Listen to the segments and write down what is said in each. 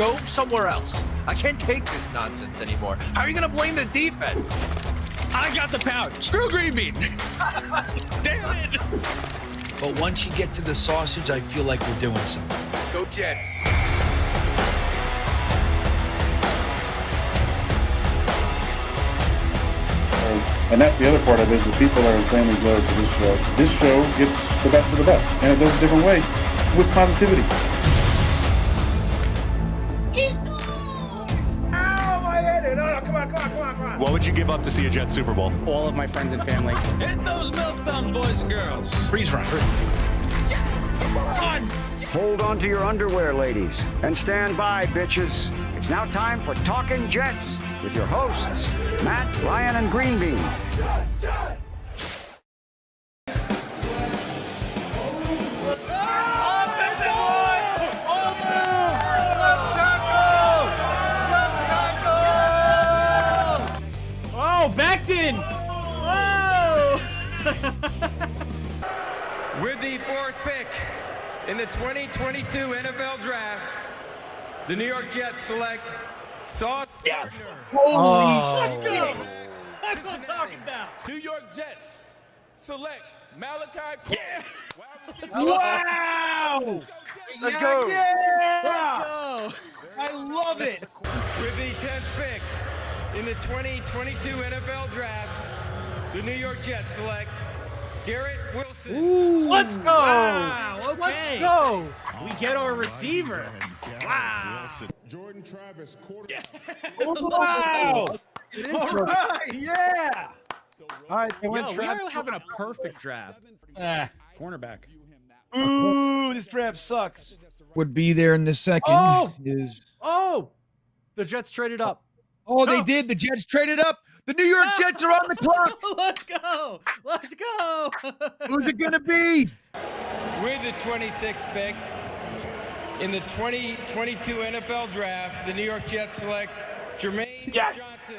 Go somewhere else. I can't take this nonsense anymore. How are you going to blame the defense? I got the pouch. Screw green bean. Damn it. But once you get to the sausage, I feel like we're doing something. Go Jets. And that's the other part of it is the people are insanely jealous of this show. This show gets the best of the best, and it does it a different way with positivity. He scores! Ow, my head. No, come on. What would you give up to see a Jets Super Bowl? All of my friends and family. Hit those milk thumbs, boys and girls. Freeze run. Hold on to your underwear, ladies, and stand by, bitches. It's now time for Talkin' Jets with your hosts, Matt, Ryan, and Green Bean. Oh, backed in! Whoa! With the 4th pick in the 2022 NFL Draft, the New York Jets select Sauce Gardner. Let's go! That's what I'm talking about. New York Jets select 𝐒𝐿𝐵𝐞𝐞𝐞. Yeah! Wow! Let's go. Yeah! Let's go! I love it. With the 10th pick in the 2022 NFL Draft, the New York Jets select Garrett Wilson. Ooh, Let's go. Wow, okay. Let's go. We get our receiver. Wow. Jordan Travis, Wow. All right, yeah. All right, Yo, we are having a perfect draft. Cornerback. Ooh, this draft sucks. Would be there in the second. The Jets traded up. Oh, they did. The Jets traded up. The New York Jets are on the clock. Let's go. Let's go. Who's it going to be? With the 26th pick in the 2022 NFL Draft, the New York Jets select Jermaine Johnson.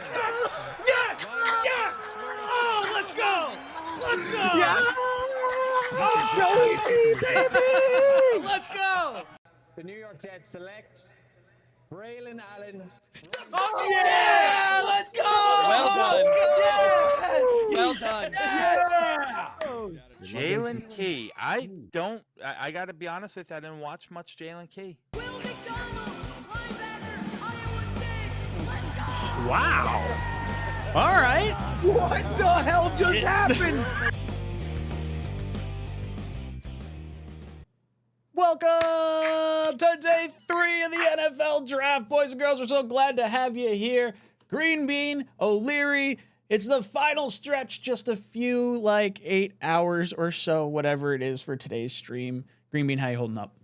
Yes! Yes! Oh, let's go! Let's go! Yeah. Oh, baby! Let's go! The New York Jets select Braylon Allen. Oh, yeah! Let's go! Well done. Yes! 𝐒𝐿𝐵𝐞𝐞. I got to be honest with you, I didn't watch much 𝐒𝐿𝐵𝐞𝐞. Wow. All right. What the hell just happened? Welcome to day 3 of the NFL Draft, boys and girls. We're so glad to have you here. Green Bean, O'Leary. It's the final stretch, just a few, 8 hours or so, whatever it is for today's stream. Green Bean, how you holding up?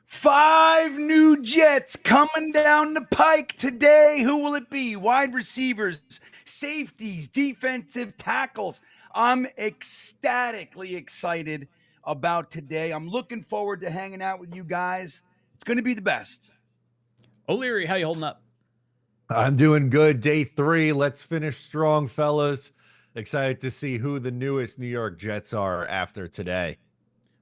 5 new Jets coming down the pike today. Who will it be? Wide receivers, safeties, defensive tackles. I'm ecstatically excited about today. I'm looking forward to hanging out with you guys. It's going to be the best. O'Leary, how you holding up? I'm doing good. Day 3. Let's finish strong, fellas. Excited to see who the newest New York Jets are after today.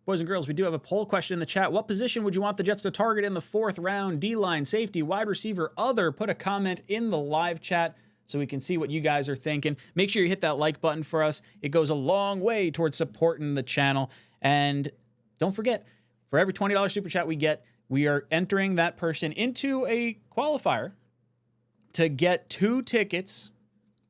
Boys and girls, we do have a poll question in the chat. What position would you want the Jets to target in the 4th round? D-line, safety, wide receiver, other. Put a comment in the live chat so we can see what you guys are thinking. Make sure you hit that like button for us. It goes a long way towards supporting the channel. And don't forget, for every $20 super chat we get, we are entering that person into a qualifier to get 2 tickets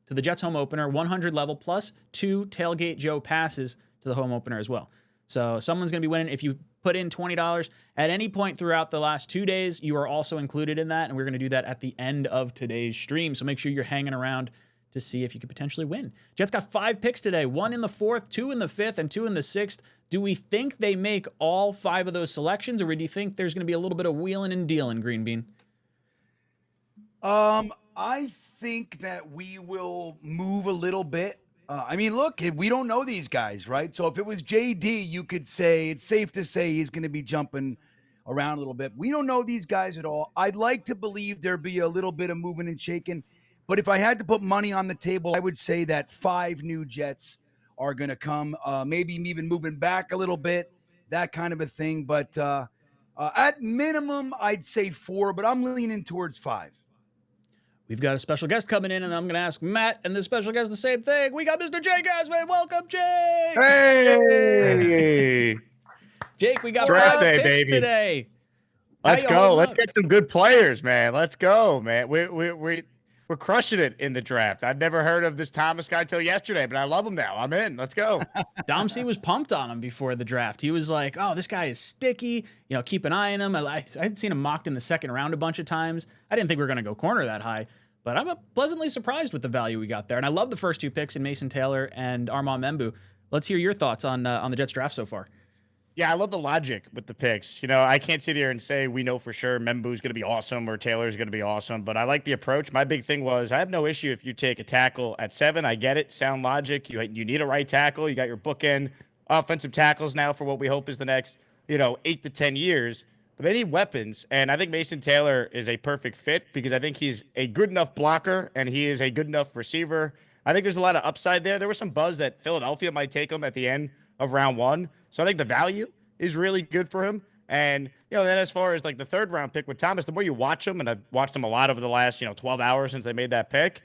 to the Jets home opener, 100 level, plus 2 Tailgate Joe passes to the home opener as well. So someone's going to be winning. If you put in $20 at any point throughout the last 2 days, you are also included in that. And we're going to do that at the end of today's stream. So make sure you're hanging around to see if you could potentially win. Jets got 5 picks today, 1 in the 4th, 2 in the 5th, and 2 in the 6th. Do we think they make all 5 of those selections, or do you think there's going to be a little bit of wheeling and dealing, Green Bean? I think that we will move a little bit. Look, we don't know these guys, right? So if it was JD, you could say it's safe to say he's going to be jumping around a little bit. We don't know these guys at all. I'd like to believe there'd be a little bit of moving and shaking, but if I had to put money on the table, I would say that 5 new Jets are going to come, maybe even moving back a little bit, that kind of a thing. But At minimum, I'd say 4, but I'm leaning towards 5. We've got a special guest coming in, and I'm going to ask Matt and the special guest the same thing. We got Mr. Jake Asman. Welcome, Jake. Hey. Jake, we got Draft 5 day, picks baby. today. Let's How you go. holding Let's up? get some good players, man. Let's go, man. We're crushing it in the draft. I've never heard of this Thomas guy till yesterday, but I love him now. I'm in. Let's go. Dom C was pumped on him before the draft. He was like, oh, this guy is sticky. You know, keep an eye on him. I had seen him mocked in the second round a bunch of times. I didn't think we were going to go corner that high, but I'm pleasantly surprised with the value we got there. And I love the first 2 picks in Mason Taylor and Armand Membou. Let's hear your thoughts on the Jets draft so far. Yeah, I love the logic with the picks. You know, I can't sit here and say we know for sure Membou's going to be awesome or Taylor's going to be awesome, but I like the approach. My big thing was I have no issue if you take a tackle at 7. I get it. Sound logic. You need a right tackle. You got your bookend offensive tackles now for what we hope is the next, 8 to 10 years. But they need weapons, and I think Mason Taylor is a perfect fit because I think he's a good enough blocker and he is a good enough receiver. I think there's a lot of upside there. There was some buzz that Philadelphia might take him at the end of round 1. So I think the value is really good for him. And, then as far as like the 3rd round pick with Thomas, the more you watch him, and I've watched him a lot over the last, 12 hours since they made that pick,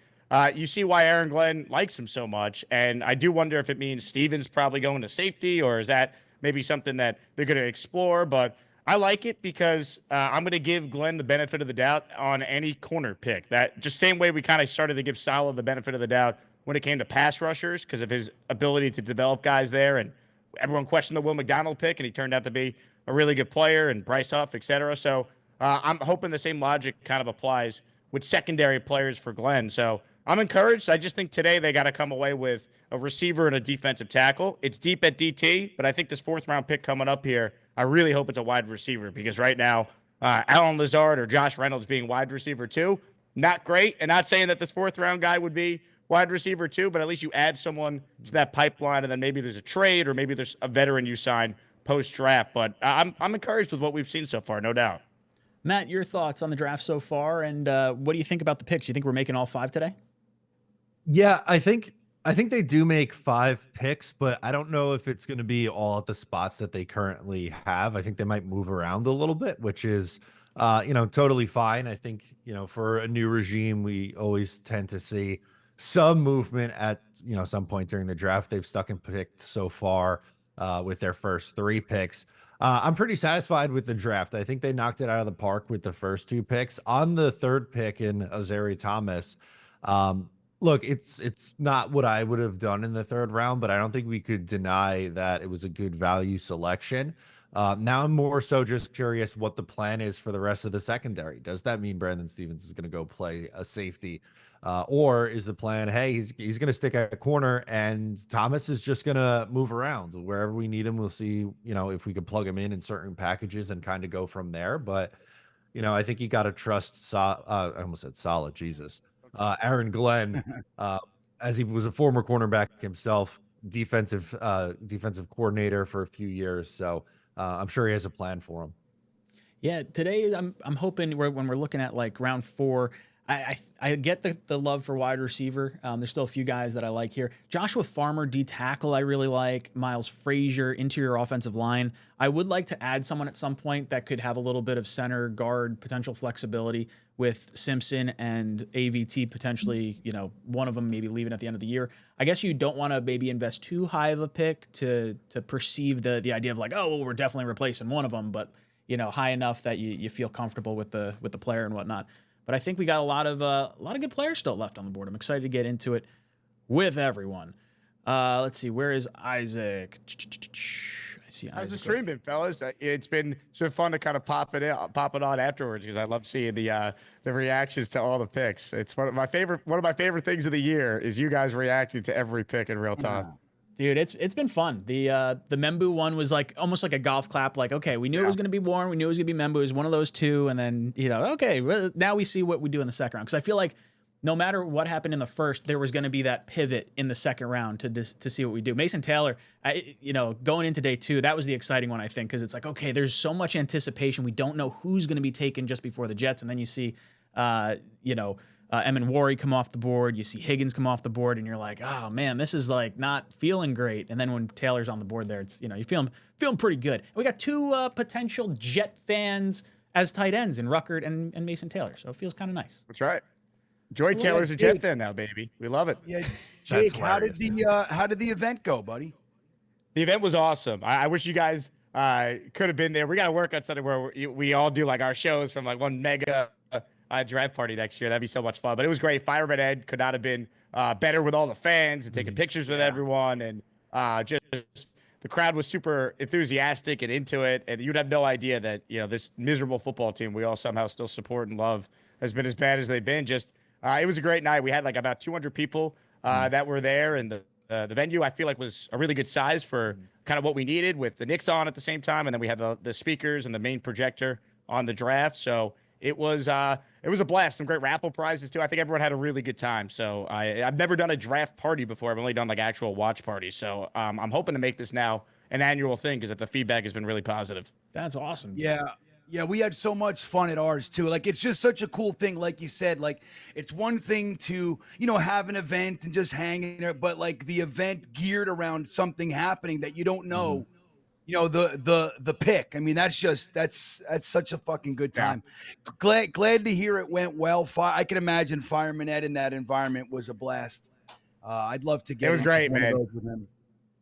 you see why Aaron Glenn likes him so much. And I do wonder if it means Steven's probably going to safety, or is that maybe something that they're going to explore. But I like it because I'm going to give Glenn the benefit of the doubt on any corner pick. That just same way we kind of started to give Salah the benefit of the doubt when it came to pass rushers because of his ability to develop guys there. And everyone questioned the Will McDonald pick, and he turned out to be a really good player, and Bryce Huff, et cetera. So I'm hoping the same logic kind of applies with secondary players for Glenn. So I'm encouraged. I just think today they got to come away with a receiver and a defensive tackle. It's deep at DT, but I think this 4th-round pick coming up here, I really hope it's a wide receiver because right now, Allen Lazard or Josh Reynolds being wide receiver 2, not great. And not saying that this 4th-round guy would be wide receiver 2, but at least you add someone to that pipeline, and then maybe there's a trade or maybe there's a veteran you sign post-draft. But I'm encouraged with what we've seen so far, no doubt. Matt, your thoughts on the draft so far, and what do you think about the picks? You think we're making all 5 today? Yeah, I think they do make 5 picks, but I don't know if it's going to be all at the spots that they currently have. I think they might move around a little bit, which is, totally fine. I think, for a new regime, we always tend to see some movement at, some point during the draft. They've stuck and picked so far with their first 3 picks. I'm pretty satisfied with the draft. I think they knocked it out of the park with the first 2 picks. On the 3rd pick in Azareye'h Thomas, look, it's not what I would have done in the 3rd round, but I don't think we could deny that it was a good value selection. Now I'm more so just curious what the plan is for the rest of the secondary. Does that mean Brandon Stevens is going to go play a safety? Or is the plan, hey, he's going to stick at a corner and Thomas is just going to move around wherever we need him? We'll see, if we can plug him in certain packages and kind of go from there. But, I think you got to trust, I almost said solid, Jesus. Aaron Glenn, as he was a former cornerback himself, defensive coordinator for a few years. So I'm sure he has a plan for him. Yeah, today I'm hoping when we're looking at like round 4, I get the love for wide receiver. There's still a few guys that I like here. Joshua Farmer, D tackle, I really like. Miles Frazier, interior offensive line. I would like to add someone at some point that could have a little bit of center guard potential flexibility with Simpson and AVT potentially, one of them maybe leaving at the end of the year. I guess you don't want to maybe invest too high of a pick to perceive the idea of like, oh, well, we're definitely replacing one of them, but high enough that you feel comfortable with the player and whatnot. But I think we got a lot of good players still left on the board. I'm excited to get into it with everyone. Let's see, where is Isaac? I see Isaac. How's the streaming, fellas? It's been fun to kind of pop it on afterwards because I love seeing the reactions to all the picks. It's one of my favorite things of the year is you guys reacting to every pick in real time. Dude, it's been fun. The Membou one was like almost like a golf clap. Like, okay, we knew it was going to be Warren. We knew it was going to be Membou. It was one of those 2. And then, okay, well, now we see what we do in the second round. Because I feel like no matter what happened in the first, there was going to be that pivot in the second round to see what we do. Mason Taylor, going into day 2, that was the exciting one, I think, because it's like, okay, there's so much anticipation. We don't know who's going to be taken just before the Jets. And then you see, Emenwari come off the board. You see Higgins come off the board, and you're like, oh man, this is like not feeling great. And then when Taylor's on the board there, it's, you feeling pretty good. And we got two potential Jet fans as tight ends in Ruckert and Mason Taylor. So it feels kind of nice. That's right. Joy Taylor's a Jet fan now, baby. We love it. Yeah, Jake, how did the event go, buddy? The event was awesome. I wish you guys could have been there. We got to work on something where we all do like our shows from like one mega draft party next year. That'd be so much fun. But it was great. Fireman Ed could not have been better with all the fans and taking pictures with everyone. And just the crowd was super enthusiastic and into it. And you'd have no idea that, this miserable football team we all somehow still support and love has been as bad as they've been. Just it was a great night. We had like about 200 people that were there. And the venue, I feel like, was a really good size for kind of what we needed, with the Knicks on at the same time. And then we had the speakers and the main projector on the draft. So it was a blast. Some great raffle prizes too. I think everyone had a really good time. So I've never done a draft party before. I've only done like actual watch parties. So I'm hoping to make this now an annual thing, because the feedback has been really positive. That's awesome. Yeah, we had so much fun at ours too. Like, it's just such a cool thing. Like you said, like, it's one thing to, have an event and just hang in there, but like the event geared around something happening that you don't know, the pick. I mean, that's such a fucking good time. Yeah. Glad to hear it went well. I can imagine Fireman Ed in that environment was a blast. I'd love to get. It was great, man. With him.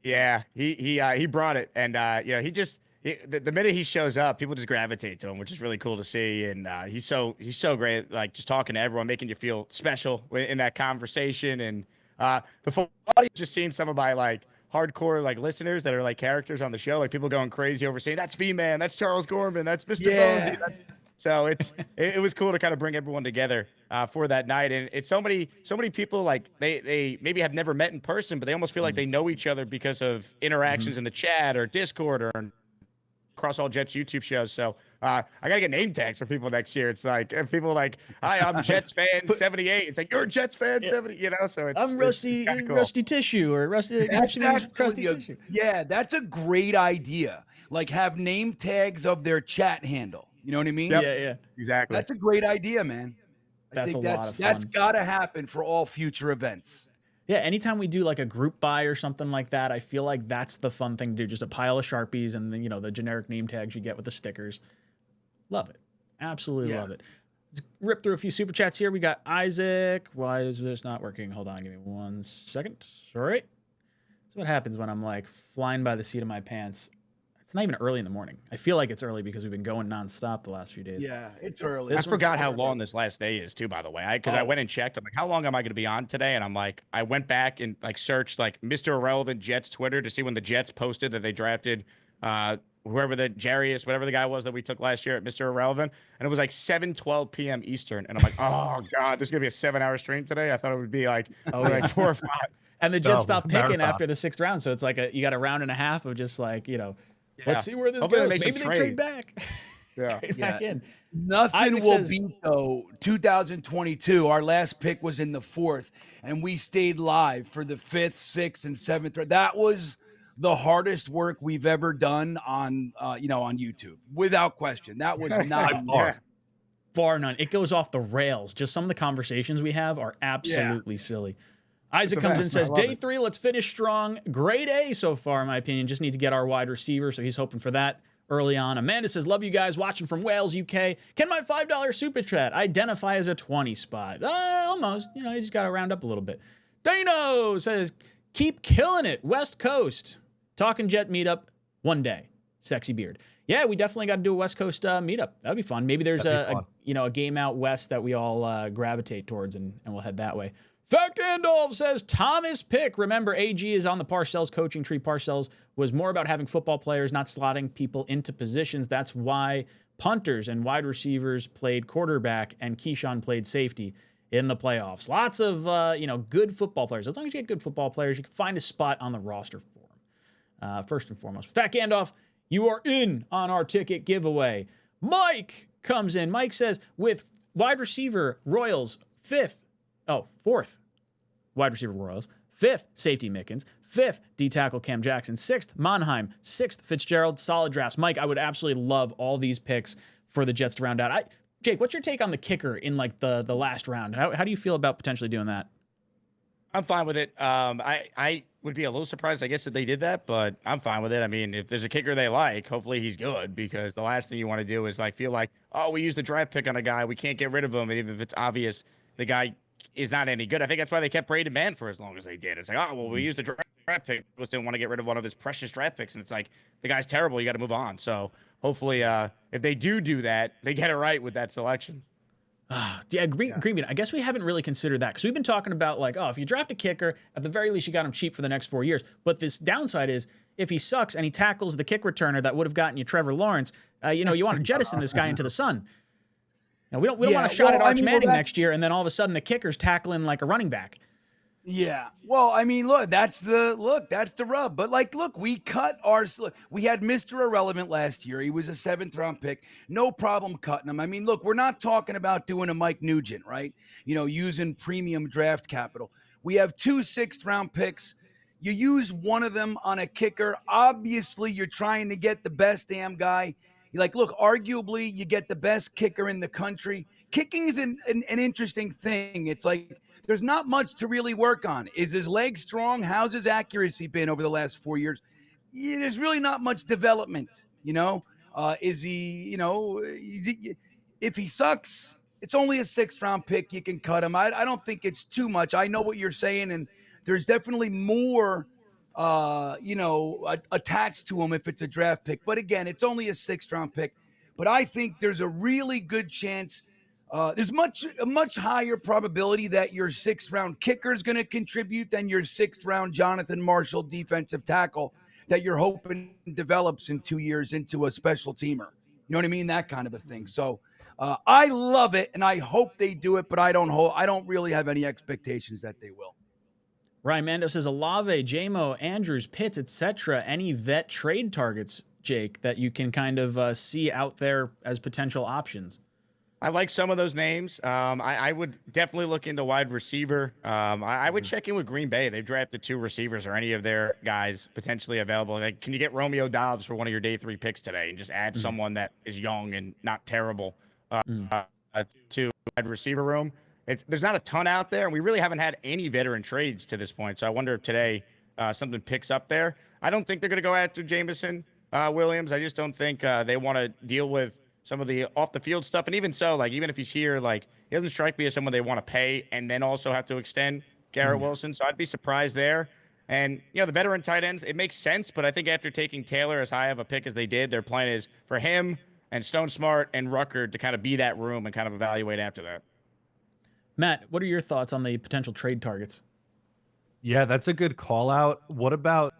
Yeah, he brought it, and the minute he shows up, people just gravitate to him, which is really cool to see. And he's so great, like just talking to everyone, making you feel special in that conversation. And the fun is just seeing some of my like hardcore like listeners that are like characters on the show, like people going crazy over saying that's V-Man, that's Charles Gorman, that's Mr. Bonesy. So it was cool to kind of bring everyone together for that night. And it's so many people, like they maybe have never met in person, but they almost feel like they know each other because of interactions in the chat or Discord or across all Jets YouTube shows. So I gotta get name tags for people next year. It's like, if people are like, hi, I'm Jets fan 78. It's like, you're a Jets fan 70. So it's I'm Rusty cool. Rusty Tissue or Rusty Crusty Tissue. Yeah, that's a great idea. Like, have name tags of their chat handle. You know what I mean? Yep. Yeah, exactly. That's a great idea, man. That's a lot of fun. That's got to happen for all future events. Yeah, anytime we do like a group buy or something like that, I feel like that's the fun thing to do. Just a pile of Sharpies and then, the generic name tags you get with the stickers. Love it. Absolutely love it. Let's rip through a few super chats here. We got Isaac. Why is this not working? Hold on, give me 1 second. Sorry. That's what happens when I'm like flying by the seat of my pants. It's not even early in the morning. I feel like it's early because we've been going nonstop the last few days. Yeah, it's early. I forgot how long this last day is too, by the way. Because I went and checked. I'm like, how long am I going to be on today? And I'm like, I went back and like searched like Mr. Irrelevant Jets Twitter to see when the Jets posted that they drafted whoever the Jarius, whatever the guy was that we took last year at Mr. Irrelevant. And it was like 7:12 p.m. Eastern. And I'm like, oh God, this is going to be a 7-hour stream today. I thought it would be like, like 4 or 5. And the Jets stopped picking after the 6th round. So it's like you got a round and a half of just like, let's see where this goes. Maybe they trade back. Trade back in. Nothing Isaac will says, beat, though, 2022. Our last pick was in the 4th, and we stayed live for the 5th, 6th, and 7th. That was the hardest work we've ever done on YouTube, without question. That was not bar none. It goes off the rails. Just some of the conversations we have are absolutely silly. Isaac comes in and says, day 3, let's finish strong. Grade A so far, in my opinion. Just need to get our wide receiver, so he's hoping for that early on. Amanda says, love you guys, watching from Wales, UK. Can my $5 super chat identify as a 20 spot? Almost. You just got to round up a little bit. Dano says, keep killing it, West Coast. Talking Jet meetup one day. Sexy beard. Yeah, we definitely got to do a West Coast meetup. That'd be fun. Maybe there's a game out west that we all gravitate towards, and we'll head that way. Fat Gandalf says, Thomas Pick. Remember, AG is on the Parcells coaching tree. Parcells was more about having football players, not slotting people into positions. That's why punters and wide receivers played quarterback and Keyshawn played safety in the playoffs. Lots of, good football players. As long as you get good football players, you can find a spot on the roster for them. First and foremost. Fat Gandalf, you are in on our ticket giveaway. Mike comes in. Mike says, with wide receiver Royals, 4th wide receiver Royals, 5th safety Mickens, 5th D-tackle Cam Jackson, 6th Monheim, 6th Fitzgerald. Solid drafts. Mike, I would absolutely love all these picks for the Jets to round out. Jake, what's your take on the kicker in like the last round? How do you feel about potentially doing that? I'm fine with it. I would be a little surprised, I guess, if they did that, but I'm fine with it. I mean, if there's a kicker they like, hopefully he's good, because the last thing you want to do is like feel like, oh, we used a draft pick on a guy, we can't get rid of him, even if it's obvious the guy is not any good. I think that's why they kept Braden Mann for as long as they did. It's like, oh, well, we used a draft pick, just didn't want to get rid of one of his precious draft picks, and it's like the guy's terrible. You got to move on. So hopefully, if they do that, they get it right with that selection. Yeah, Greenbean, I guess we haven't really considered that, because we've been talking about like, oh, if you draft a kicker, at the very least you got him cheap for the next 4 years. But this downside is if he sucks and he tackles the kick returner that would have gotten you Trevor Lawrence, you want to jettison this guy into the sun. Now, we don't want a shot at Arch Manning next year, and then all of a sudden the kicker's tackling like a running back. Yeah. Well, I mean, that's the rub. But like, look, we had Mr. Irrelevant last year. He was a 7th round pick. No problem cutting him. I mean, look, we're not talking about doing a Mike Nugent, right? Using premium draft capital. We have 2 6th round picks. You use one of them on a kicker. Obviously, you're trying to get the best damn guy. Like, look, arguably, you get the best kicker in the country. Kicking is an interesting thing. It's like, there's not much to really work on. Is his leg strong? How's his accuracy been over the last 4 years? Yeah, there's really not much development, Is he, if he sucks, it's only a 6th round pick. You can cut him. I don't think it's too much. I know what you're saying, and there's definitely more, attached to him if it's a draft pick. But again, it's only a 6th round pick. But I think there's a really good chance. There's a much higher probability that your 6th round kicker is going to contribute than your 6th round Jonathan Marshall defensive tackle that you're hoping develops in 2 years into a special teamer. You know what I mean? That kind of a thing. So I love it, and I hope they do it, but I don't really have any expectations that they will. Ryan Mando says Olave, JMO, Andrews, Pitts, etc. Any vet trade targets, Jake, that you can kind of see out there as potential options? I like some of those names. I would definitely look into wide receiver. I would check in with Green Bay. They've drafted 2 receivers, or any of their guys potentially available. Like, can you get Romeo Doubs for one of your day 3 picks today and just add someone that is young and not terrible to wide receiver room? There's not a ton out there, and we really haven't had any veteran trades to this point. So I wonder if today something picks up there. I don't think they're going to go after Jameson Williams. I just don't think they want to deal with some of the off the field stuff. And even so, like, even if he's here, like, he doesn't strike me as someone they want to pay and then also have to extend Garrett Wilson. So I'd be surprised there. And, the veteran tight ends, it makes sense. But I think after taking Taylor as high of a pick as they did, their plan is for him and Stone Smart and Rucker to kind of be that room and kind of evaluate after that. Matt, what are your thoughts on the potential trade targets? Yeah, that's a good call out. What about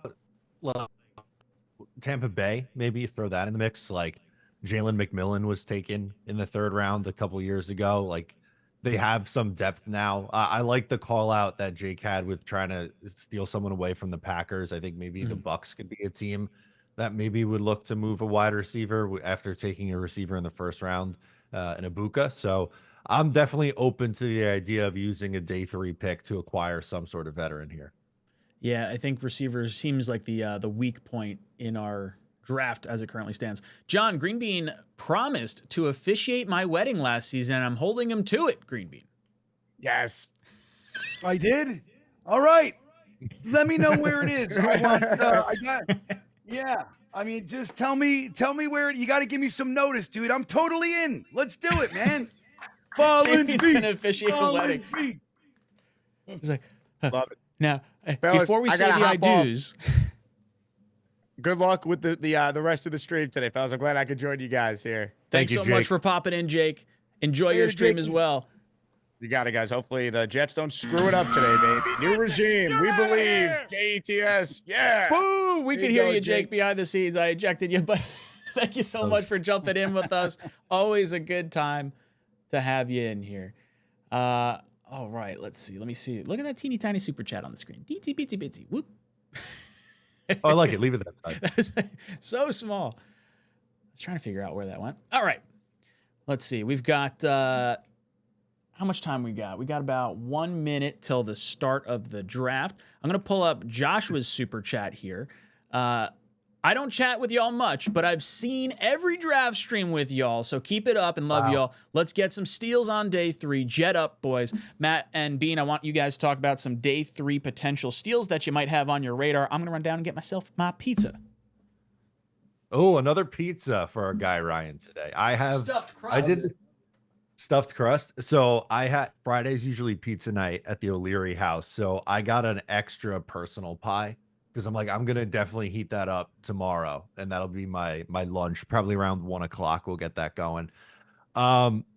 Tampa Bay? Maybe throw that in the mix. Like, Jalen McMillan was taken in the 3rd round a couple years ago. Like, they have some depth now. I like the call out that Jake had with trying to steal someone away from the Packers. I think maybe the Bucks could be a team that maybe would look to move a wide receiver after taking a receiver in the 1st round in Ibuka. So I'm definitely open to the idea of using a day 3 pick to acquire some sort of veteran here. Yeah, I think receivers seems like the weak point in our draft as it currently stands. John, Greenbean promised to officiate my wedding last season, and I'm holding him to it, Greenbean. Yes. I did? All right. Let me know where it is. Yeah. I mean, just tell me where you got to give me some notice, dude. I'm totally in. Let's do it, man. He's going to officiate a wedding. He's like, love it. Now, fellas, before we say the I do's. Good luck with the rest of the stream today, fellas. I'm glad I could join you guys here. Thanks so much for popping in, Jake. Enjoy your stream as well. You got it, guys. Hopefully the Jets don't screw it up today, baby. New regime. We believe. JETS. Yeah. Boo! We could hear you, Jake, behind the scenes. I ejected you, but thank you so much for jumping in with us. Always a good time to have you in here. All right, let's see. Let me see. Look at that teeny tiny super chat on the screen. DT bitsy bitsy. Whoop. Oh, I like it. Leave it that side. So small. I was trying to figure out where that went. All right. Let's see. We've got how much time we got? We got about 1 minute till the start of the draft. I'm going to pull up Joshua's super chat here. I don't chat with y'all much, but I've seen every draft stream with y'all, so keep it up and love y'all. Let's get some steals on day 3. Jet up, boys. Matt and Bean, I want you guys to talk about some day 3 potential steals that you might have on your radar. I'm going to run down and get myself my pizza. Oh, another pizza for our guy Ryan today. I have stuffed crust. I did stuffed crust. So I had Friday's usually pizza night at the O'Leary house. So I got an extra personal pie because I'm like, I'm gonna definitely heat that up tomorrow, and that'll be my lunch. Probably around 1 o'clock. We'll get that going. Jalen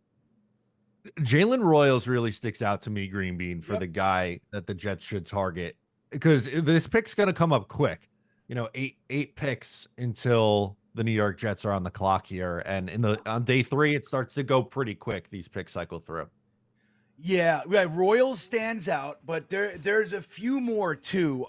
Royals really sticks out to me, Green Bean, for the guy that the Jets should target, because this pick's gonna come up quick. You know, eight picks until the New York Jets are on the clock here, and on day 3 it starts to go pretty quick. These picks cycle through. Yeah, Royals stands out, but there's a few more too.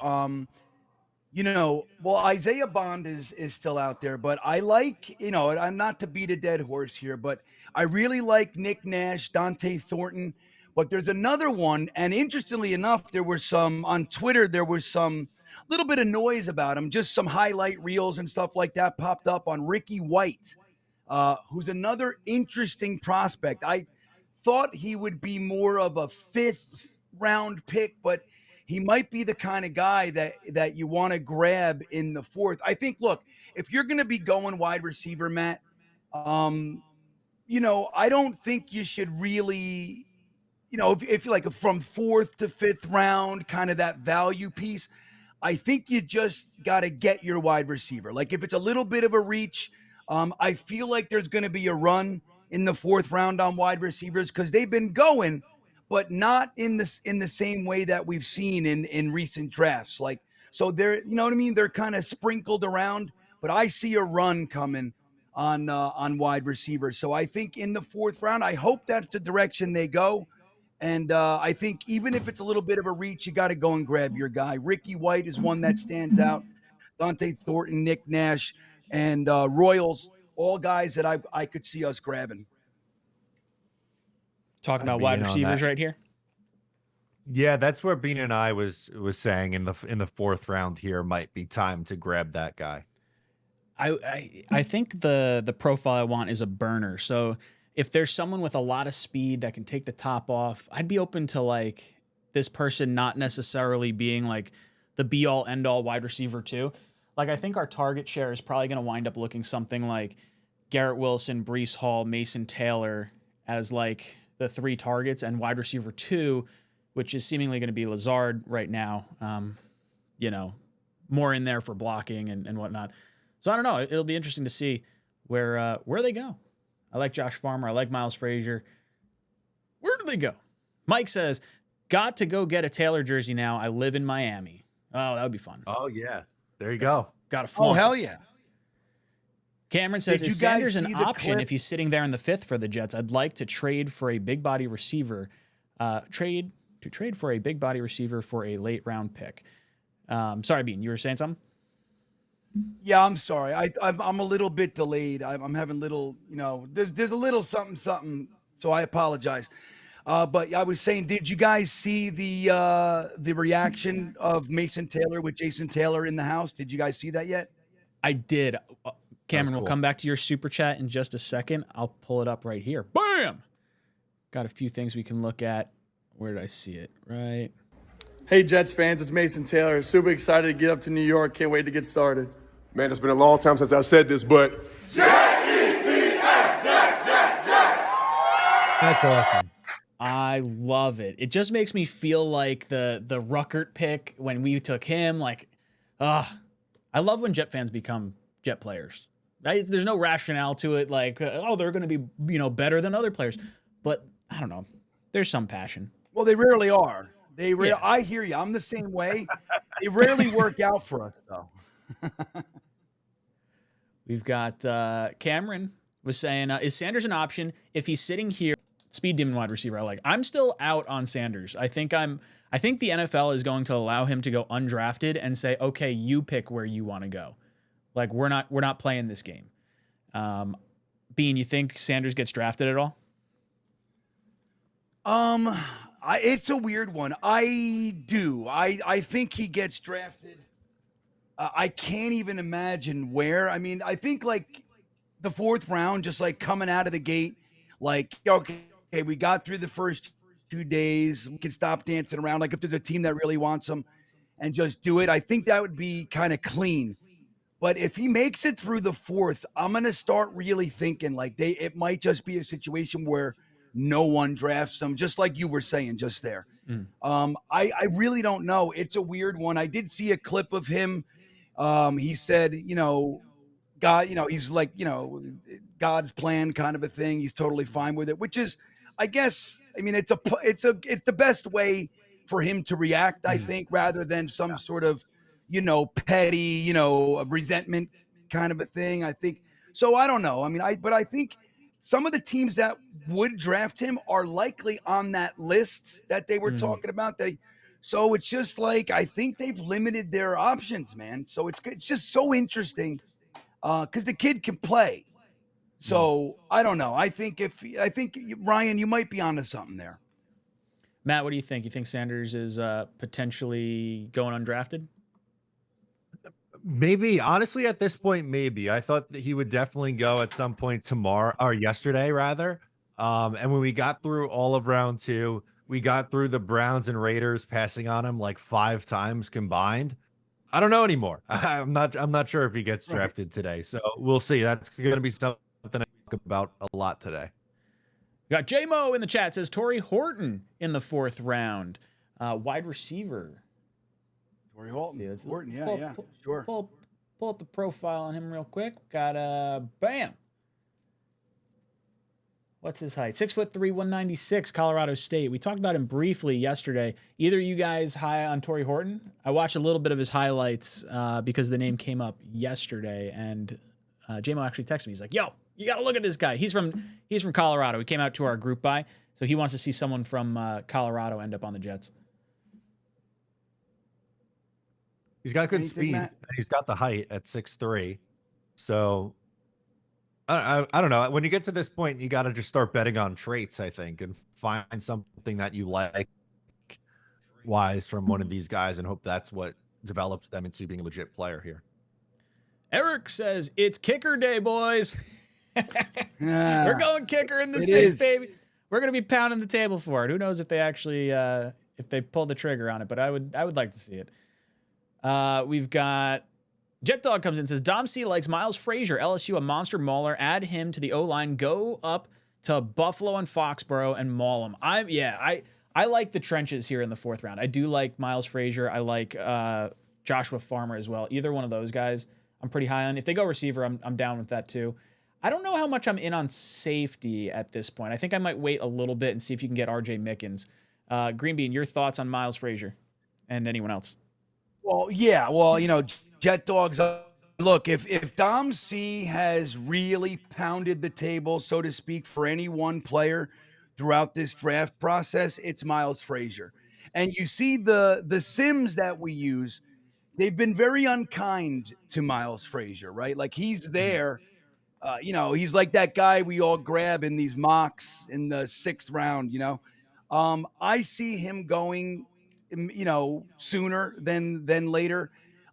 Isaiah Bond is still out there, but I like, I'm not to beat a dead horse here, but I really like Nick Nash, Dante Thornton. But there's another one, and interestingly enough, there was some on Twitter. There was some little bit of noise about him, just some highlight reels and stuff like that popped up on Ricky White, who's another interesting prospect. I thought he would be more of a 5th round pick, but he might be the kind of guy that you want to grab in the 4th. I think, look, if you're going to be going wide receiver, Matt, I don't think you should really, if you're like from 4th to 5th round, kind of that value piece, I think you just got to get your wide receiver. Like if it's a little bit of a reach, I feel like there's going to be a run in the 4th round on wide receivers because they've been going, but not in the same way that we've seen in recent drafts. Like, so they're, you know what I mean? They're kind of sprinkled around, but I see a run coming on wide receivers. So I think in the 4th round, I hope that's the direction they go. And I think even if it's a little bit of a reach, you got to go and grab your guy. Ricky White is one that stands out. Dante Thornton, Nick Nash, and Royals, all guys that I could see us grabbing. Talking about wide receivers right here. Yeah, that's where Bean and I was saying in the 4th round here might be time to grab that guy. I think the profile I want is a burner. So if there's someone with a lot of speed that can take the top off, I'd be open to like this person not necessarily being like the be all end all wide receiver too. Like I think our target share is probably going to wind up looking something like Garrett Wilson, Breece Hall, Mason Taylor as like the 3 targets, and wide receiver 2, which is seemingly going to be Lazard right now. More in there for blocking and whatnot. So I don't know. It'll be interesting to see where they go. I like Josh Farmer. I like Miles Frazier. Where do they go? Mike says, got to go get a Taylor jersey now. I live in Miami. Oh, that would be fun. Oh, yeah. There you go. Got to flaunt. Oh, hell yeah. Cameron says, is Sanders an option if he's sitting there in the 5th for the Jets? I'd like to trade for a big body receiver. Trade for a big body receiver for a late round pick. Sorry, Bean, you were saying something? Yeah, I'm sorry. I'm a little bit delayed. I'm having little, there's a little something. So I apologize. But I was saying, did you guys see the reaction of Mason Taylor with Jason Taylor in the house? Did you guys see that yet? I did. Cameron, cool. We'll come back to your super chat in just a second. I'll pull it up right here. Bam! Got a few things we can look at. Where did I see it? Right. Hey, Jets fans, it's Mason Taylor. Super excited to get up to New York. Can't wait to get started. Man, it's been a long time since I've said this, but That's awesome. I love it. It just makes me feel like the Ruckert pick when we took him. Like, I love when Jet fans become Jet players. There's no rationale to it. Like, they're going to be, better than other players. But I don't know. There's some passion. Well, they rarely are. I hear you. I'm the same way. They rarely work out for us, though. We've got Cameron was saying, is Sanders an option if he's sitting here? Speed demon wide receiver. I'm still out on Sanders. I think the NFL is going to allow him to go undrafted and say, okay, you pick where you want to go. Like we're not playing this game. Bean, you think Sanders gets drafted at all? It's a weird one. I do. I think he gets drafted. I can't even imagine where. I mean, I think like the 4th round, just like coming out of the gate, like, okay, we got through the first 2 days. We can stop dancing around. Like if there's a team that really wants him and just do it, I think that would be kind of clean. But if he makes it through the 4th, I'm going to start really thinking like it might just be a situation where no one drafts him, just like you were saying just there. I really don't know. It's a weird one. I did see a clip of him. He said, God, he's like, God's plan kind of a thing. He's totally fine with it, which is, I guess, I mean, it's the best way for him to react, I think, rather than some sort of, petty, resentment kind of a thing. I think so. I don't know. I mean, but I think some of the teams that would draft him are likely on that list that they were talking about. So it's just like, I think they've limited their options, man. So it's just so interesting because the kid can play. So I don't know. I think Ryan, you might be onto something there. Matt, what do you think? You think Sanders is potentially going undrafted? Maybe, honestly, at this point, maybe. I thought that he would definitely go at some point tomorrow, or yesterday, rather. And when we got through all of round 2, we got through the Browns and Raiders passing on him like 5 times combined. I don't know anymore. I'm not sure if he gets drafted today. So we'll see. That's going to be something I talk about a lot today. We got J-Mo in the chat, says Torrey Horton in the 4th round. Wide receiver. Torrey Horton, sure. Pull up the profile on him real quick. Got bam. What's his height? 6'3", 196, Colorado State. We talked about him briefly yesterday. Either you guys high on Torrey Horton? I watched a little bit of his highlights because the name came up yesterday, and J-Mo actually texted me. He's like, "Yo, you got to look at this guy. He's from Colorado. He came out to our group buy, so he wants to see someone from Colorado end up on the Jets." He's got good speed. And he's got the height at 6'3". So I don't know. When you get to this point, you got to just start betting on traits, I think, and find something that you like wise from one of these guys and hope that's what develops them into being a legit player here. Eric says, it's kicker day, boys. We're going kicker in the 6th, baby. We're going to be pounding the table for it. Who knows if they actually if they pull the trigger on it, but I would like to see it. We've got Jet Dog comes in and says, Dom C likes Miles Frazier, LSU, a monster mauler. Add him to the O-line. Go up to Buffalo and Foxborough and maul him. I like the trenches here in the 4th round. I do like Miles Frazier. I like Joshua Farmer as well. Either one of those guys I'm pretty high on. If they go receiver, I'm down with that too. I don't know how much I'm in on safety at this point. I think I might wait a little bit and see if you can get R.J. Mickens. Green Bean, your thoughts on Miles Frazier and anyone else? Well, yeah. Well, Jet Dogs. Look, if Dom C has really pounded the table, so to speak, for any one player throughout this draft process, it's Miles Frazier. And you see the Sims that we use, they've been very unkind to Miles Frazier, right? Like he's there. He's like that guy we all grab in these mocks in the 6th round. I see him going, sooner than later.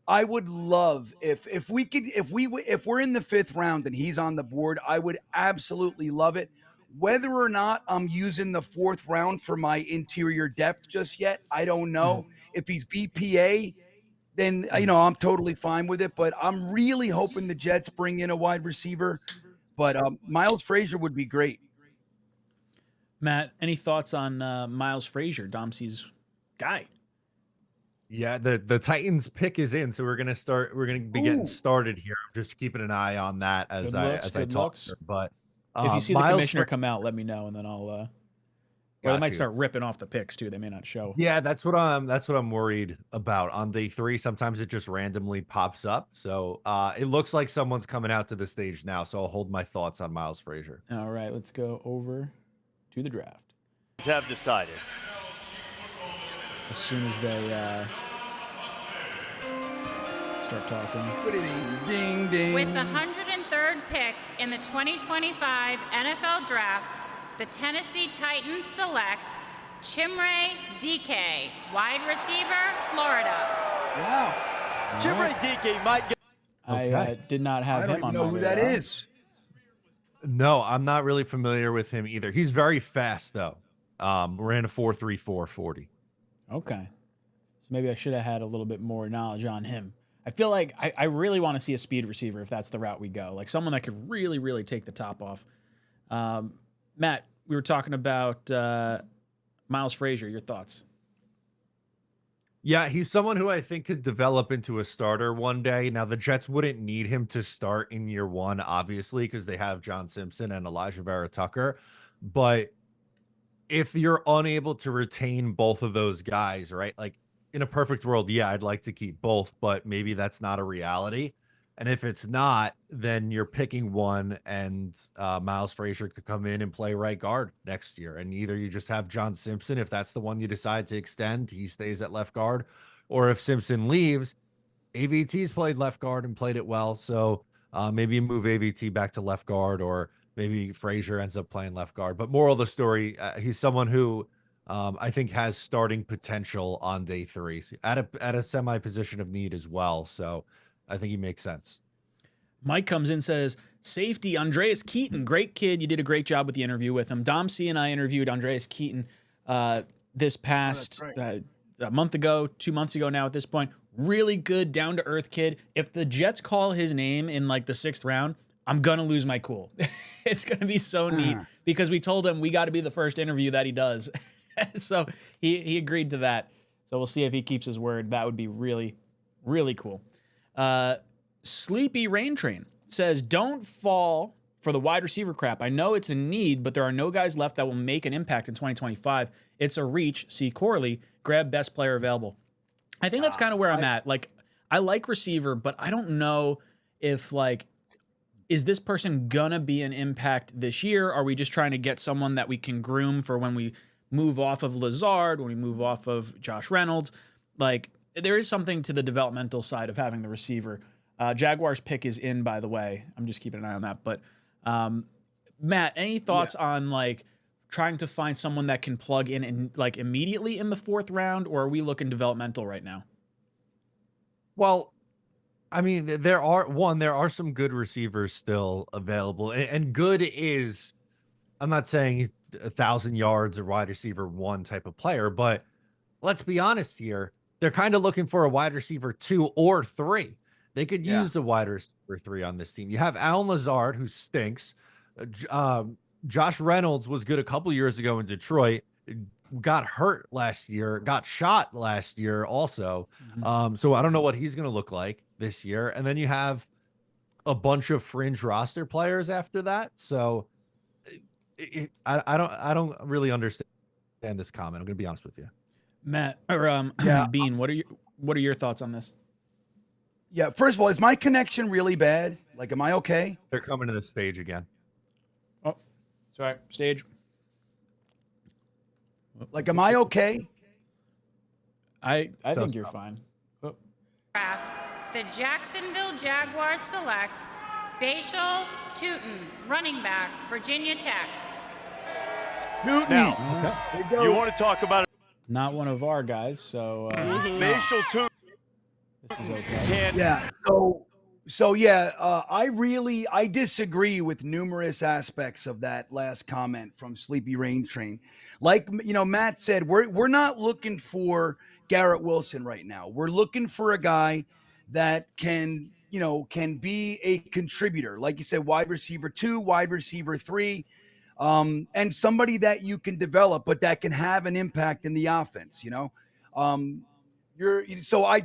I would love if we're in the 5th round and he's on the board, I would absolutely love it. Whether or not I'm using the 4th round for my interior depth just yet, I don't know. If he's BPA, then I'm totally fine with it. But I'm really hoping the Jets bring in a wide receiver. But Miles Frazier would be great. Matt, any thoughts on Miles Frazier, Dom C's guy? Yeah, the Titans pick is in, so we're gonna be getting started here. I'm just keeping an eye on that as I talk. But if you see the commissioner come out, let me know, and then I'll. Or they might start ripping off the picks too. They may not show. Yeah, that's what I'm worried about. On day 3, sometimes it just randomly pops up. So it looks like someone's coming out to the stage now. So I'll hold my thoughts on Miles Frazier. All right, let's go over to the draft. Have decided. As soon as they start talking. Ding, ding. With the 103rd pick in the 2025 NFL Draft, the Tennessee Titans select 𝐒'Mray DK, wide receiver, Florida. Wow. Chimere Dike might get. I did not have I don't him on even know my who that radar. is. No, I'm not really familiar with him either. He's very fast though. Ran a 4.34 40. Okay. So maybe I should have had a little bit more knowledge on him. I feel like I really want to see a speed receiver if that's the route we go. Like someone that could really, really take the top off. Matt, we were talking about Miles Frazier. Your thoughts? Yeah, he's someone who I think could develop into a starter one day. Now, the Jets wouldn't need him to start in year one, obviously, because they have John Simpson and Elijah Vera Tucker. But if you're unable to retain both of those guys, right? Like in a perfect world, yeah, I'd like to keep both, but maybe that's not a reality. And if it's not, then you're picking one, and Miles Frazier could come in and play right guard next year. And either you just have John Simpson, if that's the one you decide to extend, he stays at left guard. Or if Simpson leaves, AVT's played left guard and played it well. So maybe you move AVT back to left guard, or maybe Frazier ends up playing left guard. But moral of the story, he's someone who I think has starting potential on day 3 at a semi position of need as well. So I think he makes sense. Mike comes in, says, safety, Andreas Keaton, great kid. You did a great job with the interview with him. Dom C and I interviewed Andreas Keaton this past a month ago, 2 months ago now at this point. Really good, down-to-earth kid. If the Jets call his name in like the 6th round, I'm going to lose my cool. It's going to be so neat because we told him we got to be the first interview that he does. So he agreed to that. So we'll see if he keeps his word. That would be really, really cool. Sleepy Rain Train says, don't fall for the wide receiver crap. I know it's a need, but there are no guys left that will make an impact in 2025. It's a reach. See Corley, grab best player available. I think that's kind of where I'm at. Like, I like receiver, but I don't know if, like, is this person gonna be an impact this year? Are we just trying to get someone that we can groom for when we move off of Lazard, when we move off of Josh Reynolds? Like, there is something to the developmental side of having the receiver. Jaguars pick is in, by the way. I'm just keeping an eye on that. But Matt, any thoughts on like trying to find someone that can plug in and like immediately in the 4th round, or are we looking developmental right now? Well, I mean, there are some good receivers still available, and good is, I'm not saying he's 1,000 yards or wide receiver 1 type of player, but let's be honest here. They're kind of looking for a wide receiver 2 or 3. They could use a wide receiver 3 on this team. You have Allen Lazard, who stinks. Josh Reynolds was good a couple years ago in Detroit. Got hurt last year. Got shot last year also. So I don't know what he's going to look like this year. And then you have a bunch of fringe roster players after that. So I don't really understand this comment. I'm going to be honest with you. Matt or Bean, what are your thoughts on this? Yeah, first of all, is my connection really bad? Like, am I okay? They're coming to the stage again. Oh, sorry, stage. Like, am I okay? I think you're fine. Oh. The Jacksonville Jaguars select 𝐒𝐫𝐞𝐽 Tootin, running back, Virginia Tech. Now, you want to talk about Not one of our guys, so 𝐒𝐫𝐞𝐽 Tootin. This is okay. Yeah. So I disagree with numerous aspects of that last comment from Sleepy Rain Train. Like, Matt said, we're not looking for Garrett Wilson right now. We're looking for a guy that can be a contributor. Like you said, wide receiver 2, wide receiver 3, and somebody that you can develop, but that can have an impact in the offense, So I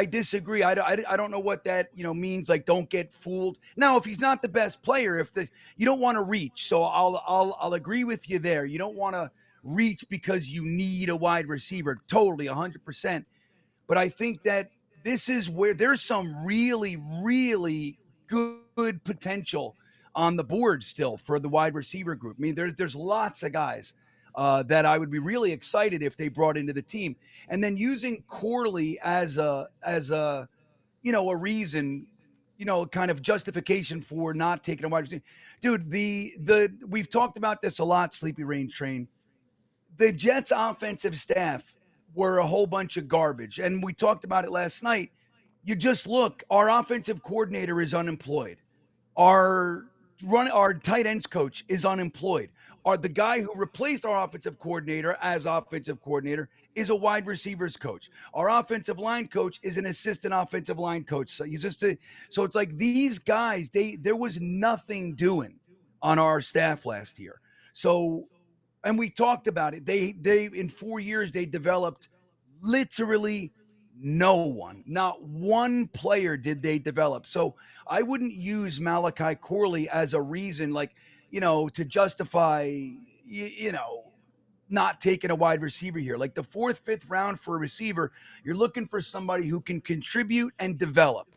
disagree. I don't know what that means. Like, don't get fooled. Now, if he's not the best player, you don't want to reach. So I'll agree with you there. You don't want to reach because you need a wide receiver. Totally, 100%. But I think that this is where there's some really, really good potential on the board still for the wide receiver group. I mean, there's lots of guys that I would be really excited if they brought into the team. And then using Corley as a reason, kind of justification for not taking a wide receiver. Dude, we've talked about this a lot, Sleepy Rain Train. The Jets offensive staff were a whole bunch of garbage. And we talked about it last night. you just look, our offensive coordinator is unemployed. Our tight ends coach is unemployed. The guy who replaced our offensive coordinator as offensive coordinator is a wide receivers coach. Our offensive line coach is an assistant offensive line coach. So so it's like these guys, there was nothing doing on our staff last year. So, and we talked about it. They in 4 years they developed literally no one, not one player did they develop. So I wouldn't use Malachi Corley as a reason, to justify, not taking a wide receiver here. Like the 4th, 5th round for a receiver, you're looking for somebody who can contribute and develop.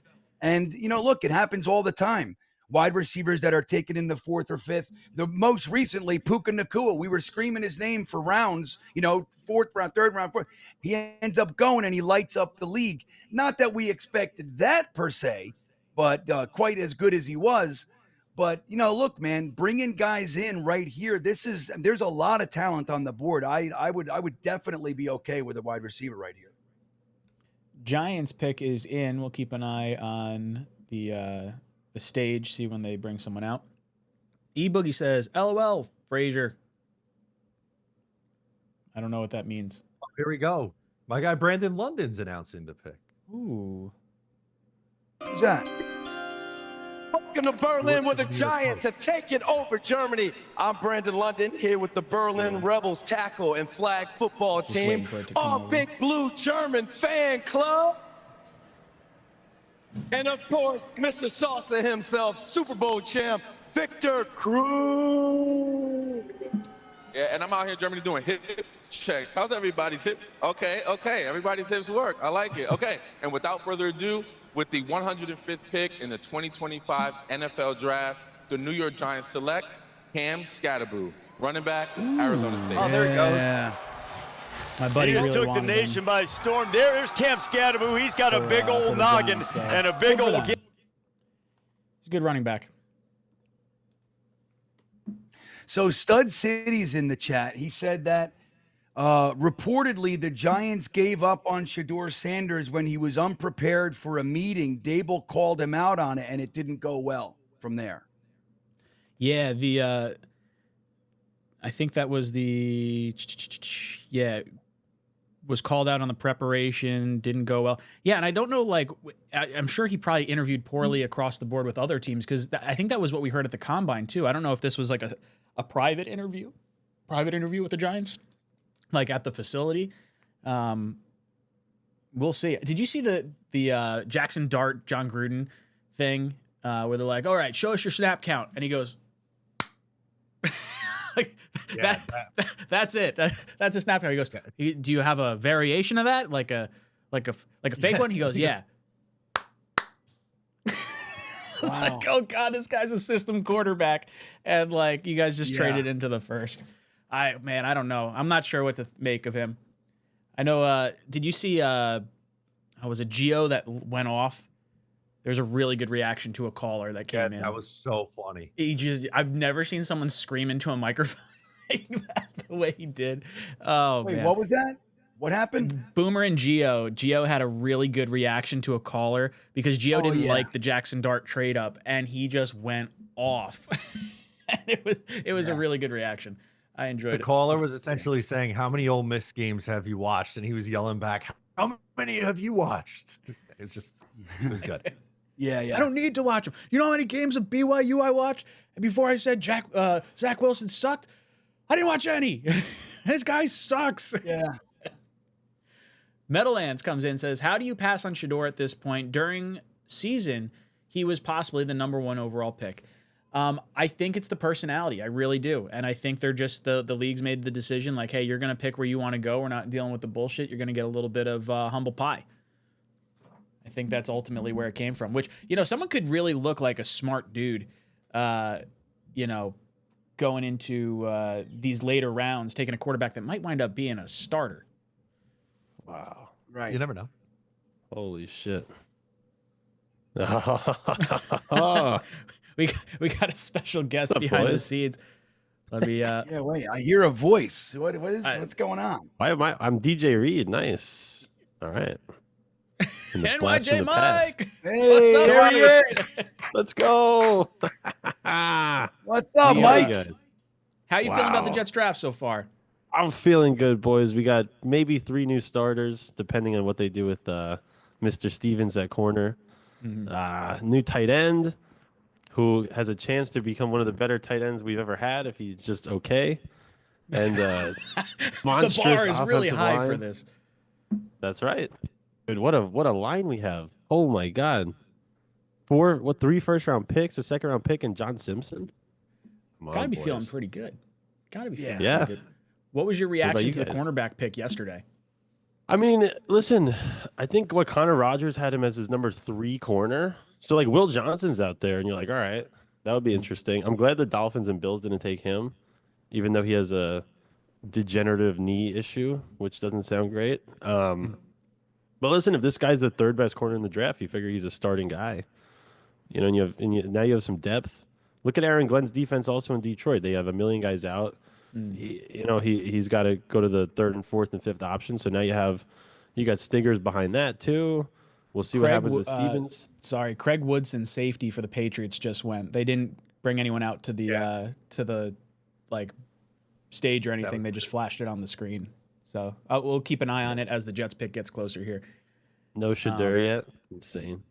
And, look, it happens all the time. Wide receivers that are taken in the 4th or 5th. The most recently, Puka Nacua, we were screaming his name for rounds, 4th round, 3rd round, 4th. He ends up going and he lights up the league. Not that we expected that per se, but quite as good as he was. But, look, man, bringing guys in right here, there's a lot of talent on the board. I would definitely be okay with a wide receiver right here. Giants pick is in. We'll keep an eye on the stage, see when they bring someone out. E-Boogie says, LOL, Frazier. I don't know what that means. Oh, here we go. My guy Brandon London's announcing the pick. Ooh. Who's that? Welcome to Berlin, where the Giants have taken over Germany. I'm Brandon London here with the Berlin Rebels tackle and flag football team. Our Big Blue German fan club. And of course, Mr. Salsa himself, Super Bowl champ, Victor Cruz. Yeah, and I'm out here in Germany doing hip checks. How's everybody's hip? Okay. Everybody's hips work. I like it. Okay. And without further ado, with the 105th pick in the 2025 NFL Draft, the New York Giants select 𝐒𝐿'', running back, Arizona State. Oh, there he goes. Yeah. My buddy He just really took the wanted nation him. by storm. There's 𝐒𝐿''. He's got a big old noggin and a big old. He's a good running back. So Stud City's in the chat. He said that reportedly the Giants gave up on Shedeur Sanders when he was unprepared for a meeting. Dable called him out on it, and it didn't go well from there. Yeah, I think that was was called out on the preparation, didn't go well. Yeah, and I don't know, I'm sure he probably interviewed poorly across the board with other teams, because I think that was what we heard at the Combine, too. I don't know if this was like a private interview with the Giants, like at the facility. We'll see. Did you see the Jackson Dart, John Gruden thing where they're like, all right, show us your snap count. And he goes, that's it. That's a snap count. He goes, do you have a variation of that? Like a fake one? He goes, yeah. It's like, oh God, this guy's a system quarterback. And you guys just traded into the first. I don't know. I'm not sure what to make of him. I know, did you see, was it 𝐿''0 that went off? There's a really good reaction to a caller that came in. That was so funny. I've never seen someone scream into a microphone like that the way he did. Oh, Wait, man. what was that? What happened? Boomer and 𝐿'𝐵. 𝐿'𝐵 had a really good reaction to a caller because 𝐿'𝐵 didn't like the Jackson Dart trade up, and he just went off. And it was a really good reaction. I enjoyed it. The caller was essentially saying, how many Ole Miss games have you watched? And he was yelling back, how many have you watched? It was good. Yeah. I don't need to watch them. You know how many games of BYU I watched? And before I said Zach Wilson sucked, I didn't watch any. This guy sucks. Yeah. Meadowlands comes in and says, how do you pass on Shedeur at this point? During season, he was possibly the #1 overall pick. I think it's the personality. I really do. And I think they're just the league's made the decision like, hey, you're going to pick where you want to go. We're not dealing with the bullshit. You're going to get a little bit of humble pie. I think that's ultimately where it came from, which, someone could really look like a smart dude, going into these later rounds, taking a quarterback that might wind up being a starter. Wow. Right. You never know. Holy shit. We got a special guest behind the scenes. Let me yeah, wait, I hear a voice. What's going on? Why am I'm DJ Reed. Nice. All right. And the blast from NYJ the past. Mike. Hey, What's up, there he Mike? is. Let's go. What's up, We, Mike? guys. How you feeling about the Wow. Jets draft so far? I'm feeling good, boys. We got maybe 3 new starters, depending on what they do with Mr. Stevens at corner. New tight end, who has a chance to become one of the better tight ends we've ever had if he's just okay. And The monstrous bar is really offensive high line. for this. That's right. Dude, what a line we have. Oh my God. 3 first-round picks, a second-round pick, and John Simpson? Come on, Gotta be boys. feeling pretty good. Gotta be feeling Yeah. pretty good. What was your about reaction you to the guys? cornerback pick yesterday? I mean, listen, I think what Connor Rogers had him as his number 3 corner. So like Will Johnson's out there, and you're like, all right, that would be interesting. I'm glad the Dolphins and Bills didn't take him, even though he has a degenerative knee issue, which doesn't sound great. But listen, if this guy's the 3rd best corner in the draft, you figure he's a starting guy. You know, now you have some depth. Look at Aaron Glenn's defense also in Detroit. They have a million guys out. He's got to go to the 3rd and 4th and 5th option. So now you got Stingers behind that too. We'll see what happens with Stevens. Craig Woodson, safety for the Patriots, just went. They didn't bring anyone out to the like stage or anything. They just flashed it on the screen. So we'll keep an eye on it as the Jets pick gets closer here. No Shador yet. Insane.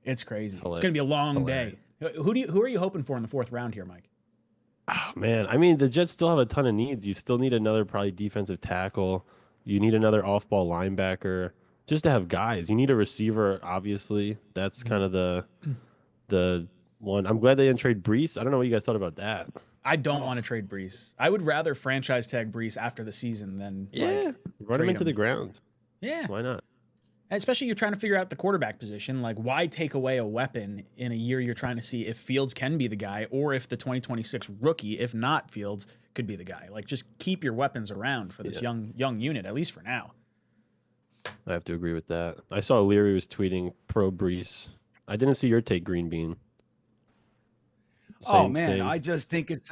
It's crazy. It's gonna be a long day. Who are you hoping for in the 4th round here, Mike? Oh, man, I mean, the Jets still have a ton of needs. You still need another probably defensive tackle. You need another off-ball linebacker just to have guys. You need a receiver, obviously. That's kind of the one. I'm glad they didn't trade Brees. I don't know what you guys thought about that. I don't want to trade Brees. I would rather franchise tag Brees after the season than Run him into the ground. Yeah. Why not? And especially you're trying to figure out the quarterback position. Like, why take away a weapon in a year you're trying to see if Fields can be the guy or if the 2026 rookie, if not Fields, could be the guy? Like, just keep your weapons around for this young unit, at least for now. I have to agree with that. I saw Leary was tweeting pro Brees. I didn't see your take, Green Bean. Same. I just think it's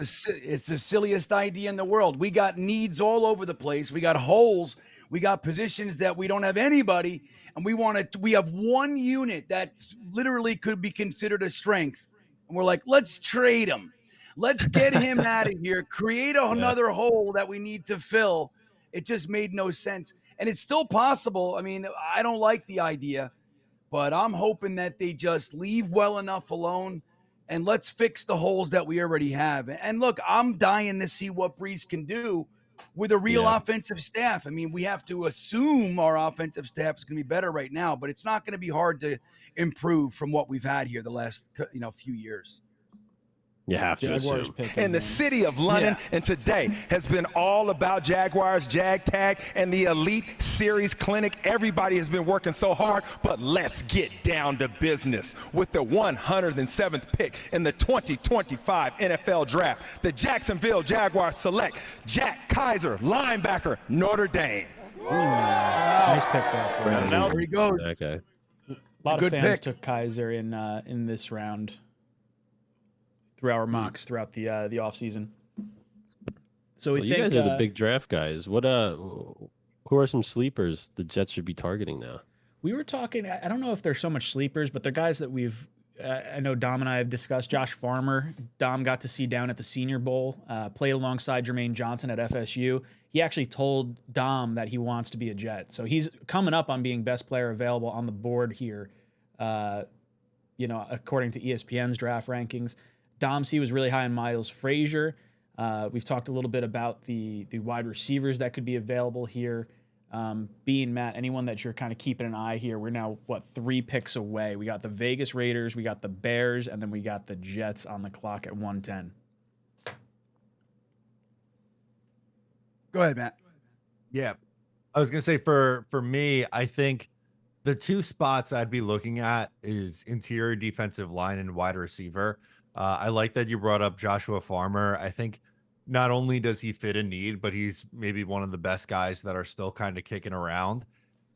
the silliest idea in the world. We got needs all over the place. We got holes. We got positions that we don't have anybody, and we have one unit that literally could be considered a strength. And we're like, let's trade him. Let's get him out of here. Create another hole that we need to fill. It just made no sense. And it's still possible. I mean, I don't like the idea, but I'm hoping that they just leave well enough alone and let's fix the holes that we already have. And look, I'm dying to see what Brees can do with a real offensive staff. I mean, we have to assume our offensive staff is going to be better right now, but it's not going to be hard to improve from what we've had here the last few years. You have to assume. In the city of London, and today has been all about Jaguars, Jag Tag, and the Elite Series Clinic. Everybody has been working so hard, but let's get down to business. With the 107th pick in the 2025 NFL Draft, the Jacksonville Jaguars select Jack Kaiser, linebacker, Notre Dame. Nice pick there. There he goes. Okay. A lot Good of fans pick. took Kaiser in this round through our mocks throughout the offseason. So we think you guys are the big draft guys. What who are some sleepers the Jets should be targeting now? we were talking. I don't know if they're so much sleepers, but they're guys that we've. I know Dom and I have discussed. Josh Farmer. Dom got to see down at the Senior Bowl. Played alongside Jermaine Johnson at FSU. He actually told Dom that he wants to be a Jet. So he's coming up on being best player available on the board here. According to ESPN's draft rankings. Dom C was really high on Miles Frazier. We've talked a little bit about the wide receivers that could be available here. Being Matt, anyone that you're kind of keeping an eye here, we're now, 3 picks away. We got the Vegas Raiders, we got the Bears, and then we got the Jets on the clock at 110. Go ahead, Matt. Yeah. I was going to say for me, I think the 2 spots I'd be looking at is interior defensive line and wide receiver. I like that you brought up Joshua Farmer. I think not only does he fit a need, but he's maybe one of the best guys that are still kind of kicking around.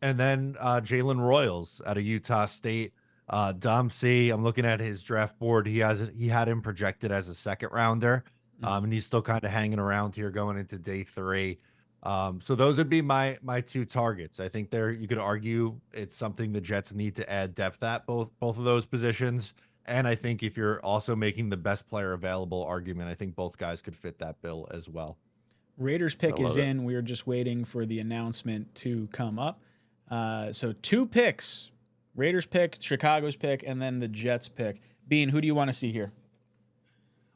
And then Jalen Royals out of Utah State. Dom C, I'm looking at his draft board. He had him projected as a second rounder. And he's still kind of hanging around here going into day 3. So those would be my two targets. I think you could argue it's something the Jets need to add depth at both of those positions. And I think if you're also making the best player available argument, I think both guys could fit that bill as well. Raiders pick is in. We are just waiting for the announcement to come up. So 2 picks, Raiders pick, Chicago's pick, and then the Jets pick. Bean, who do you want to see here?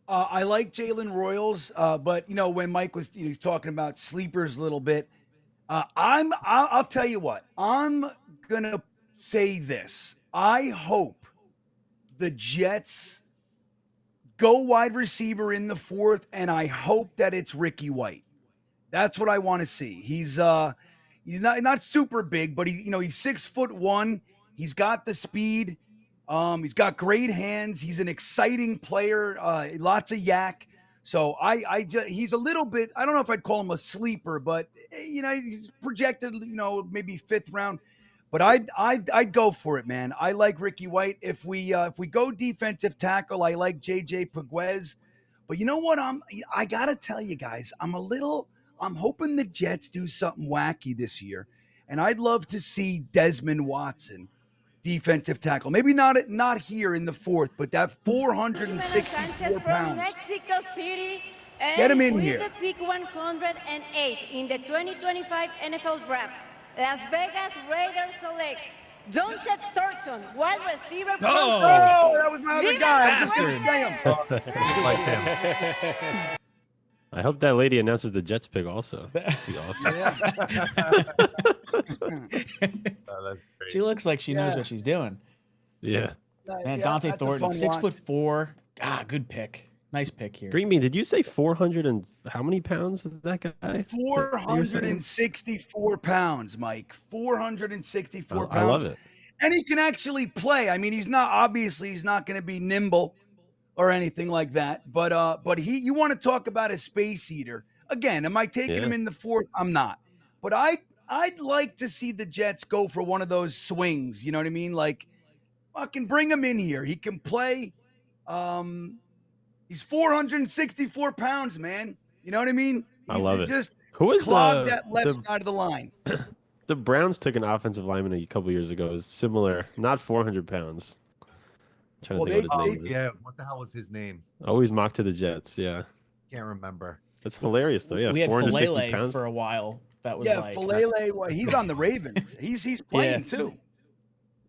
I like Jalen Royals, but when Mike was he's talking about sleepers a little bit, I'll tell you what, I'm gonna say this. I hope the Jets go wide receiver in the 4th, and I hope that it's Ricky White. That's what I want to see. He's not super big, but he's 6'1". He's got the speed. He's got great hands. He's an exciting player. Lots of yak. So he's a little bit. I don't know if I'd call him a sleeper, but he's projected. Maybe 5th round. But I'd go for it, man. I like Ricky White. If we go defensive tackle, I like 𝐒𝐿𝐵𝐽. But you know what? I gotta tell you guys, I'm hoping the Jets do something wacky this year, and I'd love to see Desmond Watson, defensive tackle. Maybe not here in the 4th, but that 464 pounds. Mexico City. Get him in here. The pick 108 in the 2025 NFL Draft. Las Vegas Raiders select Johnson Thornton, wide receiver from that was my other guy. I just didn't say him. I hope that lady announces the Jets pick also. That'd be awesome. She looks like she knows what she's doing. Yeah. Man, Dante Thornton, 6'4". Good pick. Nice pick here. Green Bean, did you say 400 and how many pounds is that guy? 464 pounds, Mike. 464 pounds. I love it. And he can actually play. I mean, he's not going to be nimble or anything like that. But you want to talk about a space eater. Again, am I taking him in the 4th? I'm not. But I'd like to see the Jets go for one of those swings. You know what I mean? Like, fucking bring him in here. He can play. He's 464 pounds, man. You know what I mean? I love it. Just who is clog that left side of the line. The Browns took an offensive lineman a couple years ago. It was similar, not 400 pounds. I'm trying to think what his name is. Yeah, what the hell was his name? Always mocked to the Jets. Yeah. Can't remember. That's hilarious though. Yeah, we had 460 pounds pounds for a while. That was Falele. Well, he's on the Ravens. He's playing too.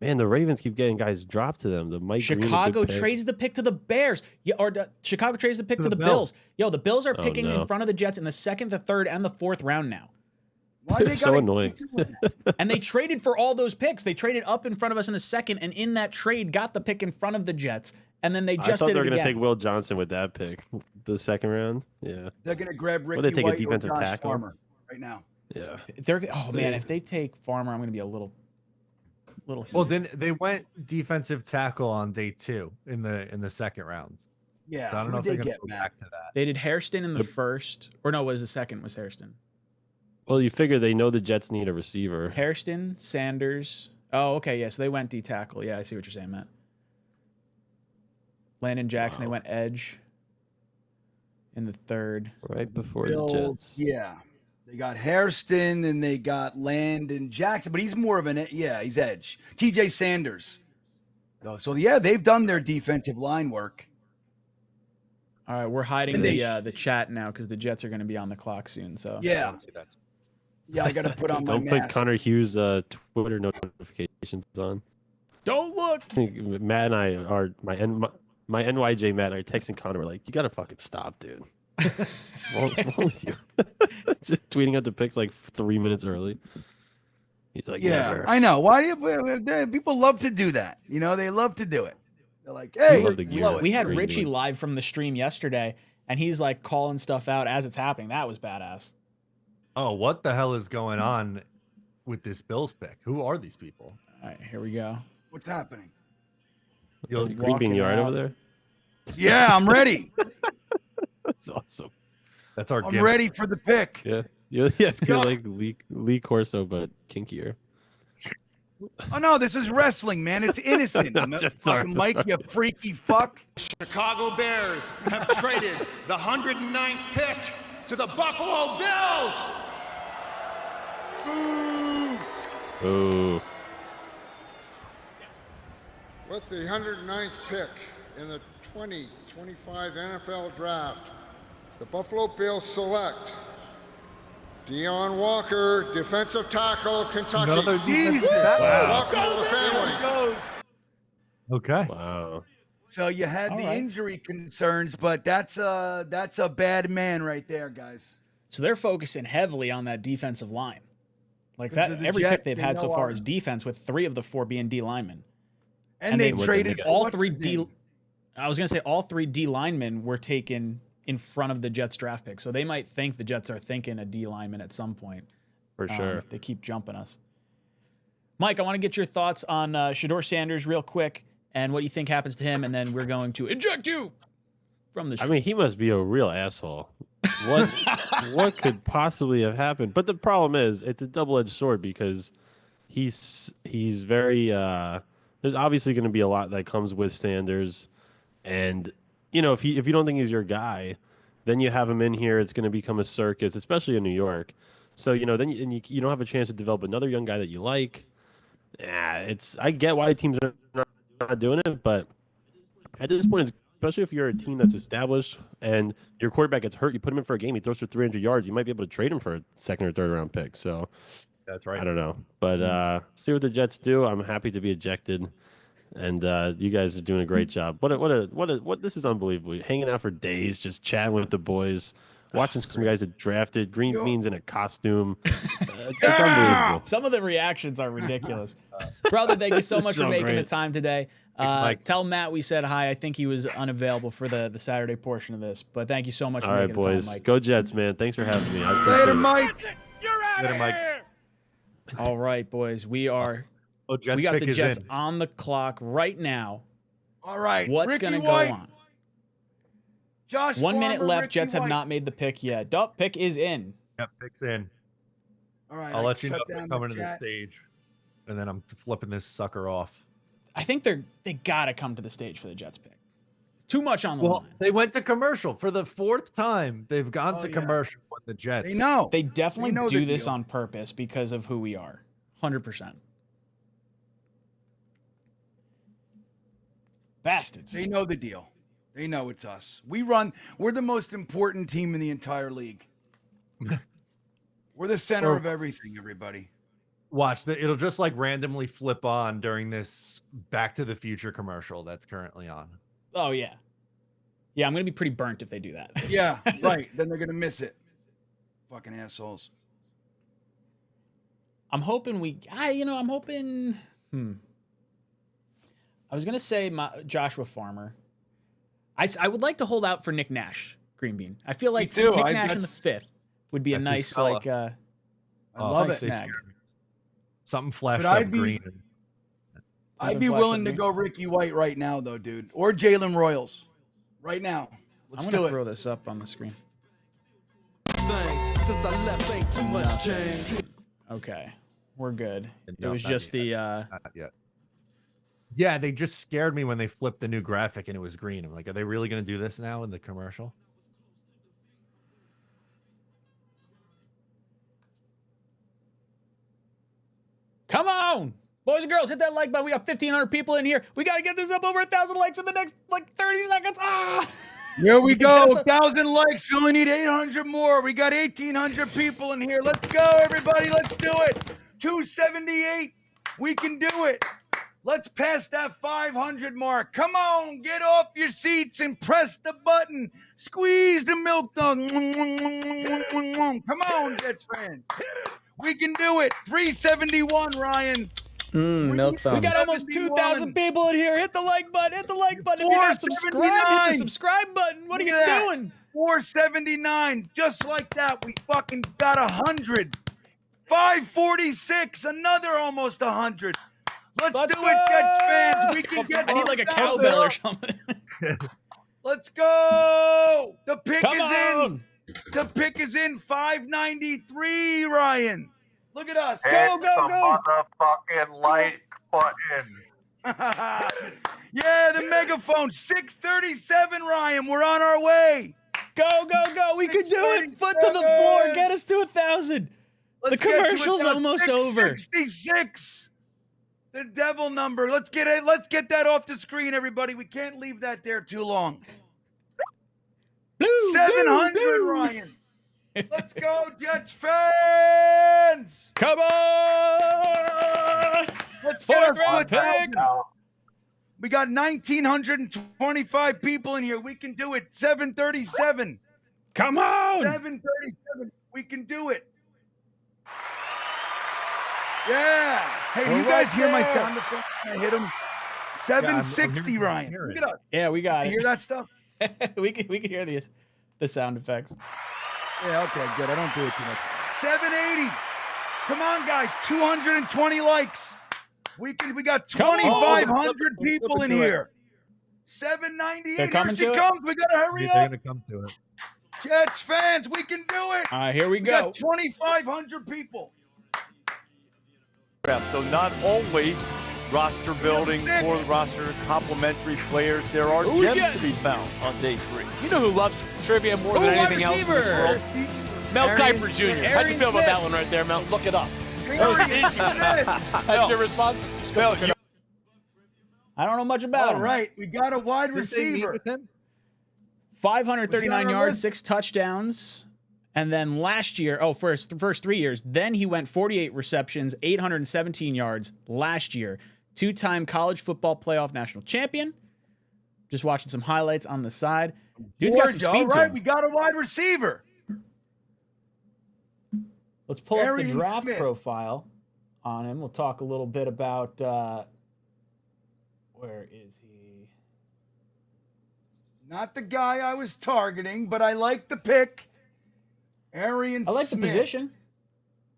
Man, the Ravens keep getting guys dropped to them. Chicago trades the pick to the Bears. Chicago trades the pick to the Bills. Yo, the Bills are picking in front of the Jets in the 2nd, the 3rd, and the 4th round now. They're so annoying. And they traded for all those picks. They traded up in front of us in the 2nd, and in that trade got the pick in front of the Jets. And then they just I thought did they were it going to again. take Will Johnson with that pick, the 2nd round. Yeah. They're going to grab Ricky Or they take White a defensive or Josh tackle. Farmer right now. Yeah. Man, if they take Farmer, I'm going to be a little. Well, then they went defensive tackle on day 2 in the 2nd round. Yeah, so I don't know if they're going to go back to that. They did Hairston in the 1st, or no, it was the 2nd. Was Hairston? Well, you figure they know the Jets need a receiver. Hairston, Sanders. Oh, okay, yeah. So they went D tackle. Yeah, I see what you're saying, Matt. Landon Jackson. They went edge in the 3rd, right before Bills, the Jets. Yeah. They got Hairston and they got Landon Jackson, but he's more of he's edge. TJ Sanders. So they've done their defensive line work. All right, we're hiding the chat now because the Jets are going to be on the clock soon. So yeah, I got to put on my Don't mask. put Connor Hughes' Twitter notifications on. Don't look. Matt and I are my NYJ Matt are texting Connor. We're like, you got to fucking stop, dude. What's wrong with you? Just tweeting out the picks like 3 minutes early. He's like, yeah, never. I know. Why people love to do that? You know, they love to do it. They're like, hey, we had Richie live from the stream yesterday, and he's like calling stuff out as it's happening. That was badass. Oh, what the hell is going on with this Bills pick? Who are these people? All right, here we go. What's happening? Is it Green Bean Yard over there? Yeah, I'm ready. That's awesome. That's our. I'm ready for the pick. Yeah, you're like Lee Corso, but kinkier. Oh no, this is wrestling, man. It's innocent. Fucking Mike, you freaky fuck. Chicago Bears have traded the 109th pick to the Buffalo Bills. Ooh. With the 109th pick in the 2025 NFL Draft, the Buffalo Bills select Deon Walker, defensive tackle, Kentucky. Another defensive tackle. Welcome to the family. Okay. Wow. So you had All the right. injury concerns, but that's a bad man right there, guys. So they're focusing heavily on that defensive line. Like Because that, of the every Jets, pick they've they had so know far our- is defense, with 3 of the 4 being D linemen. And they would traded make all what's 3 his D. name? I was gonna say all 3 D linemen were taken in front of the Jets draft pick, so they might think the Jets are thinking a D lineman at some point. For sure. If they keep jumping us. Mike, I want to get your thoughts on Shedeur Sanders real quick and what you think happens to him, and then we're going to eject you from the show. I mean, he must be a real asshole. What could possibly have happened? But the problem is, it's a double-edged sword because he's very. There's obviously going to be a lot that comes with Sanders, and if you don't think he's your guy, then you have him in here. It's going to become a circus, especially in New York. So then you don't have a chance to develop another young guy that you like. I get why teams are not doing it, but at this point, especially if you're a team that's established and your quarterback gets hurt, you put him in for a game, he throws for 300 yards, you might be able to trade him for a 2nd or 3rd round pick. So that's right. I don't know, but see what the Jets do. I'm happy to be ejected, and you guys are doing a great job. What this is unbelievable. Hanging out for days, just chatting with the boys, watching some guys that drafted, green beans in a costume. It's unbelievable. Some of the reactions are ridiculous. Brother, thank you so much for making the time today. Tell Matt we said hi. I think he was unavailable for the Saturday portion of this, but thank you so much for making the time, Mike. Go Jets, man. Thanks for having me. I appreciate Later, it. Mike. You're out Later, of Mike. here. All right, boys. We are. Oh, Jets We got pick the is Jets in. on the clock right now. All right. What's Ricky going to White, go on? Josh 1 minute Farmer, left. Ricky Jets have White. not made the pick yet. Dup, pick is in. Yep, pick's in. All right. I'll I let you know shut if they're down coming to the chat. stage, and then I'm flipping this sucker off. I think they got to come to the stage for the Jets pick. It's too much on the Well, line. they went to commercial for the 4th time. They've gone to yeah. commercial with the Jets. They know. They definitely They know do the this deal. on purpose because of who we are. 100%. Bastards. They know the deal. They know it's us. We're the most important team in the entire league. We're the center of everything, everybody. Watch that. It'll just like randomly flip on during this Back to the Future commercial that's currently on. Oh, yeah. Yeah, I'm going to be pretty burnt if they do that. Yeah, right. Then they're going to miss it. Fucking assholes. I'm hoping I'm hoping. I was going to say Joshua Farmer. I would like to hold out for Nick Nash, Green Bean. I feel like too. Nick Nash in the 5th would be a that's his nice, fella. like, I love nice it. snag. Something flashed But up I'd be- green. I'd be flashed willing up to green. go Ricky White right now, though, dude. Or Jalen Royals. Right now. Let's I'm do going to it. throw this up on the screen. Since I left, ain't too much change. Okay. We're good. No, it was not just yet. Not yet. Yeah, they just scared me when they flipped the new graphic and it was green. I'm like, are they really going to do this now in the commercial? Come on! Boys and girls, hit that like button. We got 1,500 people in here. We got to get this up over 1,000 likes in the next, 30 seconds. Ah! Here we go. Get us 1,000 likes. We only need 800 more. We got 1,800 people in here. Let's go, everybody. Let's do it. 278. We can do it. Let's pass that 500 mark. Come on, get off your seats and press the button. Squeeze the milk dog. Come on, Jets fans. We can do it. 371, Ryan. Milk thumbs. We got almost 2,000 people in here. Hit the like button. Hit the like button. If you're not subscribed, hit the subscribe button. What are you doing? 479. Just like that, we fucking got 100. 546. Another almost 100. Let's do it, Jets fans. We can get. I need like a cowbell or something. Let's go. The pick Come is on. in. The pick is in. 593, Ryan. Look at us. Go, go, go. Motherfucking like button. Yeah, the megaphone. 637, Ryan. We're on our way. Go, go, go. We can do it. Foot to the floor. Get us to 1,000. Let's The commercial's almost over. 66. The devil number. Let's get it. Let's get that off the screen, everybody. We can't leave that there too long. Blue, 700, blue. Ryan. Let's go, Jets fans. Come on. Let's get our 4th round foot pick. down. We got 1,925 people in here. We can do it. 737. Come on. 737. We can do it. Yeah. Hey, do you guys hear my sound effects when I hit them? 760, Ryan. Look at us. Yeah, we got You it. hear that stuff? we can hear the sound effects. Yeah, okay, good. I don't do it too much. 780. Come on, guys. 220 likes. We got 2,500 people in here. 798. They're coming Here she to it? comes. We gotta hurry They're up. gonna come to it. Jets fans, we can do it. All right, here we We go. got 2,500 people. So not only roster building for the roster, complimentary players, there are Ooh, gems yeah. to be found on day 3. You know who loves trivia more than Ooh, wide anything else in this receiver. world? Mel Arian- Kiper Jr. How'd you Arian feel about Smith. that one right there, Mel? Look it up. That's your response? Mel, I don't know much about All him. right, we got a wide Did they meet receiver. with him? 539 Was he on our yards, list? 6 touchdowns. And then last year, first 3 years, then he went 48 receptions, 817 yards last year. 2-time college football playoff national champion. Just watching some highlights on the side. Dude's got some Georgia, speed all to right, him. we got a wide receiver. Let's pull up the Arian draft Smith. profile on him. We'll talk a little bit about where is he? Not the guy I was targeting, but I like the pick. Arian I like the Smith. position.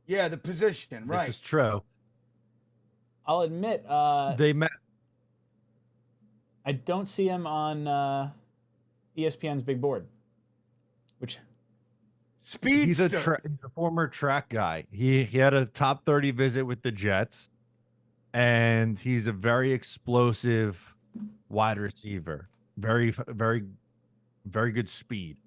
Yeah, the position, right. This is true. I'll admit, They met. I don't see him on ESPN's big board. Which He's a, Speedster. he's a former track guy. He had a top 30 visit with the Jets, and he's a very explosive wide receiver. Very good speed.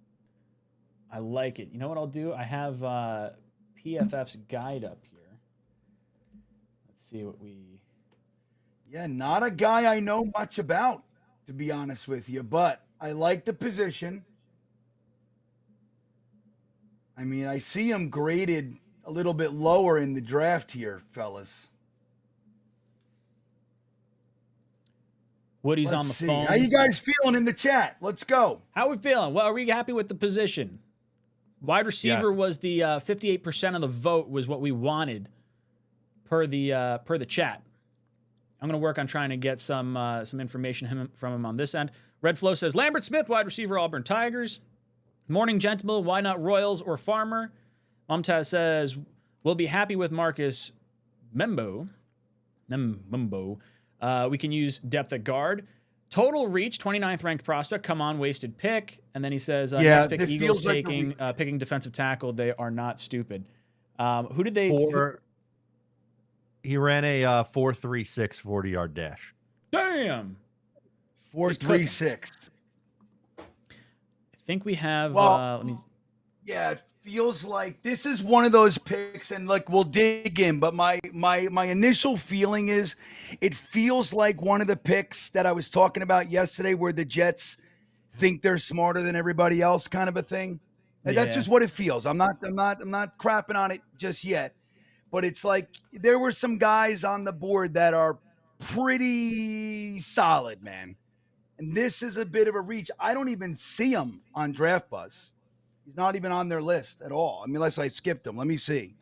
I like it. You know what I'll do? I have PFF's guide up here. Let's see what we. Yeah, not a guy I know much about, to be honest with you, but I like the position. I mean, I see him graded a little bit lower in the draft here, fellas. Woody's Let's on the see. phone. How you guys feeling in the chat? Let's go. How we feeling? Well, are we happy with the position? Wide receiver Yes. was the 58% of the vote was what we wanted per the chat. I'm going to work on trying to get some information from him on this end. Red Flow says Lambert Smith, wide receiver, Auburn Tigers. Morning, gentlemen. Why not Royals or Farmer? Mumtaz says we'll be happy with Marcus Membo. We can use depth at guard. Total reach, 29th ranked prospect. Come on, wasted pick. And then he says, Yeah, next pick, it Eagles feels like a taking reach. picking defensive tackle. They are not stupid. Who did they? He ran a 4.36 40-yard dash. Damn. 4.36. I think we have. Well, Let me. Yeah, it feels like this is one of those picks, and like we'll dig in, but my initial feeling is it feels like one of the picks that I was talking about yesterday where the Jets think they're smarter than everybody else, kind of a thing. And that's Yeah. just what it feels. I'm not crapping on it just yet. But it's like there were some guys on the board that are pretty solid, man. And this is a bit of a reach. I don't even see him on Draft Buzz. He's not even on their list at all. I mean, unless I skipped him. Let me see.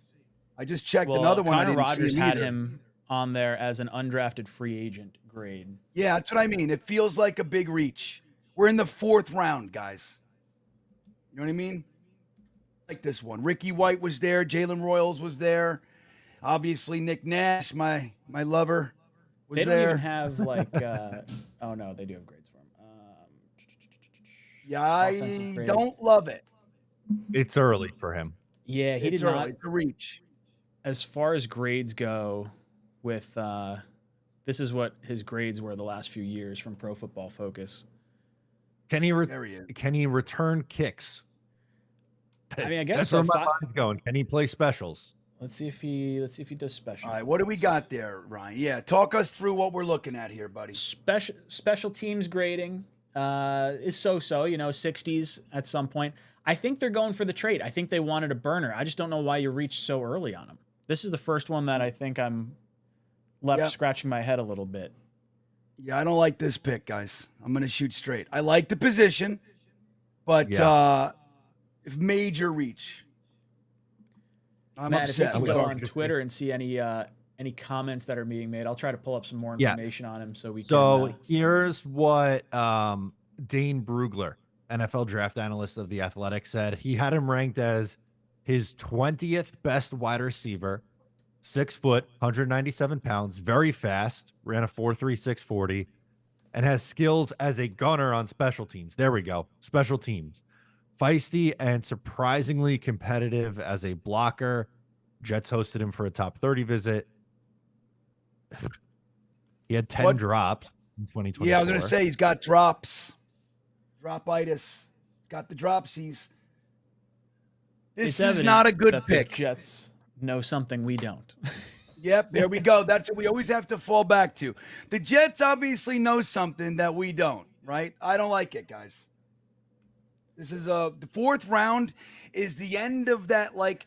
I just checked Well, another one. I Connor didn't Rogers see him had either. him on there as an undrafted free agent grade. Yeah, that's what I mean. It feels like a big reach. We're in the 4th round, guys. You know what I mean? Like this one. Ricky White was there. Jalen Royals was there. Obviously, Nick Nash, my lover, was They don't there. even have like. Oh no, they do have grades for him. Yeah, offensive I grades. don't love it. It's early for him. Yeah, he It's did early. not. It's a reach. As far as grades go, with this is what his grades were the last few years from Pro Football Focus. Can he There he is. can he return kicks? I mean, I guess That's so. where my mind's going. Can he play specials? Let's see if he does special. All right, what do we got there, Ryan? Yeah, talk us through what we're looking at here, buddy. Special teams grading is so-so, 60s at some point. I think they're going for the trade. I think they wanted a burner. I just don't know why you reached so early on him. This is the first one that I think I'm left scratching my head a little bit. Yeah, I don't like this pick, guys. I'm going to shoot straight. I like the position, but if major reach. I'm Matt, upset. if you can go on Twitter and see any comments that are being made, I'll try to pull up some more information on him so we can. So here's what Dane Brugler, NFL draft analyst of The Athletic, said. He had him ranked as his 20th best wide receiver, 6 foot, 197 pounds, very fast, ran a 4.36 40, and has skills as a gunner on special teams. There we go. Special teams. Feisty and surprisingly competitive as a blocker. Jets hosted him for a top 30 visit. He had 10 drops in 2024. Yeah, I was going to say he's got drops. Dropitis. He's got the dropsies. This is not a good pick. The Jets know something we don't. Yep, there we go. That's what we always have to fall back to. The Jets obviously know something that we don't, right? I don't like it, guys. This is the 4th round is the end of that. Like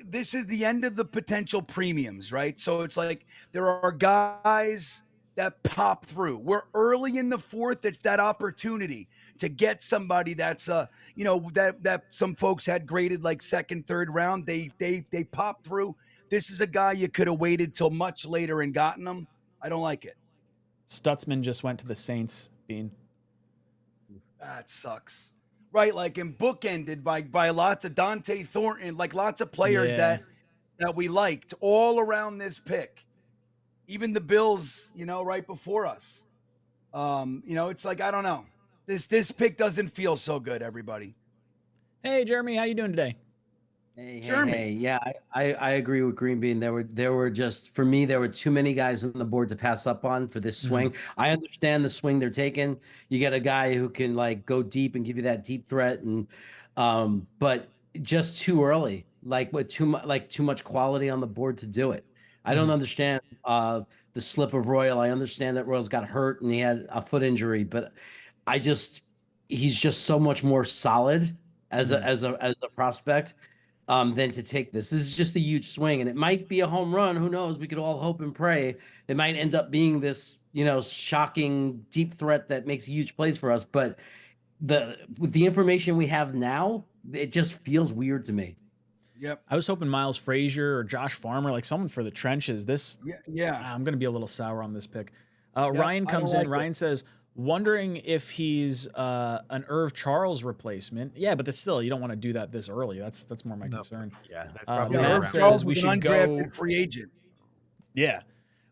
this is the end of the potential premiums, right? So it's like there are guys that pop through. We're early in the 4th. It's that opportunity to get somebody that's that some folks had graded like 2nd, 3rd round. They pop through. This is a guy you could have waited till much later and gotten him. I don't like it. Stutzman just went to the Saints, Bean. That sucks. Right, like and bookended by lots of Dante Thornton, like lots of players that we liked all around this pick. Even the Bills, right before us. It's like I don't know. This pick doesn't feel so good, everybody. Hey, Jeremy, how you doing today? Hey, yeah, I agree with Green Bean. There were just, for me, there were too many guys on the board to pass up on for this swing. I understand the swing they're taking. You get a guy who can like go deep and give you that deep threat, and but just too early, like with too much quality on the board to do it. I don't understand the slip of Royal. I understand that Royals got hurt and he had a foot injury, but he's just so much more solid as a prospect. Than to take this. This is just a huge swing, and it might be a home run. Who knows? We could all hope and pray. It might end up being this, shocking deep threat that makes huge plays for us. But with the information we have now, it just feels weird to me. Yep. I was hoping Miles Frazier or Josh Farmer, like someone for the trenches. I'm going to be a little sour on this pick. Ryan comes in. Ryan says, wondering if he's an Irv Charles replacement. Yeah, but that's still, you don't want to do that this early. That's more my concern. Yeah, that's probably Irv Charles we should go free agent. Yeah,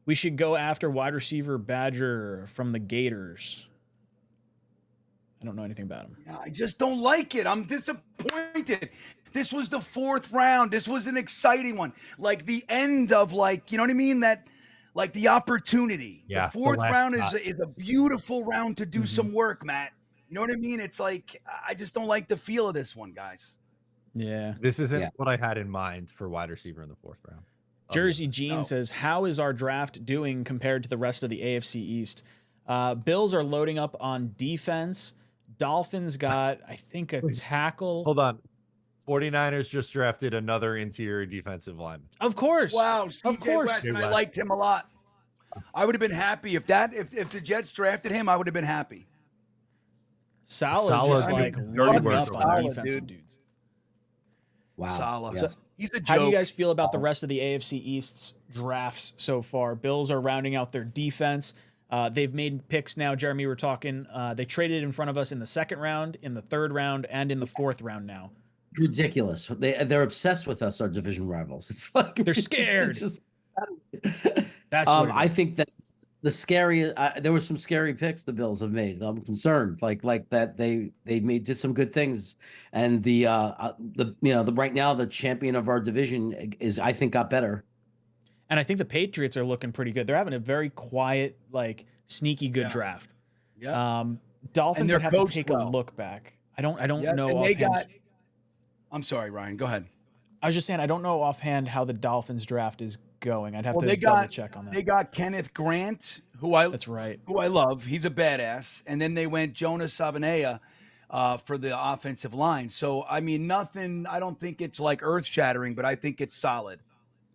we should go after wide receiver Badger from the Gators. I don't know anything about him. Yeah, I just don't like it. I'm disappointed. This was the 4th round. This was an exciting one. Like the end of you know what I mean? Like the opportunity. Yeah, the 4th round is a beautiful round to do some work, Matt. You know what I mean? It's like I just don't like the feel of this one, guys. Yeah. This isn't what I had in mind for wide receiver in the 4th round. Jersey Gene says, how is our draft doing compared to the rest of the AFC East? Bills are loading up on defense. Dolphins got, I think, a tackle. Hold on. 49ers just drafted another interior defensive lineman. Of course. Wow. Of course. West, and I liked him a lot. I would have been happy if the Jets drafted him. I would have been happy. Salah's just like loading up on defensive dudes. Wow. Salah. Yes. He's a joke. How do you guys feel about the rest of the AFC East's drafts so far? Bills are rounding out their defense. They've made picks now. Jeremy, we're talking. They traded in front of us in the 2nd round, in the 3rd round, and in the 4th round now. Ridiculous. They're obsessed with us, our division rivals. It's like they're scared. That's what I think that the scary. There were some scary picks the Bills have made. I'm concerned, like that they did some good things, and the right now the champion of our division is, I think, got better. And I think the Patriots are looking pretty good. They're having a very quiet, like sneaky good draft. Yeah. Dolphins would have to take a look back. I don't know. And they got. I'm sorry, Ryan. Go ahead. I was just saying, I don't know offhand how the Dolphins draft is going. I'd have Well, to they double got check on that. they got Kenneth Grant, That's right. who I love. He's a badass. And then they went Jonas Savanea for the offensive line. So I mean, nothing. I don't think it's like earth shattering, but I think it's solid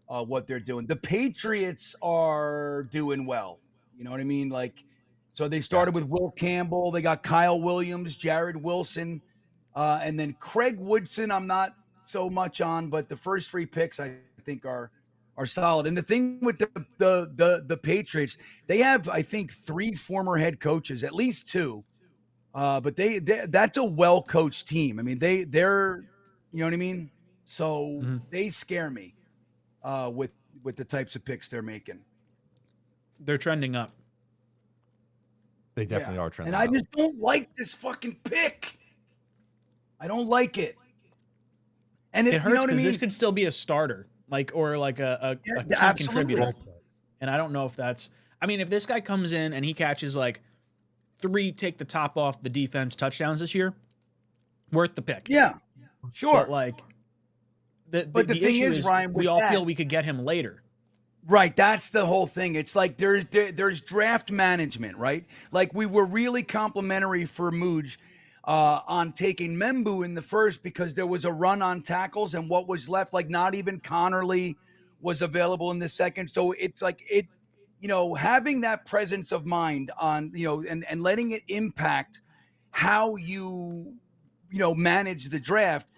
what they're doing. The Patriots are doing well. You know what I mean? Like, so they started with Will Campbell. They got Kyle Williams, Jared Wilson, and then Craig Woodson. I'm not so much on, but the first 3 picks I think are solid. And the thing with the Patriots, they have, I think, 3 former head coaches, at least 2. But that's a well-coached team. I mean, they're you know what I mean? So they scare me with the types of picks they're making. They're trending up. They definitely are trending up. And I just don't like this fucking pick. I don't like it. And It hurts you know what I because mean? this could still be a starter, or a key contributor. And I don't know if that's. I mean, if this guy comes in and he catches like 3 take the top off the defense touchdowns this year, worth the pick. Yeah, sure. But like, the thing issue is, Ryan, we all feel we could get him later. Right, that's the whole thing. It's like there's draft management, right? Like we were really complimentary for Mooj on taking Membu in the first because there was a run on tackles and what was left, like not even Connerly was available in the second. So it's like having that presence of mind on, and letting it impact how you manage the draft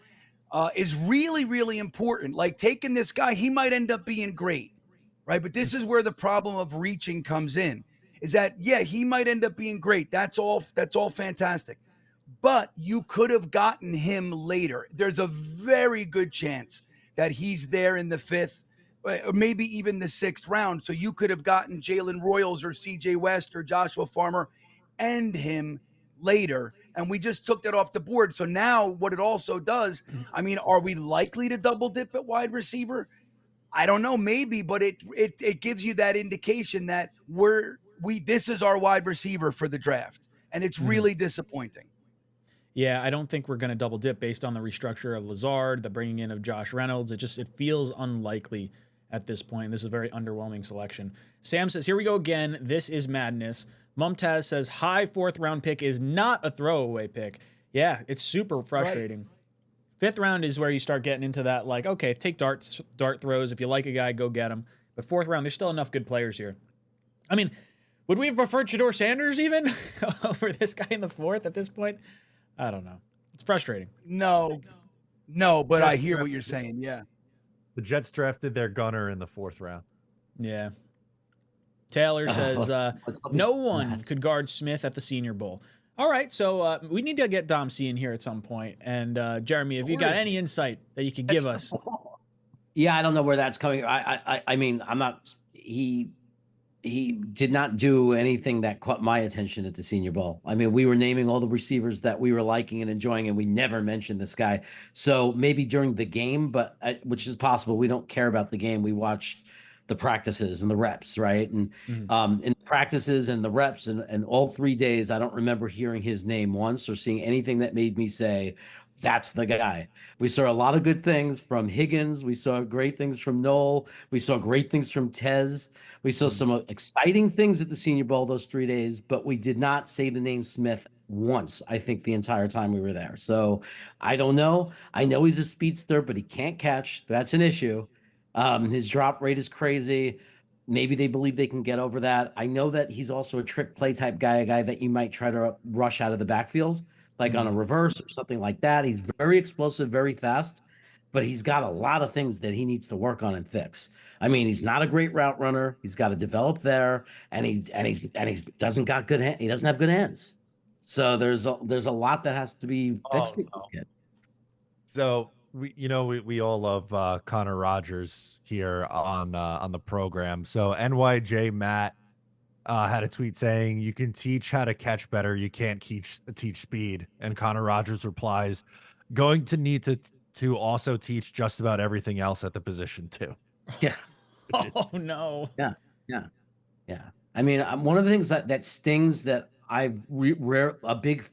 is really, really important. Like taking this guy, he might end up being great. Right. But this is where the problem of reaching comes in, is that, yeah, he might end up being great. That's all fantastic. But you could have gotten him later. There's a very good chance that he's there in the 5th, or maybe even the 6th round. So you could have gotten Jalen Royals or CJ West or Joshua Farmer and him later. And we just took that off the board. So now what it also does, I mean, are we likely to double dip at wide receiver? I don't know, maybe, but it gives you that indication that this is our wide receiver for the draft, and it's really disappointing. Yeah, I don't think we're going to double dip based on the restructure of Lazard, the bringing in of Josh Reynolds. It feels unlikely at this point. This is a very underwhelming selection. Sam says, here we go again. This is madness. Mumtaz says, high 4th round pick is not a throwaway pick. Yeah, it's super frustrating. Right. 5th round is where you start getting into that, like, okay, take dart throws. If you like a guy, go get him. But 4th round, there's still enough good players here. I mean, would we have preferred Shedeur Sanders even over this guy in the 4th at this point? I don't know. It's frustrating. No, but I hear what you're saying. Yeah. The Jets drafted their gunner in the 4th round. Yeah. Taylor says, no one could guard Smith at the Senior Bowl. All right, so we need to get Dom C in here at some point. And Jeremy, if you got any insight that you could give us. Yeah, I don't know where that's coming. I mean, I'm not. He did not do anything that caught my attention at the Senior Bowl. I mean, we were naming all the receivers that we were liking and enjoying, and we never mentioned this guy. So maybe during the game, but which is possible. We don't care about the game. We watch the practices and the reps, right? And in the practices and the reps and all 3 days, I don't remember hearing his name once or seeing anything that made me say, that's the guy. We saw a lot of good things from Higgins. We saw great things from Noel. We saw great things from Tez. We saw some exciting things at the Senior Bowl those 3 days, but we did not say the name Smith once, I think, the entire time we were there. So I don't know. I know he's a speedster, but he can't catch. That's an issue. His drop rate is crazy. Maybe they believe they can get over that. I know that he's also a trick play type guy, a guy that you might try to rush out of the backfield, like on a reverse or something like that. He's very explosive, very fast, but he's got a lot of things that he needs to work on and fix. I mean, he's not a great route runner. He's got to develop there, and he doesn't got good. He doesn't have good hands. So there's a lot that has to be fixed with this kid. So we all love Connor Rogers here on the program. So NYJ Matt had a tweet saying, you can teach how to catch better, you can't teach speed. And Connor Rogers replies, going to need to also teach just about everything else at the position too. Yeah. Oh no. Yeah. I mean, one of the things that stings that I've a big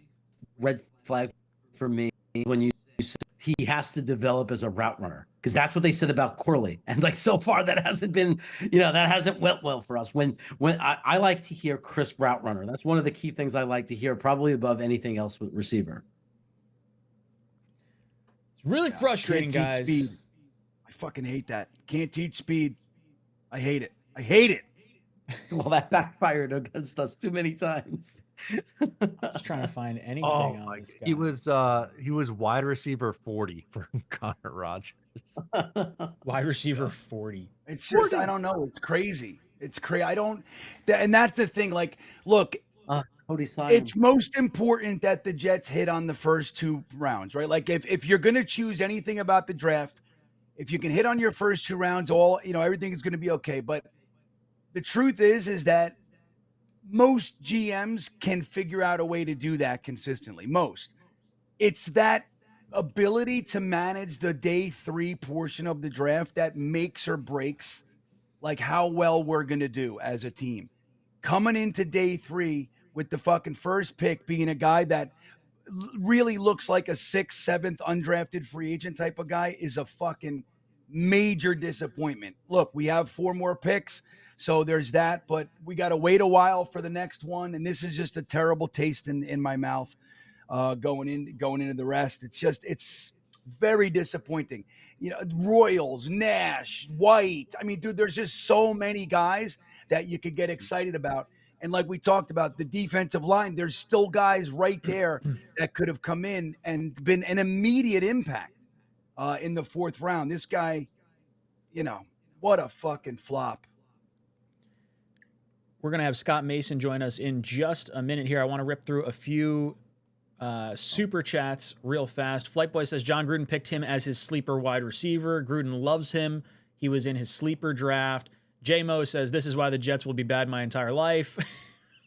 red flag for me when you say he has to develop as a route runner, because that's what they said about Corley. And like, so far that hasn't been, that hasn't went well for us. When I like to hear crisp route runner. That's one of the key things I like to hear, probably above anything else with receiver. It's really frustrating, guys. Speed. I fucking hate that. Can't teach speed. I hate it. I hate it. Well, that backfired against us too many times. Just trying to find anything on this guy. He was wide receiver 40 for Connor Rogers. Wide receiver 40. It's just, I don't know. It's crazy. It's crazy. And that's the thing. Like, look, it's most important that the Jets hit on the first 2 rounds, right? Like, if you're going to choose anything about the draft, if you can hit on your first 2 rounds, everything is going to be okay. But the truth is that most GMs can figure out a way to do that consistently. Most. It's that ability to manage the day 3 portion of the draft that makes or breaks like how well we're going to do as a team. Coming into day 3 with the fucking first pick being a guy that really looks like a 6th, 7th undrafted free agent type of guy is a fucking major disappointment. Look, we have 4 more picks. So there's that, but we got to wait a while for the next one. And this is just a terrible taste in my mouth going into the rest. It's very disappointing. Royals, Nash, White. I mean, dude, there's just so many guys that you could get excited about. And like we talked about, the defensive line, there's still guys right there that could have come in and been an immediate impact in the 4th round. This guy, what a fucking flop. We're going to have Scott Mason join us in just a minute here. I want to rip through a few super chats real fast. Flightboy says John Gruden picked him as his sleeper wide receiver. Gruden loves him. He was in his sleeper draft. J-Mo says, this is why the Jets will be bad my entire life.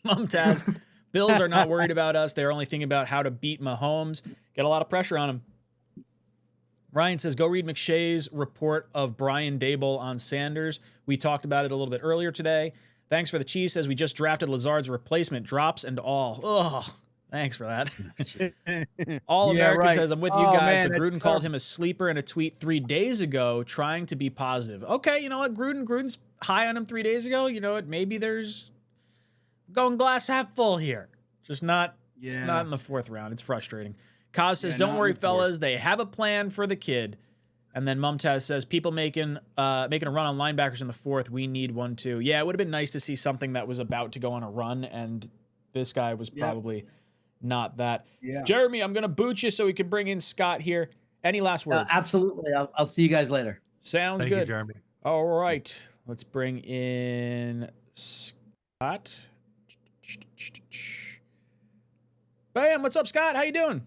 Mumtaz, Bills are not worried about us. They're only thinking about how to beat Mahomes. Get a lot of pressure on him. Ryan says, go read McShay's report of Brian Daboll on Sanders. We talked about it a little bit earlier today. Thanks for the cheese. Says we just drafted Lazard's replacement, drops and all. Ugh. Thanks for that. All American says, I'm with you guys, but Gruden called him a sleeper in a tweet 3 days ago, trying to be positive. Okay, you know what? Gruden's high on him 3 days ago. You know what? Maybe there's going glass half full here. Just not in the 4th round. It's frustrating. Kaz says, don't worry, fellas. They have a plan for the kid. And then Mumtaz says, people making a run on linebackers in the 4th. We need one too. Yeah, it would have been nice to see something that was about to go on a run, and this guy was probably not that. Yeah. Jeremy, I'm going to boot you so we can bring in Scott here. Any last words? Absolutely. I'll see you guys later. Sounds Thank good. You, Jeremy. All right. Let's bring in Scott. Bam. What's up, Scott? How you doing?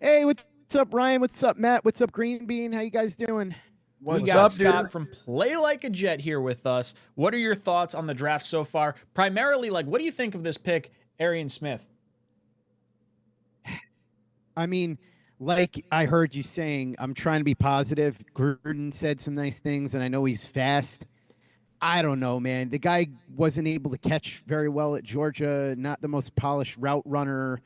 Hey, what's up, Ryan? What's up, Matt? What's up, Green Bean? How you guys doing? We got Scott from Play Like a Jet here with us. What are your thoughts on the draft so far? Primarily, what do you think of this pick, Arian Smith? I mean, like I heard you saying, I'm trying to be positive. Gruden said some nice things, and I know he's fast. I don't know, man. The guy wasn't able to catch very well at Georgia, not the most polished route runner.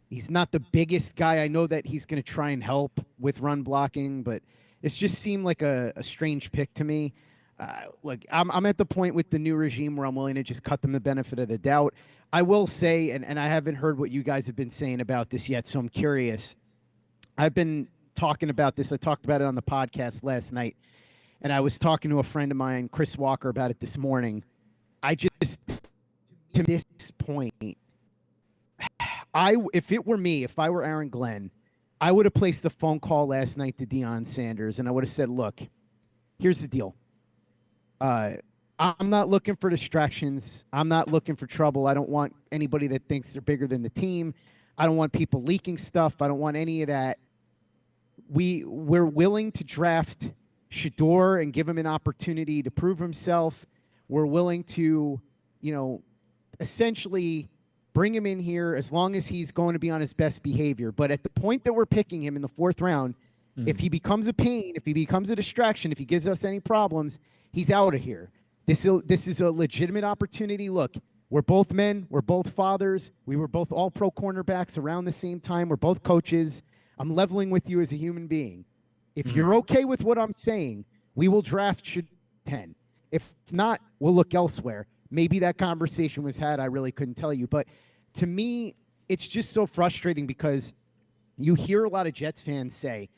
He's not the biggest guy. I know that he's going to try and help with run blocking, but it just seemed like a strange pick to me. Look, I'm at the point with the new regime where I'm willing to just cut them the benefit of the doubt. I will say, and I haven't heard what you guys have been saying about this yet, so I'm curious. I've been talking about this. I talked about it on the podcast last night, and I was talking to a friend of mine, Chris Walker, about it this morning. To this point, if it were me, if I were Aaron Glenn, I would have placed a phone call last night to Deion Sanders, and I would have said, look, here's the deal. I'm not looking for distractions. I'm not looking for trouble. I don't want anybody that thinks they're bigger than the team. I don't want people leaking stuff. I don't want any of that. We're willing to draft Shador and give him an opportunity to prove himself. We're willing to, essentially bring him in here as long as he's going to be on his best behavior. But at the point that we're picking him in the 4th round, if he becomes a pain, if he becomes a distraction, if he gives us any problems, he's out of here. This is a legitimate opportunity. Look, we're both men. We're both fathers. We were both all-pro cornerbacks around the same time. We're both coaches. I'm leveling with you as a human being. If you're okay with what I'm saying, we will draft 10. If not, we'll look elsewhere. Maybe that conversation was had. I really couldn't tell you. But to me, it's just so frustrating because you hear a lot of Jets fans say,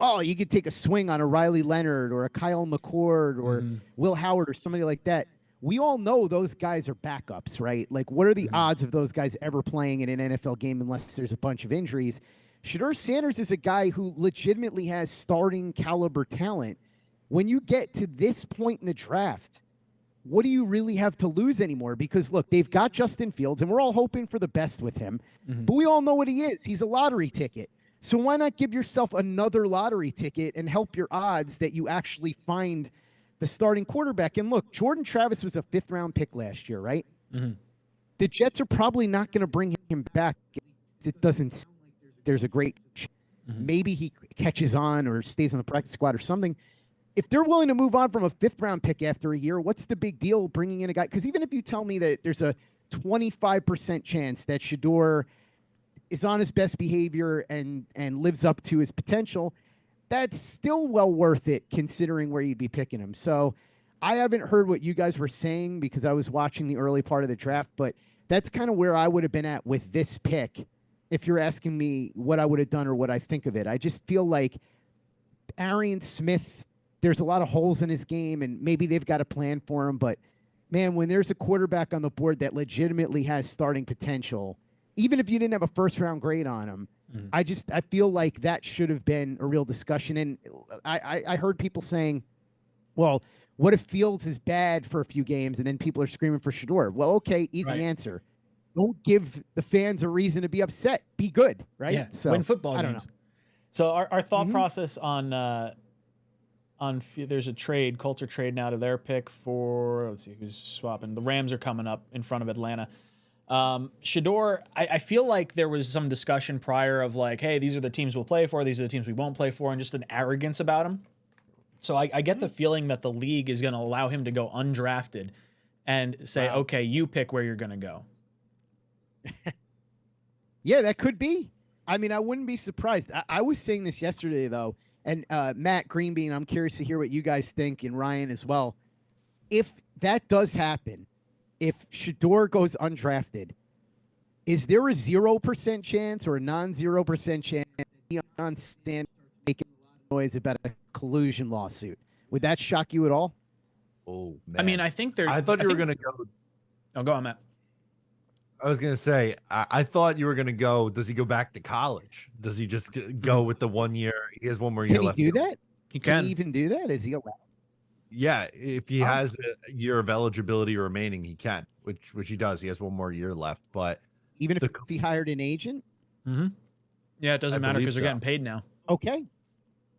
oh, you could take a swing on a Riley Leonard or a Kyle McCord or Will Howard or somebody like that. We all know those guys are backups, right? Like, what are the odds of those guys ever playing in an NFL game unless there's a bunch of injuries? Shedeur Sanders is a guy who legitimately has starting caliber talent. When you get to this point in the draft, what do you really have to lose anymore? Because, look, they've got Justin Fields, and we're all hoping for the best with him. But we all know what he is. He's a lottery ticket. So why not give yourself another lottery ticket and help your odds that you actually find the starting quarterback? And look, Jordan Travis was a 5th-round pick last year, right? The Jets are probably not going to bring him back. It doesn't. There's a great maybe he catches on or stays on the practice squad or something. If they're willing to move on from a 5th-round pick after a year, what's the big deal bringing in a guy? Because even if you tell me that there's a 25% chance that Shedeur is on his best behavior and lives up to his potential, that's still well worth it considering where you'd be picking him. So I haven't heard what you guys were saying because I was watching the early part of the draft, but that's kind of where I would have been at with this pick if you're asking me what I would have done or what I think of it. I just feel like Arian Smith, there's a lot of holes in his game, and maybe they've got a plan for him. But, man, when there's a quarterback on the board that legitimately has starting potential, even if you didn't have a 1st-round grade on him, I feel like that should have been a real discussion. And I heard people saying, well, what if Fields is bad for a few games and then people are screaming for Shedeur? Well, okay, easy answer. Don't give the fans a reason to be upset. Be good, right? Yeah, so, win football games. I don't know. So our thought process on there's a trade, Colts are trading now to their pick for, let's see who's swapping. The Rams are coming up in front of Atlanta. Shedeur, I feel like there was some discussion prior of like, hey, these are the teams we'll play for, these are the teams we won't play for, and just an arrogance about him. So I get the feeling that the league is going to allow him to go undrafted and say, okay, you pick where you're going to go. Yeah, that could be. I mean, I wouldn't be surprised. I was saying this yesterday, though, and Matt Greenbean, I'm curious to hear what you guys think, and Ryan as well. If that does happen, if Shedeur goes undrafted, is there a 0% chance or a non-0% chance on stand making noise about a collusion lawsuit? Would that shock you at all? Oh, man. I mean, I think there. I thought you were going to go. Oh, go on, Matt. I was going to say, I thought you were going to go, does he go back to college? Does he just go with the 1 year? He has one more year left. Can he do that? He can. Can he even do that? Is he allowed? Yeah, if he has a year of eligibility remaining, he can, which he does. He has one more year left. But even if he hired an agent? Yeah, it doesn't matter because they're getting paid now. Okay.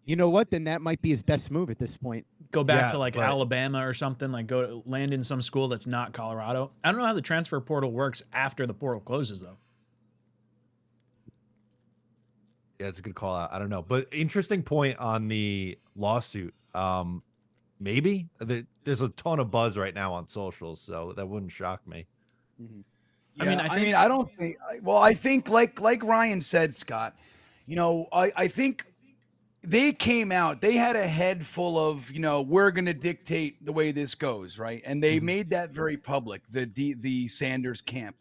You know what? Then that might be his best move at this point. Go back to like Alabama or something, like go to land in some school that's not Colorado. I don't know how the transfer portal works after the portal closes, though. Yeah, it's a good call out. I don't know. But interesting point on the lawsuit. Maybe there's a ton of buzz right now on socials, so that wouldn't shock me. Yeah, I don't think. Well, I think like Ryan said, Scott. You know, I think they came out. They had a head full of, you know, we're going to dictate the way this goes, right? And they made that very public. The Sanders camp.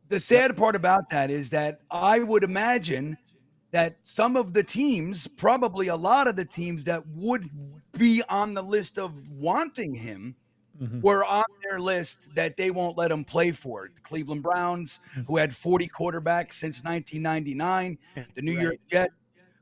The sad part about that is that I would imagine that some of the teams, probably a lot of the teams that would be on the list of wanting him, were on their list that they won't let him play for. The Cleveland Browns, who had 40 quarterbacks since 1999, the New York Jets,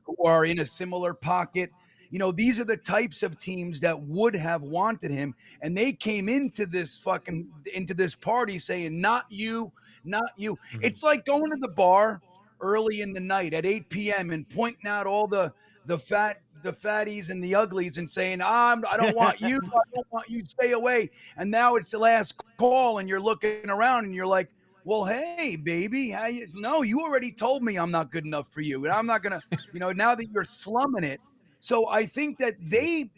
who are in a similar pocket. You know, these are the types of teams that would have wanted him, and they came into this party saying, not you, not you. It's like going to the bar early in the night at 8 p.m. and pointing out all the fatties and the uglies and saying, I don't want you, I don't want you, stay away. And now it's the last call, and you're looking around and you're like, well, hey, baby, you already told me I'm not good enough for you, and I'm not gonna, now that you're slumming it. So I think that they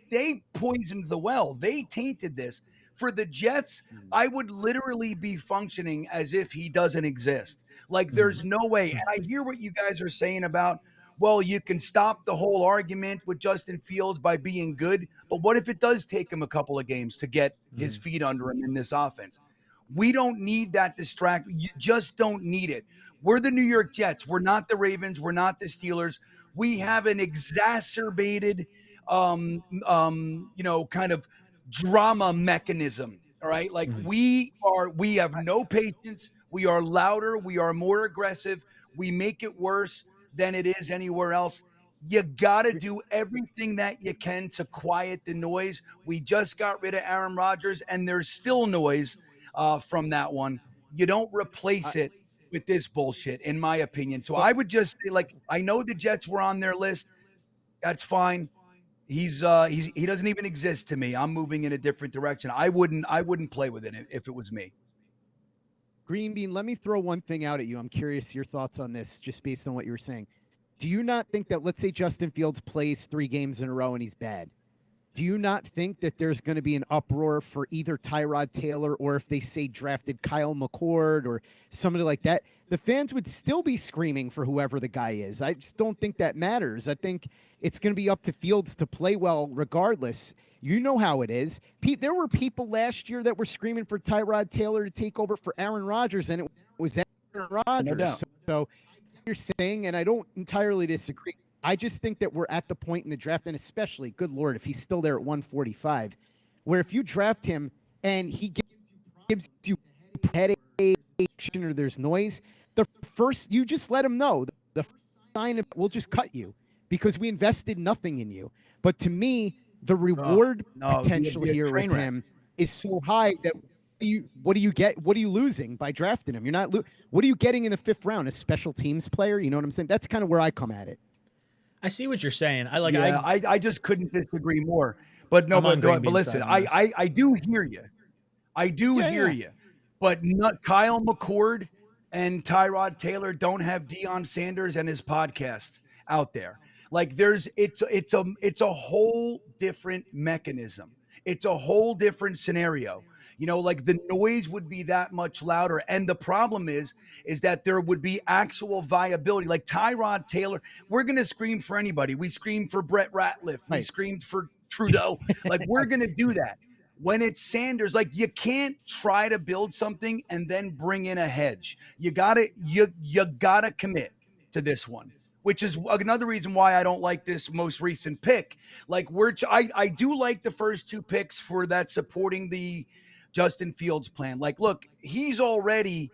poisoned the well. They tainted this. For the Jets, I would literally be functioning as if he doesn't exist. Like, there's no way. And I hear what you guys are saying about, well, you can stop the whole argument with Justin Fields by being good, but what if it does take him a couple of games to get his feet under him in this offense? We don't need that distract. You just don't need it. We're the New York Jets. We're not the Ravens. We're not the Steelers. We have an exacerbated, kind of drama mechanism. All right. Like we have no patience. We are louder. We are more aggressive. We make it worse than it is anywhere else. You got to do everything that you can to quiet the noise. We just got rid of Aaron Rodgers, and there's still noise from that one. You don't replace it with this bullshit, in my opinion. So I would just say, like, I know the Jets were on their list. That's fine. He doesn't even exist to me. I'm moving in a different direction. I wouldn't play with it if it was me. Green Bean, let me throw one thing out at you. I'm curious your thoughts on this, just based on what you were saying. Do you not think that, let's say Justin Fields plays 3 games in a row and he's bad? Do you not think that there's going to be an uproar for either Tyrod Taylor, or if they say drafted 𝐒𝐿''McCord or somebody like that? The fans would still be screaming for whoever the guy is. I just don't think that matters. I think it's going to be up to Fields to play well regardless. You know how it is. Pete, there were people last year that were screaming for Tyrod Taylor to take over for Aaron Rodgers, and it was Aaron Rodgers. No doubt. So you're saying, and I don't entirely disagree. I just think that we're at the point in the draft, and especially, good Lord, if he's still there at 145, where if you draft him and he gives you headache or there's noise, you just let him know. The first sign of we'll just cut you because we invested nothing in you. But to me, the reward potential here with him is so high that what do you get? What are you losing by drafting him? You're not. What are you getting in the 5th round? A special teams player? You know what I'm saying? That's kind of where I come at it. I see what you're saying. I just couldn't disagree more. But no, but listen, I do hear you. I do hear you. But 𝐒𝐿''McCord and Tyrod Taylor don't have Deion Sanders and his podcast out there. Like it's a whole different mechanism. It's a whole different scenario. You know, like the noise would be that much louder. And the problem is that there would be actual viability. Like Tyrod Taylor, we're going to scream for anybody. We screamed for Brett Ratliff. We screamed for Trudeau. Like we're going to do that. When it's Sanders, like you can't try to build something and then bring in a hedge. You gotta commit to this one, which is another reason why I don't like this most recent pick. Like I do like the first 2 picks for that supporting the Justin Fields plan. Like, look, he's already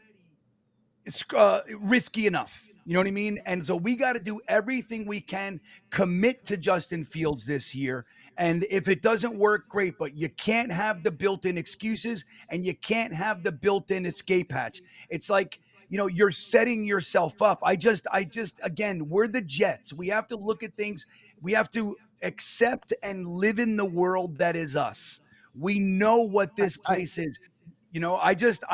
risky enough. You know what I mean? And so we got to do everything we can, commit to Justin Fields this year. And if it doesn't work, great, but you can't have the built-in excuses and you can't have the built-in escape hatch. It's like, you know, you're setting yourself up. I just, again, we're the Jets. We have to look at things. We have to accept and live in the world that is us. We know what this place is. You know, I just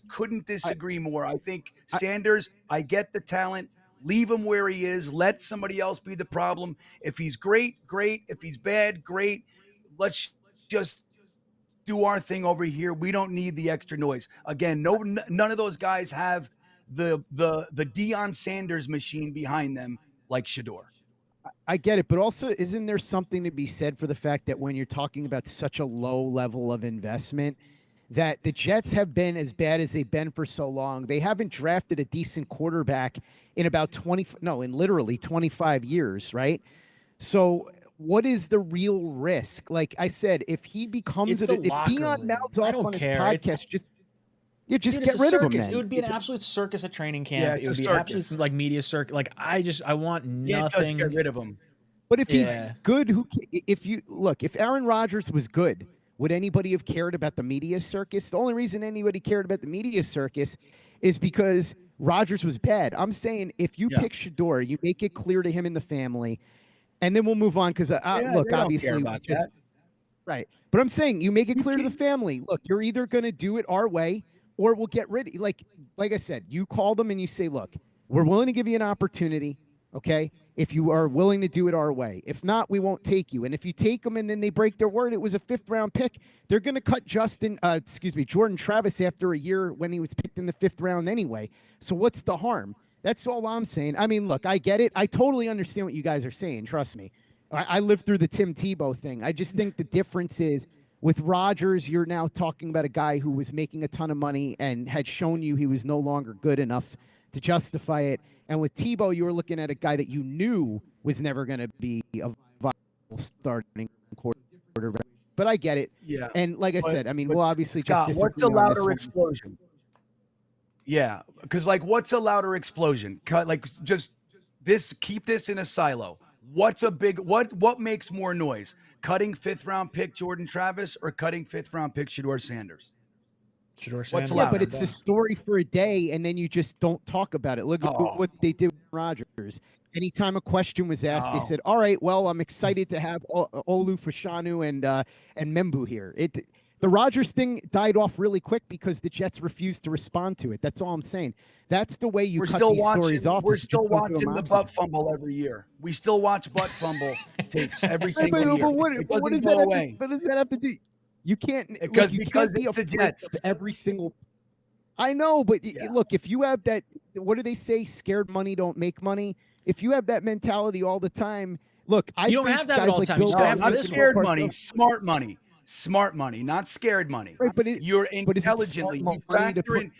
couldn't disagree more. I think Sanders, I get the talent. Leave him where he is. Let somebody else be the problem. If he's great, great. If he's bad, great. Let's just do our thing over here. We don't need the extra noise. Again, none of those guys have the Deion Sanders machine behind them like Shedeur. I get it, but also isn't there something to be said for the fact that when you're talking about such a low level of investment, that the Jets have been as bad as they've been for so long. They haven't drafted a decent quarterback in about in literally 25 years, right? So what is the real risk? Like I said, if he becomes if Deion mouths off on his podcast, just get rid of him. Then. It would be an absolute circus at training camp. It would be an absolute like media circus. Like I want nothing. Just get rid of him. But if he's good, if Aaron Rodgers was good, would anybody have cared about the media circus? The only reason anybody cared about the media circus is because Rodgers was bad. I'm saying if you pick Shedeur, you make it clear to him and the family, and then we'll move on because look, obviously, right. But I'm saying you make it clear to the family. Look, you're either going to do it our way, or we'll get rid of like I said. You call them and you say, look, we're willing to give you an opportunity. Okay. If you are willing to do it our way. If not, we won't take you. And if you take them and then they break their word, it was a 5th round pick. They're going to cut Jordan Travis after a year when he was picked in the 5th round anyway. So what's the harm? That's all I'm saying. I mean, look, I get it. I totally understand what you guys are saying. Trust me. I lived through the Tim Tebow thing. I just think the difference is with Rodgers, you're now talking about a guy who was making a ton of money and had shown you he was no longer good enough to justify it. And with Tebow, you were looking at a guy that you knew was never going to be a viable starting quarterback. But I get it. Yeah. And like I said, I mean, we'll obviously Scott, just what's a disagree on this louder one. explosion? Yeah, because like, what's a louder explosion? Cut like just this. Keep this in a silo. What's a big what makes more noise? Cutting 5th round pick Jordan Travis or cutting 5th round pick Shedeur Sanders? Shedeur What's Sanders. louder? Yeah, but it's the story for a day, and then you just don't talk about it. Look at what they did with Rodgers. Anytime a question was asked, they said, "All right, well, I'm excited to have Olu Fashanu and Membu here." The Rodgers thing died off really quick because the Jets refused to respond to it. That's all I'm saying. That's the way you cut these stories off. We're still watching the butt fumble every year. We still watch butt fumble tapes every single year. What does that have to do? You can't because be it's the Jets. Every single. I know, but look, if you have that, what do they say? Scared money don't make money. If you have that mentality all the time, look, You don't have to have it all the time. You just gotta have not this scared one. money, smart money, not scared money. Right, but you're is it intelligently. smart You money to factor in.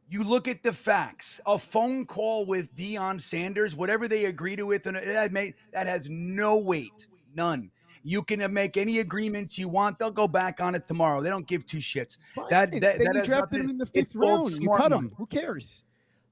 You look at the facts. A phone call with Deion Sanders, whatever they agree to with, that has no weight, none. You can make any agreements you want. They'll go back on it tomorrow. They don't give two shits. Then That you has drafted nothing- him in the it's 5th called round. You smart cut money. him. Who cares?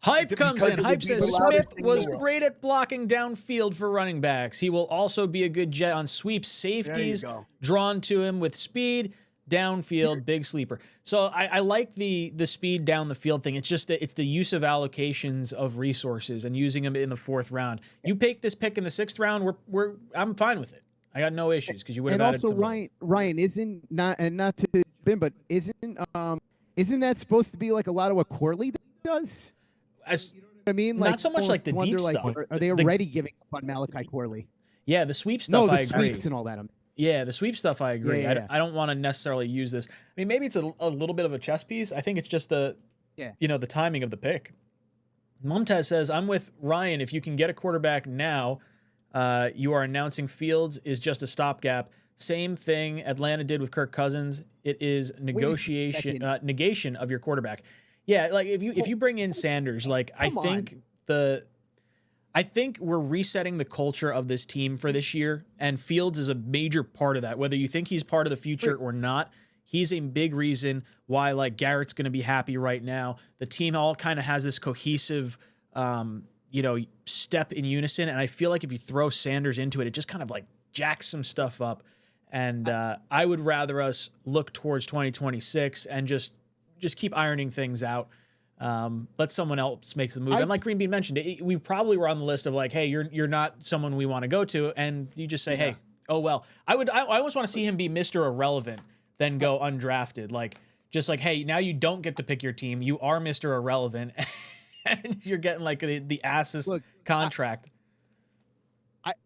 Hype comes Because in. it would Hype be says the loudest Smith thing in the was world. great at blocking downfield for running backs. He will also be a good Jet on sweep safeties, go. drawn to him with speed, downfield, big sleeper. So I like the speed down the field thing. It's just that it's the use of allocations of resources and using them in the 4th round. You take this pick in the 6th round, I'm fine with it. I got no issues because you would have And added also, some. Ryan isn't not to Ben, but isn't that supposed to be like a lot of what Corley does? As I mean, not like so much like the wonder, deep stuff. Are they already giving up on Malachi Corley? Yeah, the sweep stuff. No, the I agree. sweeps and all that. Yeah, the sweep stuff, I agree. Yeah. I don't want to necessarily use this. I mean, maybe it's a little bit of a chess piece. I think it's just the timing of the pick. Mumtaz says, I'm with Ryan. If you can get a quarterback now, you are announcing Fields is just a stopgap. Same thing Atlanta did with Kirk Cousins. It is negation of your quarterback. Yeah, like if you bring in Sanders, like I think we're resetting the culture of this team for this year, and Fields is a major part of that. Whether you think he's part of the future or not, he's a big reason why like Garrett's going to be happy right now. The team all kind of has this cohesive, step in unison, and I feel like if you throw Sanders into it, it just kind of like jacks some stuff up. And I would rather us look towards 2026 and just keep ironing things out. Let someone else make the move. And like Green Bean mentioned, we probably were on the list of like, hey, you're not someone we want to go to, and you just say, hey, oh well. I always want to see him be Mr. Irrelevant, then go undrafted. Like just like, hey, now you don't get to pick your team. You are Mr. Irrelevant, and you're getting like the assist contract.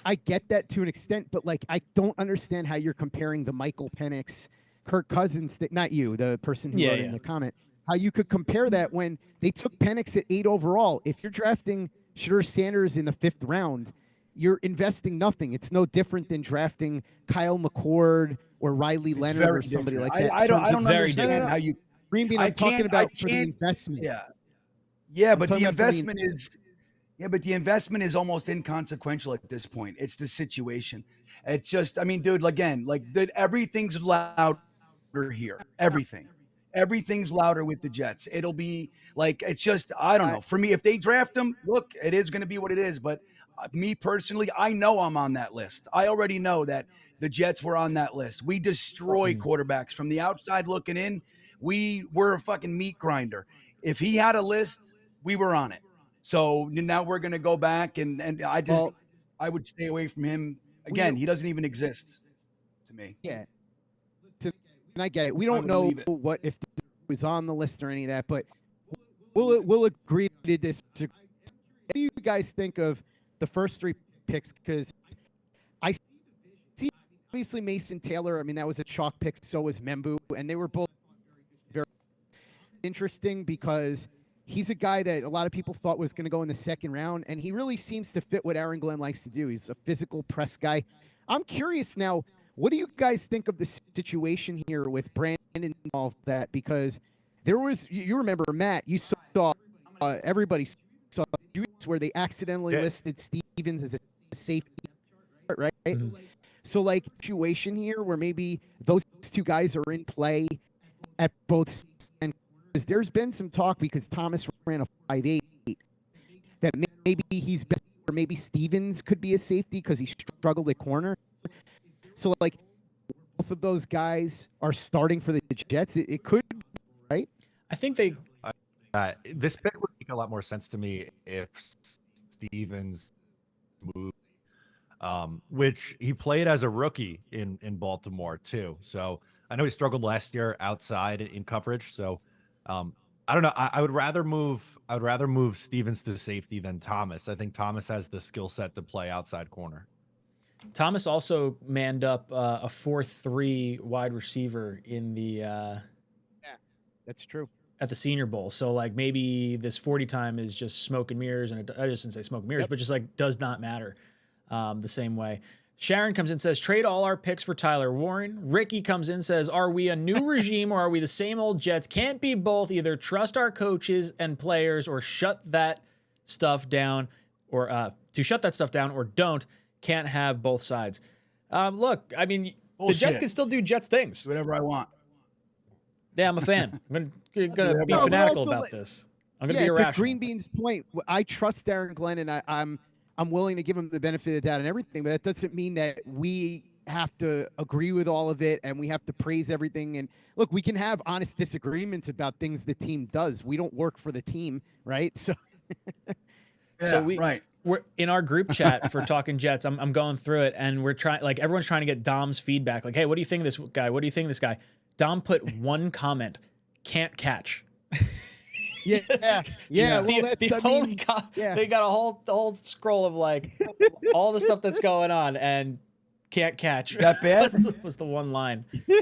I get that to an extent, but like I don't understand how you're comparing the Michael Penix, Kirk Cousins, not you, the person who wrote in the comment, how you could compare that when they took Penix at 8 overall. If you're drafting Shedeur Sanders in the 5th round, you're investing nothing. It's no different than drafting Kyle McCord or Riley Leonard or somebody like that. I don't understand how you. Green Bean, I'm talking about for the investment. Yeah, but the investment is. Yeah, but the investment is almost inconsequential at this point. It's the situation. It's just, I mean, dude, again, everything's louder here. Everything's louder with the Jets. It'll be like, it's just, I don't know. For me, if they draft them, look, it is going to be what it is. But me personally, I know I'm on that list. I already know that the Jets were on that list. We destroy quarterbacks from the outside looking in. We're a fucking meat grinder. If he had a list, we were on it. So now we're going to go back and I would stay away from him. Again, he doesn't even exist to me. Yeah. And I get it. We don't know what if he was on the list or any of that, but we'll agree to this. What do you guys think of the first 3 picks? Because I see obviously Mason Taylor. I mean, that was a chalk pick. So was Membu, and they were both very interesting because He's a guy that a lot of people thought was going to go in the second round, and he really seems to fit what Aaron Glenn likes to do. He's a physical press guy. I'm curious now, what do you guys think of the situation here with Brandon and all of that? Because there was, you remember, Matt, you saw, everybody saw where they accidentally listed Stevens as a safety, right? So, like, situation here where maybe those two guys are in play at both and there's been some talk because Thomas ran a 5.8 that maybe he's best, or maybe Stevens could be a safety because he struggled at corner. So, like, both of those guys are starting for the Jets. It could, right? I think they. This pick would make a lot more sense to me if Stevens moved, which he played as a rookie in Baltimore too. So I know he struggled last year outside in coverage. So I don't know. I would rather move Stevens to safety than Thomas. I think Thomas has the skill set to play outside corner. Thomas also manned up a 4-3 wide receiver in the. Yeah, that's true. At the Senior Bowl. So, like, maybe this 40 time is just smoke and mirrors, and I just didn't say smoke and mirrors, but just, like, does not matter the same way. Sharon comes in and says, trade all our picks for Tyler Warren. Ricky comes in and says, are we a new regime or are we the same old Jets? Can't be both. Either trust our coaches and players or shut that stuff down, or to shut that stuff down, or don't. Can't have both sides. Look, I mean, Bullshit. The Jets can still do Jets things. Whatever I want. Yeah, I'm a fan. I'm gonna be fanatical about this. I'm gonna be irrational. To Green Bean's point, I trust Aaron Glenn, and I'm willing to give him the benefit of the doubt and everything, but that doesn't mean that we have to agree with all of it and we have to praise everything. And look, we can have honest disagreements about things the team does. We don't work for the team, right? So, We're in our group chat for Talking Jets. I'm going through it, and we're trying, like, everyone's trying to get Dom's feedback. Like, hey, what do you think of this guy? What do you think of this guy? Dom put one comment: can't catch. Yeah. Well, they got the whole scroll of, like, all the stuff that's going on, and can't catch. Is that bad? was the one line. Is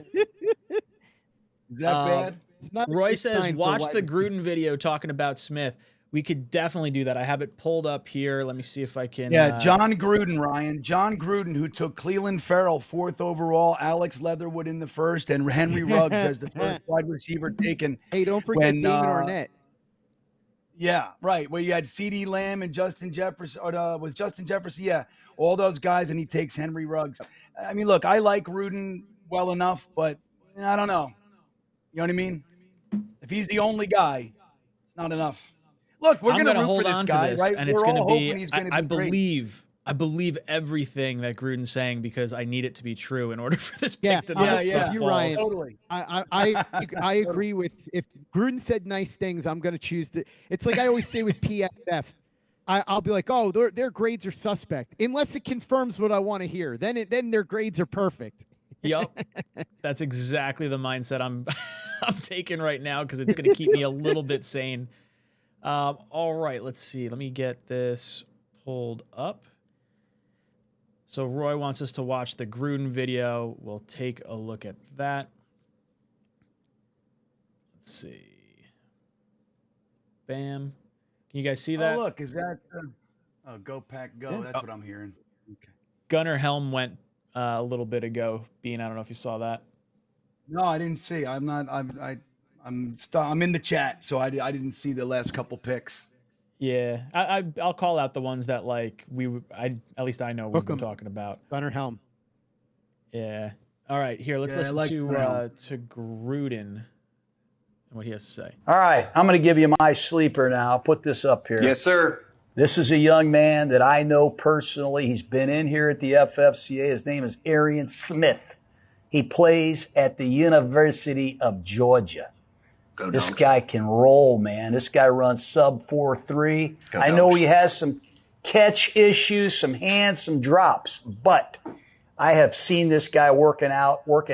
that bad? Roy says, watch the Gruden video talking about Smith. We could definitely do that. I have it pulled up here. Let me see if I can. Yeah, John Gruden, Ryan. John Gruden, who took Cleveland Farrell 4th overall, Alex Leatherwood in the 1st, and Henry Ruggs as the first wide receiver taken. Hey, don't forget David Arnett. Yeah, right. Where you had CeeDee Lamb and Justin Jefferson. Or was Justin Jefferson? Yeah, all those guys, and he takes Henry Ruggs. I mean, look, I like Gruden well enough, but I don't know. You know what I mean? If he's the only guy, it's not enough. Look, we're going to hold on to this, right? And it's going to be. I believe everything that Gruden's saying because I need it to be true in order for this pick to not suck you're balls. right. Totally. I agree with, if Gruden said nice things, I'm going to choose to. It's like I always say with PFF. I'll be like, oh, their grades are suspect unless it confirms what I want to hear. Then their grades are perfect. Yup, that's exactly the mindset I'm taking right now because it's going to keep me a little bit sane. All right, let's see. Let me get this pulled up. So Roy wants us to watch the Gruden video. We'll take a look at that. Let's see. Bam. Can you guys see that? Oh, look, is that Go Pack Go? Yeah. That's what I'm hearing. Okay. Gunnar Helm went a little bit ago. Bean, I don't know if you saw that. No, I didn't see. I'm in the chat, so I didn't see the last couple picks. Yeah, I'll call out the ones that, like, at least I know we've been talking about. Gunnar Helm. Yeah. All right, here, let's listen to Gruden and what he has to say. All right, I'm going to give you my sleeper now. I'll put this up here. Yes, sir. This is a young man that I know personally. He's been in here at the FFCA. His name is Arian Smith. He plays at the University of Georgia. This guy can roll, man. This guy runs sub 4.3. I know he has some catch issues, some hands, some drops, but I have seen this guy working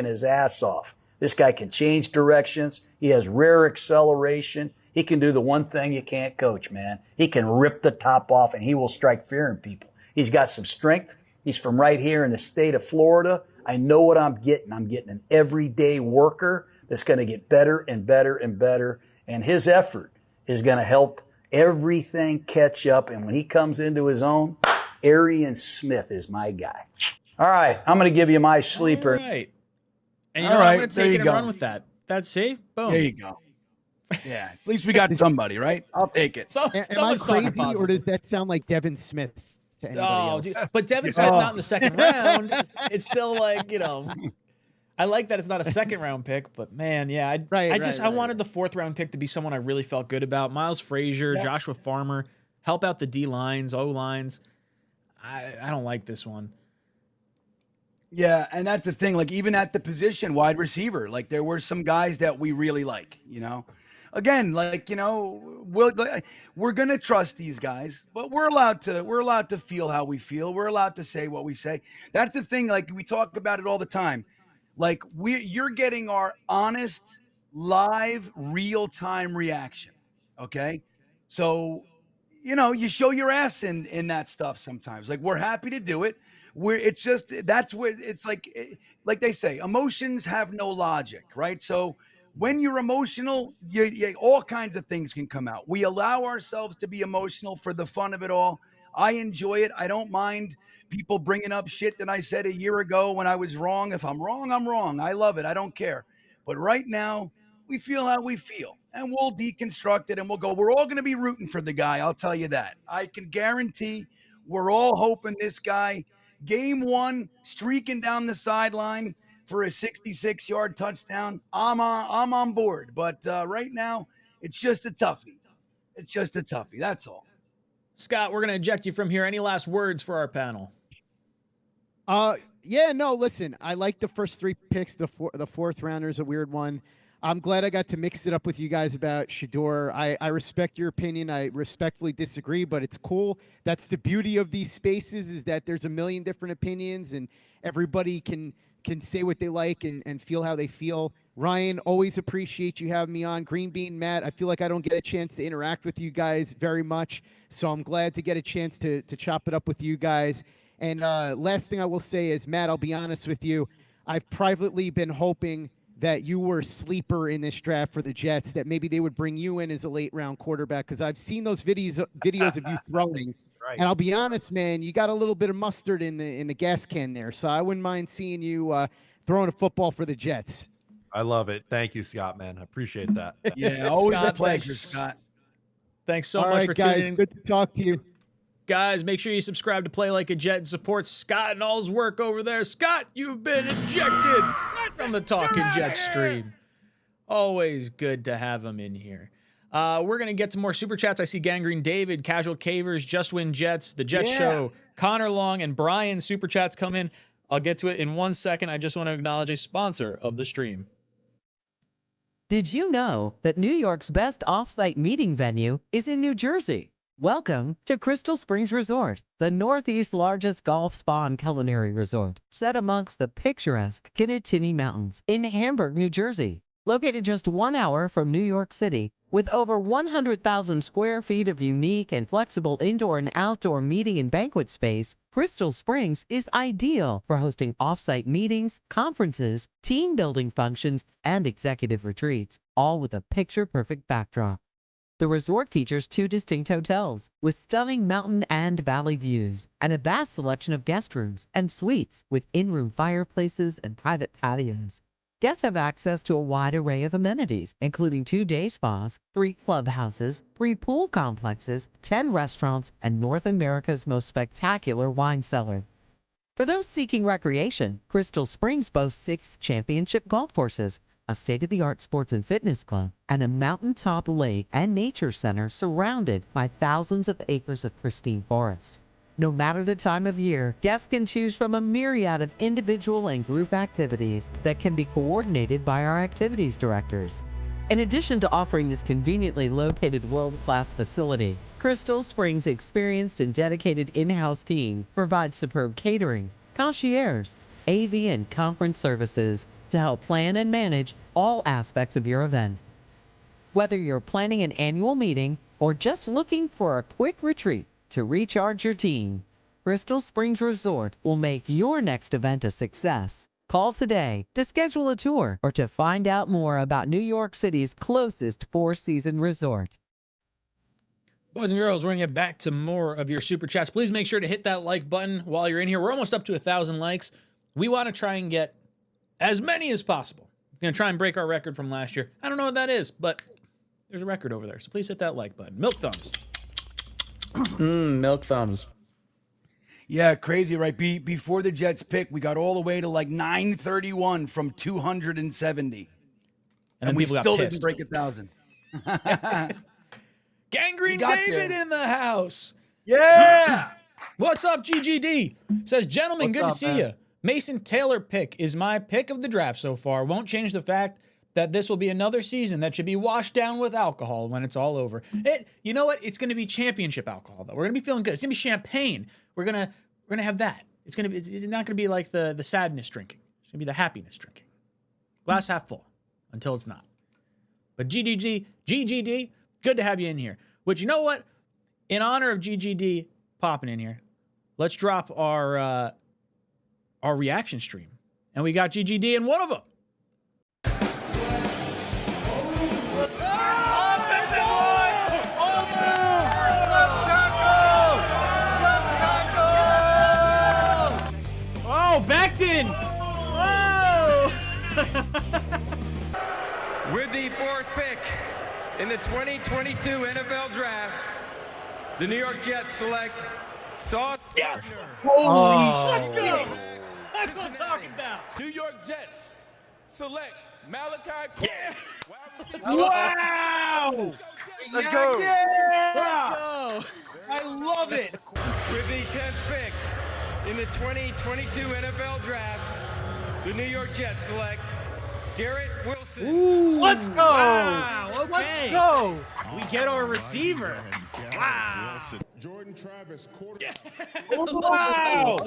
his ass off. This guy can change directions. He has rare acceleration. He can do the one thing you can't coach, man. He can rip the top off, and he will strike fear in people. He's got some strength. He's from right here in the state of Florida. I know what I'm getting. I'm getting an everyday worker that's going to get better and better and better. And his effort is going to help everything catch up. And when he comes into his own, Arian Smith is my guy. All right, I'm going to give you my sleeper. All right. And you know what? I'm going to take it and run with that. That's safe. Boom. There you go. Yeah, at least we got somebody, right? I'll take it. So, Am I someone's talking crazy, or positive. does that sound like Devin Smith to anybody else? Dude, but Devin Smith not in the second round. It's still like, I like that it's not a second round pick, but man, yeah, I wanted the 4th round pick to be someone I really felt good about. Miles Frazier, Joshua Farmer, help out the D lines, O lines. I don't like this one. Yeah, and that's the thing. Like, even at the position, wide receiver, like, there were some guys that we really like, Again, like, we're going to trust these guys, but we're allowed to feel how we feel. We're allowed to say what we say. That's the thing. Like, we talk about it all the time. Like, you're getting our honest, live, real-time reaction, okay? So, you show your ass in that stuff sometimes. Like, we're happy to do it. That's where it's like they say, emotions have no logic, right? So when you're emotional, all kinds of things can come out. We allow ourselves to be emotional for the fun of it all. I enjoy it. I don't mind people bringing up shit that I said a year ago when I was wrong. If I'm wrong, I'm wrong. I love it. I don't care. But right now, we feel how we feel, and we'll deconstruct it, and we'll go. We're all going to be rooting for the guy. I'll tell you that. I can guarantee we're all hoping this guy, game one, streaking down the sideline for a 66-yard touchdown. I'm on board. But right now, it's just a toughie. It's just a toughie. That's all. Scott, we're going to eject you from here. Any last words for our panel? Yeah, no, listen, I like the first 3 picks. The 4th rounder is a weird one. I'm glad I got to mix it up with you guys about Shedeur. I respect your opinion. I respectfully disagree, but it's cool. That's the beauty of these spaces, is that there's a million different opinions and everybody can say what they like and feel how they feel. Ryan, always appreciate you having me on. Green Bean, Matt, I feel like I don't get a chance to interact with you guys very much, so I'm glad to get a chance to chop it up with you guys. And last thing I will say is, Matt, I'll be honest with you. I've privately been hoping that you were a sleeper in this draft for the Jets, that maybe they would bring you in as a late-round quarterback, because I've seen those videos of you throwing. Right. And I'll be honest, man, you got a little bit of mustard in the gas can there, so I wouldn't mind seeing you throwing a football for the Jets. I love it. Thank you, Scott, man. I appreciate that. Yeah, always Scott, a pleasure, Scott. Thanks so All much right, for guys, tuning in. good to talk to you. Guys, make sure you subscribe to Play Like a Jet and support Scott and all his work over there. Scott, you've been ejected from the Talkin' Jet stream. Always good to have him in here. We're going to get to more super chats. I see Gangrene David, Casual Cavers, Just Win Jets, The Jet Show, Connor Long, and Brian super chats come in. I'll get to it in 1 second. I just want to acknowledge a sponsor of the stream. Did you know that New York's best off-site meeting venue is in New Jersey? Welcome to Crystal Springs Resort, the Northeast's largest golf spa and culinary resort, set amongst the picturesque Kittatinny Mountains in Hamburg, New Jersey. Located just 1 hour from New York City, with over 100,000 square feet of unique and flexible indoor and outdoor meeting and banquet space, Crystal Springs is ideal for hosting off-site meetings, conferences, team building functions, and executive retreats, all with a picture-perfect backdrop. The resort features 2 distinct hotels with stunning mountain and valley views and a vast selection of guest rooms and suites with in-room fireplaces and private patios. Guests have access to a wide array of amenities, including 2 day spas, 3 clubhouses, 3 pool complexes, 10 restaurants, and North America's most spectacular wine cellar. For those seeking recreation, Crystal Springs boasts 6 championship golf courses, a state-of-the-art sports and fitness club, and a mountaintop lake and nature center surrounded by thousands of acres of pristine forest. No matter the time of year, guests can choose from a myriad of individual and group activities that can be coordinated by our activities directors. In addition to offering this conveniently located world-class facility, Crystal Springs' experienced and dedicated in-house team provides superb catering, concierge, AV, and conference services to help plan and manage all aspects of your event. Whether you're planning an annual meeting or just looking for a quick retreat to recharge your team, Crystal Springs Resort will make your next event a success. Call today to schedule a tour or to find out more about New York City's closest 4-season resort. Boys and girls, we're going to get back to more of your super chats. Please make sure to hit that like button while you're in here. We're almost up to 1,000 likes. We want to try and get as many as possible. We're going to try and break our record from last year. I don't know what that is, but there's a record over there. So please hit that like button. Milk thumbs. Milk thumbs. Yeah, crazy, right? Before the Jets pick, we got all the way to like 931 from 270. And we people got still pissed. didn't break 1,000. Gangrene We got David there. in the house. Yeah. What's up, GGD? Says, gentlemen, What's good to up, see man? you. Mason Taylor pick is my pick of the draft so far. Won't change the fact that this will be another season that should be washed down with alcohol when it's all over. You know what? It's going to be championship alcohol, though. We're going to be feeling good. It's going to be champagne. We're gonna have that. It's not going to be like the sadness drinking. It's going to be the happiness drinking. Glass half full until it's not. But GGD, good to have you in here. Which, you know what? In honor of GGD popping in here, let's drop our reaction stream. And we got GGD in one of them. Oh, backed in. Oh! With the 4th pick in the 2022 NFL Draft, the New York Jets select Sauce Gardner. Holy shit. shit. That's what I'm talking about. New York Jets select Malachi. Wow! Let's go. Yeah! Let's go. I love it. With the 10th pick in the 2022 NFL Draft, the New York Jets select Garrett Wilson. Ooh. Let's go. Wow, okay. Let's go. We get our receiver. Wow. Jordan Travis, Wow.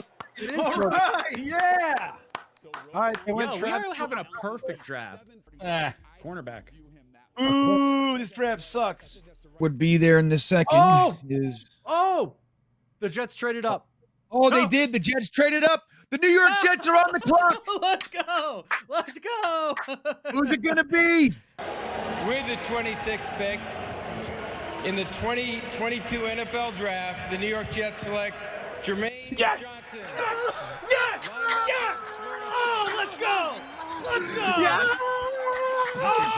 All right, yeah. All right, they Yo, went we Travis. are having a perfect draft. Cornerback. Ooh, this draft sucks. Would be there in the second. Oh, the Jets traded up. Oh, they did. The Jets traded up. The New York Jets are on the clock. Let's go. Let's go. Who's it going to be? With the 26th pick in the 2022 NFL Draft, the New York Jets select Jermaine Johnson. Yes! Yes! Oh, let's go! Let's go! Yeah. Oh,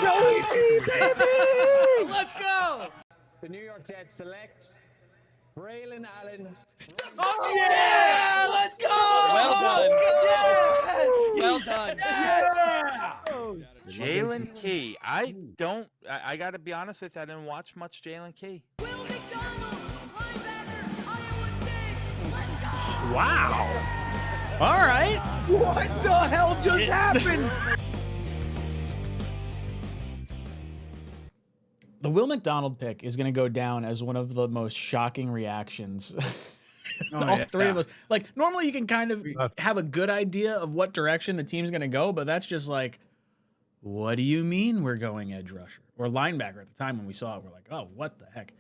baby! Let's go! The New York Jets select Braylon Allen. Oh, yeah! Let's go! Well done. Yes! Jalen Key. I got to be honest with you, I didn't watch much Jalen Key. Wow. All right. What the hell just happened? The Will McDonald pick is going to go down as one of the most shocking reactions. All three of us. Like, normally you can kind of have a good idea of what direction the team's going to go, but that's just like, what do you mean we're going edge rusher or linebacker at the time when we saw it? We're like, oh, what the heck?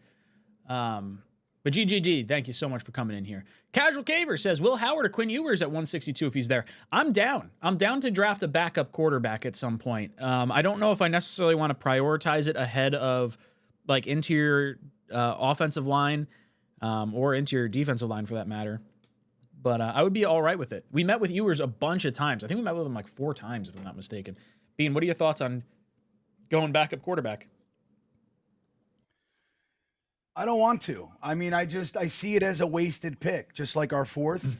But GGD, thank you so much for coming in here. Casual Caver says, Will Howard or Quinn Ewers at 162 if he's there. I'm down. I'm down to draft a backup quarterback at some point. I don't know if I necessarily want to prioritize it ahead of like interior offensive line or interior defensive line for that matter. But I would be all right with it. We met with Ewers a bunch of times. I think we met with him like 4 times, if I'm not mistaken. Bean, what are your thoughts on going backup quarterback? I don't want to. I mean, I see it as a wasted pick, just like our 4th.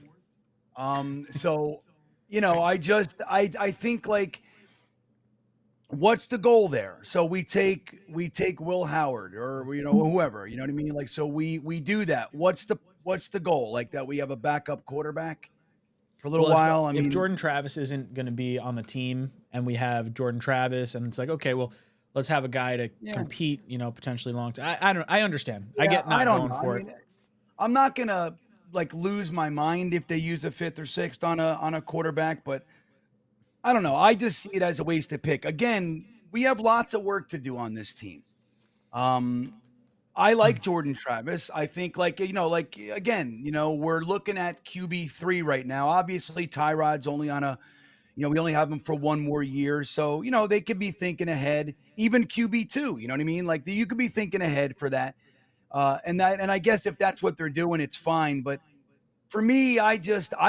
So, you know, I think like, what's the goal there? So we take Will Howard or, you know, whoever, you know what I mean? Like, so we do that. What's the goal? Like that we have a backup quarterback for a little while. If Jordan Travis isn't going to be on the team and we have Jordan Travis and it's like, okay, well, let's have a guy to compete, you know, potentially long term. I understand. Yeah, I get not going know. for I mean, I'm not gonna like lose my mind if they use a 5th or 6th on a quarterback, but I don't know. I just see it as a wasted pick. Again, we have lots of work to do on this team. I like Jordan Travis. I think like, you know, like again, you know, we're looking at QB3 right now. Obviously Tyrod's only on a, you know, we only have him for 1 more year. So, you know, they could be thinking ahead, even QB2, you know what I mean? Like you could be thinking ahead for that. And I guess if that's what they're doing, it's fine. But for me, I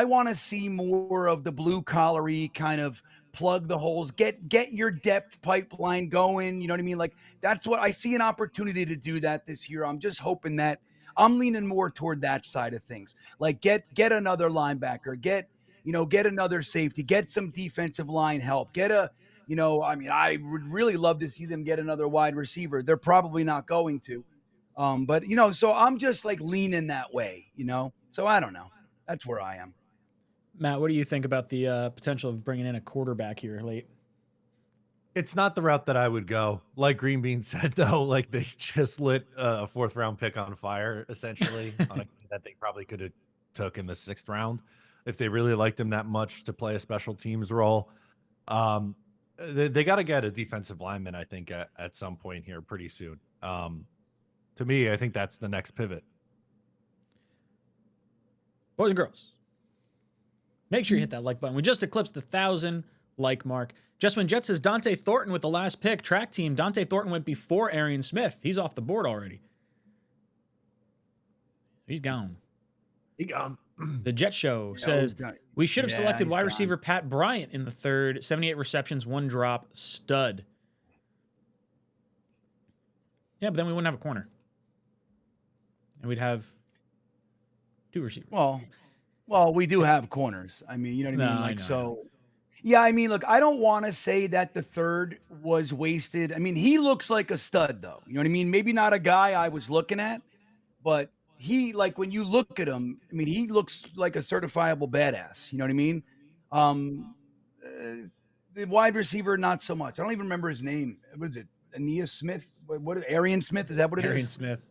want to see more of the blue collary kind of plug the holes, get your depth pipeline going. You know what I mean? Like that's what I see an opportunity to do that this year. I'm just hoping that I'm leaning more toward that side of things. Like get another linebacker, get another safety, get some defensive line help, I would really love to see them get another wide receiver. They're probably not going to. But so I'm just like leaning that way, So I don't know. That's where I am. Matt, what do you think about the potential of bringing in a quarterback here late? It's not the route that I would go. Like Green Bean said, though, like they just lit a 4th round pick on fire, essentially, on a that they probably could have took in the 6th round if they really liked him that much to play a special teams role. They got to get a defensive lineman, I think, at some point here pretty soon. To me, I think that's the next pivot. Boys and girls, make sure you hit that like button. We just eclipsed the 1,000 like mark. Just when Jet says Dante Thornton with the last pick, track team, Dante Thornton went before Arian Smith. He's off the board already. He's gone. He gone. The Jet Show says, we should have selected wide receiver Pat Bryant in the 3rd, 78 receptions, 1 drop, stud. Yeah, but then we wouldn't have a corner. And we'd have 2 receivers. Well, we do have corners. I mean, you know what I mean? I know. Yeah, I mean, look, I don't want to say that the 3rd was wasted. I mean, he looks like a stud, though. You know what I mean? Maybe not a guy I was looking at, but he, like, when you look at him, I mean, he looks like a certifiable badass. You know what I mean? The wide receiver, not so much. I don't even remember his name. What is it? Aeneas Smith? Arian Smith? Is that what it is? Arian Smith.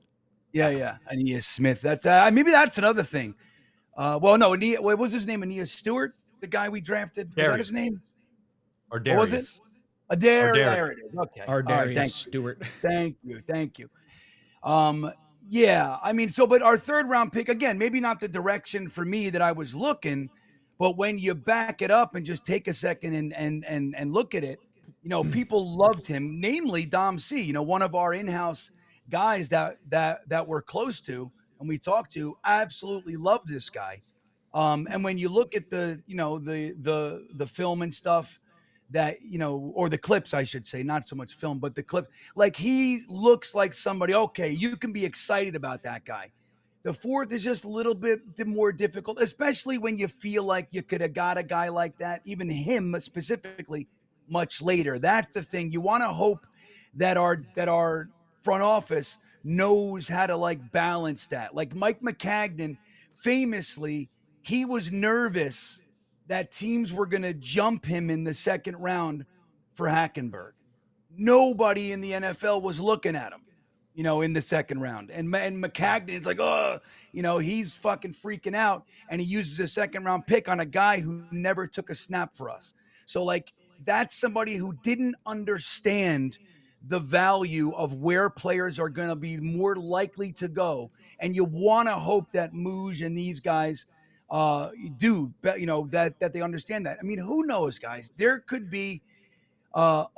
Yeah. Aeneas Smith. That's maybe that's another thing. No, what was his name? Aeneas Stewart, the guy we drafted. Was that his name? Or Darius. What was it? There it is. Okay. Darius Stewart. Thank you. Yeah, I mean, but our 3rd round pick, again, maybe not the direction for me that I was looking, but when you back it up and just take a second and look at it, people loved him, namely Dom C, one of our in-house guys that we're close to and we talked to, absolutely loved this guy. And when you look at the film and stuff that, or the clips, I should say, not so much film, but the clip, like he looks like somebody, okay, you can be excited about that guy. The 4th is just a little bit more difficult, especially when you feel like you could have got a guy like that, even him specifically, much later. That's the thing. You want to hope that our front office knows how to like balance that. Like Mike McCagnon, famously, he was nervous that teams were going to jump him in the 2nd round for Hackenberg. Nobody in the NFL was looking at him, in the 2nd round. And McCagnon's like, he's fucking freaking out. And he uses a 2nd round pick on a guy who never took a snap for us. So like, that's somebody who didn't understand the value of where players are going to be more likely to go. And you want to hope that Mooj and these guys that they understand that. I mean, who knows, guys? There could be, there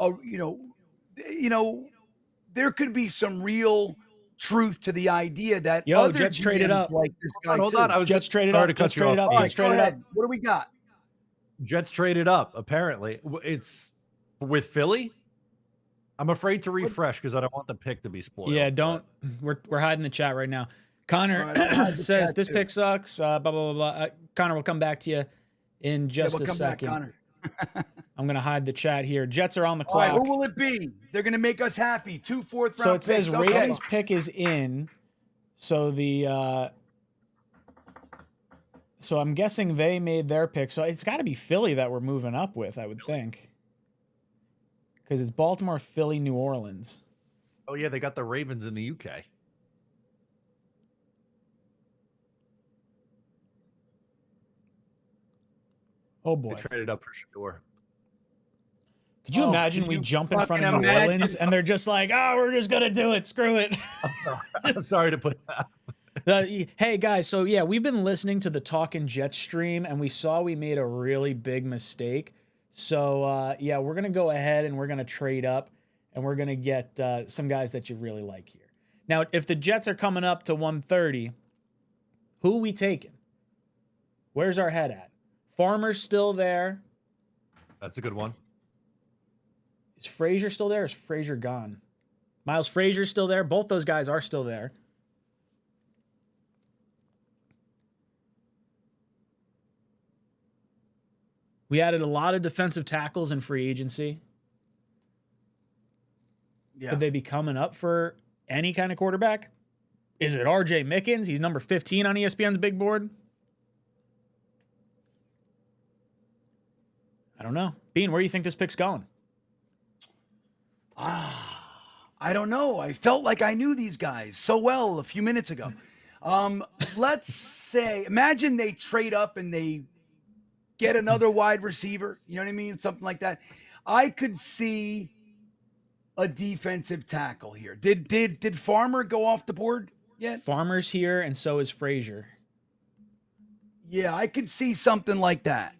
could be some real truth to the idea that Jets traded up. Like this guy Hold on, I was Jets traded up. Jets traded up. Jets traded up. What do we got? Jets traded up. Apparently, it's with Philly. I'm afraid to refresh because I don't want the pick to be spoiled. Yeah, don't. We're hiding the chat right now. Connor says this pick sucks. Blah blah blah blah. Connor, we'll come back to you in just a second. I'm gonna hide the chat here. Jets are on the clock. All right, who will it be? They're gonna make us happy. 2 4th round. So it says picks. Ravens pick is in. So so I'm guessing they made their pick. So it's got to be Philly that we're moving up with, I would think, because it's Baltimore, Philly, New Orleans. Oh yeah, they got the Ravens in the UK. Oh boy, they traded up for sure. Could you imagine we jump in front of New Orleans and they're just like, we're just gonna do it. Screw it. I'm sorry to put that. Hey guys, so yeah, we've been listening to the Talkin Jets stream and we saw we made a really big mistake. So yeah, we're gonna go ahead and we're gonna trade up and we're gonna get some guys that you really like here. Now, if the Jets are coming up to 130, who we taking? Where's our head at? Farmer's still there. That's a good one. Is Frazier still there? Or is Frazier gone? Miles Frazier's still there. Both those guys are still there. We added a lot of defensive tackles in free agency. Yeah. Could they be coming up for any kind of quarterback? Is it 𝐒𝐿''? He's number 15 on ESPN's big board. I don't know. Bean, where do you think this pick's going? I don't know. I felt like I knew these guys so well a few minutes ago. Let's say, imagine they trade up and they get another wide receiver. You know what I mean? Something like that. I could see a defensive tackle here. Did Farmer go off the board yet? Farmer's here, and so is Frazier. Yeah, I could see something like that.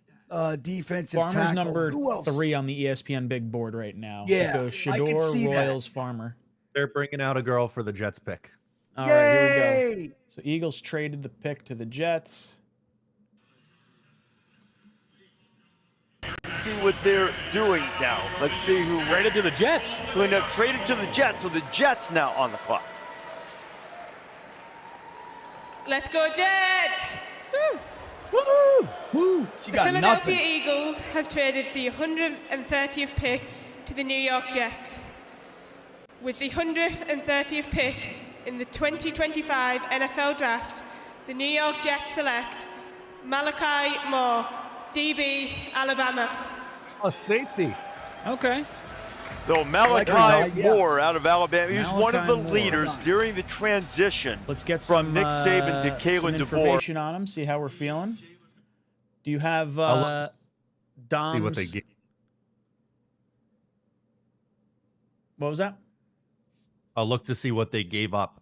Defensive Farmer's tackle. number Who else? 3 on the ESPN big board right now. Yeah, It goes I could Shador, see that. Royals, Farmer. They're bringing out a girl for the Jets pick. All right, here we go. Yay! So Eagles traded the pick to the Jets. See what they're doing now. Let's see who Traded to the Jets. Going to trade it to the Jets, so the Jets now on the clock. Let's go Jets! Woo! Woo! Woo! She The got Philadelphia nothing. Eagles have traded the 130th pick to the New York Jets. With the 130th pick in the 2025 NFL Draft, the New York Jets select Malachi Moore, DB, Alabama. Oh, safety. Okay. So Malachi that, yeah. Moore out of Alabama. He was one of the Malachi Moore. leaders during the transition. Let's get from some Nick Saban to some Kalen DeBoer. information on him. See how we're feeling. Do you have I'll look to Dom's? see what they get. What was that? I'll look to see what they gave up.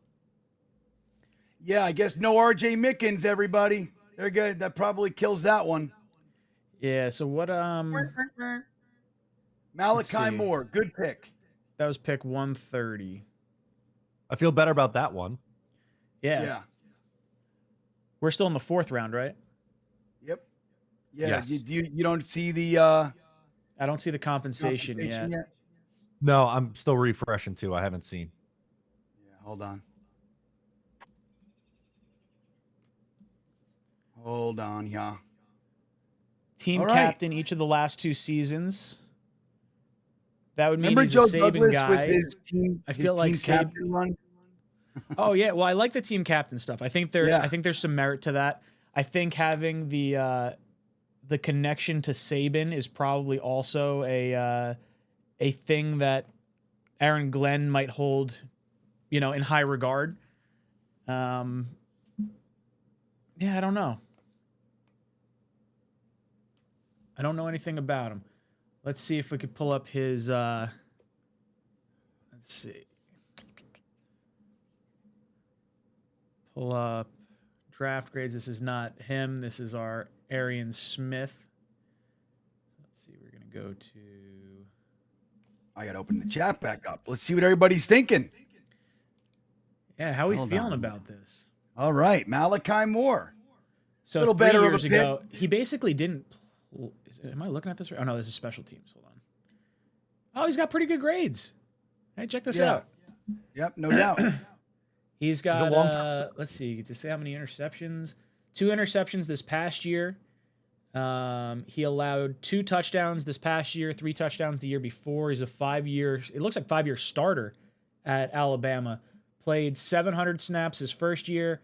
Yeah, I guess no R.J. Mickens, everybody. They're good. That probably kills that one. Yeah. So what? Malachi see. Moore, good pick. That was pick 130. I feel better about that one. Yeah. We're still in the 4th round, right? Yep. Yeah. Yes. You don't see the I don't see the compensation yet. No, I'm still refreshing too. I haven't seen. Yeah, hold on. Hold on, yeah. Team All right. captain each of the last 2 seasons. That would mean Remember he's Joe a Saban Douglas guy. with his team? I feel like team captain run. Oh yeah, well I like the team captain stuff. I think Yeah. I think there's some merit to that. I think having the connection to Saban is probably also a thing that Aaron Glenn might hold, in high regard. Yeah, I don't know. I don't know anything about him. Let's see if we could pull up his let's see. Pull up draft grades. This is not him. This is our Arian Smith. Let's see. We're going to go to... I got to open the chat back up. Let's see what everybody's thinking. Yeah, how are we Hold feeling on. about this? All right, Malachi Moore. So A little 3 better of a years pick. ago, he basically didn't... Am I looking at this right? Oh, no, this is special teams. Hold on. Oh, he's got pretty good grades. Hey, check this out. Yep, no doubt. He's got, let's see, to say how many interceptions. 2 interceptions this past year. He allowed 2 touchdowns this past year, 3 touchdowns the year before. He's a 5-year, it looks like 5-year starter at Alabama. Played 700 snaps his first year,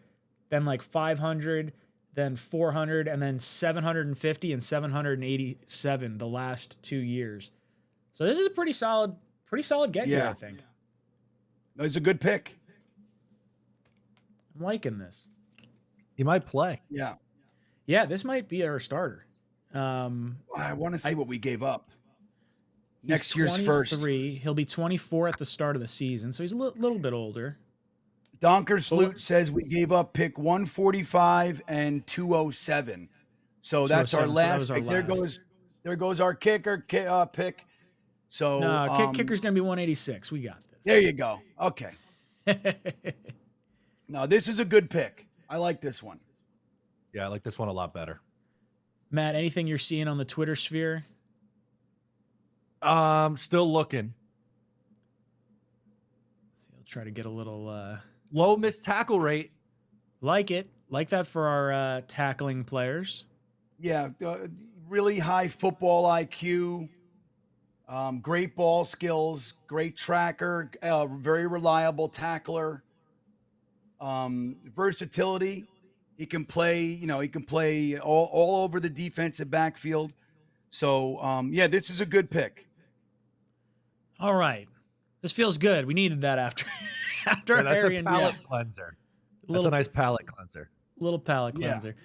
then like 500, then 400, and then 750 and 787 the last 2 years. So this is a pretty solid get here, I think. No, he's a good pick. I'm liking this. He might play. Yeah. Yeah, this might be our starter. I want to see what we gave up. He's Next year's first. 23. He'll be 24 at the start of the season, so he's a little bit older. Donkers Loot says we gave up pick 145 and 207. So that's our 207, so that last was our pick. last. There goes our kicker pick. So No, kicker's going to be 186. We got this. There you go. Okay. No, this is a good pick. I like this one. Yeah, I like this one a lot better. Matt, anything you're seeing on the Twitter sphere? Still looking. Let's see, I'll try to get a little low missed tackle rate. Like it. Like that for our tackling players. Yeah, really high football IQ, great ball skills, great tracker, very reliable tackler, versatility. He can play, he can play all over the defensive backfield. So, yeah, this is a good pick. All right. This feels good. We needed that after That's Arian. a palate cleanser. That's a nice palate cleanser. Little palate cleanser.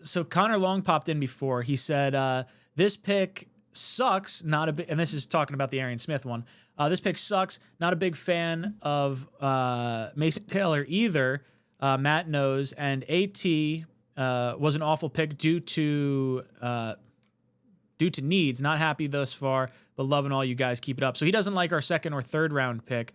So Connor Long popped in before. He said, this pick sucks. Not a big, and this is talking about the Arian Smith one. This pick sucks. Not a big fan of Mason Taylor either. Matt knows, and AT was an awful pick due to needs. Not happy thus far, but loving all you guys. Keep it up. So he doesn't like our second or third round pick.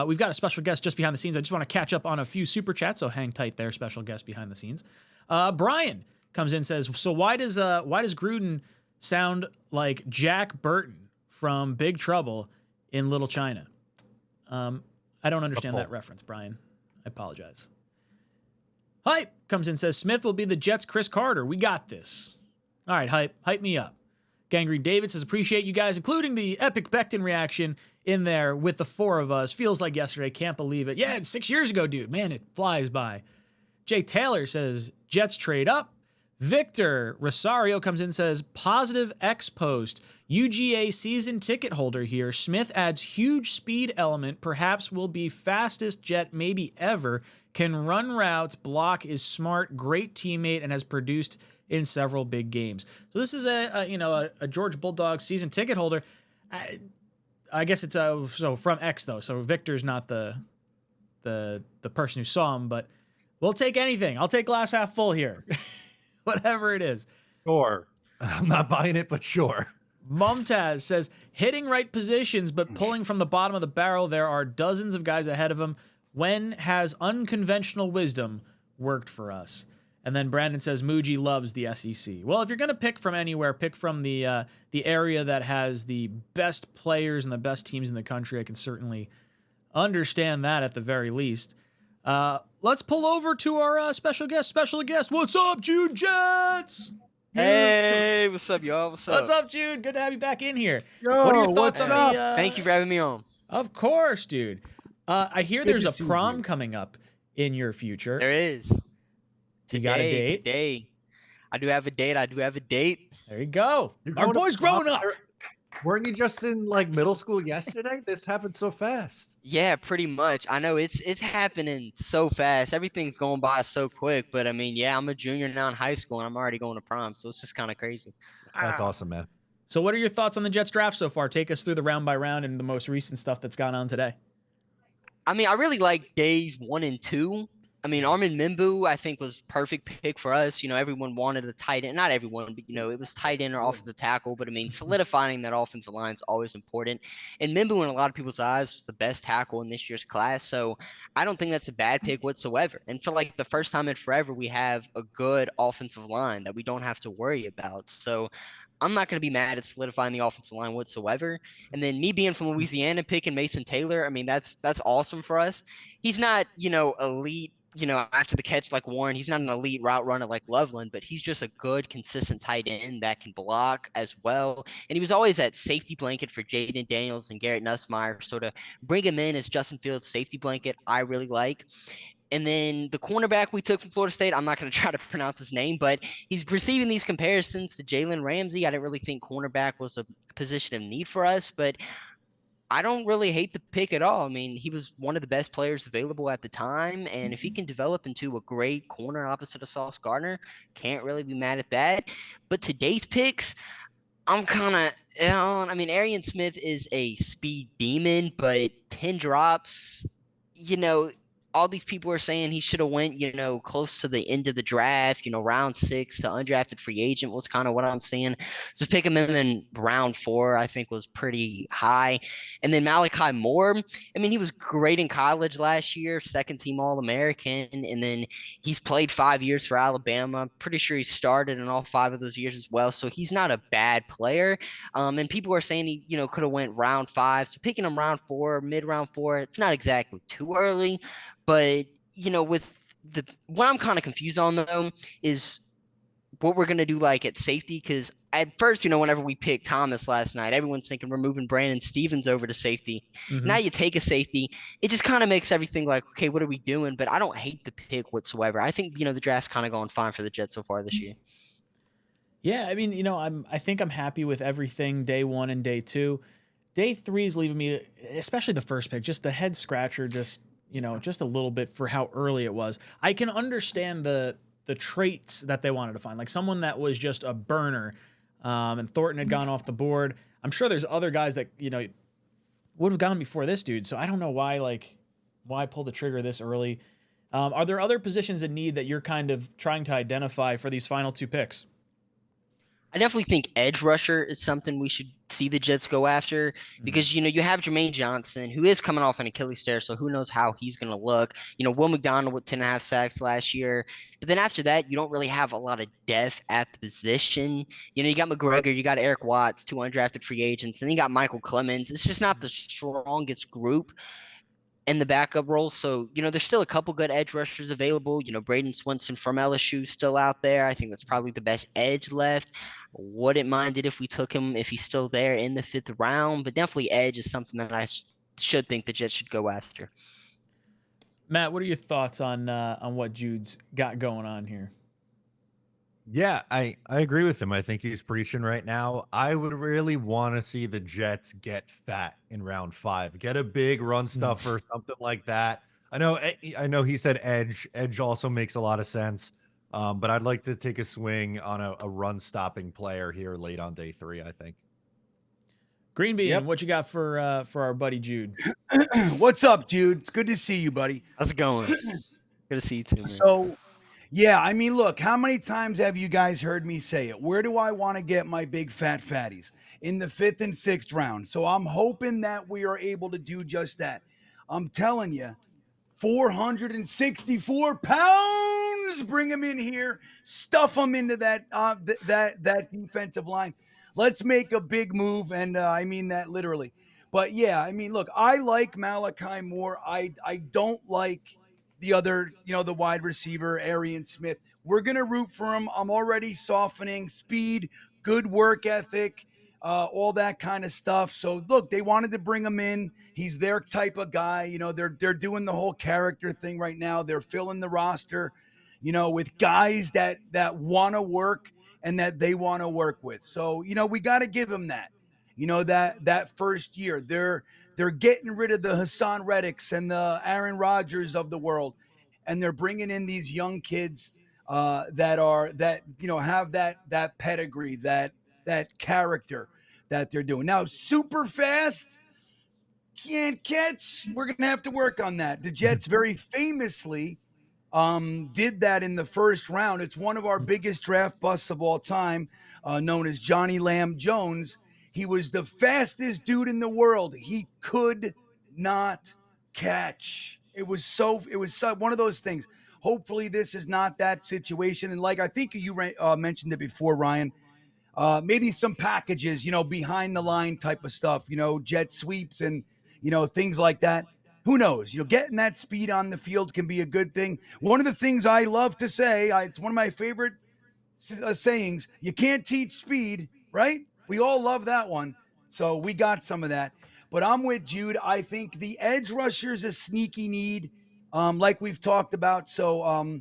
We've got a special guest just behind the scenes. I just want to catch up on a few super chats, so hang tight there. Special guest behind the scenes. Brian comes in and says, so why does Gruden sound like Jack Burton from Big Trouble in Little China? I don't understand that reference, Brian. I apologize. Hype comes in and says, Smith will be the Jets' Chris Carter. We got this. All right, hype me up. Gangrene David says, appreciate you guys, including the epic Becton reaction in there with the four of us. Feels like yesterday. Can't believe it. Yeah, it's 6 years ago, dude. Man, it flies by. Jay Taylor says, Jets trade up. Victor Rosario comes in and says, positive X post. UGA season ticket holder here. Smith adds huge speed element. Perhaps will be fastest Jet maybe ever. Can run routes. Block is smart. Great teammate and has produced in several big games. So this is a George Bulldog season ticket holder. I guess it's so from X though. So Victor's not the person who saw him, but we'll take anything. I'll take glass half full here. Whatever it is. Sure. I'm not buying it, but sure. Mumtaz says, hitting right positions, but pulling from the bottom of the barrel. There are dozens of guys ahead of him. When has unconventional wisdom worked for us? And then Brandon says, Muji loves the SEC. Well, if you're going to pick from anywhere, pick from the area that has the best players and the best teams in the country. I can certainly understand that at the very least. Let's pull over to our special guest. What's up, Jude Jets? Hey, what's up, y'all? What's up, Jude? Good to have you back in here. Yo, what are your thoughts what's on up? Thank you for having me on. Of course, dude. I hear Good there's to a see prom you. coming up in your future. There is. You got a date? Today. I do have a date. There you go. You're Our going to boy's growing up. Weren't you just in like middle school yesterday? This happened so fast. Yeah, pretty much. I know it's happening so fast. Everything's going by so quick. But I mean, yeah, I'm a junior now in high school and I'm already going to prom. So it's just kind of crazy. That's awesome, man. So what are your thoughts on the Jets draft so far? Take us through the round by round and the most recent stuff that's gone on today. I mean, I really like days 1 and 2. I mean, Armin Mimbu, I think, was perfect pick for us. You know, everyone wanted a tight end. Not everyone, but, it was tight end or offensive tackle. But, I mean, solidifying that offensive line is always important. And Mimbu, in a lot of people's eyes, was the best tackle in this year's class. So I don't think that's a bad pick whatsoever. And for, the first time in forever, we have a good offensive line that we don't have to worry about. So I'm not going to be mad at solidifying the offensive line whatsoever. And then me being from Louisiana, picking Mason Taylor, I mean, that's awesome for us. He's not, elite, after the catch like Warren. He's not an elite route runner like Loveland, but he's just a good, consistent tight end that can block as well. And he was always that safety blanket for Jaden Daniels and Garrett Nussmeier. So to bring him in as Justin Fields' safety blanket, I really like. And then the cornerback we took from Florida State, I'm not going to try to pronounce his name, but he's receiving these comparisons to Jalen Ramsey. I didn't really think cornerback was a position of need for us, but I don't really hate the pick at all. I mean, he was one of the best players available at the time, and if he can develop into a great corner opposite of Sauce Gardner, can't really be mad at that. But today's picks, I'm kind of I mean, Arian Smith is a speed demon, but 10 drops, all these people are saying he should have went, close to the end of the draft, round 6 to undrafted free agent was kind of what I'm saying. So picking him in round 4, I think was pretty high. And then Malachi Moore, I mean, he was great in college last year, second team All-American. And then he's played 5 years for Alabama. I'm pretty sure he started in all 5 of those years as well. So he's not a bad player. And people are saying he, could have went round 5. So picking him round 4, mid-round 4, it's not exactly too early. But, with what I'm kind of confused on, though, is what we're going to do like at safety. Because at first, whenever we picked Thomas last night, everyone's thinking we're moving Brandon Stevens over to safety. Mm-hmm. Now you take a safety. It just kind of makes everything like, okay, what are we doing? But I don't hate the pick whatsoever. I think, the draft's kind of going fine for the Jets so far this year. Yeah, I mean, I think I'm happy with everything day 1 and day 2. Day 3 is leaving me, especially the first pick, just the head scratcher, just a little bit for how early it was. I can understand the traits that they wanted to find, like someone that was just a burner, and Thornton had gone off the board. I'm sure there's other guys that, would have gone before this dude. So I don't know why pull the trigger this early. Are there other positions in need that you're kind of trying to identify for these final 2 picks? I definitely think edge rusher is something we should see the Jets go after because, you have Jermaine Johnson, who is coming off an Achilles tear, so who knows how he's going to look. Will McDonald with 10.5 sacks last year. But then after that, you don't really have a lot of depth at the position. You got McGregor, you got Eric Watts, 2 undrafted free agents, and then you got Michael Clemens. It's just not the strongest group in the backup role. So, there's still a couple good edge rushers available. Braden Swinson from LSU still out there. I think that's probably the best edge left. Wouldn't mind it if we took him, if he's still there in the 5th round, but definitely edge is something that I should think the Jets should go after. Matt, what are your thoughts on what Jude's got going on here? Yeah, I agree with him. I think he's preaching right now. I would really want to see the Jets get fat in round 5, get a big run stuffer, something like that. I know he said edge. Edge also makes a lot of sense. But I'd like to take a swing on a run stopping player here late on day 3, I think. Green Bean, what you got for our buddy Jude? What's up, Jude? It's good to see you, buddy. How's it going? Good to see you too, man. So, yeah, I mean, look, how many times have you guys heard me say it? Where do I want to get my big fat fatties? In the 5th and 6th round. So I'm hoping that we are able to do just that. I'm telling you, 464 pounds. Bring him in here. Stuff him into that defensive line. Let's make a big move, and I mean that literally. But yeah, I mean, look, I like Malachi Moore. I don't like the other, the wide receiver, Arian Smith. We're gonna root for him. I'm already softening. Speed, good work ethic, all that kind of stuff. So look, they wanted to bring him in. He's their type of guy. They're doing the whole character thing right now. They're filling the roster, with guys that want to work and that they want to work with. So, we got to give them that. That first year, they're getting rid of the Hassan Reddicks and the Aaron Rodgers of the world, and they're bringing in these young kids that have that pedigree, that character that they're doing. Now, super fast, can't catch. We're gonna have to work on that. The Jets very famously did that in the first round. It's one of our biggest draft busts of all time, known as Johnny Lamb Jones. He was the fastest dude in the world. He could not catch. It was so one of those things. Hopefully this is not that situation. And like I think you mentioned it before, Ryan, maybe some packages, behind the line type of stuff, jet sweeps and, things like that. Who knows? Getting that speed on the field can be a good thing. One of the things I love to say, it's one of my favorite sayings, you can't teach speed, right? We all love that one. So we got some of that. But I'm with Jude. I think the edge rusher is a sneaky need, like we've talked about. So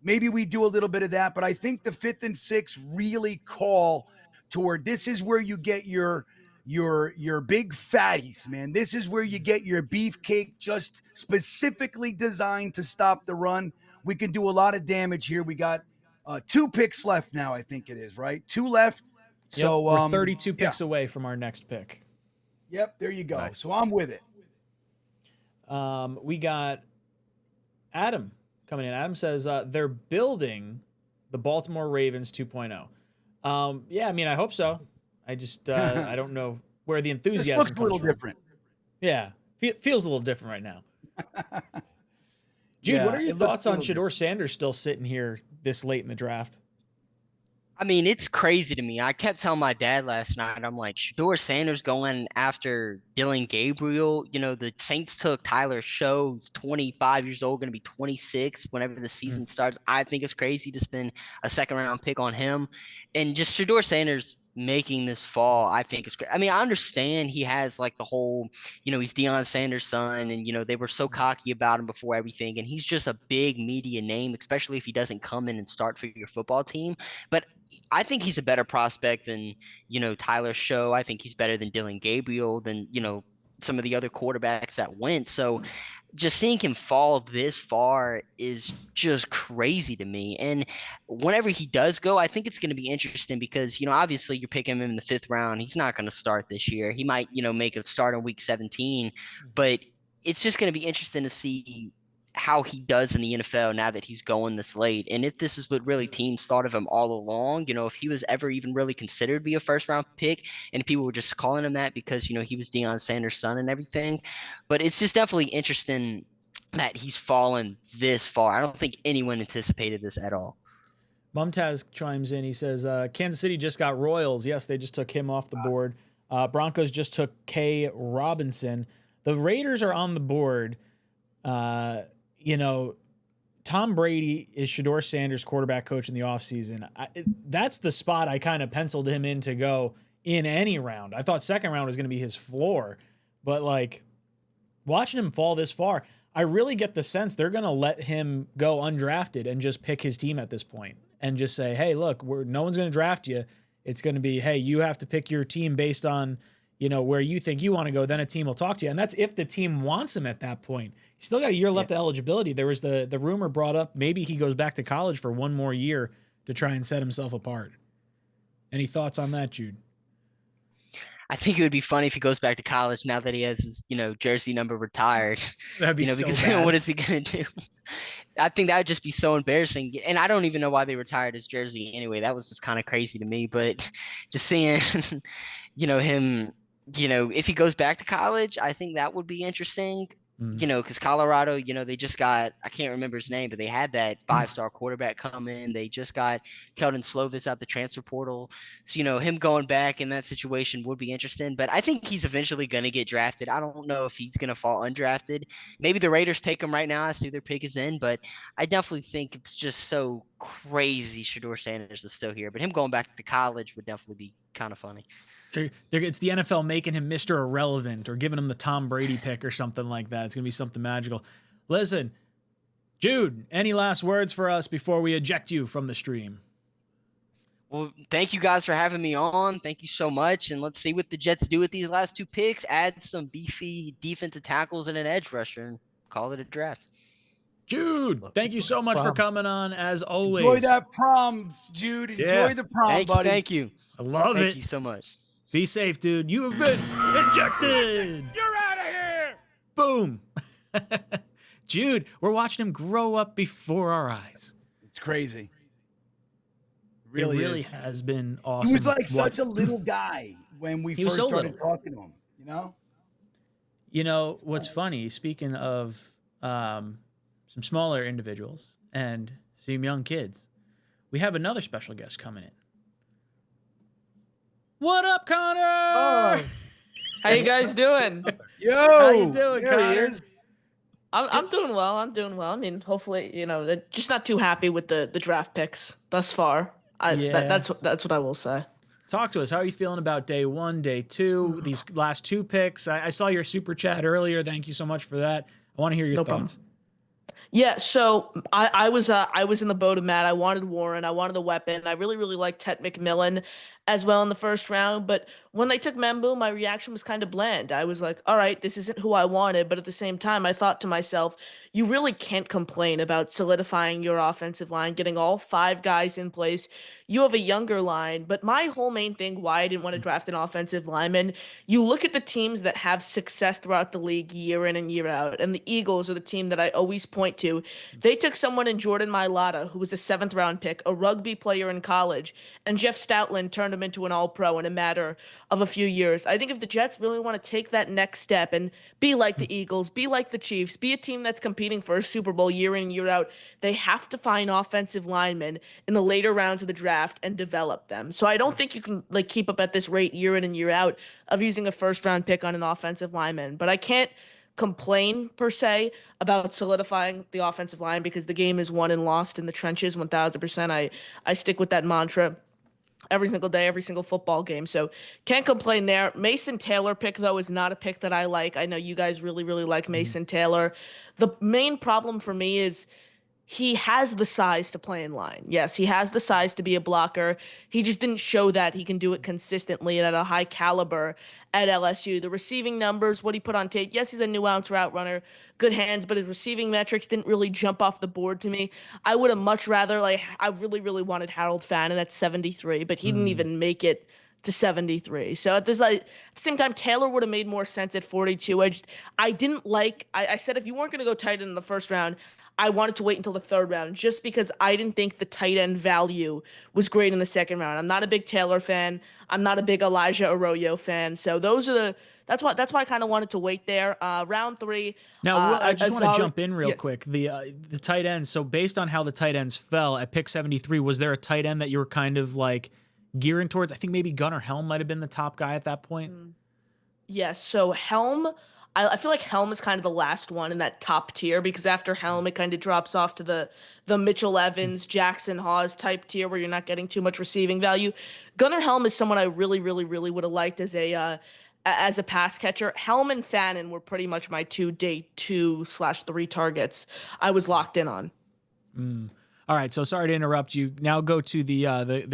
maybe we do a little bit of that. But I think the 5th and 6th really call toward this is where you get your big fatties, man. This is where you get your beefcake, just specifically designed to stop the run. We can do a lot of damage here. We got 2 picks left now, I think it is, right? 2 left. Yep, So we're 32 picks away from our next pick. Yep, there you go. Nice. So I'm with it. We got Adam coming in. Adam says they're building the Baltimore Ravens 2.0. Yeah, I mean, I hope so. I just I don't know where the enthusiasm looks comes a little from. different. Yeah, feels a little different right now. Jude, Yeah, what are your it looks thoughts a on little Shedeur Sanders still sitting here this late in the draft? I mean, it's crazy to me. I kept telling my dad last night, I'm like, Shedeur Sanders going after Dylan Gabriel. You know, the Saints took Tyler Show, who's 25 years old, going to be 26 whenever the season starts. I think it's crazy to spend a second-round pick on him. And just Shedeur Sanders making this fall, I think is great. I mean, I understand he has like the whole, you know, he's Deion Sanders' son, and, you know, they were so cocky about him before everything. And he's just a big media name, especially if he doesn't come in and start for your football team. But I think he's a better prospect than, you know, Tyler Show. I think he's better than Dylan Gabriel, than, you know, some of the other quarterbacks that went. So just seeing him fall this far is just crazy to me. And whenever he does go, I think it's going to be interesting because, you know, obviously you're picking him in the 5th round. He's not going to start this year. He might, you know, make a start in week 17, but it's just going to be interesting to see how he does in the NFL now that he's going this late. And if this is what really teams thought of him all along, you know, if he was ever even really considered to be a 1st-round pick and people were just calling him that because, you know, he was Deion Sanders' son and everything. But it's just definitely interesting that he's fallen this far. I don't think anyone anticipated this at all. Mumtaz chimes in. He says, Kansas City just got Royals. Yes, they just took him off the board. Broncos just took K. Robinson. The Raiders are on the board. You know, Tom Brady is Shedeur Sanders' quarterback coach in the offseason. That's the spot I kind of penciled him in to go in any round. I thought 2nd round was going to be his floor. But, like, watching him fall this far, I really get the sense they're going to let him go undrafted and just pick his team at this point and just say, hey, look, no one's going to draft you. It's going to be, hey, you have to pick your team based on, you know, where you think you want to go. Then a team will talk to you. And that's if the team wants him at that point. He's still got a year left of eligibility. There was the rumor brought up, maybe he goes back to college for one more year to try and set himself apart. Any thoughts on that, Jude? I think it would be funny if he goes back to college now that he has his, you know, jersey number retired. That'd be you know, so because bad. what is he going to do? I think that would just be so embarrassing. And I don't even know why they retired his jersey anyway. That was just kind of crazy to me. But just seeing, you know, him, you know, if he goes back to college, I think that would be interesting. You know, because Colorado, you know, they just got, I can't remember his name, but they had that 5-star quarterback come in. They just got Keldon Slovis out the transfer portal. So, you know, him going back in that situation would be interesting. But I think he's eventually going to get drafted. I don't know if he's going to fall undrafted. Maybe the Raiders take him right now. I see their pick is in. But I definitely think it's just so crazy Shedeur Sanders is still here. But him going back to college would definitely be kind of funny. It's the NFL making him Mr. Irrelevant or giving him the Tom Brady pick or something like that. It's going to be something magical. Listen, Jude, any last words for us before we eject you from the stream? Well, thank you guys for having me on. Thank you so much. And let's see what the Jets do with these last 2 picks. Add some beefy defensive tackles and an edge rusher and call it a draft. Jude, thank you so much for coming on, as always. Enjoy that prom, Jude. Enjoy the prom, buddy. Thank you. I love it. Thank you so much. Be safe, dude. You have been ejected. You're out of here. Boom. Jude, we're watching him grow up before our eyes. It's crazy. It really is. has been awesome. He was like such a little guy when we first so started little. talking to him, you know? You know, what's funny, speaking of some smaller individuals and some young kids, we have another special guest coming in. What up, Connor? Oh. How you guys doing? Yo, how you doing, Connor? I'm doing well. I'm doing well. I mean, hopefully, you know, they're just not too happy with the draft picks thus far. That's what I will say. Talk to us. How are you feeling about day 1, day 2, these last 2 picks? I saw your super chat earlier. Thank you so much for that. I want to hear your thoughts. Yeah, so I was in the boat of Matt. I wanted Warren. I wanted the weapon. I really liked Ted McMillan. as well in the first round. But when they took Membu, my reaction was kind of bland. I was like, all right, this isn't who I wanted. But at the same time, I thought to myself, you really can't complain about solidifying your offensive line, getting all 5 guys in place. You have a younger line. But my whole main thing why I didn't want to draft an offensive lineman, you look at the teams that have success throughout the league year in and year out, and the Eagles are the team that I always point to. They took someone in Jordan Mailata, who was a 7th round pick, a rugby player in college, and Jeff Stoutland turned him into an all-pro in a matter of a few years. I think if the Jets really want to take that next step and be like the Eagles, be like the Chiefs, be a team that's competing for a Super Bowl year in and year out, they have to find offensive linemen in the later rounds of the draft and develop them. So I don't think you can like keep up at this rate year in and year out of using a first-round pick on an offensive lineman. But I can't complain per se about solidifying the offensive line because the game is won and lost in the trenches 1000%. I stick with that mantra every single day, every single football game. So can't complain there. Mason Taylor pick, though, is not a pick that I like. I know you guys really, really like Mason Taylor. The main problem for me is he has the size to play in line. Yes, he has the size to be a blocker. He just didn't show that he can do it consistently and at a high caliber at LSU. The receiving numbers, what he put on tape, yes, he's a nuanced route runner, good hands, but his receiving metrics didn't really jump off the board to me. I would have much rather, I really, really wanted Harold Fannin at 73, but he didn't even make it to 73. So at the same time, Taylor would have made more sense at 42. I didn't like, I said if you weren't going to go tight end in the first round, I wanted to wait until the 3rd round just because I didn't think the tight end value was great in the 2nd round. I'm not a big Taylor fan. I'm not a big Elijah Arroyo fan. So that's why I kind of wanted to wait there. Round 3. Now, I just want to jump in real quick. The tight ends. So based on how the tight ends fell at pick 73, was there a tight end that you were kind of like gearing towards? I think maybe Gunnar Helm might have been the top guy at that point. Yes. So Helm, I feel like Helm is kind of the last one in that top tier because after Helm, it kind of drops off to the Mitchell Evans, Jackson Hawes type tier where you're not getting too much receiving value. Gunnar Helm is someone I really, really, really would have liked as a pass catcher. Helm and Fannin were pretty much my 2 day 2/3 targets I was locked in on. All right. So sorry to interrupt you. Now go to the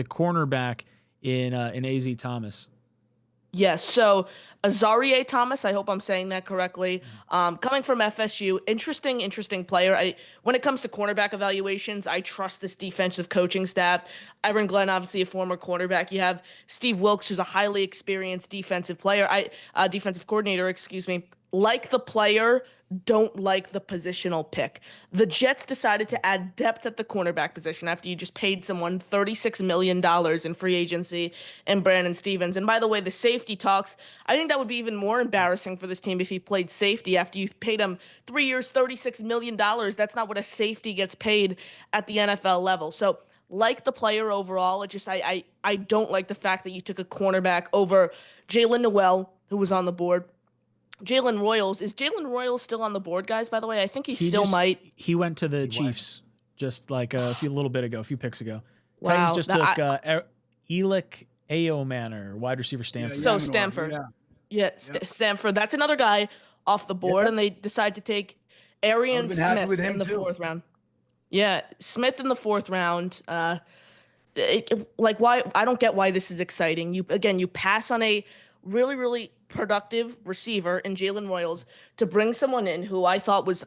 cornerback in AZ Thomas. Yes, so Azarie Thomas, I hope I'm saying that correctly. Coming from FSU, interesting player. When it comes to cornerback evaluations, I trust this defensive coaching staff. Aaron Glenn, obviously a former cornerback. You have Steve Wilkes, who's a highly experienced defensive coordinator, excuse me. Like the player, don't like the positional pick. The Jets decided to add depth at the cornerback position after you just paid someone $36 million in free agency and Brandon Stevens. And by the way, the safety talks, I think that would be even more embarrassing for this team if he played safety after you paid him 3 years, $36 million. That's not what a safety gets paid at the NFL level. So like the player overall, I don't like the fact that you took a cornerback over Jalen Noel, who was on the board. Jalen Royals. Is Jalen Royals still on the board, guys, by the way? I think he might. He went to the Chiefs just like a few picks ago. Wow. Titans just took 𝐒'𝐿'𝐿 Manor, wide receiver Stanford. Stanford. Stanford. That's another guy off the board, and they decide to take Arian Smith in the 4th round. Yeah, Smith in the 4th round. Why? I don't get why this is exciting. You pass on a really, really productive receiver in Jalen Royals to bring someone in who I thought was,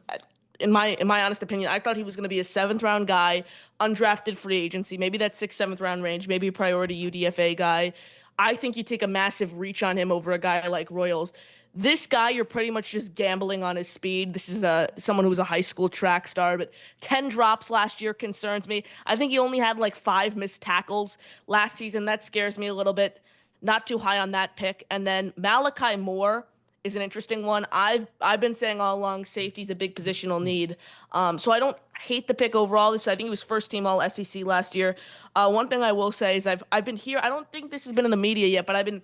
in my honest opinion, I thought he was going to be a 7th round guy, undrafted free agency, maybe that 6th, 7th round range, maybe a priority UDFA guy. I think you take a massive reach on him over a guy like Royals. This guy, you're pretty much just gambling on his speed. This is someone who was a high school track star, but 10 drops last year concerns me. I think he only had 5 missed tackles last season. That scares me a little bit. Not too high on that pick. And then Malachi Moore is an interesting one. I've been saying all along safety's a big positional need. So I don't hate the pick overall. I think he was first team all SEC last year. One thing I will say is I've been here. I don't think this has been in the media yet, but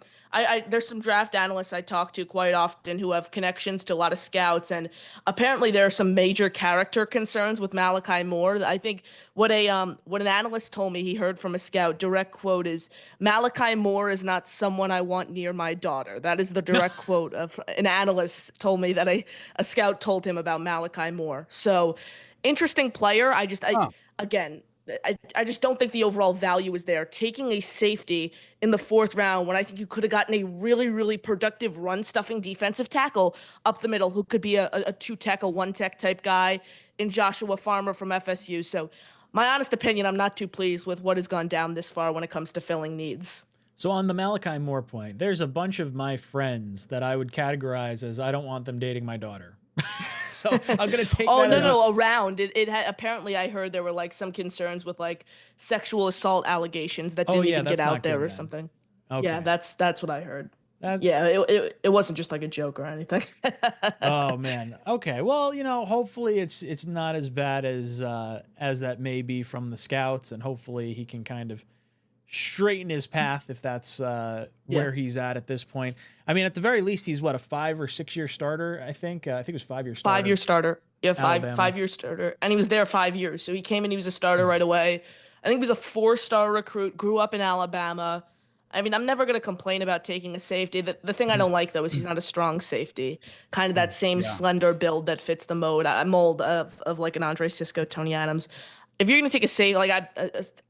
there's some draft analysts I talk to quite often who have connections to a lot of scouts, and apparently there are some major character concerns with Malachi Moore. I think what an analyst told me he heard from a scout, direct quote is, "Malachi Moore is not someone I want near my daughter." That is the direct quote of an analyst told me that a scout told him about Malachi Moore. So interesting player. Again, I just don't think the overall value is there. Taking a safety in the 4th round when I think you could have gotten a really, really productive run-stuffing defensive tackle up the middle who could be a 2-tech, a 1-tech type guy in Joshua Farmer from FSU. So my honest opinion, I'm not too pleased with what has gone down this far when it comes to filling needs. So on the Malachi Moore point, there's a bunch of my friends that I would categorize as I don't want them dating my daughter. So I'm gonna take. Oh that around it. Apparently, I heard there were like some concerns with like sexual assault allegations that didn't even get out there or something. Okay. Yeah, that's what I heard. It wasn't just like a joke or anything. Oh man. Okay. Well, hopefully it's not as bad as that may be from the scouts, and hopefully he can kind of straighten his path if that's where he's at this point. I mean, at the very least, he's what, a 5 or 6 year starter. I think it was 5-year starter. 5-year starter. Yeah, Alabama. 5-year starter, and he was there 5 years. So he came in, he was a starter right away. I think he was a 4-star recruit. Grew up in Alabama. I mean, I'm never going to complain about taking a safety. The thing I don't like, though, is he's not a strong safety. Kind of that same slender build that fits the mold of like an Andre Sisco, Tony Adams. If you're going to take a safety, like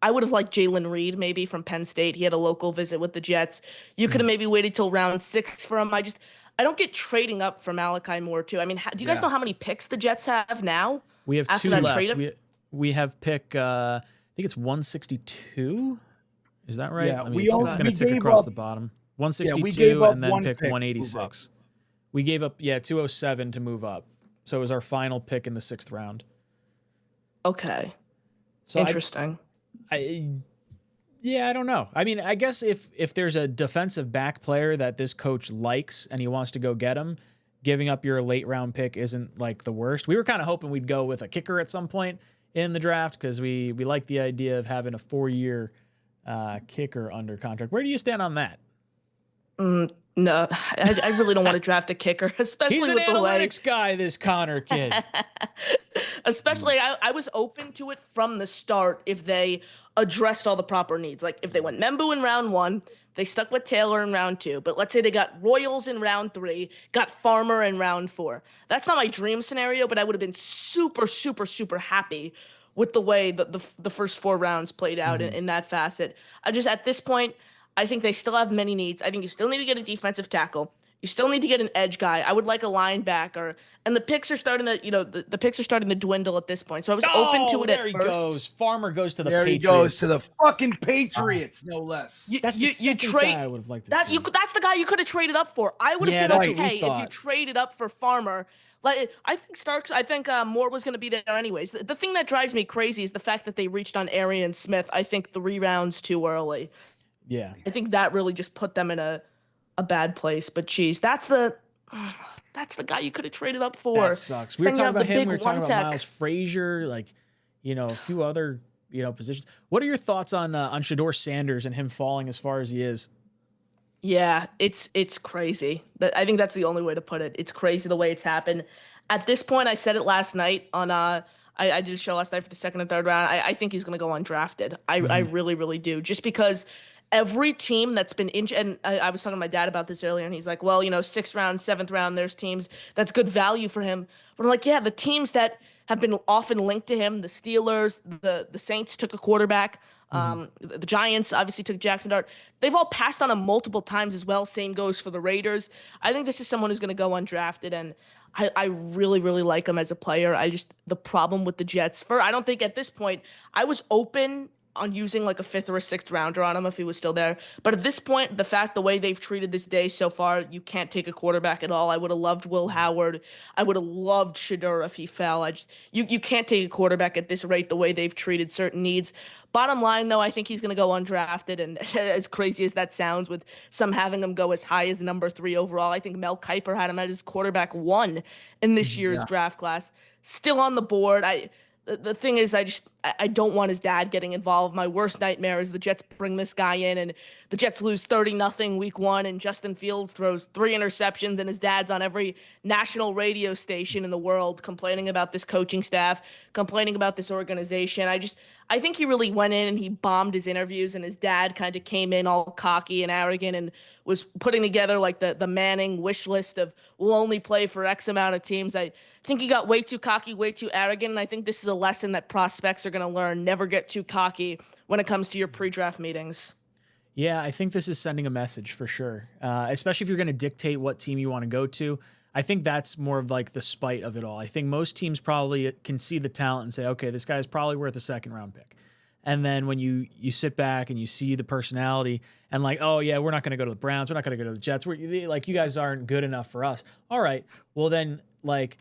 I would have liked Jalen Reed maybe from Penn State. He had a local visit with the Jets. You could have maybe waited till round 6 for him. I don't get trading up for Malachi Moore, too. I mean, do you guys know how many picks the Jets have now? We have after 2 that left. trade? We have pick, I think it's 162. Is that right? Yeah, it's going to tick across the bottom. 162 and then pick 186. We gave up, 207 to move up. So it was our final pick in the 6th round. Okay. So interesting. I don't know. I mean, I guess if there's a defensive back player that this coach likes and he wants to go get him, giving up your late round pick isn't like the worst. We were kind of hoping we'd go with a kicker at some point in the draft because we like the idea of having a 4-year kicker under contract. Where do you stand on that? No, I really don't want to draft a kicker, especially He's an with the analytics guy, this Connor kid. Especially, I was open to it from the start if they addressed all the proper needs. Like if they went Membu in round 1, they stuck with Taylor in round 2. But let's say they got Royals in round 3, got Farmer in round 4. That's not my dream scenario, but I would have been super, super, super happy with the way the first 4 rounds played out in that facet. At this point, I think they still have many needs. I think you still need to get a defensive tackle. You still need to get an edge guy. I would like a linebacker. And the picks are starting to, the picks are starting to dwindle at this point. So I was open to it at first. There he goes. Farmer goes to the There Patriots. he goes to the fucking Patriots, no less. That's the second guy I would have liked to see. That's the guy you could have traded up for. I would have been okay if you traded up for Farmer. Like I think Moore was going to be there anyways. The thing that drives me crazy is the fact that they reached on Arian Smith, I think 3 rounds too early. Yeah. I think that really just put them in a bad place. But geez, that's the guy you could have traded up for. That sucks. We were talking about him. We were talking about Miles Frazier, a few other, positions. What are your thoughts on Shedeur Sanders and him falling as far as he is? Yeah, it's crazy. I think that's the only way to put it. It's crazy the way it's happened. At this point, I said it last night on I did a show last night for the 2nd and 3rd round. I think he's going to go undrafted. I really, really do. Just because every team that's been injured, and I was talking to my dad about this earlier, and he's like, well, 6th round, 7th round, there's teams that's good value for him. But I'm like, yeah, the teams that have been often linked to him, the Steelers, the Saints took a quarterback. The Giants obviously took Jackson Dart. They've all passed on him multiple times as well. Same goes for the Raiders. I think this is someone who's going to go undrafted, and I really, really like him as a player. The problem with the Jets, I don't think at this point, I was open on using like a 5th or a 6th rounder on him if he was still there. But at this point, the way they've treated this day so far, you can't take a quarterback at all. I would have loved Will Howard. I would have loved Shedeur if he fell. You can't take a quarterback at this rate the way they've treated certain needs. Bottom line, though, I think he's going to go undrafted. And as crazy as that sounds, with some having him go as high as number 3 overall, I think Mel Kiper had him as his quarterback 1 in this year's draft class. Still on the board. The thing is, I don't want his dad getting involved. My worst nightmare is the Jets bring this guy in and the Jets lose 30-0 week 1 and Justin Fields throws 3 interceptions and his dad's on every national radio station in the world complaining about this coaching staff, complaining about this organization. I think he really went in and he bombed his interviews, and his dad kind of came in all cocky and arrogant and was putting together like the Manning wish list of we'll only play for X amount of teams. I think he got way too cocky, way too arrogant, and I think this is a lesson that prospects are going to learn. Never get too cocky when it comes to your pre-draft meetings. Yeah, I think this is sending a message for sure, especially if you're going to dictate what team you want to go to. I think that's more of like the spite of it all. I think most teams probably can see the talent and say, okay, this guy's probably worth a second-round pick. And then when you sit back and you see the personality and like, oh, yeah, we're not going to go to the Browns. We're not going to go to the Jets. Like, you guys aren't good enough for us. All right, well then, like,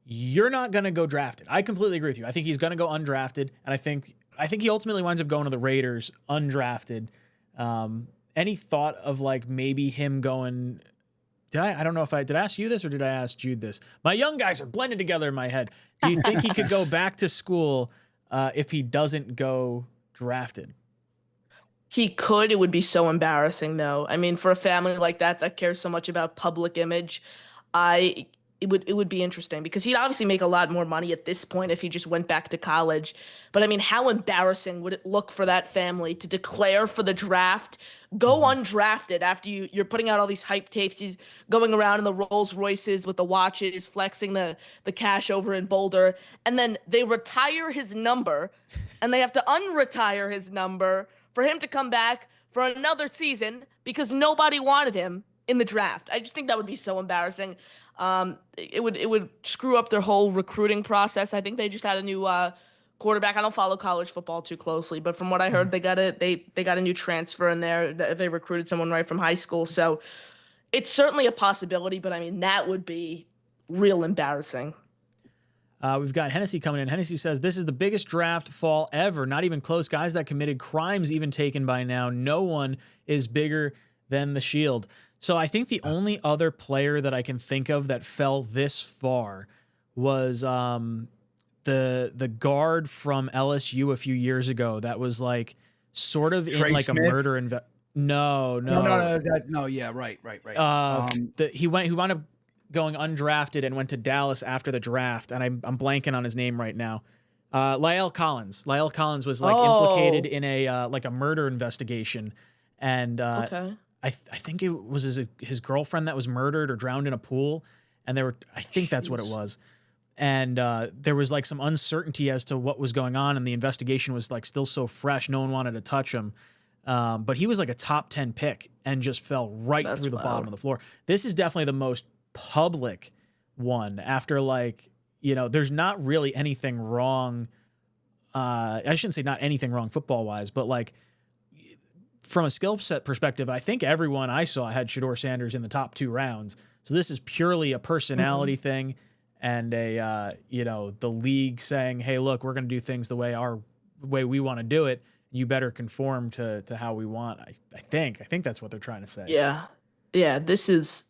you're not going to go drafted. I completely agree with you. I think he's going to go undrafted, and I think he ultimately winds up going to the Raiders undrafted. Any thought of like maybe him going? I don't know if did I ask you this or did I ask Jude this? My young guys are blended together in my head. Do you think he could go back to school if he doesn't go drafted? He could. It would be so embarrassing, though. I mean, for a family like that cares so much about public image, it would be interesting because he'd obviously make a lot more money at this point if he just went back to college. But I mean, how embarrassing would it look for that family to declare for the draft, go undrafted after you're putting out all these hype tapes. He's going around in the Rolls Royces with the watches, flexing the cash over in Boulder, and then they retire his number, and they have to unretire his number for him to come back for another season because nobody wanted him in the draft. I just think that would be so embarrassing. It would screw up their whole recruiting process. I think they just had a new quarterback. I don't follow college football too closely, but from what I heard, they got a new transfer in there. They recruited someone right from high school, so it's certainly a possibility. But I mean, that would be real embarrassing. We've got Hennessy coming in. Hennessy says, this is the biggest draft fall ever. Not even close. Guys that committed crimes even taken by now. No one is bigger than the Shield. So I think the only other player that I can think of that fell this far was the guard from LSU a few years ago that was like sort of Trey in like Smith? a murder No. Yeah, right. He wound up going undrafted and went to Dallas after the draft, and I'm blanking on his name right now. La'el Collins. La'el Collins was like implicated in a like a murder investigation, and Okay. I think it was his girlfriend that was murdered or drowned in a pool, and I think that's what it was. And there was like some uncertainty as to what was going on, and the investigation was like still so fresh, no one wanted to touch him. But he was like a top 10 pick and just fell through the bottom of the floor. This is definitely the most public one after there's not really anything wrong. I shouldn't say not anything wrong football wise, but like from a skill set perspective, I think everyone I saw had Shedeur Sanders in the top 2 rounds. So this is purely a personality thing and the league saying, hey, look, we're going to do things the way we want to do it. You better conform to how we want. I think that's what they're trying to say. Yeah. This is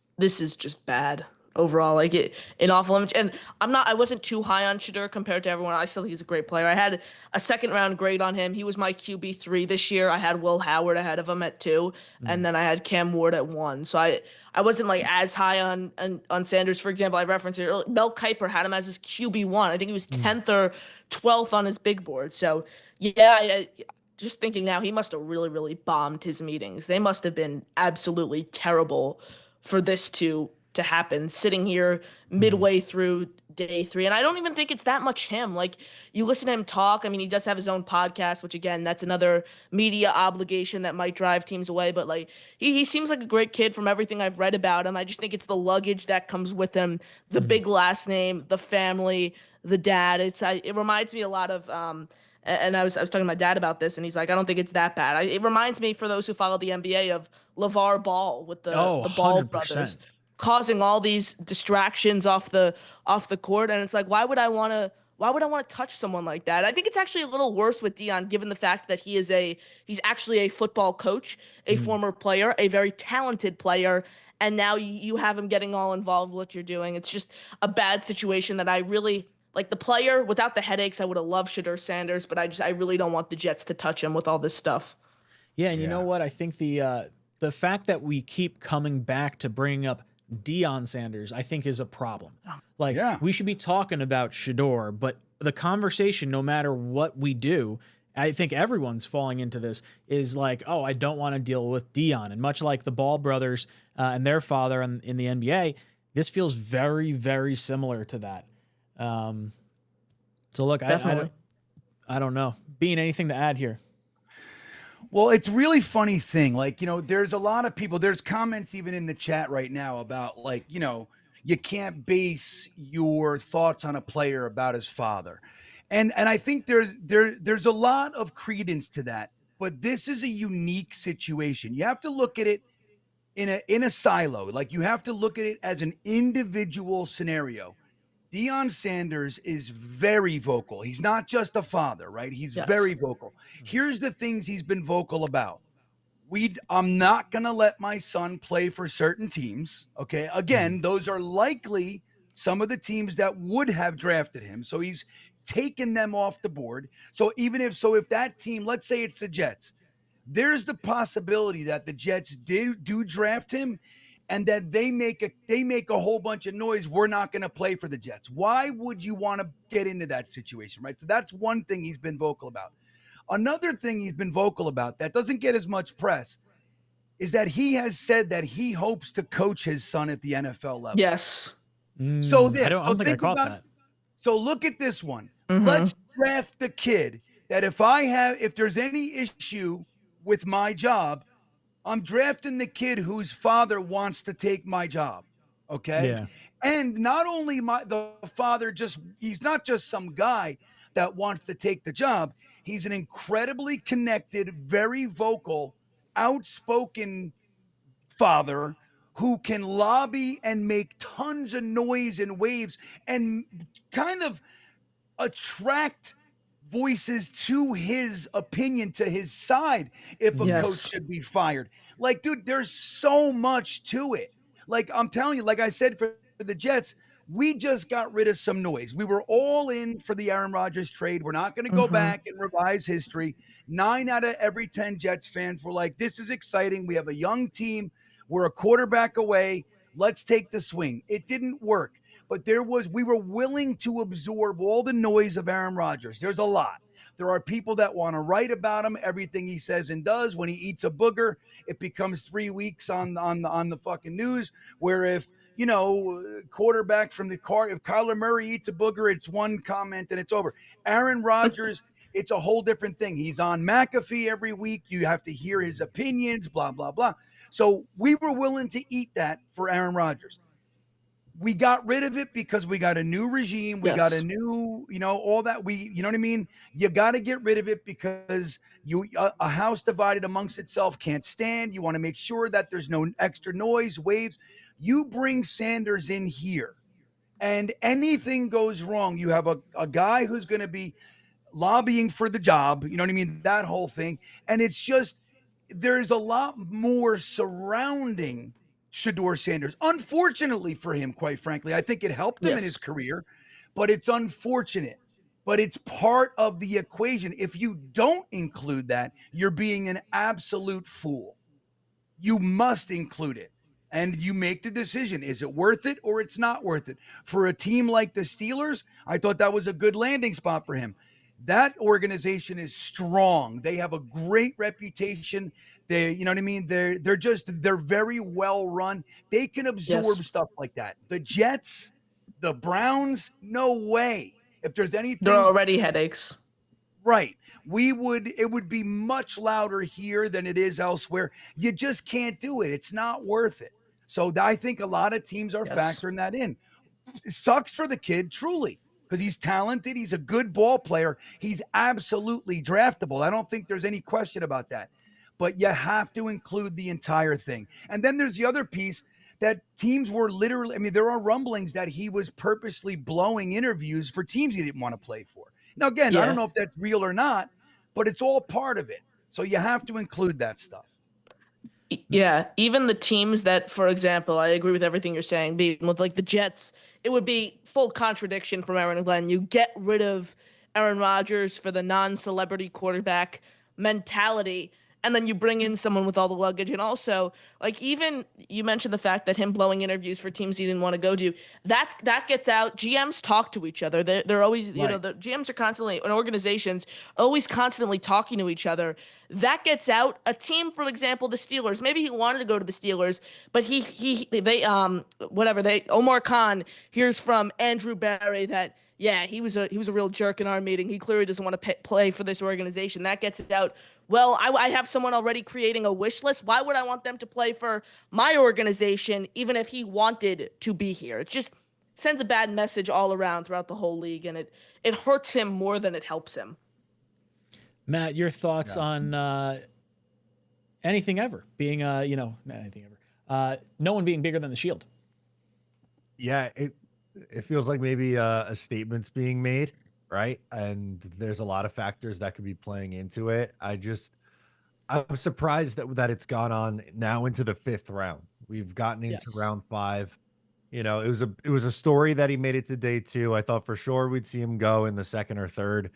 just bad overall. Like an awful image. And I wasn't too high on Shedeur compared to everyone. I still think he's a great player. I had a 2nd round grade on him. He was my QB3 this year. I had Will Howard ahead of him at 2, and then I had Cam Ward at 1. So I wasn't like as high on Sanders. For example, I referenced it earlier. Mel Kiper had him as his QB1. I think he was 10th or 12th on his big board. So yeah, just thinking now, he must have really, really bombed his meetings. They must have been absolutely terrible for this to happen, sitting here midway through day 3. And I don't even think it's that much him. Like, you listen to him talk. I mean, he does have his own podcast, which again, that's another media obligation that might drive teams away. But like, he seems like a great kid from everything I've read about him. I just think it's the luggage that comes with him, the big last name, the family, the dad. It reminds me a lot of, and I was talking to my dad about this, and he's like, I don't think it's that bad. It reminds me, for those who follow the NBA, of LeVar Ball with the Ball 100%. brothers, causing all these distractions off the court. And it's like, why would I want to touch someone like that? I think it's actually a little worse with Deion, given the fact that he's actually a football coach, a former player, a very talented player, and now you have him getting all involved with what you're doing. It's just a bad situation that I really like. The player, without the headaches, I would have loved Shedeur Sanders, but I really don't want the Jets to touch him with all this stuff. Yeah, and you know what? I think the fact that we keep coming back to bringing up Deion Sanders, I think, is a problem. Like, we should be talking about Shedeur, but the conversation, no matter what we do, I think everyone's falling into this, is like, oh, I don't want to deal with Deion. And much like the Ball brothers and their father in the NBA, this feels very, very similar to that. So look, I don't know. Bean, anything to add here? Well, it's really funny thing. Like, there's a lot of people, there's comments even in the chat right now about like, you can't base your thoughts on a player about his father. And I think there's a lot of credence to that, but this is a unique situation. You have to look at it in a silo. Like, you have to look at it as an individual scenario. Deion Sanders is very vocal. He's not just a father, right? He's very vocal. Here's the things he's been vocal about. I'm not going to let my son play for certain teams. Okay. Again, those are likely some of the teams that would have drafted him. So he's taken them off the board. So if that team, let's say it's the Jets, there's the possibility that the Jets do draft him and that they make a whole bunch of noise. We're not going to play for the Jets. Why would you want to get into that situation, right? So that's one thing he's been vocal about. Another thing he's been vocal about that doesn't get as much press is that he has said that he hopes to coach his son at the NFL level. Yes. So I don't think I caught that. So look at this one. Let's draft the kid that if there's any issue with my job, I'm drafting the kid whose father wants to take my job. Okay. Yeah. And not only the father, he's not just some guy that wants to take the job. He's an incredibly connected, very vocal, outspoken father who can lobby and make tons of noise and waves and kind of attract voices to his opinion, to his side, if a coach should be fired. Like, dude, there's so much to it. Like, I'm telling you, like I said, for the Jets, we just got rid of some noise. We were all in for the Aaron Rodgers trade. We're not going to go back and revise history. 9 out of every 10 Jets fans were like, this is exciting. We have a young team. We're a quarterback away. Let's take the swing. It didn't work. But we were willing to absorb all the noise of Aaron Rodgers. There's a lot. There are people that want to write about him, everything he says and does. When he eats a booger, it becomes 3 weeks on the fucking news. Where if, quarterback from if Kyler Murray eats a booger, it's one comment and it's over. Aaron Rodgers, it's a whole different thing. He's on McAfee every week. You have to hear his opinions, blah, blah, blah. So we were willing to eat that for Aaron Rodgers. We got rid of it because we got a new regime. We got a new, all that. You know what I mean? You got to get rid of it because a house divided amongst itself can't stand. You want to make sure that there's no extra noise, waves. You bring Sanders in here and anything goes wrong. You have a guy who's going to be lobbying for the job. You know what I mean? That whole thing. And it's just, there's a lot more surrounding Shedeur Sanders. Unfortunately for him, quite frankly, I think it helped him in his career, but it's unfortunate. But it's part of the equation. If you don't include that, you're being an absolute fool. You must include it. And you make the decision. Is it worth it or it's not worth it? For a team like the Steelers, I thought that was a good landing spot for him. That organization is strong. They have a great reputation. You know what I mean? They're very well run. They can absorb stuff like that. The Jets, the Browns, no way. If there's anything, they're already headaches. Right. It would be much louder here than it is elsewhere. You just can't do it. It's not worth it. So I think a lot of teams are factoring that in. It sucks for the kid, truly, because he's talented. He's a good ball player. He's absolutely draftable. I don't think there's any question about that. But you have to include the entire thing. And then there's the other piece that teams were literally, there are rumblings that he was purposely blowing interviews for teams he didn't want to play for. Now, again, I don't know if that's real or not, but it's all part of it. So you have to include that stuff. Yeah, even the teams that, for example, I agree with everything you're saying, being with like the Jets, it would be full contradiction from Aaron and Glenn. You get rid of Aaron Rodgers for the non-celebrity quarterback mentality, and then you bring in someone with all the luggage. And also, like, even you mentioned the fact that him blowing interviews for teams he didn't want to go to, that gets out. GMs talk to each other. They're always, you know, the GMs are constantly, and organizations always constantly talking to each other. That gets out. A team, for example, the Steelers, maybe he wanted to go to the Steelers, but Omar Khan hears from Andrew Barry that, yeah, he was a real jerk in our meeting. He clearly doesn't want to play for this organization. That gets it out. Well, I have someone already creating a wish list. Why would I want them to play for my organization, even if he wanted to be here? It just sends a bad message all around throughout the whole league, and it hurts him more than it helps him. Matt, your thoughts on anything ever being, not anything ever. No one being bigger than the Shield. Yeah, it feels like maybe a statement's being made, right? And there's a lot of factors that could be playing into it. I'm surprised that it's gone on now into the 5th round. We've gotten into round 5. You know, it was a story that he made it to day 2. I thought for sure we'd see him go in the 2nd or 3rd,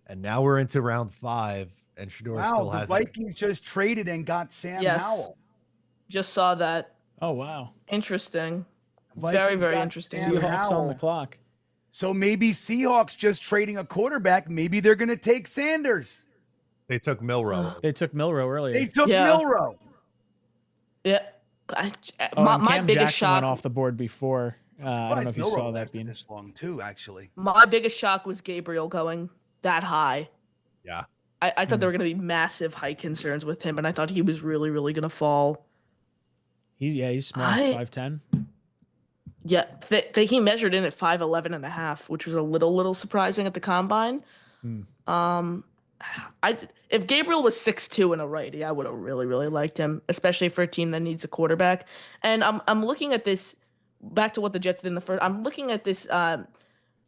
and now we're into round 5, and Shedeur still has. The Vikings just traded and got Sam Howell. Just saw that. Oh wow, interesting. Vikings very, very got interesting. Sam Seahawks Howell. on the clock. So maybe Seahawks just trading a quarterback. Maybe they're going to take Sanders. They took Milrow. They took Milrow earlier. They took Milrow. Yeah. My biggest Jackson shock went off the board before. I don't know if you saw that being this long too. Actually, my biggest shock was Gabriel going that high. Yeah. I thought there were going to be massive height concerns with him, and I thought he was really, really going to fall. He's small, 5'10". Yeah, he measured in at 5'11 and a half, which was a little surprising at the combine. If Gabriel was 6'2" and a righty, I would have really, really liked him, especially for a team that needs a quarterback. And I'm looking at this, back to what the Jets did in the first. I'm looking at this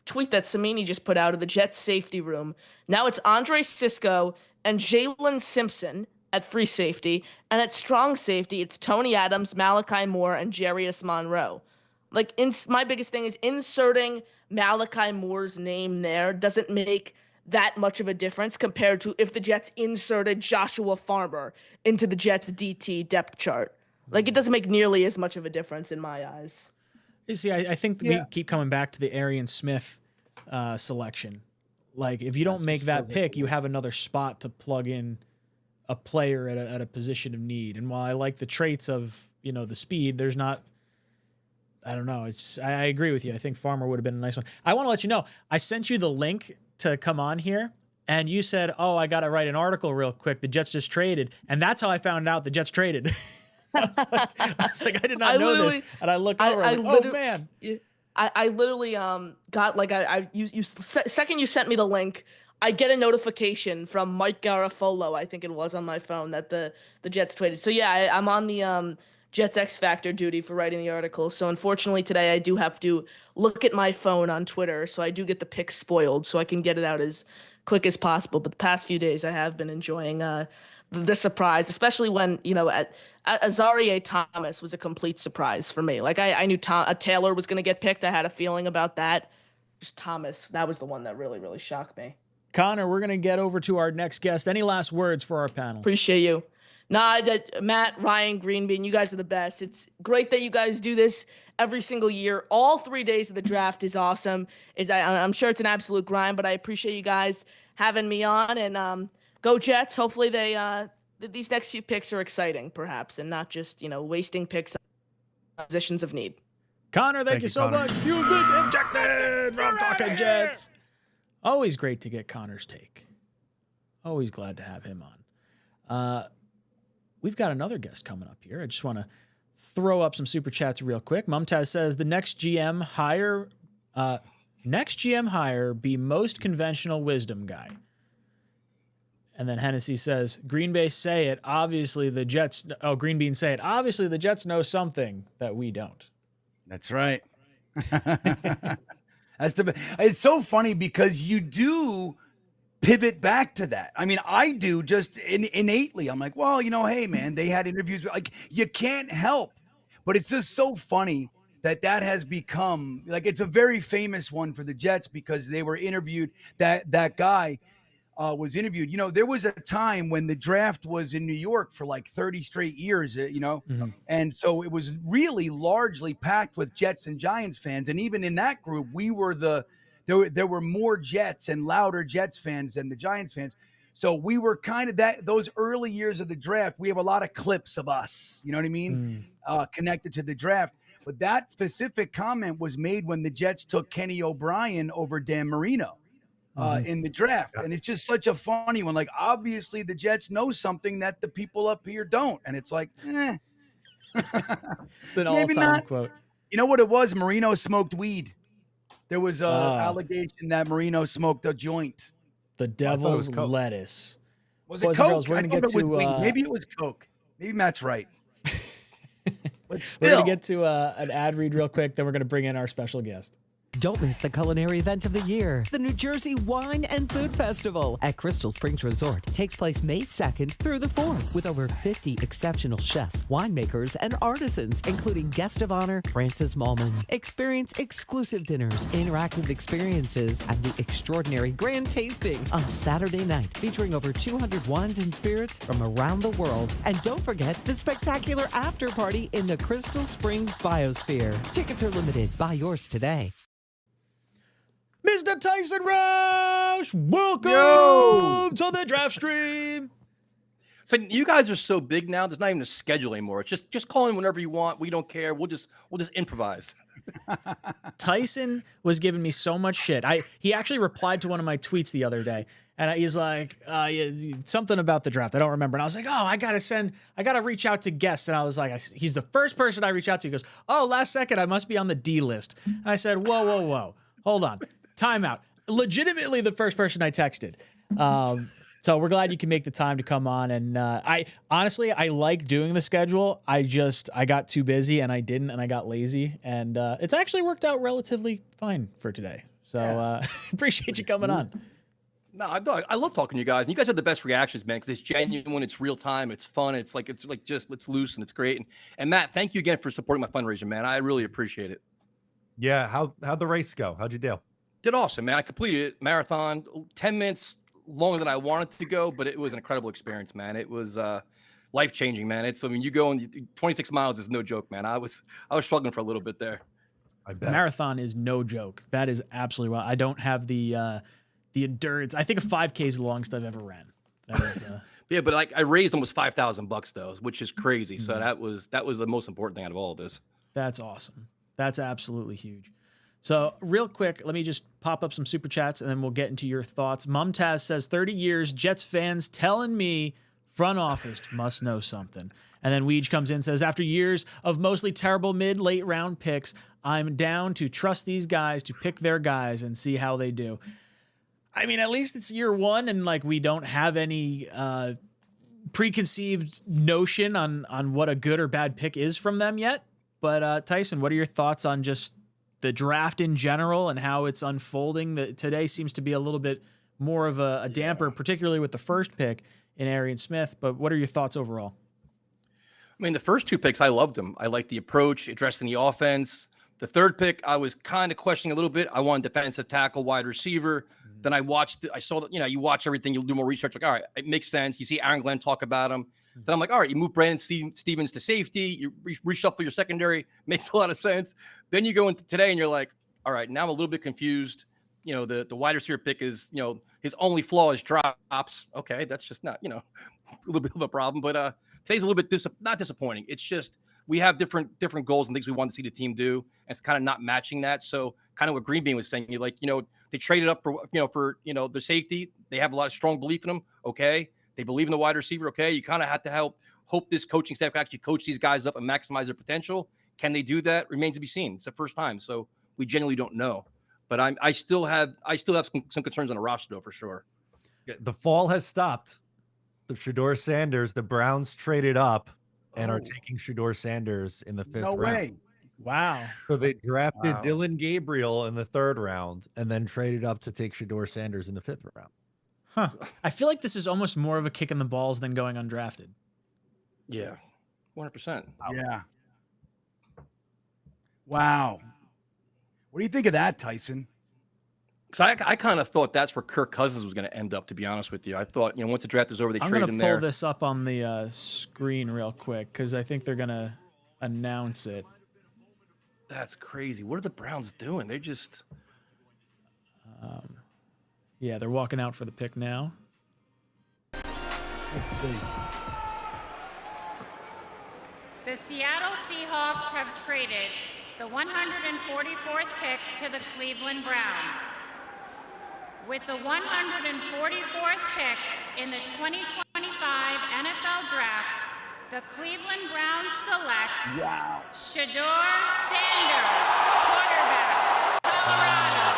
tweet that Samini just put out of the Jets safety room. Now it's Andre Sisco and Jalen Simpson at free safety, and at strong safety, it's Tony Adams, Malachi Moore, and Jarius Monroe. Like, my biggest thing is inserting Malachi Moore's name there doesn't make that much of a difference compared to if the Jets inserted Joshua Farmer into the Jets DT depth chart. Like, it doesn't make nearly as much of a difference in my eyes. You see, I think we keep coming back to the Arian Smith selection. Like, if you don't make that pick, you have another spot to plug in a player at a position of need. And while I like the traits of, the speed, there's not, I don't know. I agree with you. I think Farmer would have been a nice one. I want to let you know, I sent you the link to come on here, and you said, oh, I got to write an article real quick. The Jets just traded. And that's how I found out the Jets traded. I was like, I did not know this. And I looked over, oh, man. I literally got, like, second you sent me the link, I get a notification from Mike Garafolo, I think it was, on my phone that the Jets traded. So, yeah, I'm on the Jets X Factor duty for writing the article. So, unfortunately, today I do have to look at my phone on Twitter, so I do get the pick spoiled so I can get it out as quick as possible. But the past few days I have been enjoying the surprise, especially when, Azarie Thomas was a complete surprise for me. Like, I knew Taylor was going to get picked. I had a feeling about that. Just Thomas, that was the one that really, really shocked me. Connor, we're going to get over to our next guest. Any last words for our panel? Appreciate you. Matt, Ryan, Greenbean, you guys are the best. It's great that you guys do this every single year. All 3 days of the draft is awesome. I'm sure it's an absolute grind, but I appreciate you guys having me on. And go Jets. Hopefully these next few picks are exciting, perhaps, and not just, wasting picks on positions of need. Connor, thank you so much. You've been injected from Talkin' Jets. Always great to get Connor's take. Always glad to have him on. We've got another guest coming up here. I just want to throw up some super chats real quick. Mumtaz says the next GM hire be most conventional wisdom guy. And then Hennessy says, Green Bay say it. Obviously the Jets. Oh, Green Bean say it. Obviously the Jets know something that we don't. That's right. It's so funny because you do pivot back to that. I mean, I do just innately. I'm like, well, hey, man, they had interviews. Like, you can't help. But it's just so funny that has become, like, it's a very famous one for the Jets because they were interviewed, that guy. was interviewed. There was a time when the draft was in New York for like 30 straight years, and so it was really largely packed with Jets and Giants fans. And even in that group, we were there were more Jets and louder Jets fans than the Giants fans. So we were kind of those early years of the draft. We have a lot of clips of us, you know what I mean, connected to the draft. But that specific comment was made when the Jets took Kenny O'Brien over Dan Marino in the draft. And it's just such a funny one. Like, obviously the Jets know something that the people up here don't. And it's like, It's an all-time quote. You know what it was? Marino smoked weed. There was an allegation that Marino smoked a joint. The devil's lettuce. Was it Boys and Coke? girls, we're gonna get to maybe it was Coke. Maybe Matt's right. But we're gonna still. get to an ad read real quick, then we're gonna bring in our special guest. Don't miss the culinary event of the year, the New Jersey Wine and Food Festival at Crystal Springs Resort. Takes place May 2nd through the 4th with over 50 exceptional chefs, winemakers, and artisans, including guest of honor Francis Mallman. Experience exclusive dinners, interactive experiences, and the extraordinary grand tasting on Saturday night, featuring over 200 wines and spirits from around the world. And don't forget the spectacular after party in the Crystal Springs Biosphere. Tickets are limited. Buy yours today. Mr. Tyson Roush, welcome to the draft stream. So you guys are so big now. There's not even a schedule anymore. It's just call in whenever you want. We don't care. We'll just improvise. Tyson was giving me so much shit. He actually replied to one of my tweets the other day, and he's like, something about the draft. I don't remember. And I was like, I gotta reach out to guests. And I was like, he's the first person I reach out to. He goes, last second, I must be on the D list. And I said, whoa, hold on. Timeout. Legitimately the first person I texted. So we're glad you can make the time to come on. And I honestly like doing the schedule. I got too busy and I didn't, and I got lazy. And it's actually worked out relatively fine for today. So appreciate you coming on. No, I love talking to you guys. And you guys have the best reactions, man, because it's genuine, it's real time, it's fun, it's loose and it's great. And Matt, thank you again for supporting my fundraiser, man. I really appreciate it. Yeah, how'd the race go? How'd you do? Did awesome, man. I completed it, marathon, 10 minutes longer than I wanted to go, but it was an incredible experience, man. It was life-changing, man. You go on 26 miles is no joke, man. I was struggling for a little bit there. I bet. Marathon is no joke. That is absolutely wild. I don't have the endurance. I think a 5K is the longest I've ever ran. That is, yeah, but I raised almost $5,000 though, which is crazy. So that was the most important thing out of all of this. That's awesome. That's absolutely huge. So real quick, let me just pop up some super chats and then we'll get into your thoughts. Mumtaz says 30 years, Jets fans telling me front office must know something. And then Weege comes in and says, after years of mostly terrible late round picks, I'm down to trust these guys to pick their guys and see how they do. I mean, at least it's year one and we don't have any preconceived notion on what a good or bad pick is from them yet. But Tyson, what are your thoughts on just the draft in general and how it's unfolding? Today seems to be a little bit more of a damper, particularly with the first pick in Arian Smith. But what are your thoughts overall? I mean, the first two picks, I loved them. I liked the approach, addressing the offense. The third pick, I was kind of questioning a little bit. I wanted defensive tackle, wide receiver. Then I saw that, you watch everything, you do more research. Like, all right, it makes sense. You see Aaron Glenn talk about him. Then I'm like, all right, you move Brandon Stevens to safety. You reshuffle your secondary. Makes a lot of sense. Then you go into today and you're like, all right, now I'm a little bit confused. The wide receiver pick is, his only flaw is drops. Okay, that's just not, a little bit of a problem. But today's a little bit not disappointing. It's just we have different goals and things we want to see the team do. And it's kind of not matching that. So kind of what Green Bean was saying, they traded up for the safety. They have a lot of strong belief in them. Okay. They believe in the wide receiver. Okay. You kind of have to hope this coaching staff can actually coach these guys up and maximize their potential. Can they do that? Remains to be seen. It's the first time. So we genuinely don't know, but I still have some concerns on the roster though, for sure. The fall has stopped. The Shedeur Sanders, the Browns traded up and are taking Shedeur Sanders in the 5th round. No way. Wow. So they drafted Dylan Gabriel in the 3rd round and then traded up to take Shedeur Sanders in the 5th round. Huh. I feel like this is almost more of a kick in the balls than going undrafted. Yeah. 100%. Yeah. Wow. What do you think of that, Tyson? So I kind of thought that's where Kirk Cousins was going to end up, to be honest with you. I thought, once the draft is over, they I'm trade going him to pull there. this up on the screen real quick because I think they're going to announce it. That's crazy. What are the Browns doing? They just... Yeah, they're walking out for the pick now. The Seattle Seahawks have traded the 144th pick to the Cleveland Browns. With the 144th pick in the 2025 NFL Draft, the Cleveland Browns select Shedeur Sanders, quarterback, Colorado.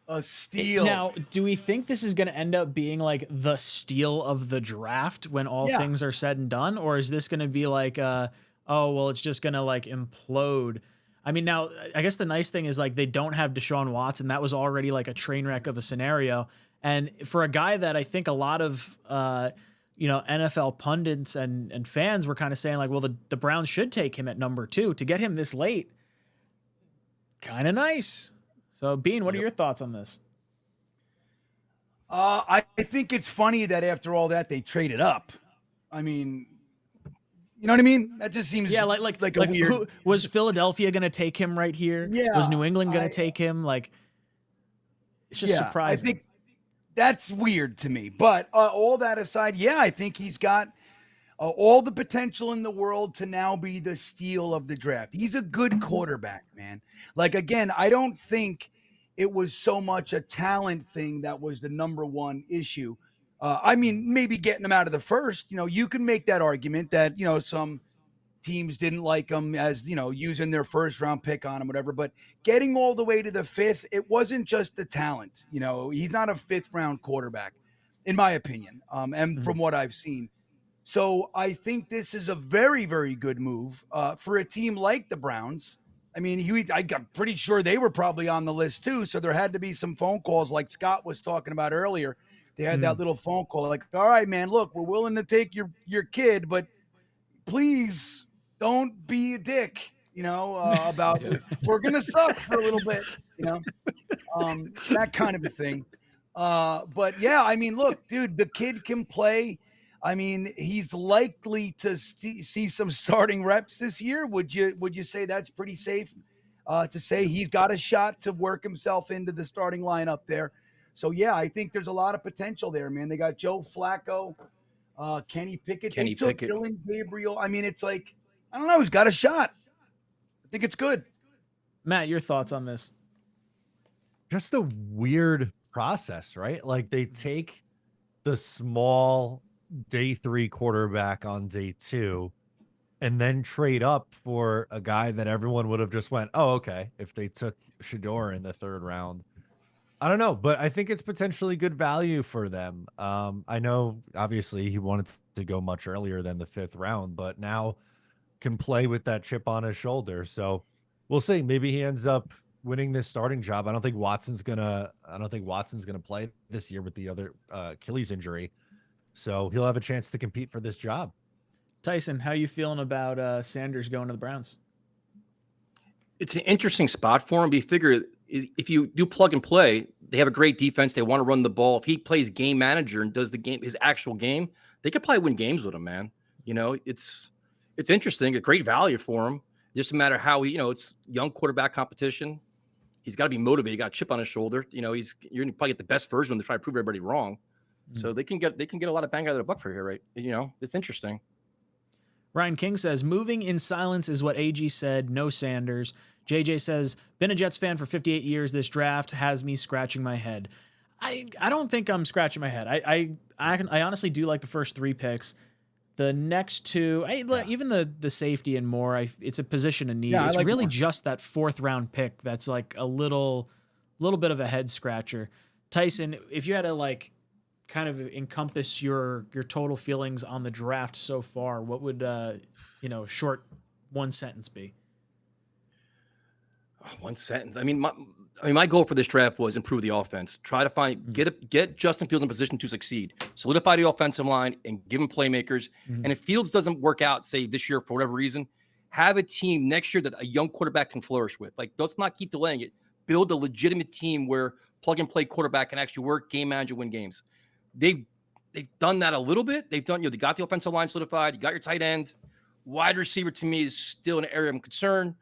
A steal. Now, do we think this is going to end up being like the steal of the draft when all things are said and done? Or is this going to be like, oh, well, it's just going to like implode? I mean, now, I guess the nice thing is like they don't have Deshaun Watson. That was already like a train wreck of a scenario. And for a guy that I think a lot of, NFL pundits and fans were kind of saying like, well, the Browns should take him at number 2 to get him this late. Kind of nice. So, Bean, what are your thoughts on this? I think it's funny that after all that, they traded up. I mean, you know what I mean? That just seems like a weird... Was Philadelphia going to take him right here? Yeah. Was New England going to take him? Like, it's just surprising. I think that's weird to me. But all that aside, I think he's got all the potential in the world to now be the steal of the draft. He's a good quarterback, man. Like, again, I don't think it was so much a talent thing that was the number one issue. I mean, maybe getting him out of the first, you can make that argument that, some teams didn't like him as, using their first round pick on him, whatever, but getting all the way to the 5th, it wasn't just the talent. He's not a 5th round quarterback, in my opinion. And from what I've seen. So I think this is a very, very good move for a team like the Browns. I mean, I'm pretty sure they were probably on the list too. So there had to be some phone calls like Scott was talking about earlier. They had that little phone call like, all right, man, look, we're willing to take your kid, but please don't be a dick, about we're going to suck for a little bit, that kind of a thing. But yeah, I mean, look, dude, the kid can play. I mean, he's likely to see some starting reps this year. Would you say that's pretty safe to say he's got a shot to work himself into the starting lineup there? So, yeah, I think there's a lot of potential there, man. They got Joe Flacco, Kenny Pickett. They took Dylan Gabriel. I mean, it's like, I don't know. He's got a shot. I think it's good. Matt, your thoughts on this? Just a weird process, right? Like they take the small day 3 quarterback on day 2 and then trade up for a guy that everyone would have just went, oh, okay, if they took Shedeur in the 3rd round. I don't know, but I think it's potentially good value for them. I know obviously he wanted to go much earlier than the 5th round, but now can play with that chip on his shoulder. So we'll see. Maybe he ends up winning this starting job. I don't think Watson's gonna play this year with the other Achilles injury. So he'll have a chance to compete for this job. Tyson, how you feeling about Sanders going to the Browns? It's an interesting spot for him. But you figure if you do plug and play, they have a great defense. They want to run the ball. If he plays game manager and does his actual game, they could probably win games with him, man. It's interesting. A great value for him. Just a matter how it's young quarterback competition. He's got to be motivated. He got a chip on his shoulder. You're going to probably get the best version when they try to prove everybody wrong. So they can get a lot of bang out of their buck for here, right? It's interesting. Ryan King says, moving in silence is what AG said. No Sanders. JJ says, been a Jets fan for 58 years. This draft has me scratching my head. I don't think I'm scratching my head. I honestly do like the first 3 picks. The next 2, even the safety and more, it's a position in need. Yeah, it's like really more. just that 4th round pick that's like a little bit of a head scratcher. Tyson, if you had to kind of encompass your total feelings on the draft so far, what would short one sentence be? One sentence. I mean, my goal for this draft was improve the offense. Try to get Justin Fields in position to succeed. Solidify the offensive line and give him playmakers. And if Fields doesn't work out, say this year for whatever reason, have a team next year that a young quarterback can flourish with. Like, let's not keep delaying it. Build a legitimate team where plug and play quarterback can actually work, game manager, win games. They've done that a little bit. They've done, they got the offensive line solidified. You got your tight end. Wide receiver to me is still an area of concern.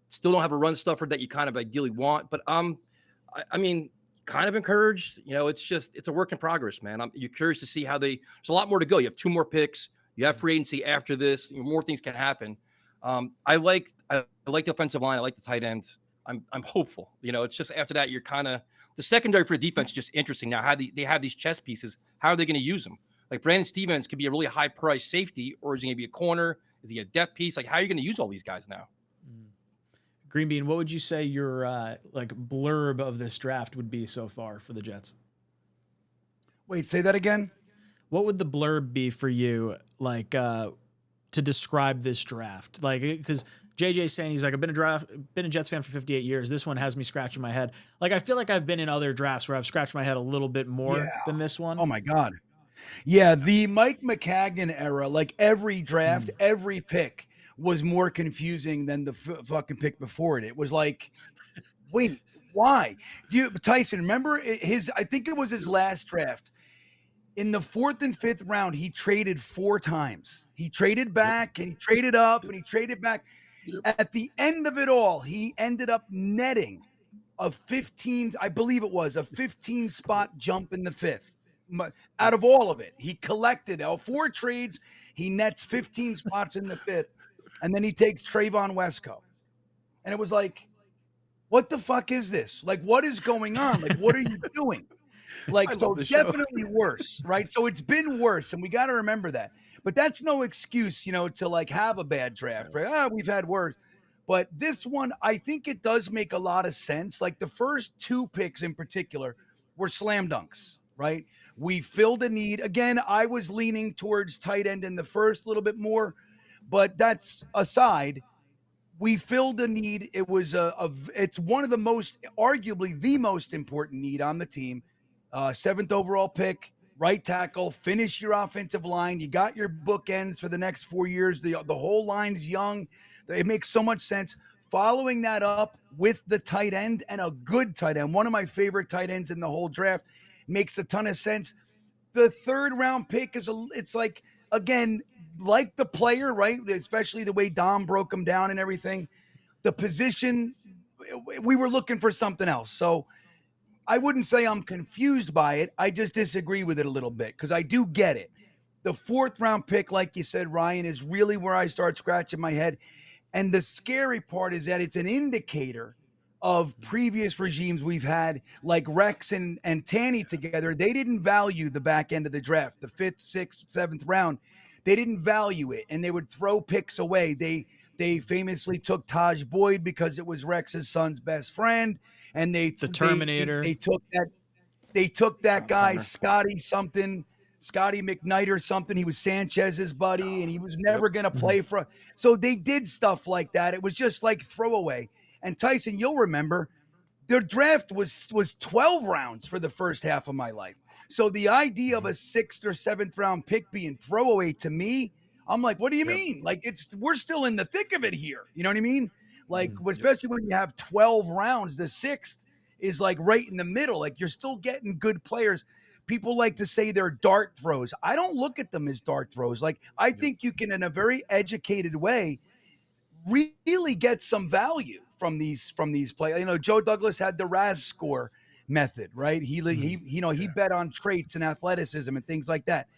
Still don't have a run stuffer that you kind of ideally want, but I mean, kind of encouraged. It's a work in progress, man. You're curious to see how there's a lot more to go. You have 2 more picks. You have free agency after this. More things can happen. I like the offensive line. I like the tight end. I'm hopeful. It's just after that, you're kind of the secondary for the defense is just interesting now. How they have these chess pieces. How are they going to use them? Like Brandon Stevens could be a really high price safety, or is he going to be a corner? Is he a depth piece? Like, how are you going to use all these guys now? Green Bean, what would you say your blurb of this draft would be so far for the Jets? Wait, say that again. What would the blurb be for you, to describe this draft? Like, because JJ's saying he's like, I've been a Jets fan for 58 years. This one has me scratching my head. Like, I feel like I've been in other drafts where I've scratched my head a little bit more than this one. Oh my God. Yeah, the Mike McCagnon era, like every draft, every pick was more confusing than the fucking pick before it. It was like, wait, why? Tyson, remember I think it was his last draft. In the 4th and 5th round, he traded 4 times. He traded back and he traded up and he traded back. At the end of it all, he ended up netting a 15 spot jump in the 5th. Out of all of it, he collected 4 trades. He nets 15 spots in the 5th. And then he takes Trayvon Wesco. And it was like, what the fuck is this? Like, what is going on? Like, what are you doing? Like, so definitely worse, right? So it's been worse, and we got to remember that. But that's no excuse, to like have a bad draft, right? We've had worse. But this one, I think it does make a lot of sense. Like the first 2 picks in particular were slam dunks, right? We filled a need. Again, I was leaning towards tight end in the first a little bit more. But that's aside, we filled a need. It was it's one of the arguably the most important need on the team. 7th overall pick, right tackle, finish your offensive line. You got your bookends for the next 4 years. The whole line's young. It makes so much sense. Following that up with the tight end, and a good tight end, one of my favorite tight ends in the whole draft, makes a ton of sense. The 3rd round pick it's like, again, like the player, right? Especially the way Dom broke him down and everything. The position, we were looking for something else. So I wouldn't say I'm confused by it. I just disagree with it a little bit because I do get it. The 4th round pick, like you said, Ryan, is really where I start scratching my head. And the scary part is that it's an indicator of previous regimes we've had, like Rex and Tanny together. They didn't value the back end of the draft, the 5th, 6th, 7th round. They didn't value it, and they would throw picks away. They famously took Taj Boyd because it was Rex's son's best friend, and the Terminator. They took that guy Scotty McKnight or something. He was Sanchez's buddy, and he was never going to play for. So they did stuff like that. It was just like throwaway. And Tyson, you'll remember, their draft was 12 rounds for the first half of my life. So the idea of a 6th or 7th round pick being throwaway to me, I'm like, what do you mean? Like we're still in the thick of it here. You know what I mean? Like, especially when you have 12 rounds, the 6th is like right in the middle. Like you're still getting good players. People like to say they're dart throws. I don't look at them as dart throws. Like I think you can, in a very educated way, really get some value from these players. Joe Douglas had the RAS score method, right? He bet on traits and athleticism and things like that.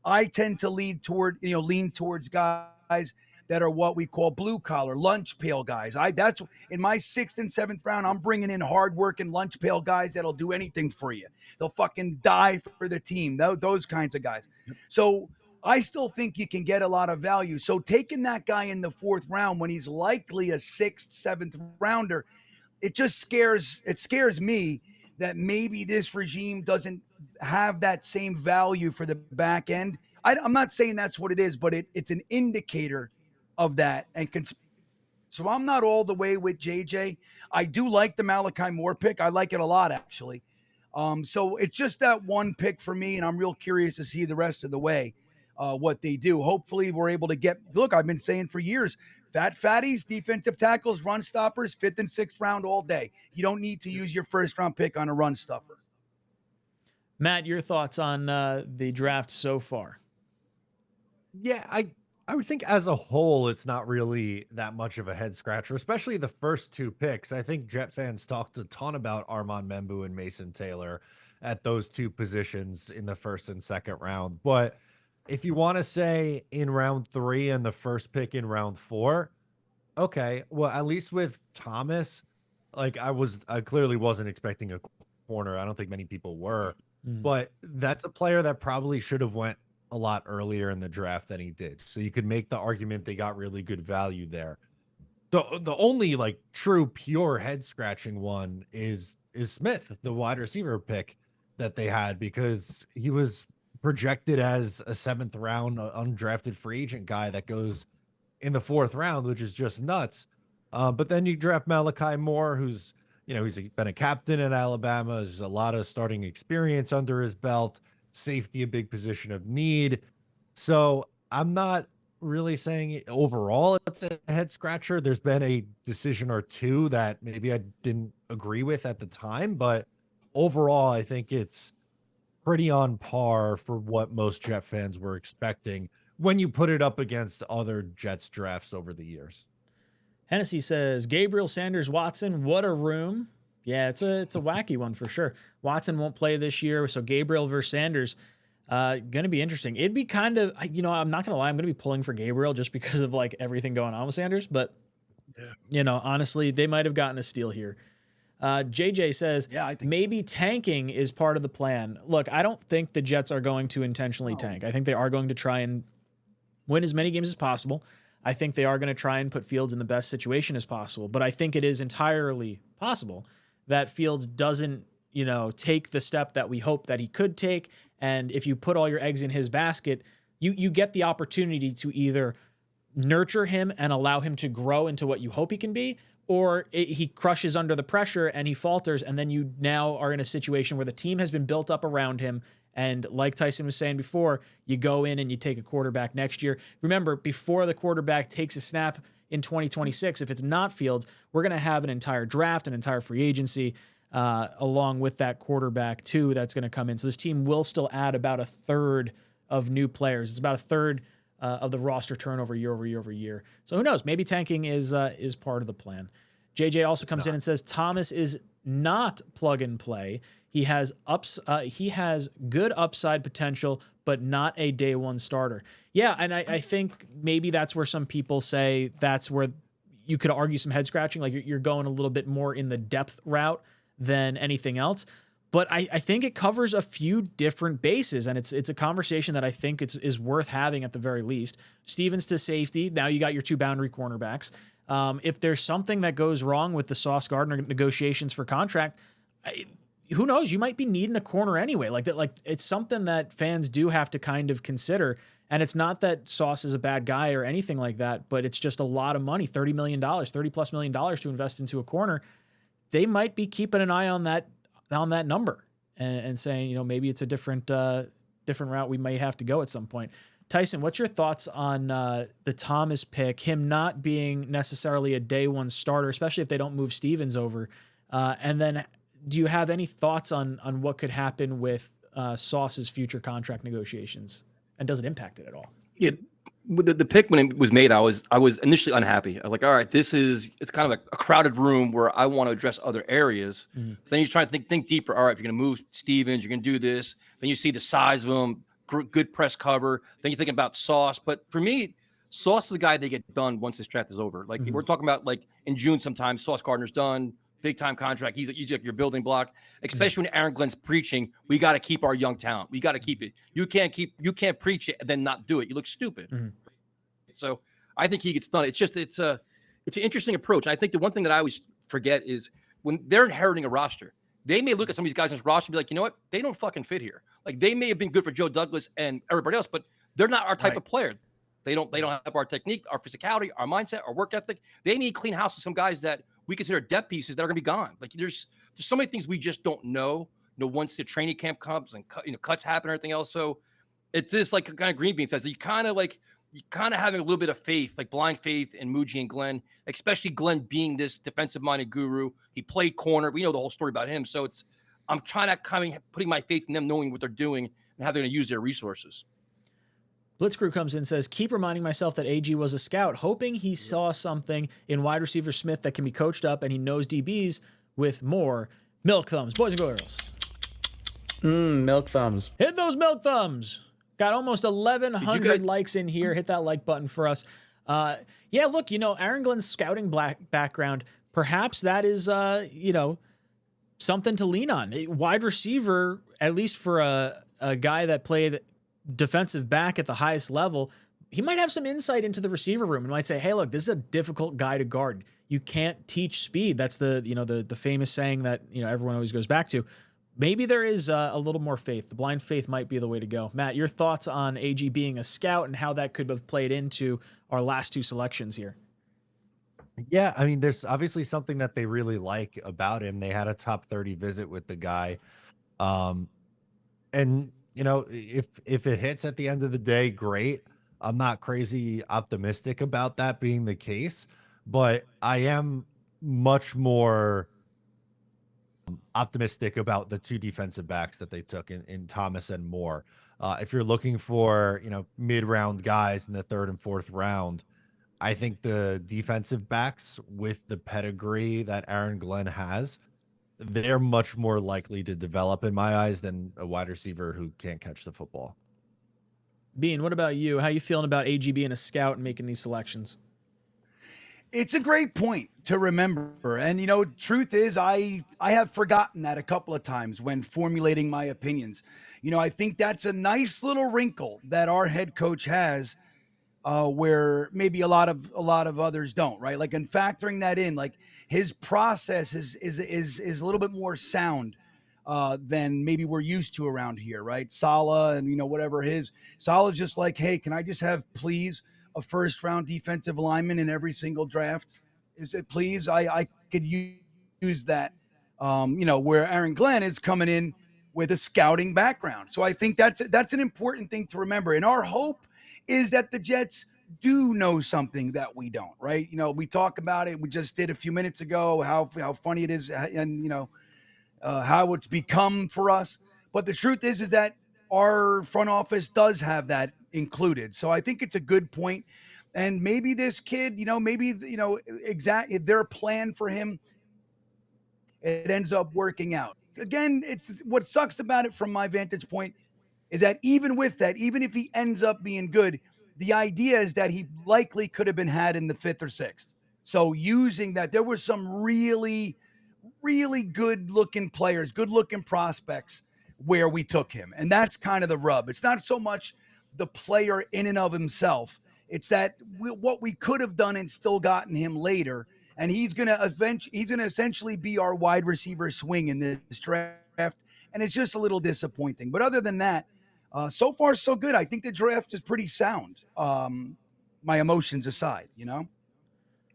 I tend to lean towards guys that are what we call blue collar, lunch pail guys. That's in my 6th and 7th round. I'm bringing in hardworking lunch pail guys that'll do anything for you. They'll fucking die for the team. Those kinds of guys. So I still think you can get a lot of value. So taking that guy in the 4th round when he's likely a 6th, 7th rounder, it scares me that maybe this regime doesn't have that same value for the back end. I'm not saying that's what it is, but it's an indicator of that. So I'm not all the way with JJ. I do like the Malachi Moore pick. I like it a lot, actually. So it's just that one pick for me, and I'm real curious to see the rest of the way what they do. Hopefully we're able to look, I've been saying for years, Fat fatties, defensive tackles, run stoppers, 5th and 6th round all day. You don't need to use your 1st-round pick on a run stuffer. Matt, your thoughts on the draft so far? Yeah, I would think as a whole, it's not really that much of a head scratcher, especially the first 2 picks. I think Jet fans talked a ton about Armand Membu and Mason Taylor at those 2 positions in the 1st and 2nd round. But if you want to say in round 3 and the first pick in round 4, okay, well, at least with Thomas, like I clearly wasn't expecting a corner. I don't think many people were, but that's a player that probably should have went a lot earlier in the draft than he did. So you could make the argument they got really good value there. The only like true pure head scratching one is Smith, the wide receiver pick that they had, because he was projected as a 7th round undrafted free agent guy that goes in the 4th round, which is just nuts. But then you draft Malachi Moore, who's, he's been a captain at Alabama. There's a lot of starting experience under his belt. Safety, a big position of need. So I'm not really saying overall it's a head scratcher. There's been a decision or 2 that maybe I didn't agree with at the time, but overall, I think it's pretty on par for what most Jet fans were expecting when you put it up against other Jets drafts over the years. Hennessy says, Gabriel, Sanders, Watson, what a room. Yeah, it's a wacky one for sure. Watson won't play this year, so Gabriel versus Sanders, going to be interesting. It'd be kind of, I'm not going to lie, I'm going to be pulling for Gabriel just because of like everything going on with Sanders, but honestly, they might have gotten a steal here. JJ says, I think maybe tanking is part of the plan. Look, I don't think the Jets are going to intentionally tank. I think they are going to try and win as many games as possible. I think they are going to try and put Fields in the best situation as possible, but I think it is entirely possible that Fields doesn't, take the step that we hope that he could take. And if you put all your eggs in his basket, you get the opportunity to either nurture him and allow him to grow into what you hope he can be, or he crushes under the pressure and he falters, and then you now are in a situation where the team has been built up around him. And like Tyson was saying before, you go in and you take a quarterback next year. Remember, before the quarterback takes a snap in 2026, if it's not Fields, we're going to have an entire draft, an entire free agency, along with that quarterback too that's going to come in. So this team will still add about 1/3 of new players. It's about 1/3 of the roster turnover year over year over year. So who knows? Maybe tanking is part of the plan. JJ also comes in and says Thomas is not plug and play. He has good upside potential, but not a day one starter. Yeah, and I think maybe that's where some people say that's where you could argue some head scratching, like you're going a little bit more in the depth route than anything else. But I think it covers a few different bases, and it's a conversation that I think is worth having at the very least. Stevens to safety. Now you got your 2 boundary cornerbacks. If there's something that goes wrong with the Sauce Gardner negotiations for contract, who knows? You might be needing a corner anyway. Like that, it's something that fans do have to kind of consider. And it's not that Sauce is a bad guy or anything like that, but it's just a lot of money, $30 million, $30+ million to invest into a corner. They might be keeping an eye on that number and saying, maybe it's a different route we may have to go at some point. Tyson, what's your thoughts on the Thomas pick, him not being necessarily a day one starter, especially if they don't move Stevens over? And then do you have any thoughts on what could happen with Sauce's future contract negotiations? And does it impact it at all? Yeah, the pick when it was made, I was initially unhappy. I was like, all right, it's kind of a crowded room where I want to address other areas. Mm-hmm. Then you try to think deeper. All right, if you're going to move Stevens, you're going to do this. Then you see the size of him, good press cover. Then you're thinking about Sauce. But for me, Sauce is a guy they get done once this draft is over. Like we're talking about, like in June, sometimes Sauce Gardner's done. Big time contract. He's like your building block, especially when Aaron Glenn's preaching. We got to keep our young talent. We got to keep it. You can't preach it and then not do it. You look stupid. Mm-hmm. So I think he gets done. It's an interesting approach. And I think the one thing that I always forget is when they're inheriting a roster, they may look at some of these guys on this roster and be like, you know what? They don't fucking fit here. Like they may have been good for Joe Douglas and everybody else, but they're not our type of player. They don't have our technique, our physicality, our mindset, our work ethic. They need to clean house with some guys that we consider depth pieces that are going to be gone. Like there's so many things we just don't know. Once the training camp comes and cuts happen and everything else. So it's just like kind of Green Bean says, you kind of like kind of having a little bit of faith, like blind faith in Muji and Glenn, especially Glenn being this defensive-minded guru. He played corner. We know the whole story about him. So I'm trying to kind of putting my faith in them knowing what they're doing and how they're going to use their resources. Blitzkrieg comes in and says, keep reminding myself that AG was a scout, hoping he saw something in wide receiver Smith that can be coached up and he knows DBs with more milk thumbs. Boys and girls. Milk thumbs. Hit those milk thumbs. Got almost 1,100 likes in here. Hit that like button for us. Yeah, look, Aaron Glenn's scouting background, perhaps that is, something to lean on. Wide receiver, at least for a guy that played defensive back at the highest level, he might have some insight into the receiver room and might say, hey, look, this is a difficult guy to guard. You can't teach speed. That's the famous saying that, everyone always goes back to. Maybe there is a little more faith. The blind faith might be the way to go. Matt, your thoughts on AG being a scout and how that could have played into our last two selections here? Yeah, I mean, there's obviously something that they really like about him. They had a top 30 visit with the guy. And if it hits at the end of the day, great. I'm not crazy optimistic about that being the case, but I am much more optimistic about the two defensive backs that they took in Thomas and Moore. If you're looking for, mid-round guys in the 3rd and 4th round, I think the defensive backs with the pedigree that Aaron Glenn has, they're much more likely to develop in my eyes than a wide receiver who can't catch the football. Bean, what about you? How you feeling about AG being a scout and making these selections? It's a great point to remember. And, truth is, I have forgotten that a couple of times when formulating my opinions. I think that's a nice little wrinkle that our head coach has where maybe a lot of others don't, right? Like, in factoring that in, like, his process is a little bit more sound than maybe we're used to around here, right? Saleh and, whatever his. Saleh's just like, hey, can I just have, please, a 1st-round defensive lineman in every single draft? Is it, please? I could use that, where Aaron Glenn is coming in with a scouting background. So I think that's an important thing to remember. And our hope is that the Jets do know something that we don't, right? We talk about it. We just did a few minutes ago how funny it is and, how it's become for us. But the truth is that our front office does have that included. So I think it's a good point. And maybe this kid, exactly their plan for him, it ends up working out. Again, it's what sucks about it from my vantage point is that even with that, even if he ends up being good, the idea is that he likely could have been had in the 5th or 6th. So using that, there were some really, really good looking players, good looking prospects where we took him. And that's kind of the rub. It's not so much the player in and of himself. It's that what we could have done and still gotten him later. And he's going to essentially be our wide receiver swing in this draft. And it's just a little disappointing. But other than that, so far, so good. I think the draft is pretty sound. My emotions aside,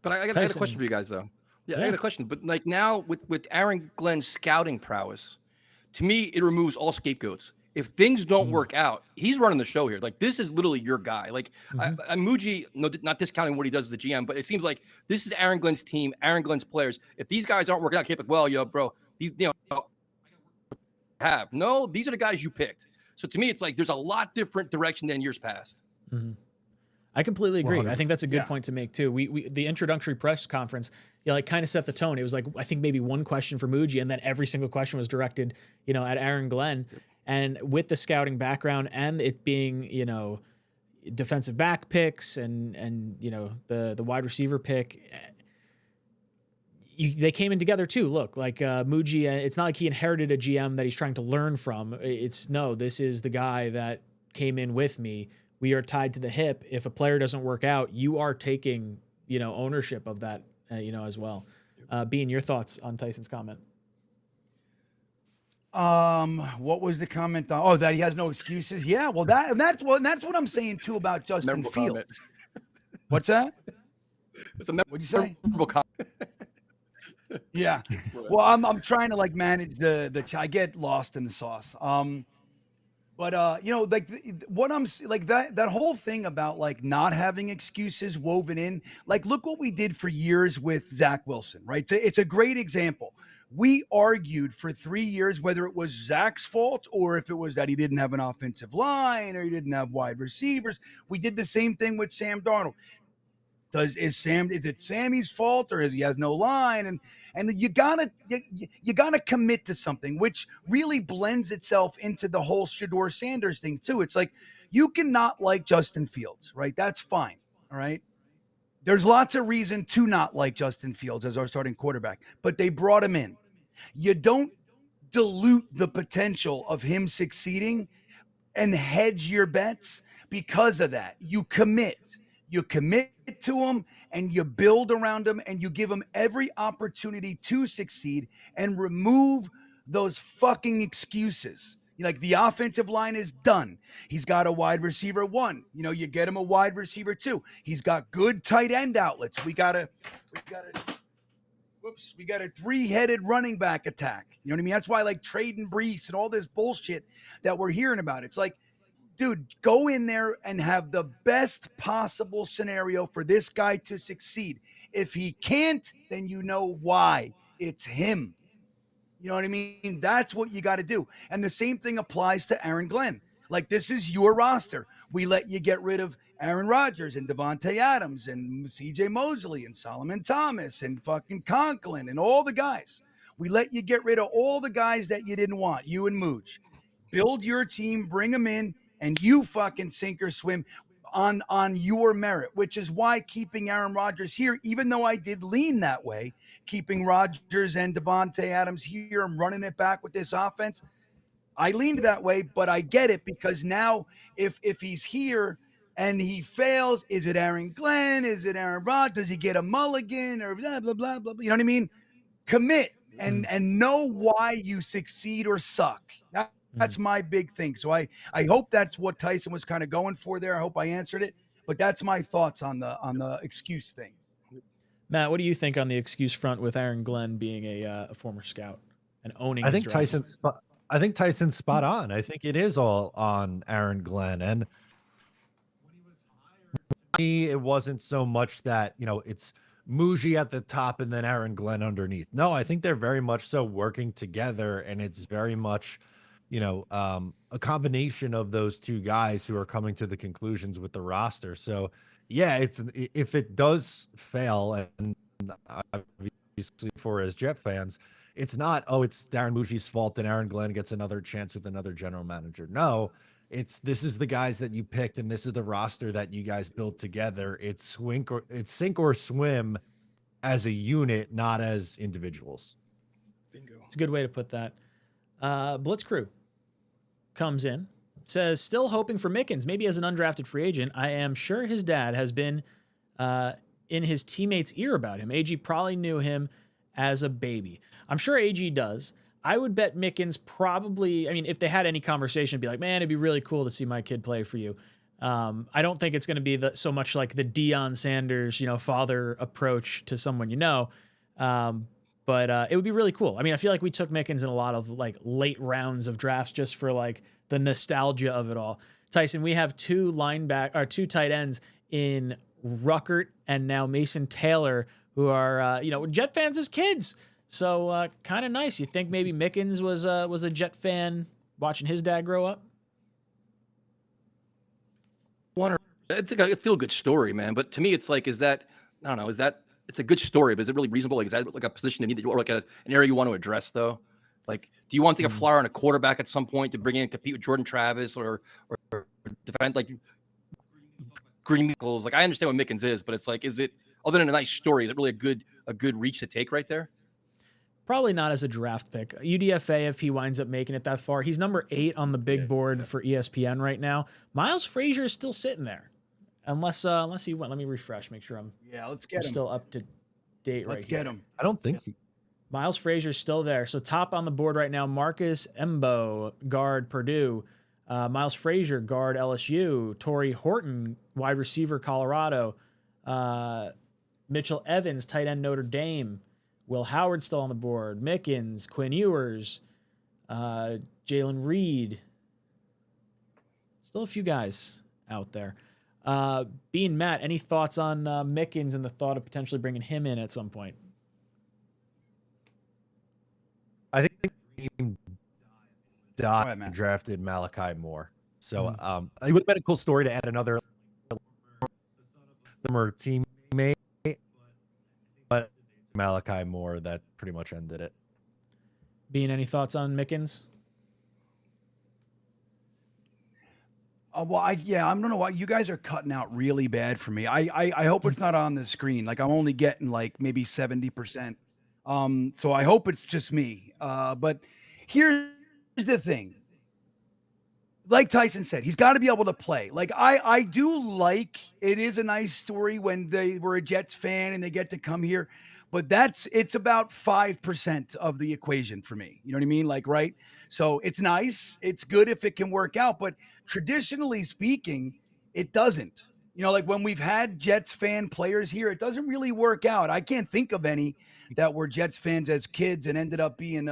But I got a question for you guys, though. Yeah, I got a question. But like now with Aaron Glenn's scouting prowess, to me, it removes all scapegoats. If things don't work out, he's running the show here. Like, this is literally your guy. Like, Muji, no, not discounting what he does as the GM, but it seems like this is Aaron Glenn's team, Aaron Glenn's players. If these guys aren't working out, can't pick, well, bro, these, these are the guys you picked. So to me, it's like there's a lot different direction than years past. Mm-hmm. I completely agree. 100%. I think that's a good point to make too. We the introductory press conference, kind of set the tone. It was like, I think maybe one question for Muji, and then every single question was directed, at Aaron Glenn. And with the scouting background and it being, defensive back picks and the wide receiver pick, they came in together too. Look, like Muji, it's not like he inherited a GM that he's trying to learn from. This is the guy that came in with me. We are tied to the hip. If a player doesn't work out, you are taking, ownership of that, as well. Bean, your thoughts on Tyson's comment? What was the comment? Oh, that he has no excuses. Yeah, well, that's what I'm saying too about Justin Fields. What's that? What'd you say? Yeah. Well, I'm trying to manage the I get lost in the sauce. But you know, like what like that whole thing about like not having excuses woven in. Like, look what we did for years with Zach Wilson, right? It's a great example. We argued for 3 years whether it was Zach's fault or if it was that he didn't have an offensive line or he didn't have wide receivers. We did the same thing with Sam Darnold. Is it Sammy's fault or is he has no line? And you gotta commit to something, which really blends itself into the whole Shedeur Sanders thing too. It's like you cannot like Justin Fields, right? That's fine. All right. There's lots of reason to not like Justin Fields as our starting quarterback, but they brought him in. You don't dilute the potential of him succeeding and hedge your bets because of that. You commit to him and you build around him and you give him every opportunity to succeed and remove those fucking excuses. Like, the offensive line is done. He's got a wide receiver 1. You know, you get him a wide receiver 2. He's got good tight end outlets. We got a 3-headed running back attack. You know what I mean? That's why I like trading Brees and all this bullshit that we're hearing about. It's like, dude, go in there and have the best possible scenario for this guy to succeed. If he can't, then you know why. It's him. You know what I mean? That's what you got to do. And the same thing applies to Aaron Glenn. Like, this is your roster. We let you get rid of Aaron Rodgers and Devontae Adams and CJ Mosley and Solomon Thomas and fucking Conklin and all the guys. We let you get rid of all the guys that you didn't want, you and Mooch. Build your team, bring them in, and you fucking sink or swim on your merit, which is why keeping Aaron Rodgers here, even though I did lean that way, keeping Rodgers and Devontae Adams here and running it back with this offense, I leaned that way, but I get it because now if he's here and he fails, is it Aaron Glenn? Is it Aaron Rodgers? Does he get a mulligan or blah, blah, blah, blah? You know what I mean? Commit and know why you succeed or suck. That's my big thing. So I hope that's what Tyson was kind of going for there. I hope I answered it, but that's my thoughts on the excuse thing. Matt, what do you think on the excuse front with Aaron Glenn being a former scout and owning? I think Tyson's spot on. I think it is all on Aaron Glenn. And it wasn't so much that, you know, it's Muji at the top and then Aaron Glenn underneath. No, I think they're very much so working together, and it's very much, you know, a combination of those two guys who are coming to the conclusions with the roster. So yeah, if it does fail, and obviously for as Jet fans, it's not, oh, it's Darren Muji's fault and Aaron Glenn gets another chance with another general manager. No, this is the guys that you picked, and this is the roster that you guys built together. It's sink or swim as a unit, not as individuals. Bingo. It's a good way to put that. Blitz Crew comes in, says, still hoping for Mickens, maybe as an undrafted free agent. I am sure his dad has been in his teammates' ear about him. AG probably knew him as a baby. I'm sure AG does. I would bet Mickens probably, I mean, if they had any conversation, be like, man, it'd be really cool to see my kid play for you. I don't think it's going to be so much like the Deion Sanders, you know, father approach to someone, you know, but it would be really cool. I mean, I feel like we took Mickens in a lot of like late rounds of drafts just for like the nostalgia of it all. Tyson, we have two tight ends in Ruckert and now Mason Taylor, who are, you know, Jet fans as kids. So kind of nice. You think maybe Mickens was a Jet fan watching his dad grow up? It's like a feel-good story, man. But to me, it's like, it's a good story, but is it really reasonable? Like, is that like a position to need, or like an area you want to address, though? Like, do you want to take a flyer on a quarterback at some point to bring in and compete with Jordan Travis or defend like Green Nichols? Like, I understand what Mickens is, but it's like, is it, other than a nice story, is it really a good reach to take right there? Probably not as a draft pick. UDFA, if he winds up making it that far, he's number 8 on the big board for ESPN right now. Miles Frazier is still sitting there, unless he went. Let me refresh, make sure let's get him. Still up to date. Let's get him. I don't think Miles Frazier's still there. So top on the board right now: Marcus Embo, guard Purdue; Miles Frazier, guard LSU; Torrey Horton, wide receiver Colorado; Mitchell Evans, tight end Notre Dame; Will Howard still on the board; Mickens, Quinn Ewers, Jalen Reed, Still a few guys out there. Being Matt, any thoughts on 𝐒𝐿𝐻𝐿 and the thought of potentially bringing him in at some point? I think he drafted Malachi Moore. So it would have been a cool story to add another teammate, but Malachi Moore, that pretty much ended it. Being any thoughts on 𝐒𝐿𝐻𝐿? Well, I don't know why you guys are cutting out really bad for me. I hope it's not on the screen. Like I'm only getting like maybe 70%. So I hope it's just me. But here's the thing. Like Tyson said, he's got to be able to play. Like I do like it is a nice story when they were a Jets fan and they get to come here, but it's about 5% of the equation for me. You know what I mean? Like, right? So it's nice. It's good if it can work out, but traditionally speaking, it doesn't. You know, like when we've had Jets fan players here, it doesn't really work out. I can't think of any that were Jets fans as kids and ended up being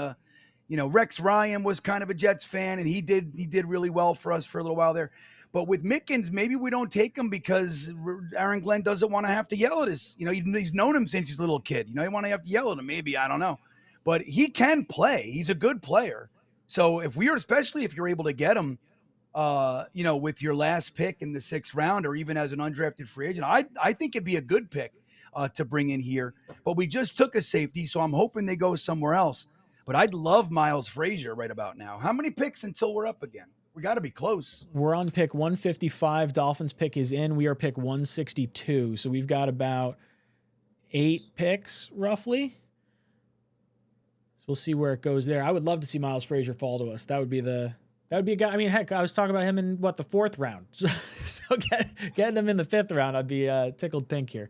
Rex Ryan was kind of a Jets fan and he did really well for us for a little while there. But with 𝐒𝐿𝐻𝐿, maybe we don't take him because Aaron Glenn doesn't want to have to yell at us. You know, he's known him since he's a little kid. You know, he want to have to yell at him. Maybe, I don't know. But he can play. He's a good player. So especially if you're able to get him, with your last pick in the 6th round or even as an undrafted free agent, I think it'd be a good pick to bring in here. But we just took a safety, so I'm hoping they go somewhere else. But I'd love Miles Frazier right about now. How many picks until we're up again? We got to be close. We're on pick 155. Dolphins pick is in. We are pick 162. So we've got about 8 picks roughly. So we'll see where it goes there. I would love to see Miles Frazier fall to us. That would be a guy. I mean, heck, I was talking about him in the 4th round. So getting him in the 5th round, I'd be tickled pink here.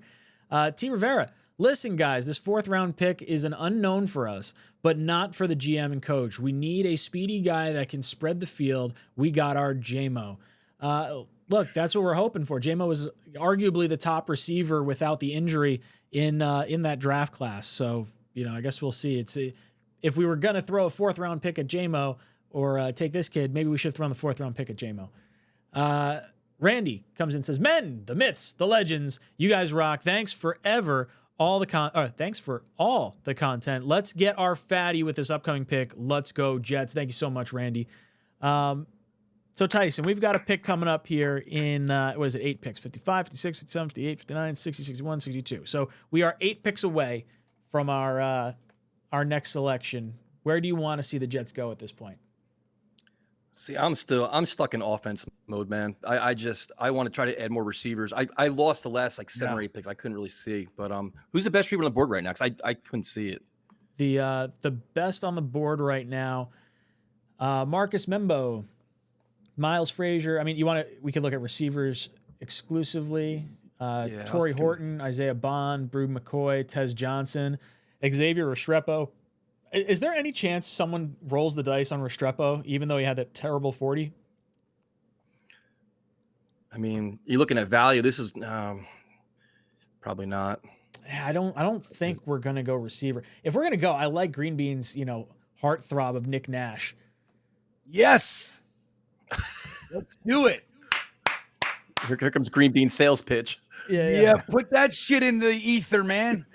T. Rivera. Listen, guys, this 4th round pick is an unknown for us, but not for the GM and coach. We need a speedy guy that can spread the field. We got our 𝐒𝐿𝐻𝐿. Look, that's what we're hoping for. 𝐒𝐿𝐻𝐿 was arguably the top receiver without the injury in that draft class. So, I guess we'll see. If we were going to throw a 4th round pick at 𝐒𝐿𝐻𝐿 or take this kid, maybe we should throw in the 4th round pick at 𝐒𝐿𝐻𝐿. Randy comes in and says, men, the myths, the legends, you guys rock. Thanks for all the content. Let's get our fatty with this upcoming pick. Let's go Jets. Thank you so much, Randy. So Tyson, we've got a pick coming up here in 8 picks? 55, 56, 57, 58, 59, 60, 61, 62. So we are 8 picks away from our next selection. Where do you want to see the Jets go at this point? See, I'm stuck in offense mode, man. I want to try to add more receivers. I lost the last 7 or 8 picks. I couldn't really see, but who's the best receiver on the board right now? Because I couldn't see it. The best on the board right now, Marcus Membo, Miles Frazier. I mean, we could look at receivers exclusively. Torrey Horton, Isaiah Bond, Brew McCoy, Tez Johnson, Xavier Restrepo. Is there any chance someone rolls the dice on Restrepo, even though he had that terrible 40? I mean, you're looking at value. This is probably not. I don't think we're gonna go receiver. If we're gonna go, I like Green Bean's heartthrob of Nick Nash. Yes, let's do it. Here comes Green Bean sales pitch. Yeah. Put that shit in the ether, man.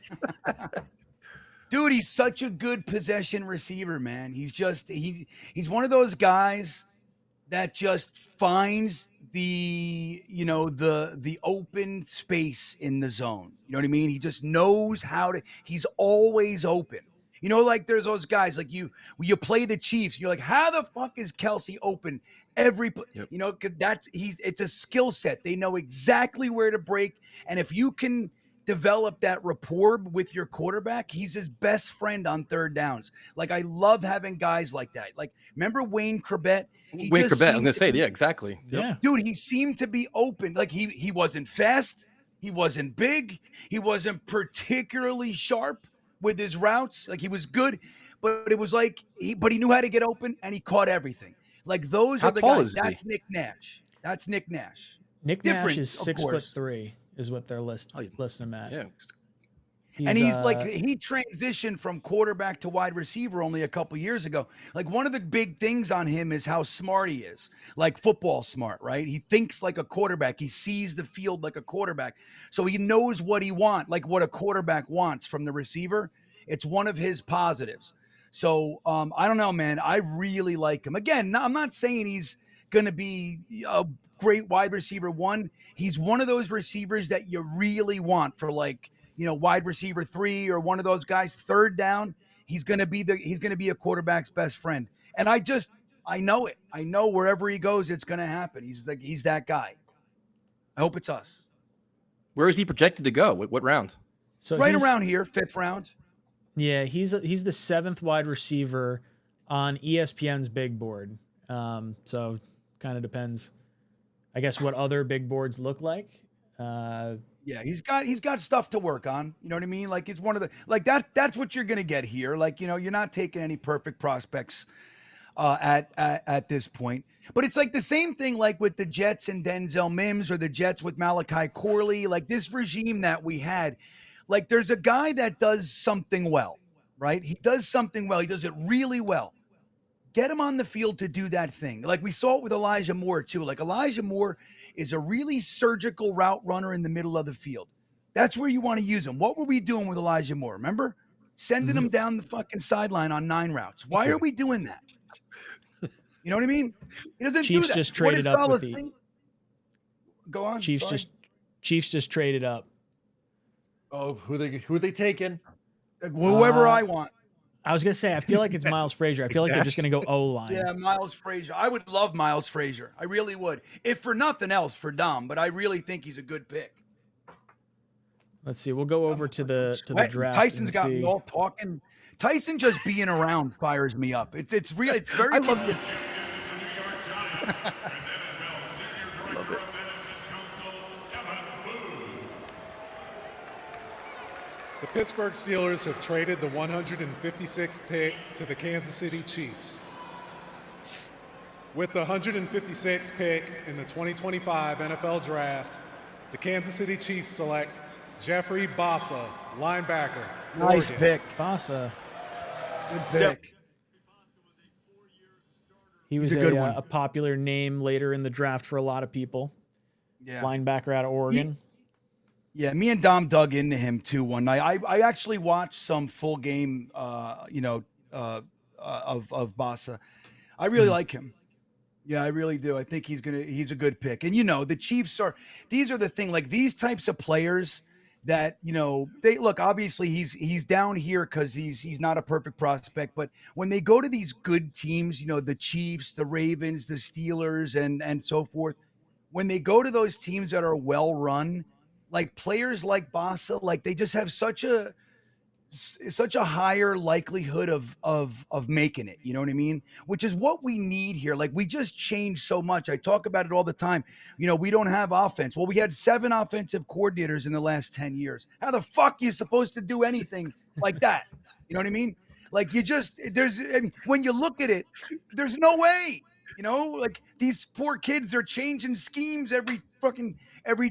Dude, he's such a good possession receiver, man. He's one of those guys that just finds the open space in the zone. You know what I mean? He just knows he's always open. Like there's those guys like you play the Chiefs, you're like, how the fuck is Kelsey open every play? Yep. It's a skill set. They know exactly where to break. And if you can develop that rapport with your quarterback, he's his best friend on 3rd downs. Like, I love having guys like that. Like, remember Wayne Corbett? I was going to say, yeah, exactly. Yep. Yeah. Dude, he seemed to be open. Like, he wasn't fast. He wasn't big. He wasn't particularly sharp with his routes. Like, he was good, but it was like, he knew how to get open, and he caught everything. Like, those are the guys. That's Nick Nash. That's Nick Nash. Nick Nash is 6'3" is what they're listing him at. Yeah. And he's like, he transitioned from quarterback to wide receiver only a couple years ago. Like, one of the big things on him is how smart he is, like football smart, right? He thinks like a quarterback. He sees the field like a quarterback. So he knows what he wants, like what a quarterback wants from the receiver. It's one of his positives. So I don't know, man. I really like him. Again, I'm not saying he's going to be a great wide receiver one. He's one of those receivers that you really want for, like, you know, wide receiver 3 or one of those guys, third down. He's going to be a quarterback's best friend. And I know it. I know wherever he goes, it's going to happen. He's that guy. I hope it's us. Where is he projected to go? What round? So right around here, 5th round. Yeah, he's the 7th wide receiver on ESPN's big board. So kind of depends, I guess, what other big boards look like. Yeah, he's got stuff to work on. You know what I mean? Like, it's one of the, like, that's what you're gonna get here. Like, you know, you're not taking any perfect prospects at this point. But it's like the same thing like with the Jets and Denzel Mims, or the Jets with Malachi Corley. Like, this regime that we had, like, there's a guy that does something well, right? He does something well. He does it really well. Get him on the field to do that thing. Like, we saw it with Elijah Moore too. Like, Elijah Moore is a really surgical route runner in the middle of the field. That's where you want to use him. What were we doing with Elijah Moore? Remember? Sending him down the fucking sideline on 9 routes. Why are we doing that? You know what I mean? He doesn't Chiefs do that. just traded up with the Go on. Chiefs sorry. Chiefs just traded up. Oh, who they taking? Whoever I want. I was gonna say, I feel like it's Miles Frazier. I feel like they're just gonna go O-line. Yeah, Miles Frazier. I would love Miles Frazier. I really would. If for nothing else, for Dom, but I really think he's a good pick. Let's see. We'll go over to the draft. Tyson's got see. me all talking. Tyson just being around fires me up. It's very. I love it. Love it. The Pittsburgh Steelers have traded the 156th pick to the Kansas City Chiefs. With the 156th pick in the 2025 NFL Draft, the Kansas City Chiefs select Jeffrey Bassa, linebacker. Nice Oregon. pick. Bassa. Good pick. He was He's a good one. a popular name later in the draft for a lot of people. Yeah. Linebacker out of Oregon. Yeah, me and Dom dug into him too one night. I actually watched some full game, of Bassa. I really like him. Yeah, I really do. I think he's a good pick. And, you know, the Chiefs these are the thing, like, these types of players that, you know, they look, obviously he's down here because he's not a perfect prospect, but when they go to these good teams, you know, the Chiefs, the Ravens, the Steelers, and so forth, when they go to those teams that are well run, like players like Bassa, like, they just have such a higher likelihood of making it, you know what I mean? Which is what we need here. Like, we just changed so much. I talk about it all the time. You know, we don't have offense. Well, we had 7 offensive coordinators in the last 10 years. How the fuck are you supposed to do anything like that? You know what I mean? Like, when you look at it, there's no way, you know, like, these poor kids are changing schemes every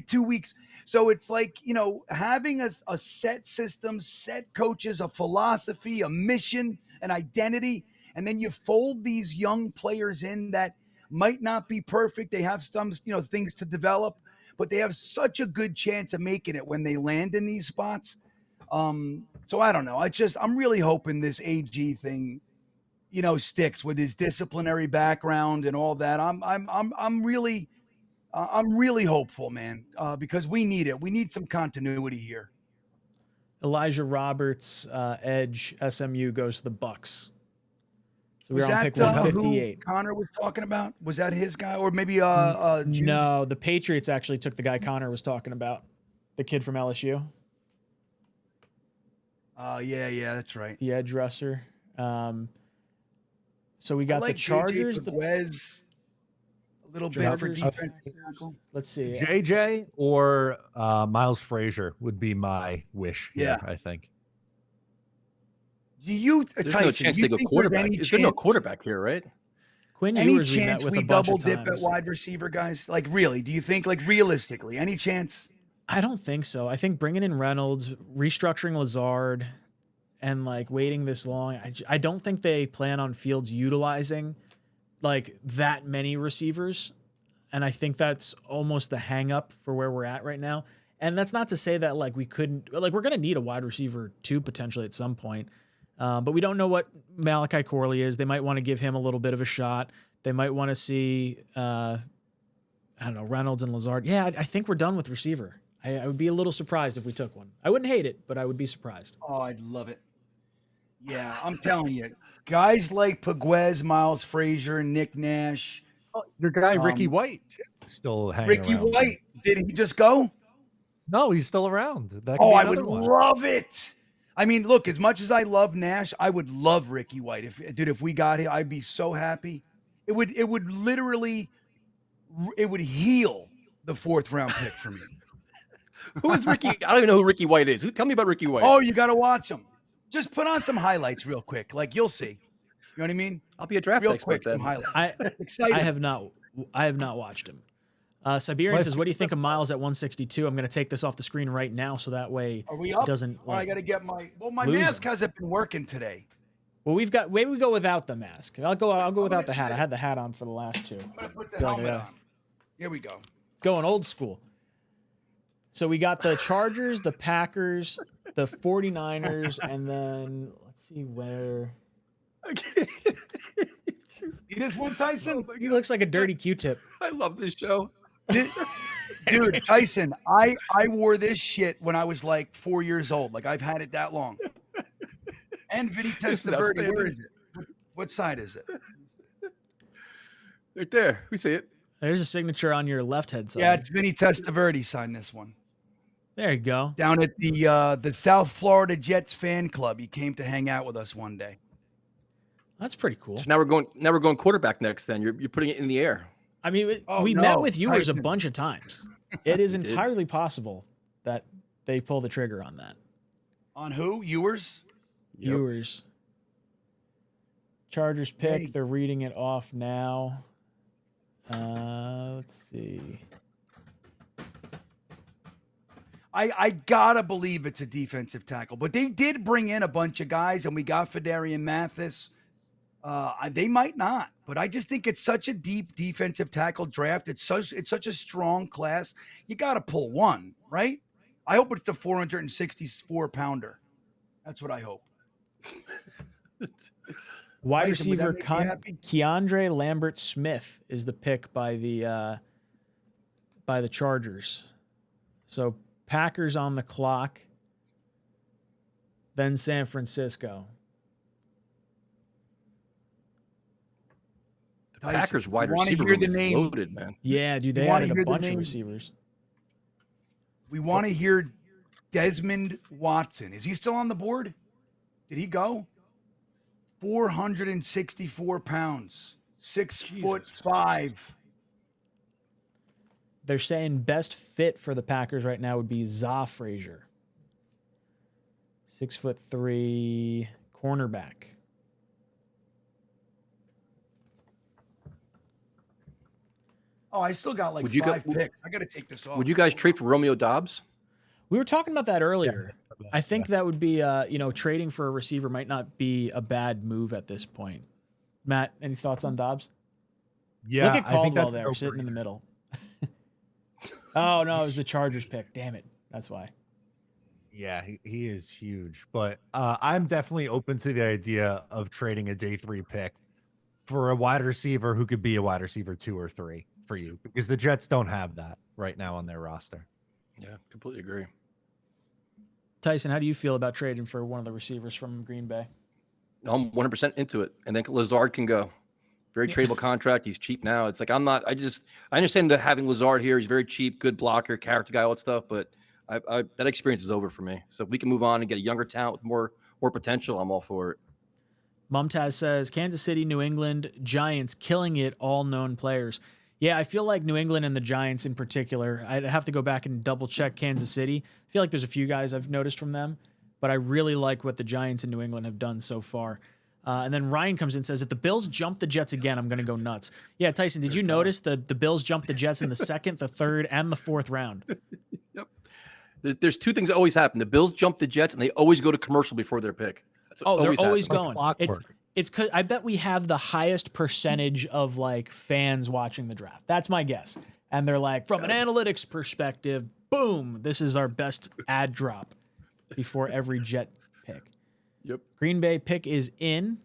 2 weeks. So it's like, you know, having a set system, set coaches, a philosophy, a mission, an identity, and then you fold these young players in that might not be perfect. They have some, you know, things to develop, but they have such a good chance of making it when they land in these spots. So I don't know. I'm really hoping this AG thing, you know, sticks with his disciplinary background and all that. I'm really hopeful, man, because we need it. We need some continuity here. Elijah Roberts, edge, SMU goes to the Bucks. So Was we're on that pick 158. who Connor was talking about? Was that his guy, or maybe No, the Patriots actually took the guy Connor was talking about, the kid from LSU. Yeah, that's right. The edge rusher. So we got like the Chargers. JJ Perez, a little bit for defensive tackle. Let's see. JJ or Miles Frazier would be my wish here, I think. There's no chance they go quarterback. There's no quarterback here, right? Quinn Any Ewers we met chance with we a bunch double of dip at times. wide receiver, guys? Like, really? Do you think, like, realistically, any chance? I don't think so. I think bringing in Reynolds, restructuring Lazard, and like waiting this long, I don't think they plan on Fields utilizing like that many receivers. And I think that's almost the hang up for where we're at right now. And that's not to say that like we couldn't, like we're going to need a wide receiver too, potentially at some point. But we don't know what 𝐒𝐿𝐫𝐞𝐞𝐫 is. They might want to give him a little bit of a shot. They might want to see, I don't know, Reynolds and Lazard. Yeah, I think we're done with receiver. I would be a little surprised if we took one. I wouldn't hate it, but I would be surprised. Oh, I'd love it. Yeah, I'm telling you, guys like Paguez, Miles Frazier, Nick Nash. Oh, your guy Ricky White still hanging Ricky around. White, did he just go? No, he's still around. That could Oh, be I would another one. love it. I mean, look, as much as I love Nash, I would love Ricky White. If we got him, I'd be so happy. It would literally, it would heal the 4th round pick for me. Who is Ricky? I don't even know who Ricky White is. Tell me about Ricky White. Oh, you got to watch him. Just put on some highlights real quick. Like you'll see. You know what I mean? I'll be a draft real expert quick, some then. highlights. Excited. I have not watched him. Siberian says, what do you think of Miles at 162? I'm going to take this off the screen right now so that way Are we up? it doesn't. Oh, I got to get my lose mask him. hasn't been working today. Well, maybe we go without the mask. I'll go without the hat. I had the hat on for the last two. I'm going to put the Feel like helmet I on. Here we go. Going old school. So we got the Chargers, the Packers, the 49ers, and then let's see where. You just want Tyson? He looks like a dirty Q-tip. I love this show. Dude, Tyson, I wore this shit when I was like 4 years old. Like I've had it that long. And Vinny This is Testaverde, where outstanding. is it? What side is it? Right there. We see it. There's a signature on your left hand side. Yeah, it's Vinny Testaverde signed this one. There you go. Down at the South Florida Jets fan club. He came to hang out with us one day. That's pretty cool. So now we're going quarterback next. Then you're putting it in the air. I mean, Oh, we no, met with Ewers a Tyson. bunch of times. It is We did. entirely possible that they pull the trigger on that. On who? Ewers? Yep. Ewers. Chargers pick. Hey. They're reading it off now. Let's see. I gotta believe it's a defensive tackle, but they did bring in a bunch of guys, and we got Fedarian Mathis. They might not, but I just think it's such a deep defensive tackle draft. It's such a strong class. You got to pull one, right? I hope it's the 464 pounder. That's what I hope. Wide Tyson, would that receiver make you happy? Keandre Lambert-Smith is the pick by the Chargers. So Packers on the clock, then San Francisco. The Tyson, Packers wide you wanna receiver hear room the is name? loaded, man. Yeah, dude, they wanna added hear a the bunch of name? receivers. We want to hear Desmond Watson. Is he still on the board? Did he go? 464 pounds, 6'5". They're saying best fit for the Packers right now would be 𝐒𝐫 Frazier. 6'3" cornerback. Oh, I still got like Would you go- 5 picks. I got to take this off. Would you guys trade for Romeo Dobbs? We were talking about that earlier. I think that would be, trading for a receiver might not be a bad move at this point. Matt, any thoughts on Dobbs? Yeah, Look at I think Caldwell that's there, sitting in the middle. Oh, no, it was the Chargers pick. Damn it. That's why. Yeah, he is huge. But I'm definitely open to the idea of trading a day 3 pick for a wide receiver who could be a wide receiver 2 or 3 for you, because the Jets don't have that right now on their roster. Yeah, completely agree. Tyson, how do you feel about trading for one of the receivers from Green Bay? I'm 100% into it. And then Lazard can go. Very tradable contract. He's cheap now. It's like I understand that having Lazard here, he's very cheap, good blocker, character guy, all that stuff, but that experience is over for me. So if we can move on and get a younger talent with more potential, I'm all for it. Mumtaz says, Kansas City, New England, Giants killing it, all known players. Yeah, I feel like New England and the Giants in particular, I'd have to go back and double check Kansas City. I feel like there's a few guys I've noticed from them, but I really like what the Giants and New England have done so far. And then Ryan comes in and says, if the Bills jump the Jets again, I'm going to go nuts. Yeah, Tyson, did you notice the Bills jumped the Jets in the 2nd, the 3rd, and the 4th round? Yep. There's two things that always happen. The Bills jump the Jets, and they always go to commercial before their pick. That's what They're always happens. going. It's cause I bet we have the highest percentage of like fans watching the draft. That's my guess. And they're like, from an analytics perspective, boom, this is our best ad drop before every Jet pick. Yep. Green Bay pick is in.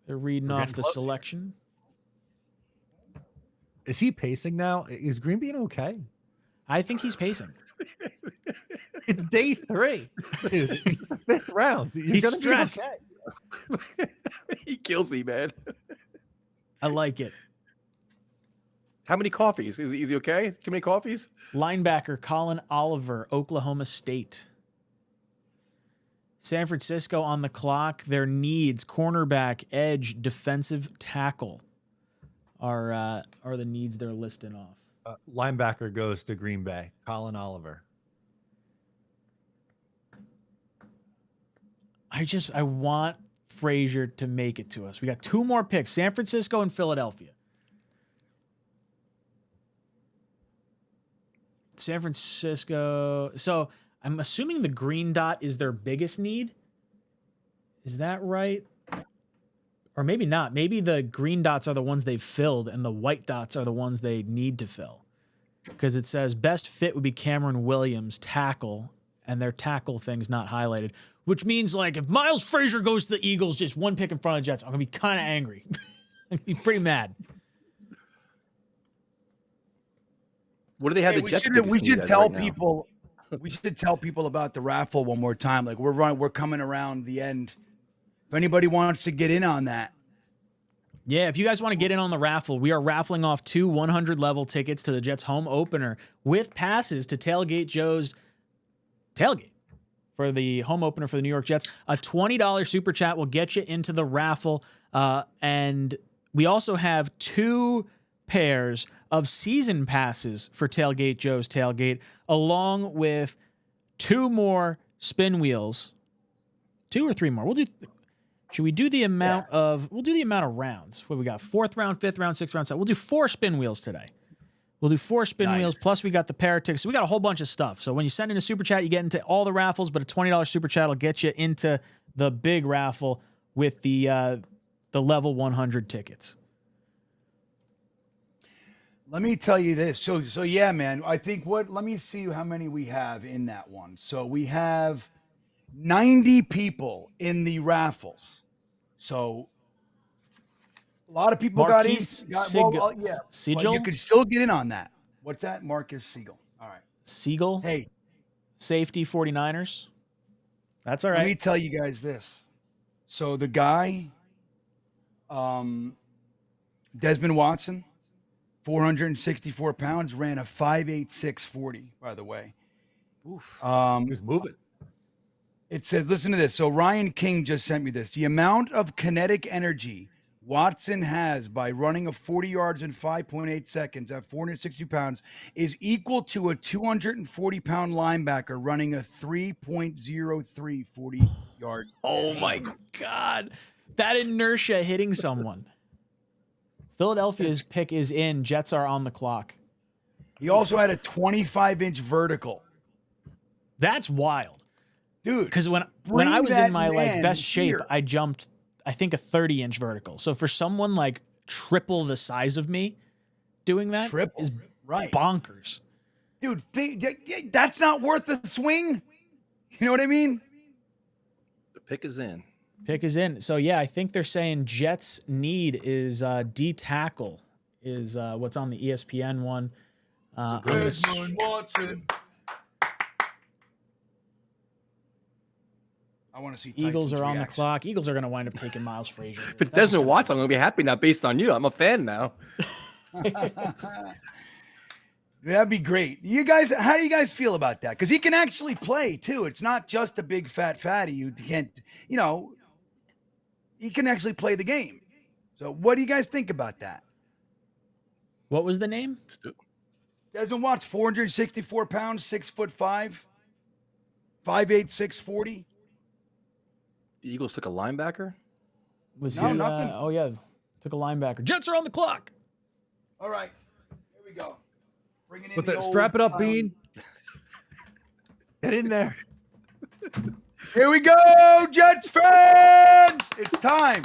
They're reading We're off getting the close. selection. Is he pacing now? Is Green being okay? I think he's pacing. It's day 3. Dude, it's the 5th round. You're He's gonna be stressed. okay. He kills me, man. I like it. How many coffees? Is he okay? Too many coffees? Linebacker Colin Oliver, Oklahoma State. San Francisco on the clock. Their needs: cornerback, edge, defensive tackle are the needs they're listing off. Linebacker goes to Green Bay. Colin Oliver. I want Frazier to make it to us. We got 2 more picks: San Francisco and Philadelphia. San Francisco. So I'm assuming the green dot is their biggest need. Is that right? Or maybe not. Maybe the green dots are the ones they've filled and the white dots are the ones they need to fill. Because it says best fit would be Cameron Williams, tackle, and their tackle thing's not highlighted. Which means, like, if Miles Frazier goes to the Eagles just 1 pick in front of the Jets, I'm going to be kind of angry. I'm going to be pretty mad. What do they have? Hey, The Jets. we should right tell now? people. We should tell people about the raffle one more time. Like we're coming around the end. If anybody wants to get in on that, Yeah, if you guys want to get in on the raffle, we are raffling off 2 100-level tickets to the Jets home opener with passes to Tailgate Joe's tailgate for the home opener for the New York Jets. A $20 super chat will get you into the raffle. And we also have 2 pairs of season passes for Tailgate Joe's tailgate, along with 2 more spin wheels. 2 or 3 more. We'll do. Should we do the amount of? We'll do the amount of rounds. What we got? 4th round, 5th round, 6th round. 7th. We'll do 4 spin wheels today. We'll do 4 spin wheels. Plus we got the pair of tickets. So we got a whole bunch of stuff. So when you send in a super chat, you get into all the raffles. But a $20 super chat will get you into the big raffle with the level 100 tickets. let me tell you this. So yeah, man. I think let me see how many we have in that one. So we have 90 people in the raffles. So a lot of people Marquise got in. Yeah, Sigel? but you could still get in on that. What's that? Marcus Siegel. All right. Siegel? Hey. Safety 49ers. That's all right. Let me tell you guys this. So the guy, Desmond Watson, 464 pounds, ran a 5.8640, by the way. Oof. He was moving. It says, listen to this. So Ryan King just sent me this. The amount of kinetic energy Watson has by running a 40 yards in 5.8 seconds at 460 pounds is equal to a 240-pound linebacker running a 3.03 40 yard. Oh my God. That inertia hitting someone. Philadelphia's pick is in. Jets are on the clock. He also had a 25-inch vertical. That's wild. Dude. Because when I was in my best shape, I jumped, I think, a 30-inch vertical. So for someone like triple the size of me doing that is bonkers. Dude, that's not worth the swing. You know what I mean? The pick is in. Pick is in. So, yeah, I think they're saying Jets need is D tackle is what's on the ESPN one. I want to see Eagles Tyson's are on reaction. the clock. Eagles are going to wind up taking Miles Frazier. If it's Desmond Watson, I'm going to be happy now based on you. I'm a fan now. That'd be great. You guys, how do you guys feel about that? Because he can actually play too. It's not just a big fat fatty. You can't, he can actually play the game. So what do you guys think about that? What was the name? Desmond Watts, 464 pounds, 6'5", 5'8", 640. The Eagles took a linebacker? Was No, he? nothing. Oh, yeah. Took a linebacker. Jets are on the clock. All right, here we go. Bringing in But the strap it up, old, Bean. Get in there. Here we go, Jets fans! It's time.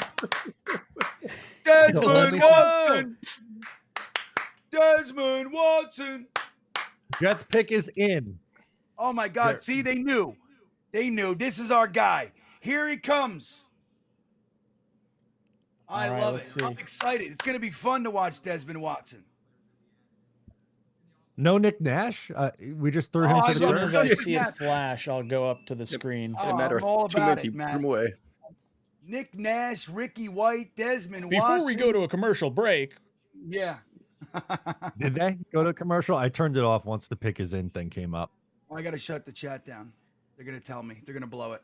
Desmond Watson. Desmond Watson. Jets pick is in. Oh my God! There. See, they knew. They knew. This is our guy. Here he comes. I love it. I'm excited. It's going to be fun to watch Desmond Watson. No Nick Nash. We just threw him As to the soon curb. as I see it flash, I'll go up to the screen. I'm all about it, man. Nick Nash, Ricky White, Desmond Watson. Before we go to a commercial break. Yeah. Did they go to commercial? I turned it off once the pick is in thing came up. I got to shut the chat down. They're going to tell me. They're going to blow it.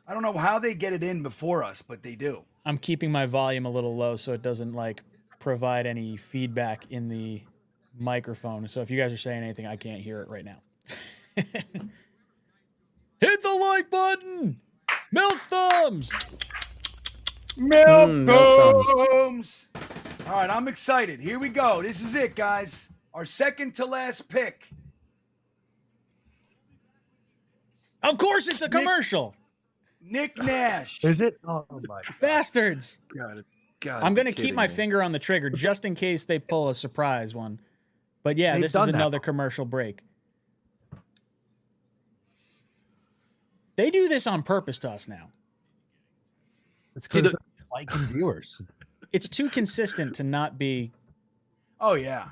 I don't know how they get it in before us, but they do. I'm keeping my volume a little low so it doesn't like provide any feedback in the microphone. So if you guys are saying anything, I can't hear it right now. Hit the like button. Milk thumbs. Milk thumbs. thumbs. All right, I'm excited. Here we go. This is it, guys. Our second to last pick. Of course it's a commercial. Nick Nash. Is it? Oh my bastards. God, I'm going to keep my finger on the trigger just in case they pull a surprise one. But yeah, this is another commercial break. They do this on purpose to us now. It's because they're liking viewers. It's too consistent to not be. Oh, yeah.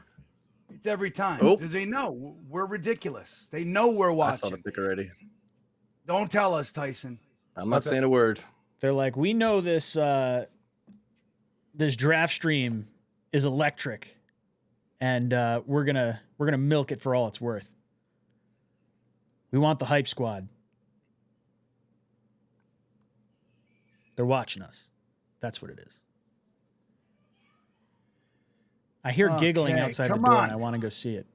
It's every time. Because they know we're ridiculous. They know we're watching. I saw the pick already. Don't tell us, Tyson. I'm not saying a word. They're like, we know this this draft stream is electric, and we're gonna milk it for all it's worth. We want the hype squad. They're watching us. That's what it is. I hear giggling outside the door, and I want to go see it.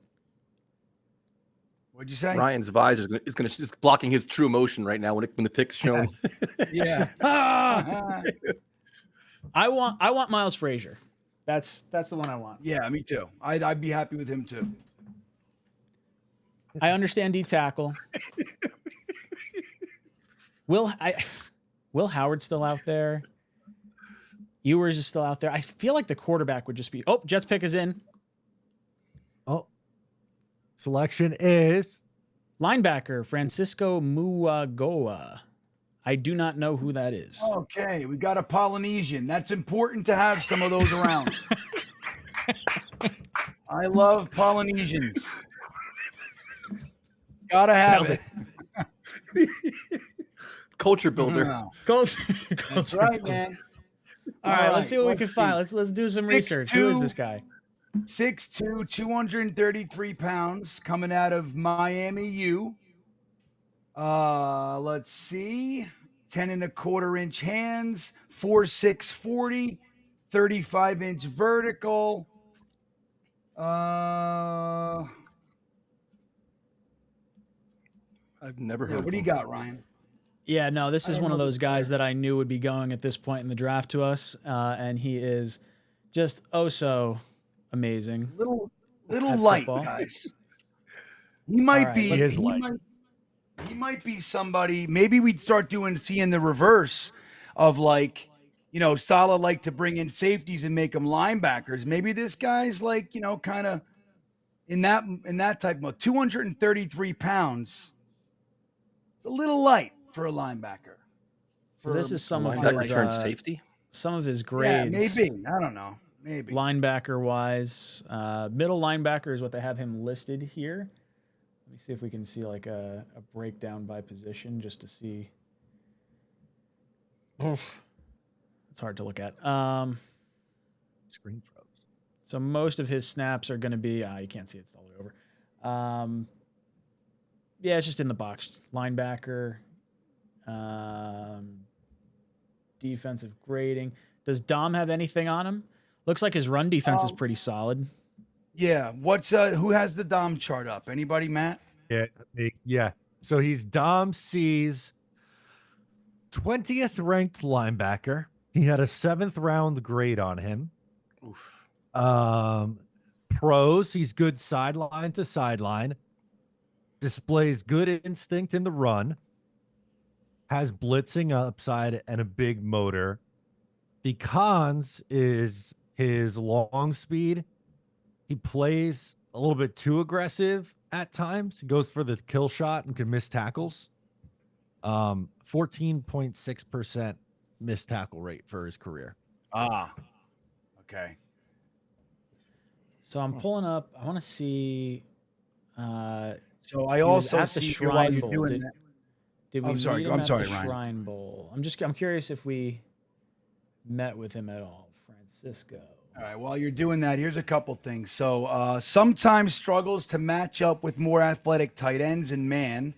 What'd you say? Ryan's visor is going to just blocking his true emotion right now when the pick's shown. Yeah. I want Miles Frazier. That's the one I want. Yeah, me too. I'd be happy with him too. I understand D tackle. Will Howard's still out there? Ewers is still out there. I feel like the quarterback would just be. Oh, Jets pick is in. Oh, selection is linebacker Francisco 𝐒𝐿𝐫𝐲. I do not know who that is. Okay, we got a Polynesian. That's important to have some of those around. I love Polynesians. Gotta have it. Culture builder. That's right, man. All right, let's see what we can find. Let's do some research. Who is this guy? 6'2", 233 pounds, coming out of Miami U. Let's see. 10.25-inch hands, 4'6", 40, 35-inch vertical. I've never heard. What do you got, Ryan? Yeah, no, this is one of those guys that I knew would be going at this point in the draft to us, and he is just so amazing. Little light, guys. He might be. He is light. He might be somebody. Maybe we'd start seeing the reverse of Saleh like to bring in safeties and make them linebackers. Maybe this guy's kind of in that type of mode. 233 pounds. It's a little light for a linebacker. So this is some of his safety. Some of his grades. Yeah, maybe. I don't know. Maybe. Linebacker wise, middle linebacker is what they have him listed here. Let me see if we can see like a breakdown by position just to see. It's hard to look at. Screen froze. So most of his snaps are going to be. You can't see it. It's all the way over. Yeah, it's just in the box. Linebacker. Defensive grading. Does Dom have anything on him? Looks like his run defense is pretty solid. Yeah. Who has the Dom chart up? Anybody, Matt? Yeah. So he's Dom C's 20th ranked linebacker. He had a 7th round grade on him. Oof. Pros, he's good sideline to sideline. displays good instinct in the run, has blitzing upside and a big motor. The cons is his long speed. He plays a little bit too aggressive at times. He goes for the kill shot and can miss tackles. 14.6% missed tackle rate for his career. Ah, okay. So I'm pulling up. I want to see. So I he was also at the see Shrine while you're Bowl. doing Did, that. did we I'm sorry. meet him I'm at sorry, the Ryan. Shrine Bowl? I'm curious if we met with him at all, Francisco. All right, while you're doing that, here's a couple things. So sometimes struggles to match up with more athletic tight ends in man.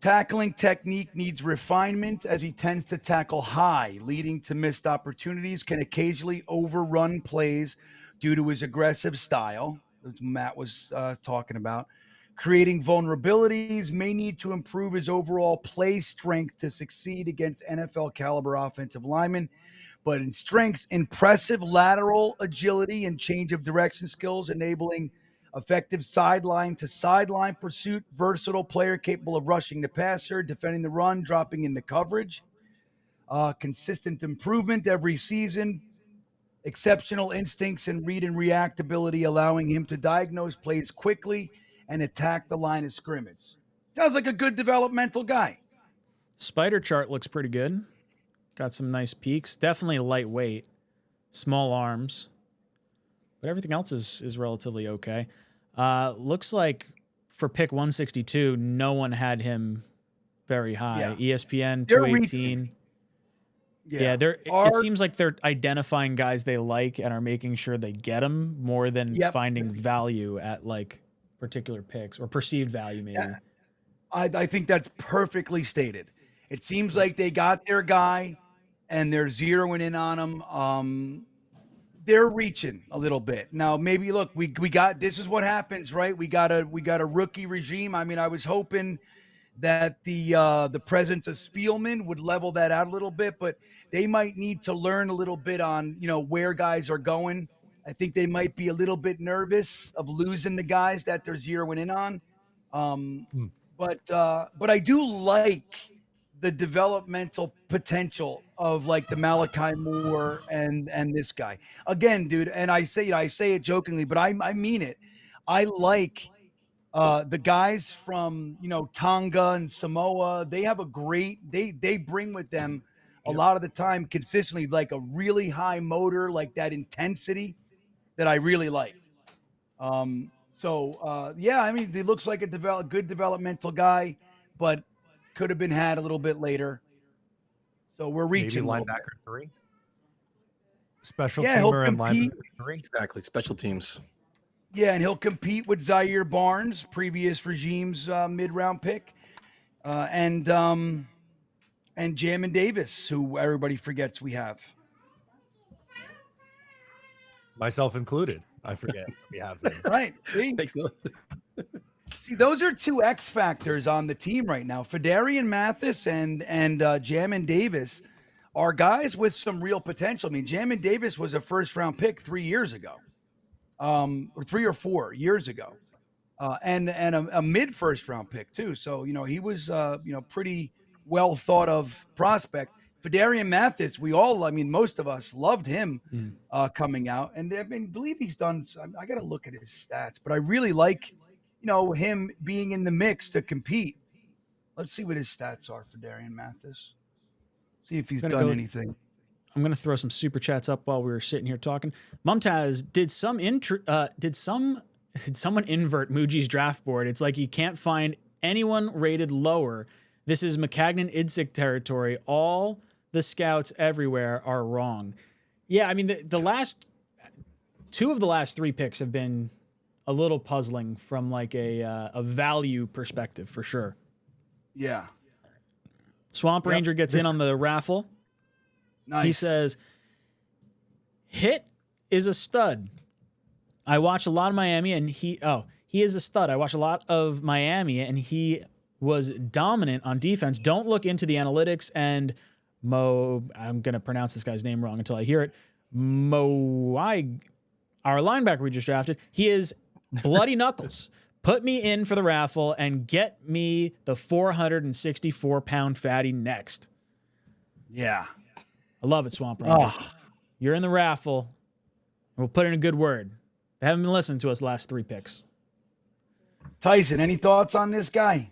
Tackling technique needs refinement as he tends to tackle high, leading to missed opportunities, can occasionally overrun plays due to his aggressive style, as Matt was talking about. Creating vulnerabilities, may need to improve his overall play strength to succeed against NFL caliber offensive linemen. But in strengths, impressive lateral agility and change of direction skills, enabling effective sideline to sideline pursuit, versatile player capable of rushing the passer, defending the run, dropping into coverage. Consistent improvement every season. Exceptional instincts and read and react ability, allowing him to diagnose plays quickly and attack the line of scrimmage. Sounds like a good developmental guy. Spider chart looks pretty good. Got some nice peaks. Definitely lightweight, small arms, but everything else is relatively okay. Looks like for pick 162, no one had him very high. Yeah. ESPN They're 218. Yeah, it seems like they're identifying guys they like and are making sure they get them more than finding value at like particular picks or perceived value maybe. Yeah. I think that's perfectly stated. It seems like they got their guy and they're zeroing in on him. They're reaching a little bit. Now, maybe look, we got, this is what happens, right? We got a rookie regime. I mean, I was hoping that the presence of Spielman would level that out a little bit, but they might need to learn a little bit on, where guys are going. I think they might be a little bit nervous of losing the guys that they're zeroing in on. But I do like the developmental potential of like the Malachi Moore and this guy. Again, dude, and I say it jokingly, but I mean it. I like the guys from Tonga and Samoa. They have a great they bring with them a lot of the time consistently like a really high motor, like that intensity that I really like. Yeah, I mean, he looks like a good developmental guy, but could have been had a little bit later. So we're reaching. Maybe linebacker 3. Special Yeah, teamer and linebacker 3. Exactly, special teams. Yeah, and he'll compete with Zaire Barnes, previous regime's mid-round pick, and Jamin Davis, who everybody forgets we have. Myself included. I forget we have them. Right. See, those are two X factors on the team right now. Fedarian Mathis and Jamin Davis are guys with some real potential. I mean, Jamin Davis was a first-round pick 3 years ago, or 3 or 4 years ago, and a mid-first-round pick too. So he was pretty well thought of prospect. Fedarian Mathis, most of us loved him coming out, and I believe he's done. I got to look at his stats, but I really like, him being in the mix to compete. Let's see what his stats are for Fedarian Mathis. See if he's done anything. I'm gonna throw some super chats up while we were sitting here talking. Mumtaz, did someone invert Muji's draft board? It's like you can't find anyone rated lower. This is 𝐒𝐿 territory. All the scouts everywhere are wrong. Yeah, I mean, the last 2 of the last 3 picks have been a little puzzling from like a value perspective for sure. Yeah. Swamp Ranger gets in on the raffle. Nice. He says, Hit is a stud. I watch a lot of Miami and he is a stud. I watch a lot of Miami and he was dominant on defense. Don't look into the analytics and I'm going to pronounce this guy's name wrong until I hear it. Our linebacker we just drafted, he is bloody knuckles. Put me in for the raffle and get me the 464-pound fatty next. Yeah. I love it, Swamp Ranger. Oh. You're in the raffle. We'll put in a good word. They haven't been listening to us last 3 picks. Tyson, any thoughts on this guy?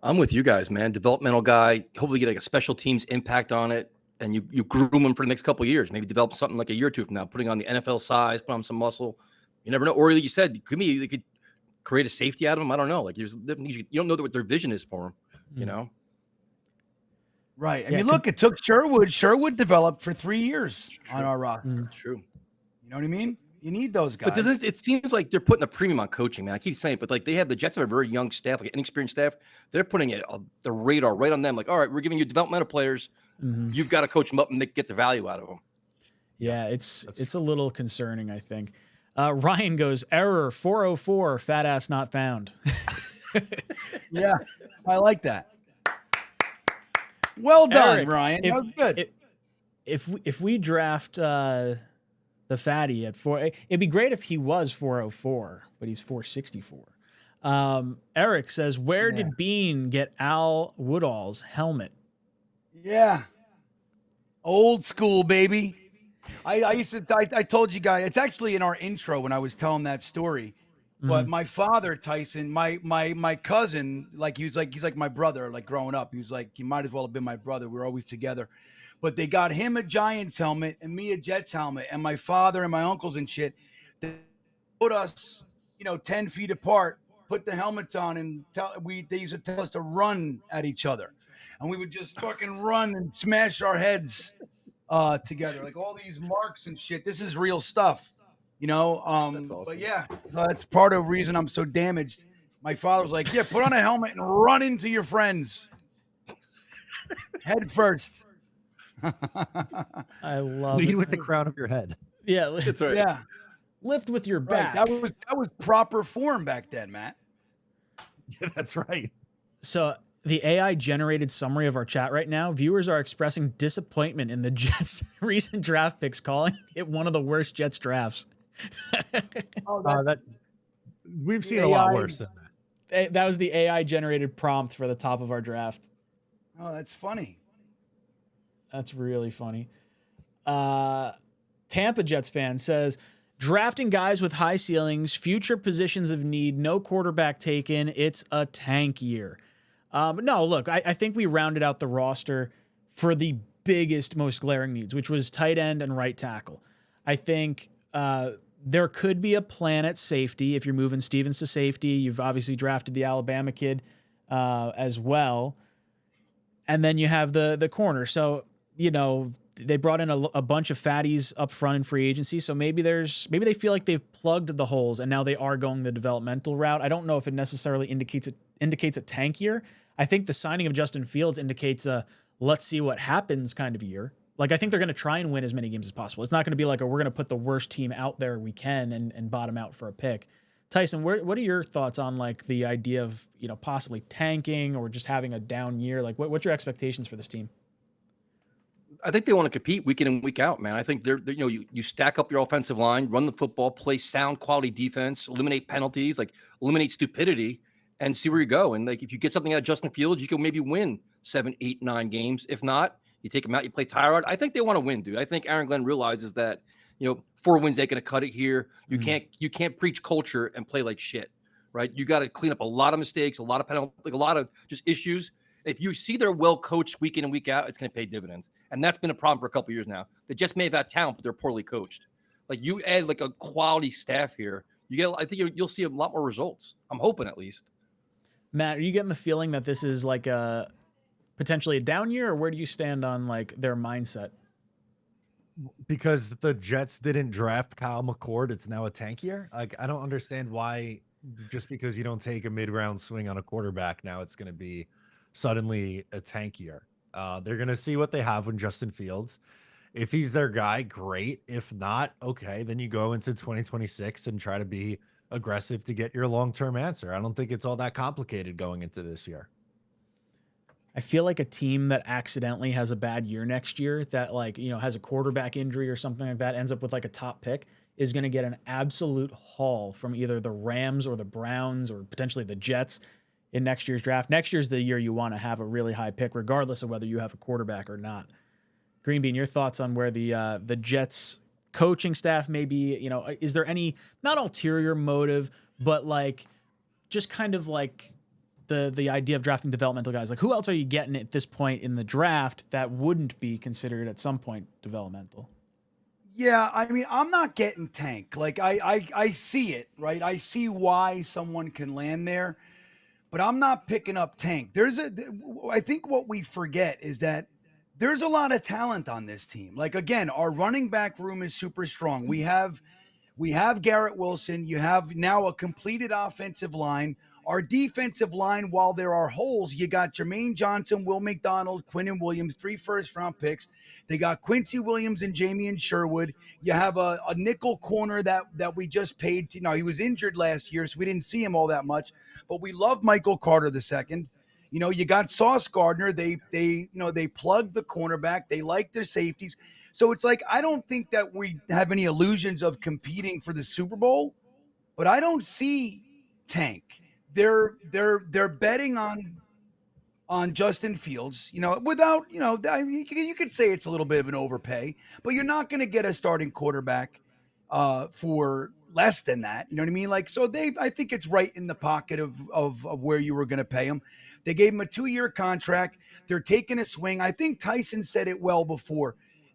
I'm with you guys, man. Developmental guy. Hopefully get like a special teams impact on it. And you groom him for the next couple of years. Maybe develop something like a year or two from now, putting on the NFL size, put on some muscle. You never know. Or like you said, they could create a safety out of him. I don't know. Like there's different things you don't know what their vision is for him, you know? Right. I mean, look, it took Sherwood. Sherwood developed for 3 years on our roster. True. You know what I mean? You need those guys. But doesn't it seems like they're putting a premium on coaching, man? I keep saying it, but like the Jets have a very young staff, like inexperienced staff. They're putting the radar right on them. Like, all right, we're giving you developmental players. You've got to coach them up and get the value out of them. Yeah, it's a little concerning, I think. Ryan goes, error 404, fat ass not found. Yeah, I like that. Well done, Eric, Ryan. That was good. If we draft the fatty at 4, it'd be great if he was 404, but he's 464. Eric says, where did Bean get Al Woodall's helmet? Yeah. Old school, baby. I used to, I told you guys, it's actually in our intro when I was telling that story. But my father, Tyson, my cousin, he's like my brother, like growing up. He was like, he might as well have been my brother. We were always together. But they got him a Giants helmet and me a Jets helmet. And my father and my uncles and shit, they put us, 10 feet apart, put the helmets on, and they used to tell us to run at each other. And we would just fucking run and smash our heads together. Like all these marks and shit. This is real stuff, That's awesome. But yeah, that's part of the reason I'm so damaged. My father was like, yeah, put on a helmet and run into your friends. Head first. I love Lead it. with the crown of your head. Yeah, that's right. Yeah. Lift with your back. That was proper form back then, Matt. Yeah, that's right. So the AI generated summary of our chat right now. Viewers are expressing disappointment in the Jets' recent draft picks, calling it one of the worst Jets drafts. We've seen a lot worse than that. That was the AI generated prompt for the top of our draft. Oh, that's funny. That's really funny. Tampa Jets fan says, drafting guys with high ceilings, future positions of need, no quarterback taken. It's a tank year. No, look, I think we rounded out the roster for the biggest, most glaring needs, which was tight end and right tackle. I think there could be a plan at safety if you're moving Stevens to safety. You've obviously drafted the Alabama kid as well. And then you have the corner. So, they brought in a bunch of fatties up front in free agency. So maybe they feel like they've plugged the holes and now they are going the developmental route. I don't know if it necessarily indicates a tank year. I think the signing of Justin Fields indicates a let's see what happens kind of year. Like, I think they're going to try and win as many games as possible. It's not going to be like, we're going to put the worst team out there we can and bottom out for a pick. Tyson, what are your thoughts on like the idea of, possibly tanking or just having a down year? Like what's your expectations for this team? I think they want to compete week in and week out, man. I think they're you stack up your offensive line, run the football, play sound quality defense, eliminate penalties, like eliminate stupidity, and see where you go. And like if you get something out of Justin Fields, you can maybe win 7, 8, 9 games. If not, you take him out, you play Tyrod. I think they want to win, dude. I think Aaron Glenn realizes that 4 wins ain't gonna cut it here. You can't preach culture and play like shit, right? You got to clean up a lot of mistakes, a lot of penalties, like a lot of just issues. If you see they're well coached week in and week out, it's going to pay dividends. And that's been a problem for a couple of years now. They just may have had talent, but they're poorly coached. Like you add like a quality staff here, I think you'll see a lot more results. I'm hoping at least. Matt, are you getting the feeling that this is like potentially a down year, or where do you stand on like their mindset? Because the Jets didn't draft Kyle McCord, it's now a tank year. Like, I don't understand why just because you don't take a mid-round swing on a quarterback, now it's going to be suddenly a tank year. They're going to see what they have in Justin Fields. If he's their guy, great. If not, okay, then you go into 2026 and try to be aggressive to get your long-term answer. I don't think it's all that complicated going into this year. I feel like a team that accidentally has a bad year next year that has a quarterback injury or something like that ends up with like a top pick is going to get an absolute haul from either the Rams or the Browns or potentially the Jets in next year's draft. Next year's the year you want to have a really high pick, regardless of whether you have a quarterback or not. Green Bean, your thoughts on where the Jets coaching staff may be? You know, is there any, not ulterior motive, but like just kind of like the idea of drafting developmental guys? Like, who else are you getting at this point in the draft that wouldn't be considered at some point developmental? Yeah, I mean, I'm not getting Tank. Like, I see it, right? I see why someone can land there, but I'm not picking up Tank. I think what we forget is that there's a lot of talent on this team. Like, again, our running back room is super strong. We have Garrett Wilson. You have now a completed offensive line. Our defensive line, while there are holes, you got Jermaine Johnson, Will McDonald, Quinnen Williams, 3 first-round picks. They got Quincy Williams and Jamie Sherwood. You have a nickel corner that we just paid. He was injured last year, so we didn't see him all that much. But we love Michael Carter II. You got Sauce Gardner. They plugged the cornerback. They like their safeties. So it's like, I don't think that we have any illusions of competing for the Super Bowl, but I don't see Tank. They're betting on Justin Fields, without, you could say it's a little bit of an overpay, but you're not going to get a starting quarterback for less than that. You know what I mean? Like, so I think it's right in the pocket of where you were going to pay him. They gave him a 2-year contract. They're taking a swing. I think Tyson said it well before.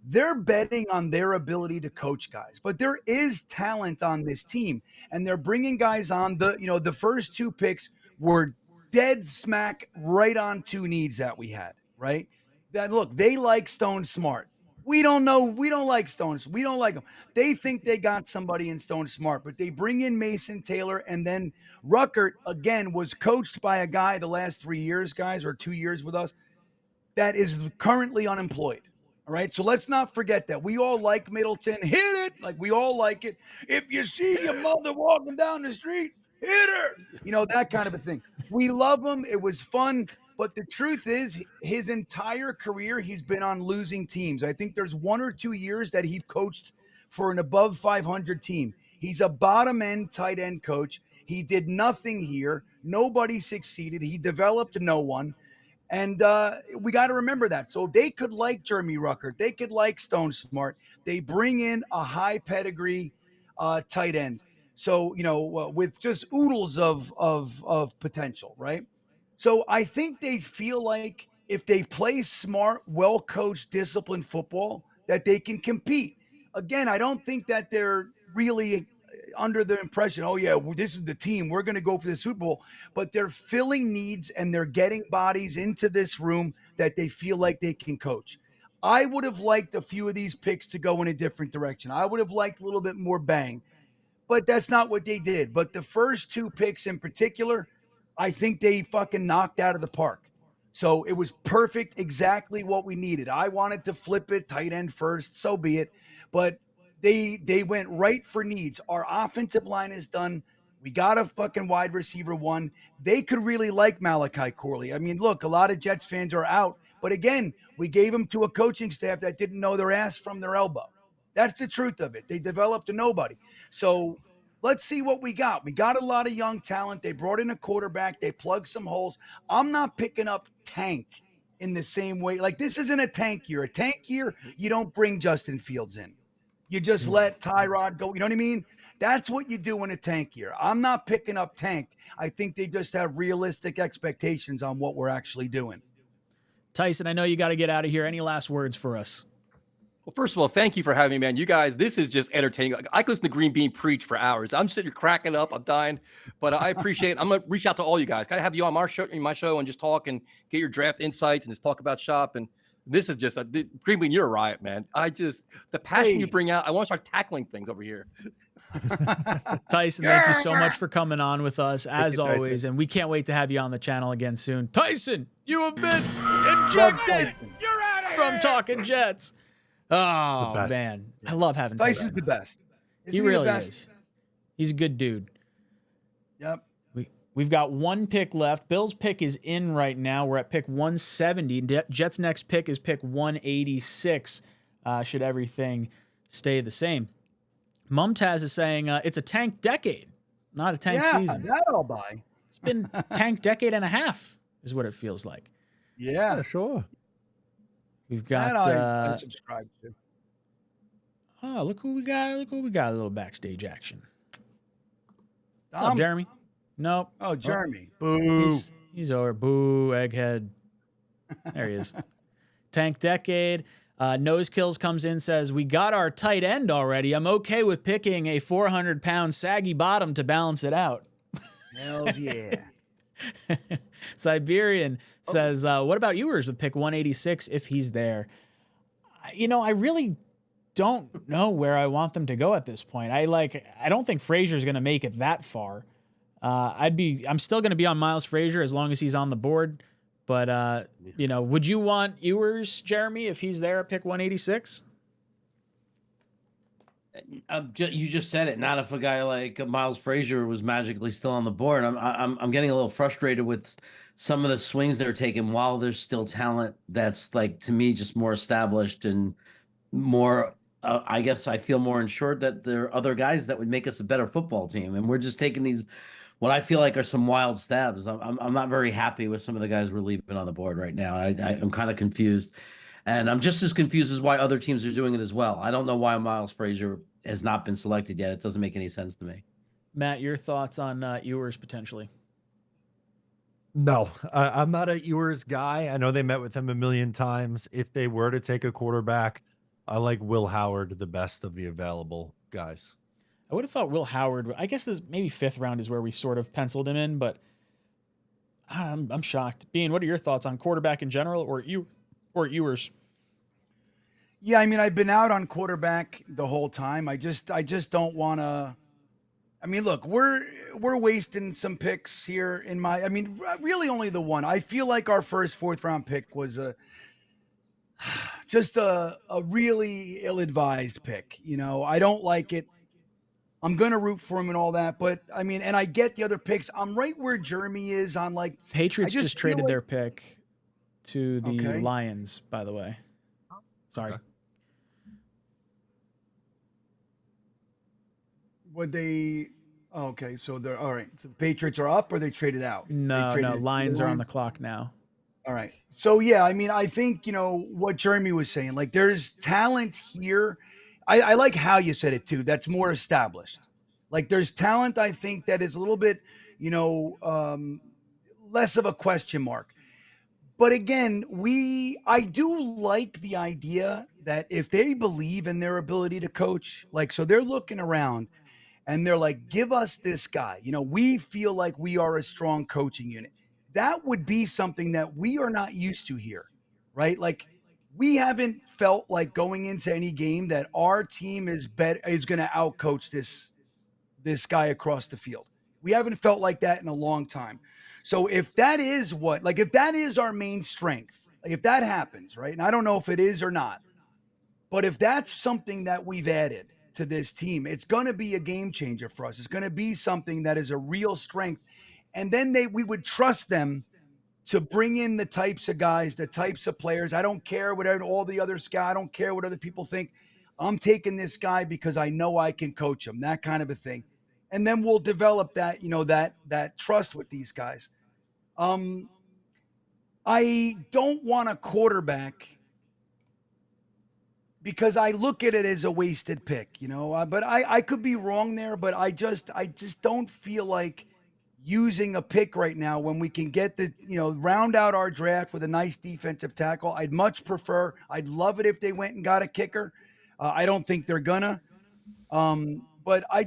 They're betting on their ability to coach guys, but there is talent on this team, and they're bringing guys on. The first 2 picks were dead smack right on 2 needs that we had, right? That look, they like Stone Smart. We don't know. We don't like Stones. We don't like them. They think they got somebody in Stone Smart, but they bring in Mason Taylor, and then Ruckert, again, was coached by a guy the last 3 years, guys, or 2 years with us, that is currently unemployed. All right, so let's not forget that. We all like Middleton. Hit it. Like, we all like it. If you see your mother walking down the street, hit her. That kind of a thing. We love him. It was fun. But the truth is, his entire career, he's been on losing teams. I think there's 1 or 2 years that he coached for an above 500 team. He's a bottom-end tight end coach. He did nothing here. Nobody succeeded. He developed no one. And we got to remember that. So they could like Jeremy Ruckert. They could like Stone Smart. They bring in a high pedigree tight end. So, with just oodles of potential, right? So I think they feel like if they play smart, well-coached, disciplined football, that they can compete. Again, I don't think that they're really under the impression, oh yeah, this is the team, we're going to go for the Super Bowl, but they're filling needs and they're getting bodies into this room that they feel like they can coach. I would have liked a few of these picks to go in a different direction. I would have liked a little bit more bang, but that's not what they did. But the first 2 picks in particular, I think they fucking knocked out of the park. So it was perfect, exactly what we needed. I wanted to flip it, tight end first, so be it. But they went right for needs. Our offensive line is done. We got a fucking wide receiver 1. They could really like Malachi Corley. I mean, look, a lot of Jets fans are out. But again, we gave them to a coaching staff that didn't know their ass from their elbow. That's the truth of it. They developed a nobody. So let's see what we got. We got a lot of young talent. They brought in a quarterback. They plugged some holes. I'm not picking up Tank in the same way. Like, this isn't a tank year. A tank year, you don't bring Justin Fields in. You just let Tyrod go. You know what I mean? That's what you do in a tank year. I'm not picking up Tank. I think they just have realistic expectations on what we're actually doing. Tyson, I know you got to get out of here. Any last words for us? Well, first of all, thank you for having me, man. You guys, this is just entertaining. I could listen to Green Bean preach for hours. I'm sitting here cracking up. I'm dying, but I appreciate it. I'm going to reach out to all you guys. Got to have you on my show and just talk and get your draft insights and just talk about shop. And this is just Green Bean, you're a riot, man. The passion you bring out, I want to start tackling things over here. Tyson, thank you so much for coming on with us, as always. And we can't wait to have you on the channel again soon. Tyson, you have been ejected from Talking Jets. Oh, man. I love having Tyson. Tyson's the best. He really is. He's a good dude. Yep. We've got 1 pick left. Bill's pick is in right now. We're at pick 170. Jets' next pick is pick 186, should everything stay the same. Mumtaz is saying it's a tank decade, not a tank season. That I'll buy. It's been tank decade and a half is what it feels like. Yeah, sure. We've got that I subscribe to. Oh, look who we got. Look who we got. A little backstage action. What's up, Jeremy? Nope. Oh, Jeremy. Boo. He's over. Boo, egghead. There he is. Tank decade. Nose Kills comes in, says, we got our tight end already. I'm okay with picking a 400-pound saggy bottom to balance it out. Hell yeah. Siberian says, what about Ewers with pick 186 if he's there? You know, I really don't know where I want them to go at this point. I don't think Frazier's going to make it that far. I'm still going to be on Miles Frazier as long as he's on the board. But, you know, would you want Ewers, Jeremy, if he's there at pick 186? You just said it. Not if a guy like Miles Frazier was magically still on the board. I'm getting a little frustrated with some of the swings they're taking while there's still talent that's, like, to me, just more established and more. I guess I feel more assured that there are other guys that would make us a better football team, and we're just taking these. What I feel like are some wild stabs. I'm not very happy with some of the guys we're leaving on the board right now. I'm kind of confused, and I'm just as confused as why other teams are doing it as well. I don't know why Miles Frazier has not been selected yet. It doesn't make any sense to me. Matt, your thoughts on Ewers potentially? No, I'm not a Ewers guy. I know they met with him a million times. If they were to take a quarterback, I like Will Howard the best of the available guys. I would have thought Will Howard. I guess this maybe 5th round is where we sort of penciled him in, but I'm shocked. Bean, what are your thoughts on quarterback in general, or Ewers? Yeah, I mean, I've been out on quarterback the whole time. I just don't want to. I mean, look, we're wasting some picks here in my. I mean, really only the one. I feel like our first 4th round pick was just a really ill-advised pick. You know, I don't like it. I'm going to root for him and all that, but I mean, and I get the other picks. I'm right where Jeremy is on, like, Patriots just traded their pick to the Lions, by the way. Sorry. Would they? Oh, okay, so they're all right. So the Patriots are up, or they traded out? No, Lions are on the clock now. All right. So yeah, I mean, I think, you know, what Jeremy was saying, like, there's talent here. I like how you said it too. That's more established. Like, there's talent, I think, that is a little bit, you know, less of a question mark. But again, I do like the idea that if they believe in their ability to coach, like, so they're looking around and they're like, give us this guy. You know, we feel like we are a strong coaching unit. That would be something that we are not used to here, right? Like, we haven't felt like going into any game that our team is going to outcoach this guy across the field. We haven't felt like that in a long time. So if that is if that is our main strength, like, if that happens, right? And I don't know if it is or not, but if that's something that we've added to this team, it's going to be a game changer for us. It's going to be something that is a real strength. And then we would trust them to bring in the types of guys, the types of players. I don't care whatever all the other guys. I don't care what other people think. I'm taking this guy because I know I can coach him, that kind of a thing. And then we'll develop that, you know, that trust with these guys. I don't want a quarterback because I look at it as a wasted pick, you know, but I could be wrong there, but I just don't feel like using a pick right now when we can get round out our draft with a nice defensive tackle. I'd love it if they went and got a kicker. I don't think they're gonna. But I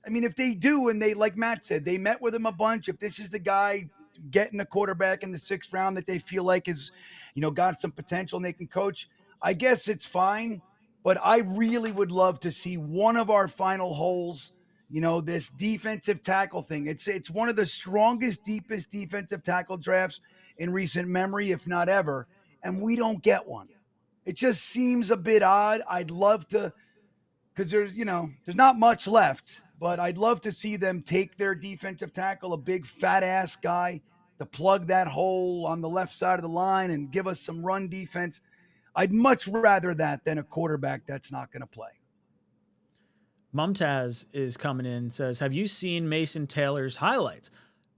mean, if they do, and they, like Matt said, they met with him a bunch, if this is the guy getting a quarterback in the 6th round that they feel like is, you know, got some potential and they can coach, I guess it's fine. But I really would love to see one of our final holes, you know, this defensive tackle thing. It's one of the strongest, deepest defensive tackle drafts in recent memory, if not ever, and we don't get one. It just seems a bit odd. I'd love to, because there's not much left, but I'd love to see them take their defensive tackle, a big fat ass guy, to plug that hole on the left side of the line and give us some run defense. I'd much rather that than a quarterback that's not going to play. Mumtaz is coming in and says, have you seen Mason Taylor's highlights?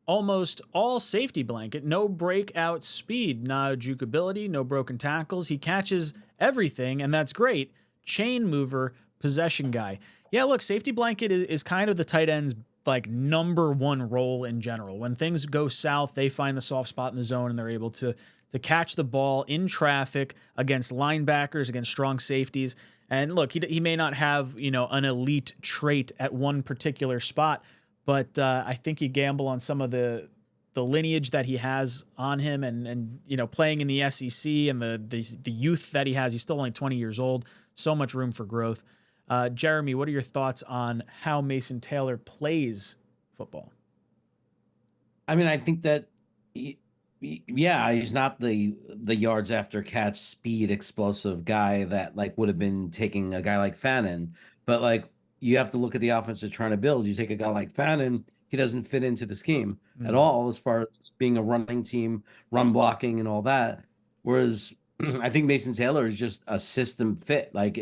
Almost all safety blanket, no breakout speed, no juke ability, no broken tackles. He catches everything, and that's great. Chain mover, possession guy. Yeah, look, safety blanket is kind of the tight end's like #1 role in general. When things go south, they find the soft spot in the zone, and they're able to catch the ball in traffic against linebackers, against strong safeties. And look, he may not have, an elite trait at one particular spot, but I think you gamble on some of the lineage that he has on him, and playing in the SEC and the youth that he has. He's still only 20 years old. So much room for growth. Jeremy, what are your thoughts on how Mason Taylor plays football? I mean, I think that, he's not the yards after catch speed explosive guy that like would have been taking a guy like Fannin, but like you have to look at the offense they're trying to build. You take a guy like Fannin, he doesn't fit into the scheme at all as far as being a running team, run blocking and all that. Whereas I think Mason Taylor is just a system fit. Like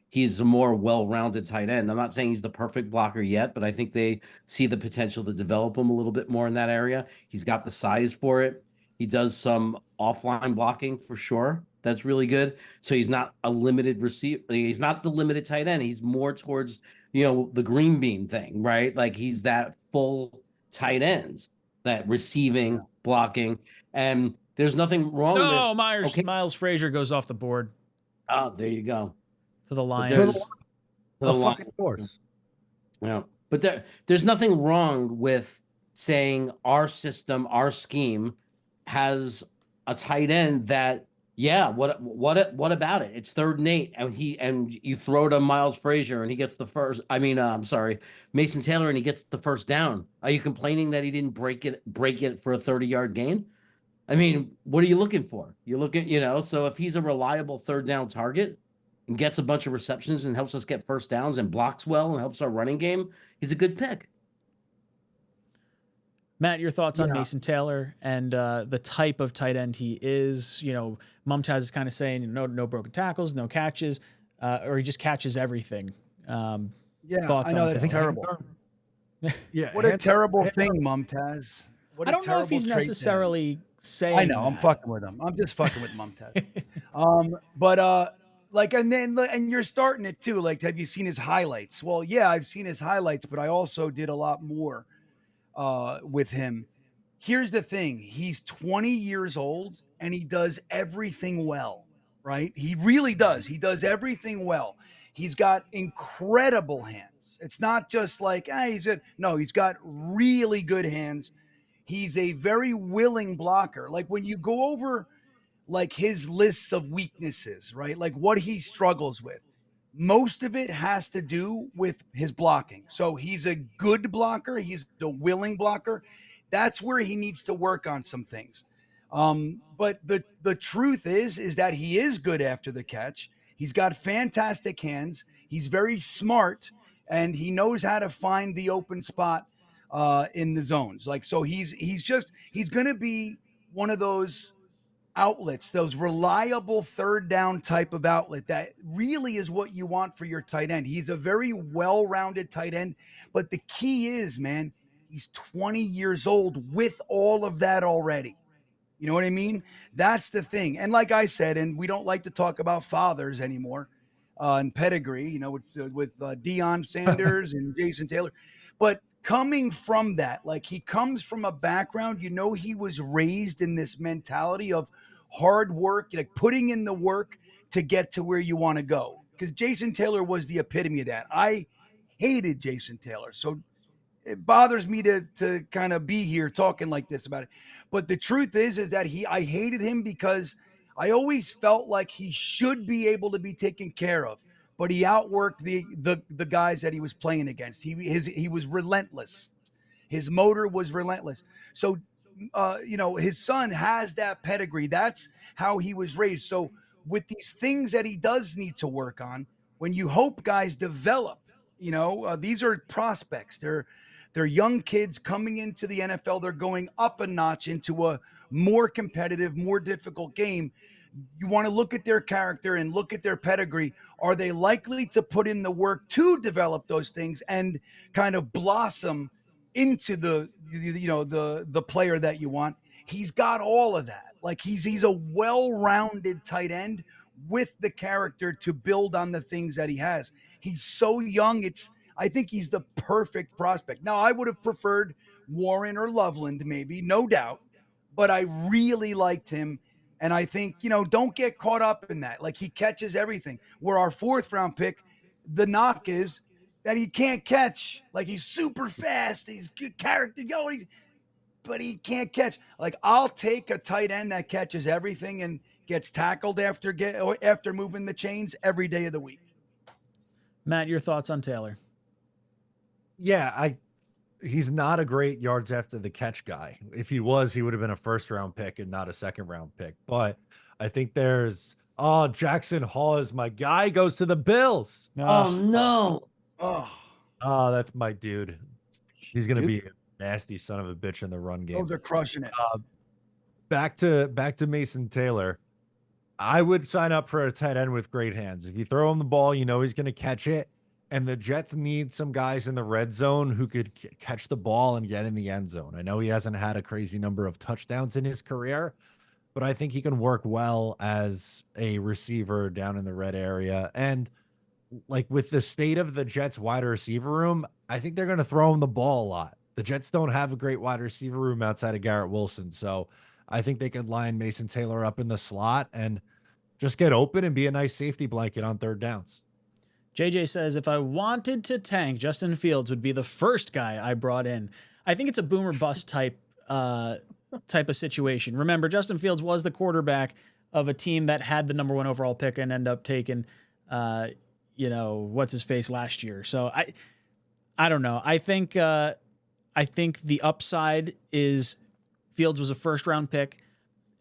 he's a more well-rounded tight end. I'm not saying he's the perfect blocker yet, but I think they see the potential to develop him a little bit more in that area. He's got the size for it. He does some offline blocking for sure. That's really good. So he's not a limited receiver. He's not the limited tight end. He's more towards, the green bean thing, right? Like he's that full tight ends, that receiving, blocking, and there's nothing wrong with... Miles Frazier goes off the board. Oh, there you go. To the Lions. Of course. Yeah. But there's nothing wrong with saying our system, our scheme has a tight end that, what about it? It's 3rd and 8, and you throw to Miles Frazier and he gets the first. Mason Taylor, and he gets the first down. Are you complaining that he didn't break it for a 30-yard gain? I mean, what are you looking for? You're looking, so if he's a reliable 3rd down target and gets a bunch of receptions and helps us get first downs and blocks well and helps our running game, he's a good pick. Matt, your thoughts on Mason Taylor and the type of tight end he is? Mumtaz is kind of saying no broken tackles, no catches, or he just catches everything. Thoughts I know on that's Taylor? terrible. What a terrible thing, Mumtaz. I don't know if he's necessarily saying. I know, I'm fucking with him. I'm just fucking with Mumtaz. And you're starting it too. Like, have you seen his highlights? Well, yeah, I've seen his highlights, but I also did a lot more with him. Here's the thing. He's 20 years old and he does everything well, right? He really does. He does everything well. He's got incredible hands. It's not just like, he's got really good hands. He's a very willing blocker. Like when you go over like his lists of weaknesses, right? Like what he struggles with. Most of it has to do with his blocking. So he's a good blocker. He's a willing blocker. That's where he needs to work on some things. But the truth is that he is good after the catch. He's got fantastic hands. He's very smart, and he knows how to find the open spot in the zones. Like, so he's going to be one of those outlets, those reliable 3rd down type of outlet that really is what you want for your tight end. He's a very well-rounded tight end, but the key is, man, he's 20 years old with all of that already. You know what I mean? That's the thing. And like I said, and we don't like to talk about fathers anymore and pedigree, with Deion Sanders and Jason Taylor, but coming from that, like he comes from a background, he was raised in this mentality of hard work, like putting in the work to get to where you want to go. Because Jason Taylor was the epitome of that. I hated Jason Taylor. So it bothers me to kind of be here talking like this about it. But the truth is that I hated him because I always felt like he should be able to be taken care of. But he outworked the guys that he was playing against. He was relentless. His motor was relentless. So, his son has that pedigree. That's how he was raised. So with these things that he does need to work on, when you hope guys develop, these are prospects. They're young kids coming into the NFL. They're going up a notch into a more competitive, more difficult game. You want to look at their character and look at their pedigree. Are they likely to put in the work to develop those things and kind of blossom into the player that you want? He's got all of that. Like he's a well-rounded tight end with the character to build on the things that he has. He's so young. I think he's the perfect prospect. Now, I would have preferred Warren or Loveland, maybe, no doubt, but I really liked him. And I think, don't get caught up in that. Like he catches everything. Where our 4th round pick, the knock is that he can't catch. Like he's super fast. He's good character. But he can't catch. Like I'll take a tight end that catches everything and gets tackled after moving the chains every day of the week. Matt, your thoughts on Taylor? Yeah, he's not a great yards after the catch guy. If he was, he would have been a 1st round pick and not a 2nd round pick. But I think Jackson Hall is my guy, goes to the Bills. Oh no. Oh, that's my dude. He's gonna be a nasty son of a bitch in the run game. Those are crushing it. Back to Mason Taylor. I would sign up for a tight end with great hands. If you throw him the ball, he's gonna catch it. And the Jets need some guys in the red zone who could catch the ball and get in the end zone. I know he hasn't had a crazy number of touchdowns in his career, but I think he can work well as a receiver down in the red area. And like with the state of the Jets wide receiver room, I think they're going to throw him the ball a lot. The Jets don't have a great wide receiver room outside of Garrett Wilson. So I think they could line Mason Taylor up in the slot and just get open and be a nice safety blanket on 3rd downs. JJ says, if I wanted to tank, Justin Fields would be the first guy I brought in. I think it's a boomer bust type of situation. Remember, Justin Fields was the quarterback of a team that had the number 1 overall pick and ended up taking, what's his face last year. So I don't know. I think the upside is Fields was a 1st round pick.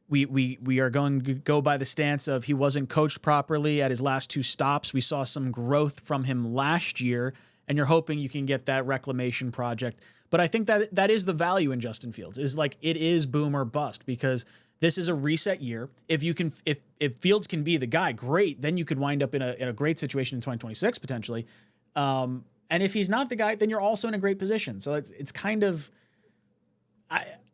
We are going to go by the stance of he wasn't coached properly at his last 2 stops. We saw some growth from him last year, and you're hoping you can get that reclamation project. But I think that is the value in Justin Fields, is like it is boom or bust, because this is a reset year. If Fields can be the guy, great. Then you could wind up in a great situation in 2026 potentially. And if he's not the guy, then you're also in a great position. So it's kind of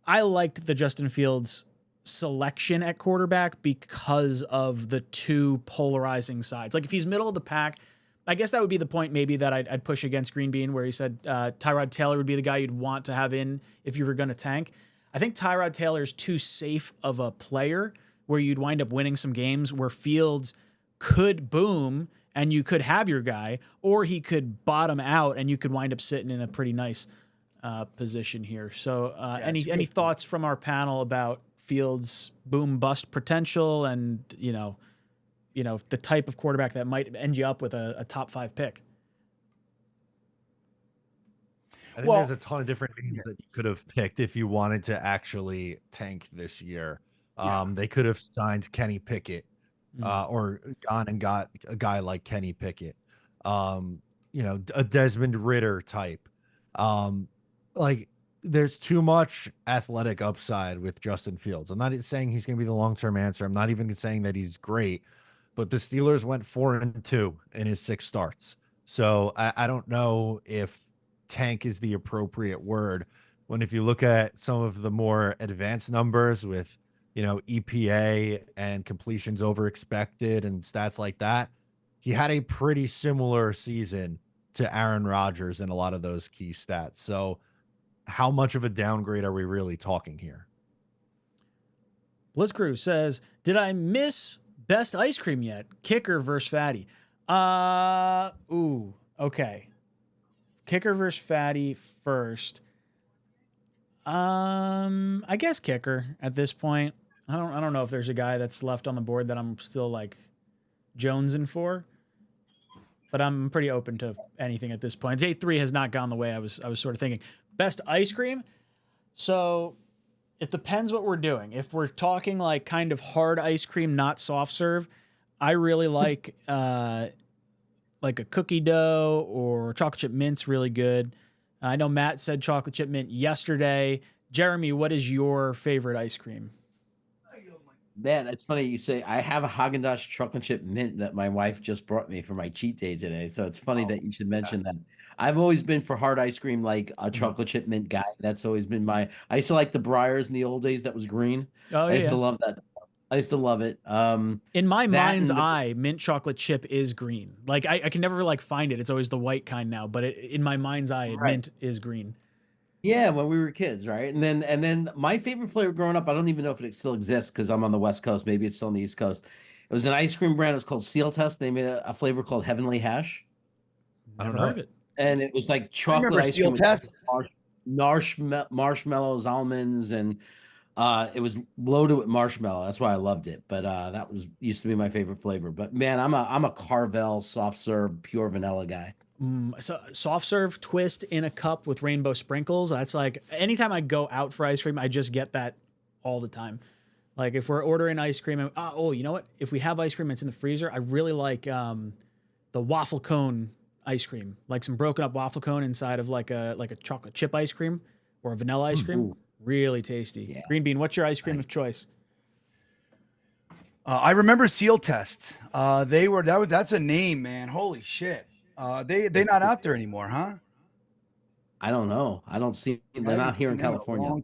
I liked the Justin Fields selection at quarterback because of the 2 polarizing sides. Like if he's middle of the pack, I guess that would be the point maybe that I'd push against Green Bean, where he said Tyrod Taylor would be the guy you'd want to have in if you were going to tank. I think Tyrod Taylor's too safe of a player where you'd wind up winning some games where Fields could boom and you could have your guy, or he could bottom out and you could wind up sitting in a pretty nice position here. So any thoughts from our panel about Fields' boom bust potential and the type of quarterback that might end you up with a top 5 pick? I think there's a ton of different names that you could have picked if you wanted to actually tank this year. They could have signed Kenny Pickett or gone and got a guy like Kenny Pickett, a Desmond Ridder type. There's too much athletic upside with Justin Fields. I'm not saying he's going to be the long-term answer. I'm not even saying that he's great, but the Steelers went 4-2 in his 6 starts. So I don't know if tank is the appropriate word when, if you look at some of the more advanced numbers with, EPA and completions over expected and stats like that, he had a pretty similar season to Aaron Rodgers in a lot of those key stats. So how much of a downgrade are we really talking here? Blitzcrew says, did I miss best ice cream yet? Kicker versus Fatty. Okay. Kicker versus Fatty first. I guess kicker at this point. I don't know if there's a guy that's left on the board that I'm still like jonesing for, but I'm pretty open to anything at this point. J3 has not gone the way I was sort of thinking. Best ice cream. So it depends what we're doing. If we're talking like kind of hard ice cream, not soft serve, I really like a cookie dough or chocolate chip mint's really good. I know Matt said chocolate chip mint yesterday. Jeremy, what is your favorite ice cream? Man, it's funny you say I have a Haagen-Dazs chocolate chip mint that my wife just brought me for my cheat day today. So it's funny that you should mention that. I've always been for hard ice cream, like a chocolate chip mint guy. That's always been my. I used to like the Breyers in the old days. That was green. Oh I used yeah. to love that. I used to love it. In my that mind's and the- eye, mint chocolate chip is green. Like I can never like find it. It's always the white kind now. But in my mind's eye, Right. mint is green. Yeah, when we were kids, right? And then my favorite flavor growing up, I don't even know if it still exists because I'm on the West Coast. Maybe it's still on the East Coast. It was an ice cream brand. It was called Seal Test. They made a flavor called Heavenly Hash. Never heard of it. And it was like I chocolate remember ice Steel cream with Test. marshmallows, almonds, and it was loaded with marshmallow. That's why I loved it. But that was used to be my favorite flavor. But man, I'm a Carvel soft serve pure vanilla guy. So soft serve twist in a cup with rainbow sprinkles. That's like anytime I go out for ice cream, I just get that all the time. Like if we're ordering ice cream, and, oh, you know what? If we have ice cream, it's in the freezer. I really like the waffle cone ice cream, like some broken up waffle cone inside of like a chocolate chip ice cream or a vanilla ice cream. Really tasty. Yeah. Green Bean, what's your ice cream of choice? I remember Seal Test. That's a name, man. Holy shit. They're not out there anymore, huh? I don't know. I don't see. They're not here in California.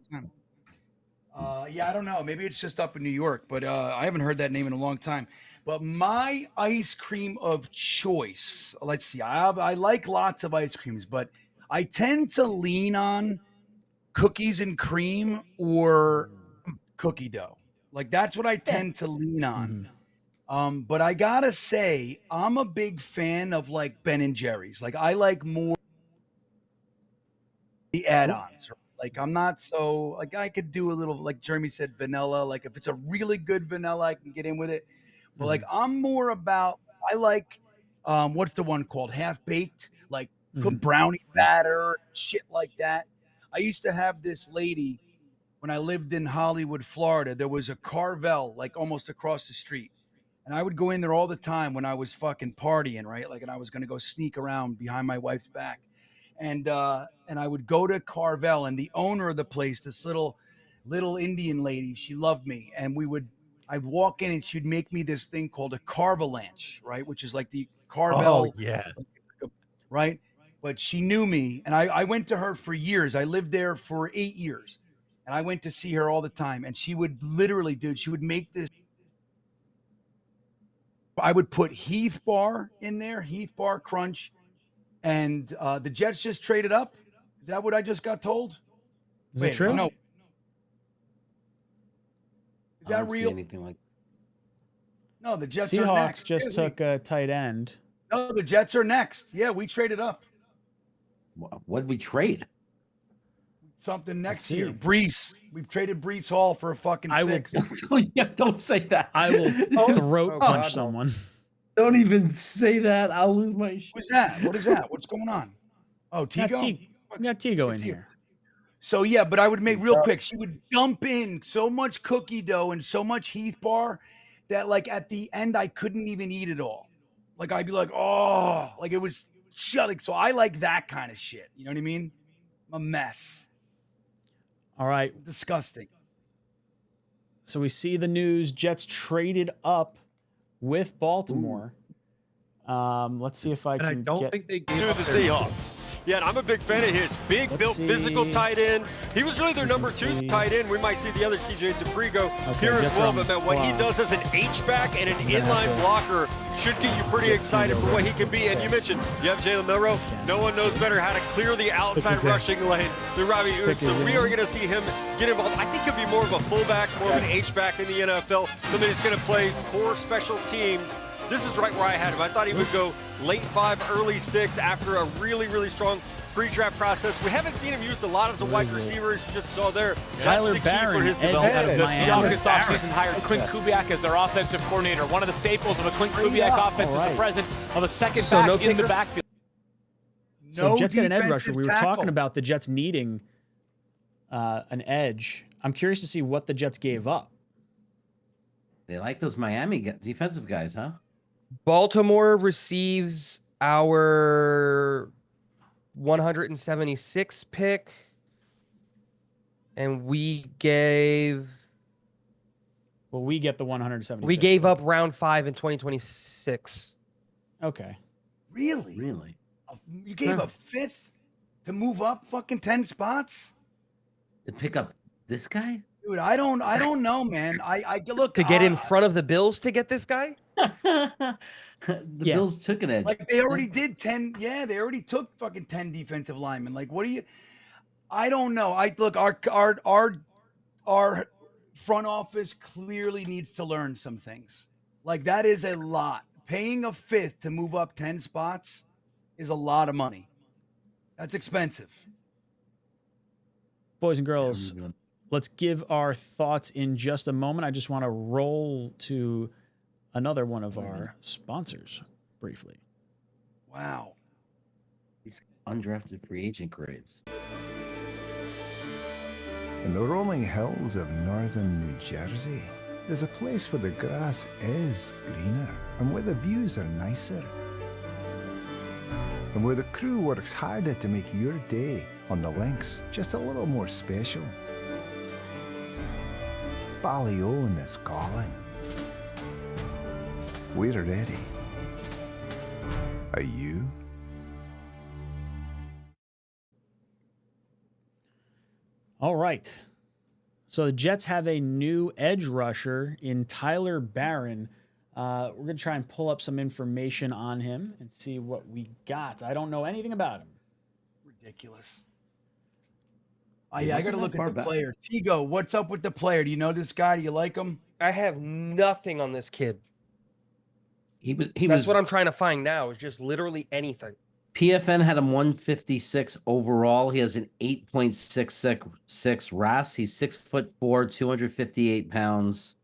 Yeah, I don't know. Maybe it's just up in New York, but I haven't heard that name in a long time. But my ice cream of choice, let's see. I like lots of ice creams, but I tend to lean on cookies and cream or cookie dough. Like that's what I tend to lean on. But I gotta say, I'm a big fan of like Ben and Jerry's. Like I like more the add-ons. Like I'm not so like I could do a little like Jeremy said vanilla. Like if it's a really good vanilla, I can get in with it. But like I'm more about I like what's the one called half baked, like cooked brownie batter, shit like that. I used to have this lady when I lived in Hollywood, Florida. There was a Carvel like almost across the street. And I would go in there all the time when I was fucking partying, right? Like, and I was going to go sneak around behind my wife's back. And I would go to Carvel, and the owner of the place, this little Indian lady, she loved me. And I'd walk in and she'd make me this thing called a Carvalanche, right? Which is like the Carvel. Oh, yeah. Right. But she knew me, and I went to her for years. I lived there for 8 years, and I went to see her all the time. And she would literally, dude, she would make this. I would put Heath Bar in there, Heath Bar Crunch, and the Jets just traded up. Is that what I just got told? Is it true? No. Is I that don't see real? anything like. No, the Jets are Seahawks next. just Yeah, took a tight end. No, the Jets are next. Yeah, we traded up. What'd we trade? Something next see. year. Brees. We've traded Brees Hall for a fucking six. Yeah, don't say that. I will throat Oh, punch God. someone. Don't even say that. I'll lose my shit. Who's that? What is that? What's going on? Oh, We got Tigo? We got Tigo in here. So yeah, but I would make real quick. She would dump in so much cookie dough and so much Heath Bar that like at the end I couldn't even eat it all. Like I'd be like, oh, like it was shutting. So I like that kind of shit. You know what I mean? I'm a mess. All right. Disgusting. So we see the news. Jets traded up with Baltimore. Let's see if I And I can don't get think they To gave up the their- Seahawks. Yeah, and I'm a big fan of his. Big, built, physical see. tight end. He was really their number two see. tight end. We might see the other CJ Dupree go Okay, here as Jets well. are But man, what he fly. does as an H-back and an gonna have inline to blocker should get you pretty excited for what he can be. And you mentioned you have Jalen Milrow. No one knows better how to clear the outside rushing lane than Robbie Ewing. So we are going to see him get involved. I think he'll be more of a fullback, more of an H-back in the NFL. Somebody that's going to play core special teams. This is right where I had him. I thought he would go late 5, early 6 after a really, really strong pre-draft process. We haven't seen him used a lot as a wide receiver, as you just saw there. Tyler That's the key Barron, for his edge development. out of The Miami. Seahawks this offseason hired Quinnen Kubiak as their offensive coordinator. One of the staples of a Quinnen Kubiak offense is the presence of a second back in the backfield. So No Jets get an edge defensive rusher. We were tackle. talking about the Jets needing an edge. I'm curious to see what the Jets gave up. They like those Miami defensive guys, huh? Baltimore receives our 176 pick, and we gave Well, we get the 176. We gave up round 5 in 2026. Okay. Really? Really? You gave a 5th to move up fucking 10 spots? To pick up this guy? Dude, I don't know, man. I look To get in front of the Bills to get this guy? The Bills took an edge. Like they already did 10. Yeah, they already took fucking 10 defensive linemen. Like, what do you? I don't know. I look, our front office clearly needs to learn some things. Like that is a lot. Paying a 5th to move up 10 spots is a lot of money. That's expensive. Boys and girls, let's give our thoughts in just a moment. I just want to roll to another one of our sponsors briefly. Wow. These undrafted free agent grades. In the rolling hills of northern New Jersey, there's a place where the grass is greener and where the views are nicer. And where the crew works harder to make your day on the links just a little more special. Ballyone is calling. We're ready. Are you? All right. So the Jets have a new edge rusher in Tyler Barron. We're going to try and pull up some information on him and see what we got. I don't know anything about him. Ridiculous. I got to look at the player. Tigo, what's up with the player? Do you know this guy? Do you like him? I have nothing on this kid. That's That's what I'm trying to find now, is just literally anything. PFN had him 156 overall. He has an 8.66 RAS. He's 6'4", 258 pounds.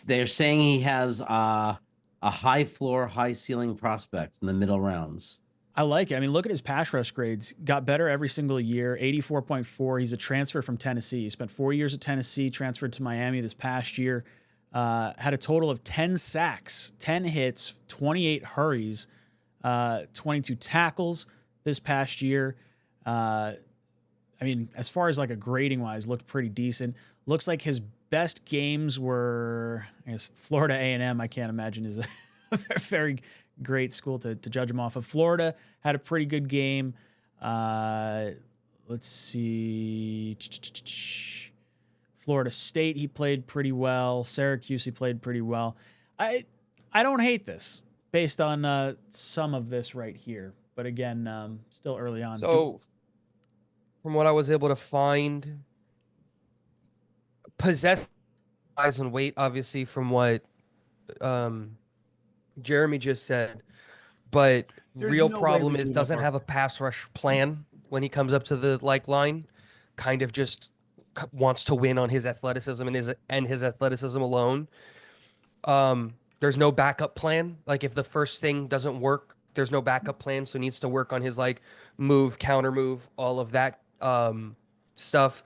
They're saying he has a high floor, high ceiling prospect in the middle rounds. I like it. I mean, look at his pass rush grades. Got better every single year. 84.4. He's a transfer from Tennessee. He spent 4 years at Tennessee, transferred to Miami this past year. Had a total of 10 sacks, 10 hits, 28 hurries, 22 tackles this past year. I mean, as far as like a grading wise, looked pretty decent. Looks like his best games were, I guess, Florida A&M. I can't imagine is a very great school to judge him off of. Florida had a pretty good game. Let's see. Florida State, he played pretty well. Syracuse, he played pretty well. I don't hate this based on some of this right here. But again, still early on. So, from what I was able to find, possessed size and weight, obviously, from what Jeremy just said. But real problem is doesn't have a pass rush plan when he comes up to the line. Kind of just wants to win on his athleticism and his athleticism alone. There's no backup plan. Like if the first thing doesn't work, there's no backup plan. So needs to work on his move, counter move, all of that stuff.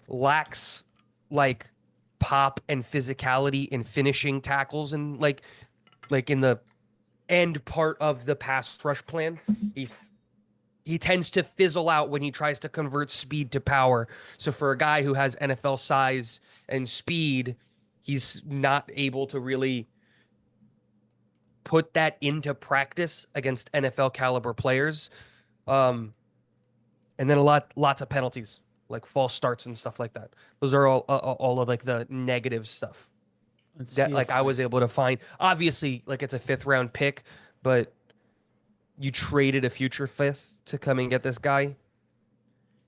Lacks pop and physicality in finishing tackles and like in the end part of the pass rush plan. He tends to fizzle out when he tries to convert speed to power. So for a guy who has NFL size and speed, he's not able to really put that into practice against NFL caliber players. And then lots of penalties, like false starts and stuff like that. Those are all of the negative stuff that I was able to find. Obviously, it's a 5th round pick, but you traded a future 5th to come and get this guy.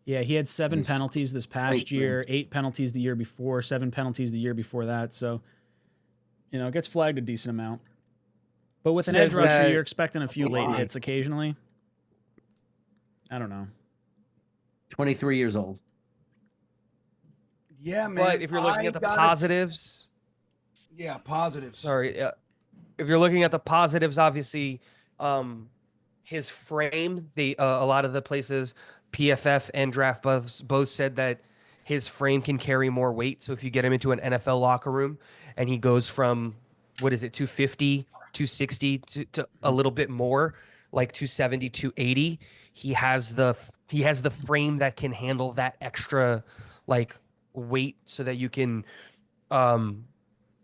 Yeah, he had 7 penalties this past year, 8 penalties the year before, 7 penalties the year before that. So, it gets flagged a decent amount. But with an edge rusher, you're expecting a few late hits occasionally. I don't know. 23 years old. Yeah, man. But if you're looking at the positives. Yeah, positives. Sorry. If you're looking at the positives, obviously, his frame, a lot of the places, PFF and Draft Buffs both said that his frame can carry more weight. So if you get him into an NFL locker room and he goes from, 250, 260 to a little bit more, like 270, 280, he has the frame that can handle that extra weight so that you can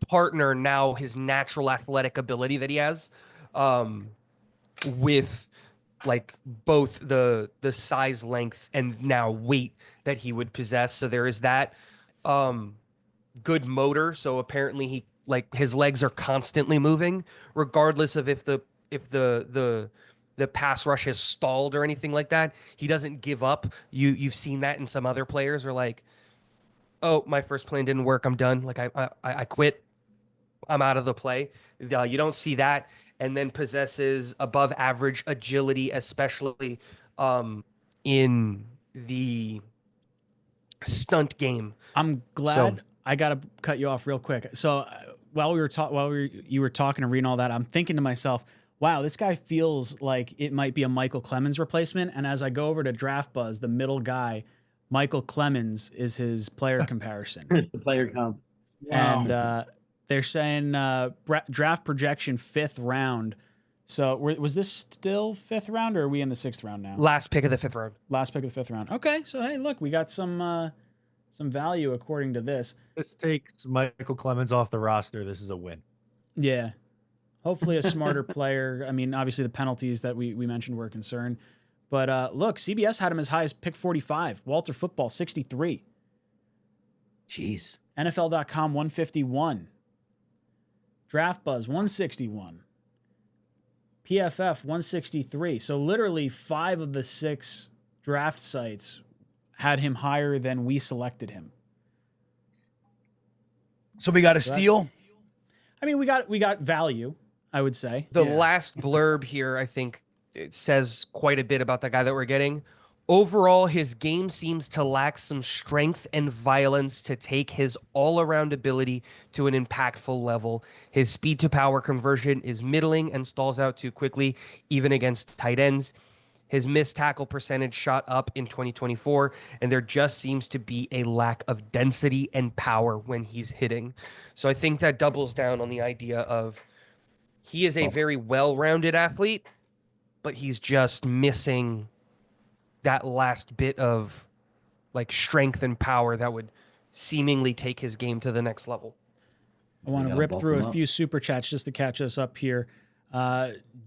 partner now his natural athletic ability that he has, with like both the size, length, and now weight that he would possess. So there is that good motor. So apparently he like his legs are constantly moving, regardless of if the pass rush has stalled or anything like that. He doesn't give up. You've seen that in some other players, are like, oh, my first plan didn't work, I'm done. Like I quit. I'm out of the play. You don't see that. And then possesses above average agility, especially in the stunt game. I'm glad. I got to cut you off real quick. So while you were talking and reading all that, I'm thinking to myself, wow, this guy feels like it might be a Michael Clemens replacement. And as I go over to Draft Buzz, the middle guy, Michael Clemens is his player comparison. It's the player comp. Wow. And they're saying draft projection 5th round. So was this still 5th round, or are we in the 6th round now? Last pick of the 5th round. Last pick of the 5th round. Okay, so hey, look, we got some value according to this. This takes Michael Clemens off the roster. This is a win. Yeah. Hopefully a smarter player. I mean, obviously the penalties that we mentioned were a concern. But look, CBS had him as high as pick 45. Walter Football, 63. Jeez. NFL.com, 151. Draft Buzz, 161. PFF, 163. So literally 5 of the 6 draft sites had him higher than we selected him. So we got a steal? I mean, we got value, I would say. The last blurb here, I think, it says quite a bit about the guy that we're getting. Overall, his game seems to lack some strength and violence to take his all-around ability to an impactful level. His speed-to-power conversion is middling and stalls out too quickly, even against tight ends. His missed tackle percentage shot up in 2024, and there just seems to be a lack of density and power when he's hitting. So I think that doubles down on the idea of he is a very well-rounded athlete, but he's just missing that last bit of like strength and power that would seemingly take his game to the next level. I want to rip through a few super chats just to catch us up here.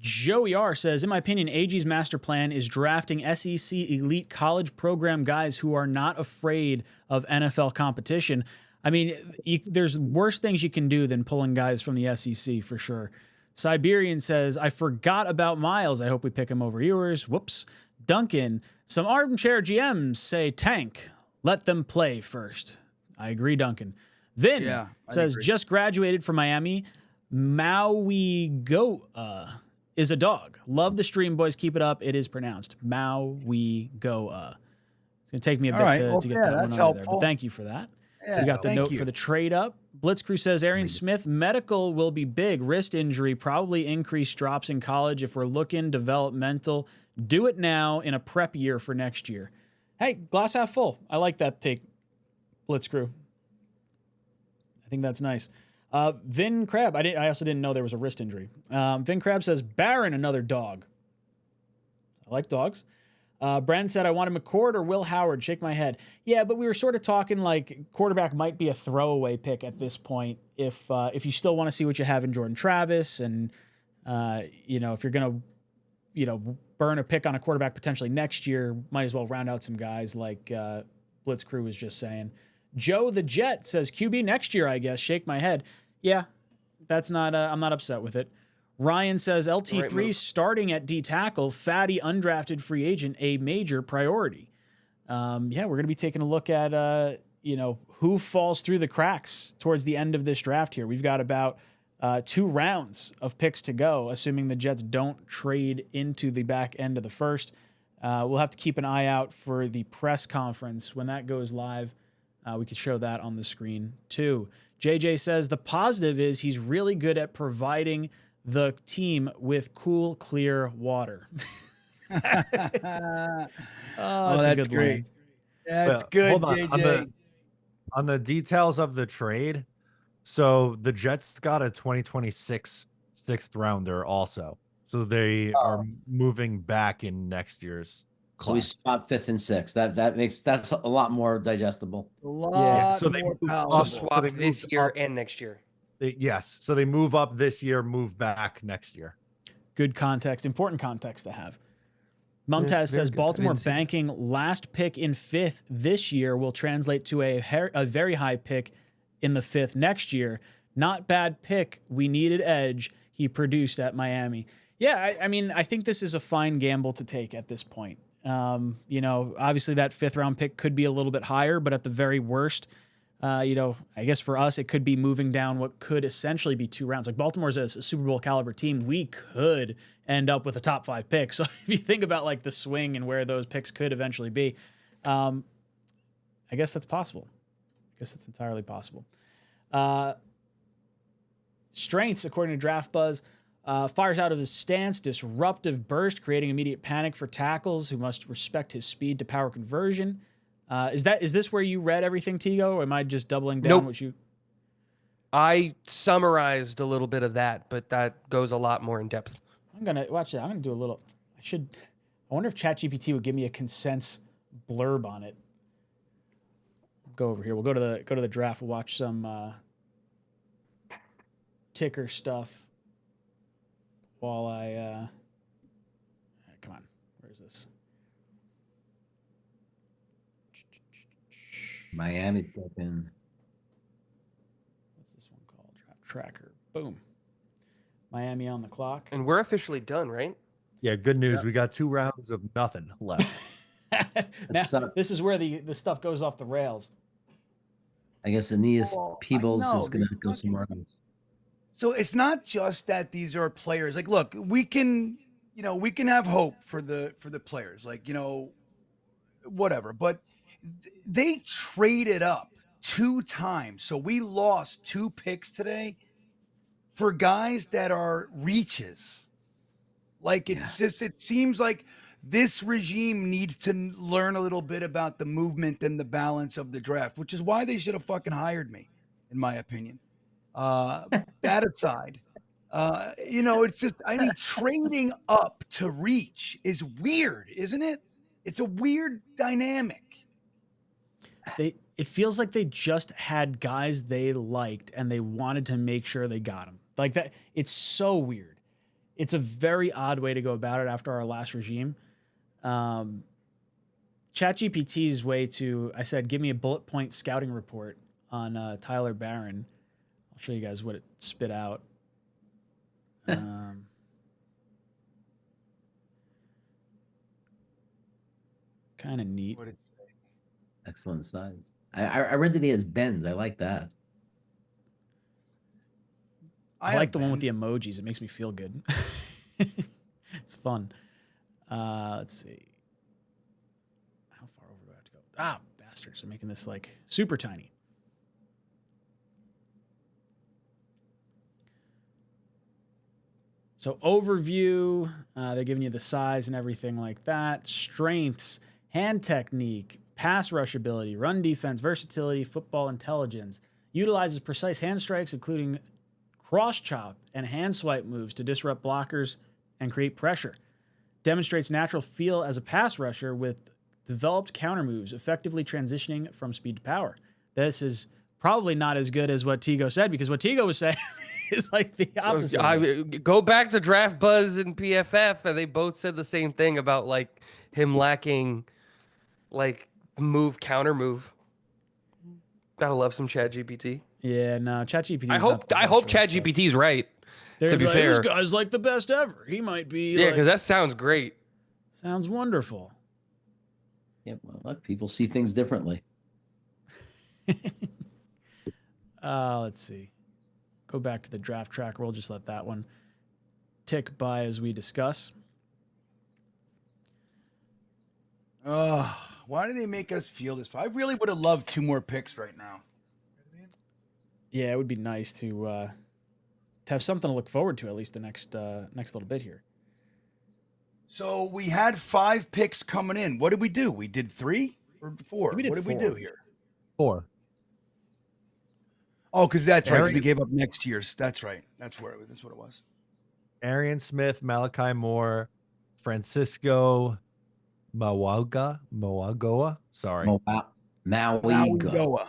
Joey R says, in my opinion, AG's master plan is drafting SEC elite college program guys who are not afraid of NFL competition. I mean, there's worse things you can do than pulling guys from the SEC for sure. Siberian says, I forgot about Miles. I hope we pick him over Ewers. Whoops. Duncan, some armchair GMs say tank. Let them play first. I agree, Duncan. Vin says, just graduated from Miami. 𝐿𝐴𝐿𝐈𝐿𝐴 is a dog. Love the stream, boys. Keep it up. It is pronounced 𝐿𝐴𝐿𝐴. It's going to take me a bit to get that one over there. But thank you for that. Yeah, we got the note for the trade up. Blitzcrew says, Arian Smith, medical will be big. Wrist injury, probably increased drops in college. If we're looking developmental, do it now in a prep year for next year. Hey, glass half full. I like that take, Blitzcrew. I think that's nice. Vin Crab, I also didn't know there was a wrist injury. Vin Crab says, Barron, another dog. I like dogs. Brandon said, I want a McCord or Will Howard. Shake my head. Yeah, but we were sort of talking like quarterback might be a throwaway pick at this point if you still want to see what you have in Jordan Travis and, if you're going to, burn a pick on a quarterback potentially next year, might as well round out some guys like Blitzcrew was just saying. Joe the Jet says, QB next year, I guess. Shake my head. Yeah, that's not, I'm not upset with it. Ryan says, LT3 starting at D tackle, fatty undrafted free agent, a major priority. We're going to be taking a look at, who falls through the cracks towards the end of this draft here. We've got about 2 rounds of picks to go, assuming the Jets don't trade into the back end of the first. We'll have to keep an eye out for the press conference. When that goes live, we could show that on the screen too. JJ says, the positive is he's really good at providing the team with cool, clear water. That's a good great. line. That's good, hold on. JJ. On the details of the trade, so the Jets got a 2026 6th rounder also. So they are moving back in next year's class. So we swap 5th and 6th. That's a lot more digestible. A lot so they more I'll palatable. swap this year and next year. Yes. So they move up this year, move back next year. Good context, important context to have. Very Mumtaz says good. Baltimore I didn't see that. banking last pick in 5th this year will translate to a very high pick in the 5th next year. Not bad pick. We needed edge. He produced at Miami. Yeah, I mean, I think this is a fine gamble to take at this point. You know, obviously that 5th round pick could be a little bit higher, but at the very worst, you know, I guess for us, it could be moving down what could essentially be 2 rounds. Like Baltimore's a Super Bowl caliber team. We could end up with a top 5 pick. So if you think about like the swing and where those picks could eventually be, I guess that's possible. I guess that's entirely possible. Strengths, according to Draft Buzz, fires out of his stance, disruptive burst, creating immediate panic for tackles who must respect his speed to power conversion. Is this where you read everything, Tigo, or am I just doubling down what you? I summarized a little bit of that, but that goes a lot more in depth. I'm gonna watch that. I'm gonna do a little. I wonder if ChatGPT would give me a consents blurb on it. Go over here. We'll go to the draft. We'll watch some ticker stuff while I. Come on. Where is this? Miami stepping. What's this one called? Draft tracker. Boom. Miami on the clock. And we're officially done, right? Yeah, good news. We got 2 rounds of nothing left. Now, this is where the stuff goes off the rails. I guess Aeneas Peebles know, is going to go somewhere else. So it's not just that these are players. Like, look, we can have hope for the players. Like, whatever. But they traded up 2 times. So we lost 2 picks today for guys that are reaches. Like, it's just, it seems like this regime needs to learn a little bit about the movement and the balance of the draft, which is why they should have fucking hired me, in my opinion. That aside, it's just, I mean, trading up to reach is weird, isn't it? It's a weird dynamic. It feels like they just had guys they liked and they wanted to make sure they got them. Like that, it's so weird. It's a very odd way to go about it after our last regime. ChatGPT's way to, I said, give me a bullet point scouting report on Tyler Barron. I'll show you guys what it spit out. Kind of neat. What did it say? Excellent size. I read that he has bends. I like that. I like the one with the emojis. It makes me feel good. It's fun. Let's see. How far over do I have to go? Ah, bastards. They're making this like super tiny. So overview, they're giving you the size and everything like that. Strengths, hand technique, pass rush ability, run defense, versatility, football intelligence. Utilizes precise hand strikes, including cross chop and hand swipe moves to disrupt blockers and create pressure. Demonstrates natural feel as a pass rusher with developed counter moves, effectively transitioning from speed to power. This is probably not as good as what Tigo said, because what Tigo was saying is like the opposite. I go back to Draft Buzz and PFF, and they both said the same thing about like him lacking like counter move. Gotta love some ChatGPT. Yeah, no, ChatGPT. I hope ChatGPT's right. They're to be like, fair, this guy's like the best ever. He might be. Yeah, because that sounds great. Sounds wonderful. Yeah, well, look, people see things differently. Let's see. Go back to the draft tracker. We'll just let that one tick by as we discuss. Why do they make us feel this? I really would have loved 2 more picks right now. Yeah, it would be nice to have something to look forward to at least the next little bit here. So we had 5 picks coming in. What did we do? We did 3 or 4? We did what did 4. we do here? 4. Oh, because that's right. 'Cause we gave up next year's. That's right. That's what it was. Arian Smith, Malachi Moore, Francisco Mauigoa. Sorry. Mauigoa.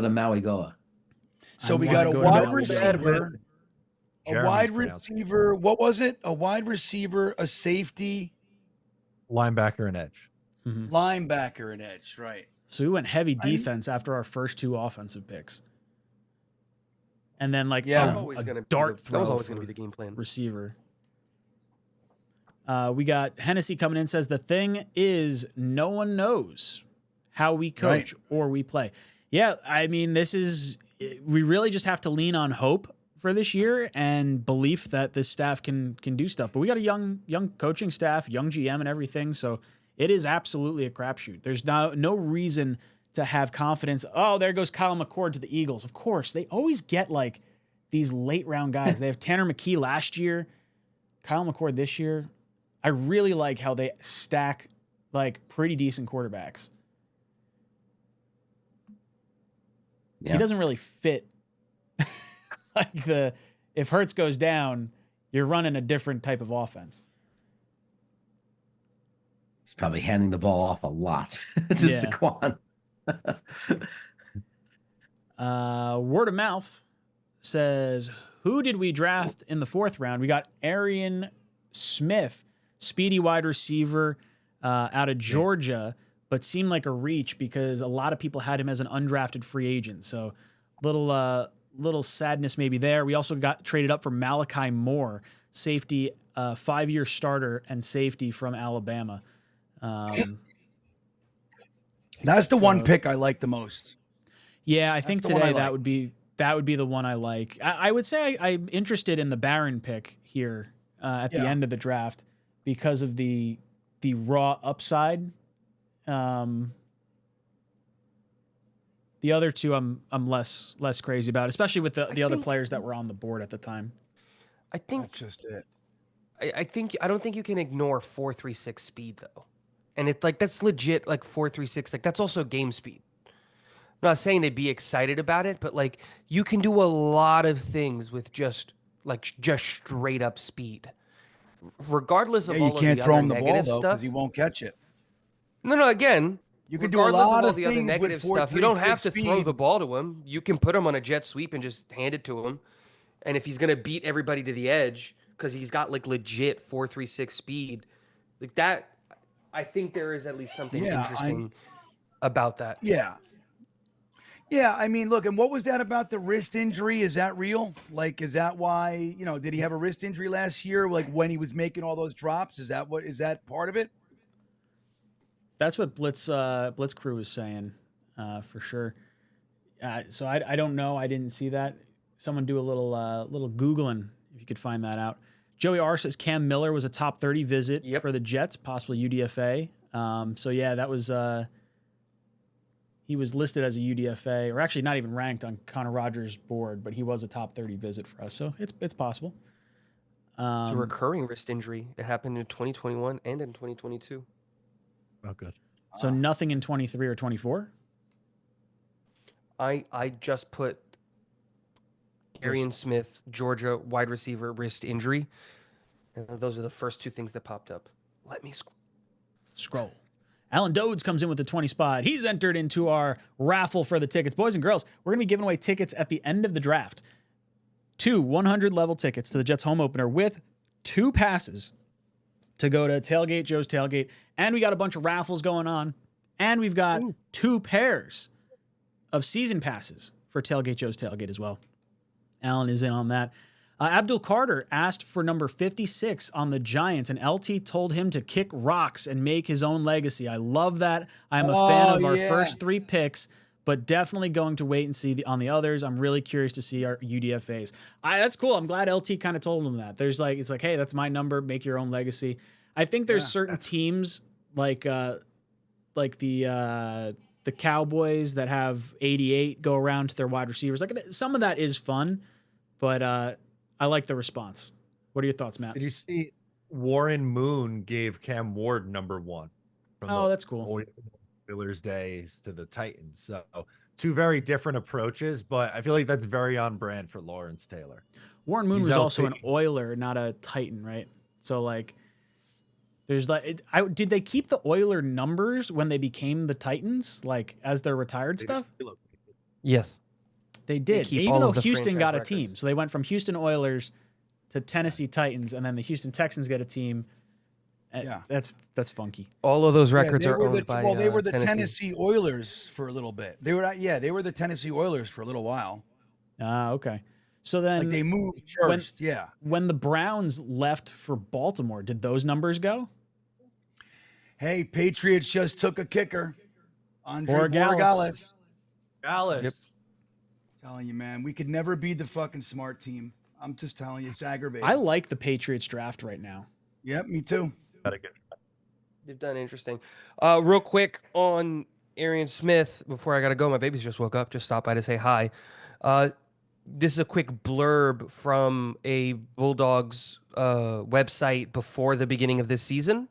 go to 𝐒𝐿𝐫𝐞𝐫𝐢. So we got a wide receiver. What was it? A wide receiver, a safety, linebacker, and edge. Linebacker and edge, right? So we went heavy defense after our first 2 offensive picks, and then like a dart throw. That was always going to be the game plan. Receiver. We got Hennessy coming in, says the thing is no one knows how we coach or we play. Yeah, I mean, we really just have to lean on hope for this year and belief that this staff can do stuff. But we got a young coaching staff, young GM and everything, so it is absolutely a crapshoot. There's no reason to have confidence. Oh, there goes Kyle McCord to the Eagles. Of course, they always get like these late round guys. They have Tanner McKee last year, Kyle McCord this year. I really like how they stack like pretty decent quarterbacks. Yeah. He doesn't really fit like if Hurts goes down, you're running a different type of offense. He's probably handing the ball off a lot to Saquon. Word of mouth says, who did we draft in the 4th round? We got Arian Smith, speedy wide receiver out of Georgia, but seemed like a reach because a lot of people had him as an undrafted free agent. So little sadness maybe there. We also got traded up for Malachi Moore, safety, 5-year starter and safety from Alabama. That's the one pick I like the most. Yeah, I think today that would be the one I like. I would say I'm interested in the Barron pick here at the end of the draft because of the raw upside. The other 2 I'm less crazy about, especially with the other players that were on the board at the time. I think that's just it. I don't think you can ignore 4.36 speed though. And it's like that's legit like 4.36, like that's also game speed. I'm not saying to be excited about it, but like you can do a lot of things with just straight up speed. Regardless of all of the other negative stuff, because he won't catch it. No, again, you can do a regardless lot of all of the other things negative with stuff, you don't have to 4.36 throw speed. the ball to him. You can put him on a jet sweep and just hand it to him. And if he's going to beat everybody to the edge because he's got like legit 4.36 speed, like that, I think there is at least something interesting about that. Yeah. Yeah, I mean, look, and what was that about the wrist injury? Is that real? Like, is that why, did he have a wrist injury last year? Like when he was making all those drops? Is that part of it? That's what Blitz Crew is saying, for sure. So I don't know. I didn't see that. Someone do a little Googling if you could find that out. Joey R says Cam Miller was a top 30 visit for the Jets, possibly UDFA. So yeah, that was he was listed as a UDFA, or actually not even ranked on Connor Rogers' board, but he was a top 30 visit for us. So it's possible. It's a recurring wrist injury. It happened in 2021 and in 2022. Oh, good. So nothing in 23 or 24? I just put Arian Smith, Georgia wide receiver, wrist injury. And those are the first 2 things that popped up. Let me scroll. Alan Dodes comes in with the 20 spot. He's entered into our raffle for the tickets. Boys and girls, we're going to be giving away tickets at the end of the draft. 2 100 level tickets to the Jets home opener with 2 passes to go to Tailgate, Joe's Tailgate. And we got a bunch of raffles going on. And we've got 2 pairs of season passes for Tailgate, Joe's Tailgate as well. Alan is in on that. Abdul Carter asked for number 56 on the Giants, and LT told him to kick rocks and make his own legacy. I love that. I'm a fan of our first 3 picks, but definitely going to wait and see on the others. I'm really curious to see our UDFAs. That's cool. I'm glad LT kind of told him that. It's like, hey, that's my number. Make your own legacy. I think there's certain teams like the Cowboys that have 88 go around to their wide receivers. Like some of that is fun, but I like the response. What are your thoughts, Matt? Did you see Warren Moon gave Cam Ward number 1? Oh, that's cool. Oilers days to the Titans. So 2 very different approaches, but I feel like that's very on brand for Lawrence Taylor. Warren Moon was also an Oiler, not a Titan, right? So like There's like, did they keep the Oiler numbers when they became the Titans, like as their retired stuff? Yes, they did. keep Even all though of the Houston got franchise a team, records. so they went from Houston Oilers to Tennessee Titans, and then the Houston Texans get a team. Yeah, that's funky. All of those Yeah, records they are were owned the, by well, they were the Tennessee. Oilers for a little bit. They were the Tennessee Oilers for a little while. Ah, okay. So then Like they moved first. When the Browns left for Baltimore, did those numbers go? Hey, Patriots just took a kicker. Andre Borregales. Borregales. Telling you, man, we could never be the fucking smart team. I'm just telling you, it's aggravating. I like the Patriots draft right now. Yep, me too. You've done interesting. Real quick on Arian Smith before I gotta go. My babies just woke up. Just stopped by to say hi. This is a quick blurb from a Bulldogs website before the beginning of this season.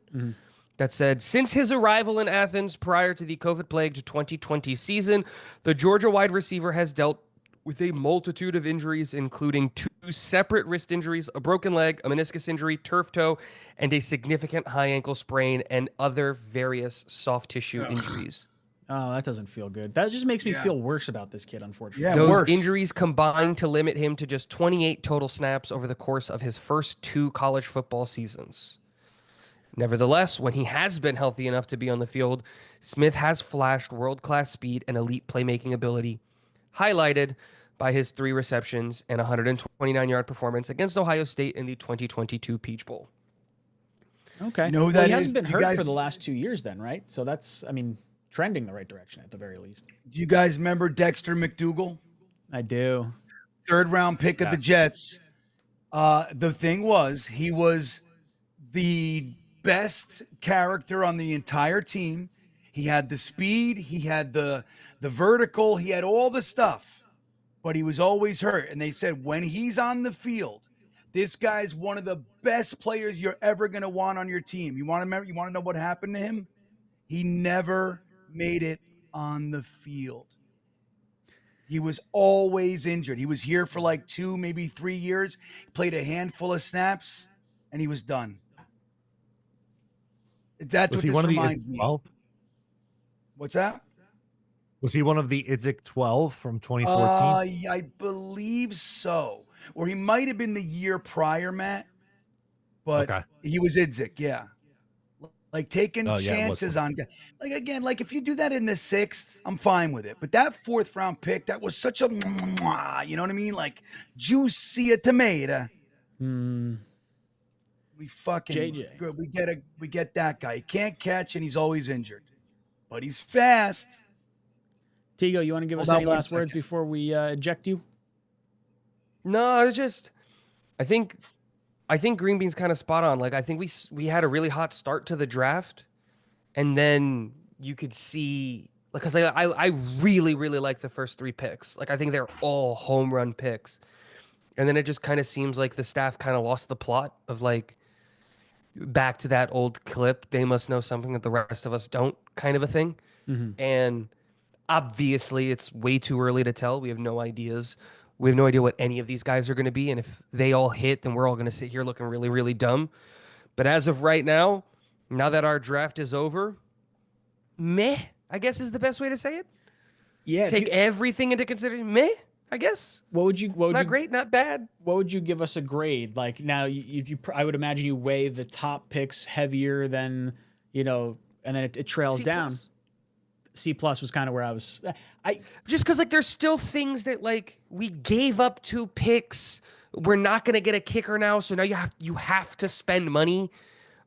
That said, since his arrival in Athens prior to the COVID-plagued 2020 season, the Georgia wide receiver has dealt with a multitude of injuries, including 2 separate wrist injuries, a broken leg, a meniscus injury, turf toe, and a significant high ankle sprain, and other various soft tissue injuries. Oh, that doesn't feel good. That just makes me feel worse about this kid, unfortunately. Those injuries combined to limit him to just 28 total snaps over the course of his first 2 college football seasons. Nevertheless, when he has been healthy enough to be on the field, Smith has flashed world-class speed and elite playmaking ability, highlighted by his 3 receptions and 129-yard performance against Ohio State in the 2022 Peach Bowl. Okay. You know who Well, that he is? hasn't been You hurt guys- for the last 2 years then, right? So that's, I mean, trending the right direction at the very least. Do you guys remember Dexter McDougal? I do. 3rd round pick of the Jets. The thing was, he was the best character on the entire team. He had the speed, he had the vertical, he had all the stuff, but he was always hurt. And they said when he's on the field, this guy's one of the best players you're ever going to want on your team. You want to know what happened to him? He never made it on the field. He was always injured. He was here for like 2, maybe 3 years, played a handful of snaps, and he was done. That's what this reminds me of. What's that? Was he one of the 𝐒𝐿𝐵𝐾 12 from 2014? I believe so. Or he might have been the year prior, Matt. But he was 𝐒𝐿𝐵𝐾, yeah. Like taking chances on, like again, like if you do that in the 6th, I'm fine with it. But that 4th round pick, that was such a, you know what I mean? Like juicy a tomato. We fucking JJ. good. We get that guy. He can't catch and he's always injured, but he's fast. Tigo, you want to give us Hold on any one last words second. before we eject you? No, it's just, I think Green Bean's kind of spot on. Like, I think we had a really hot start to the draft, and then you could see, like, because I really, really like the first 3 picks. Like, I think they're all home run picks. And then it just kind of seems like the staff kind of lost the plot of, like, back to that old clip, they must know something that the rest of us don't kind of a thing. And obviously it's way too early to tell. We have no ideas. We have no idea what any of these guys are going to be. And if they all hit, then we're all going to sit here looking really, really dumb. But as of right now that our draft is over, meh, I guess is the best way to say it. Yeah. Take everything into consideration. Meh, I guess. What would you? Not great, not bad. What would you give us a grade? Like now, I would imagine you weigh the top picks heavier than, and then it trails C+. down. C+ was kind of where I was. Just because like there's still things that like we gave up 2 picks. We're not gonna get a kicker now, so now you have to spend money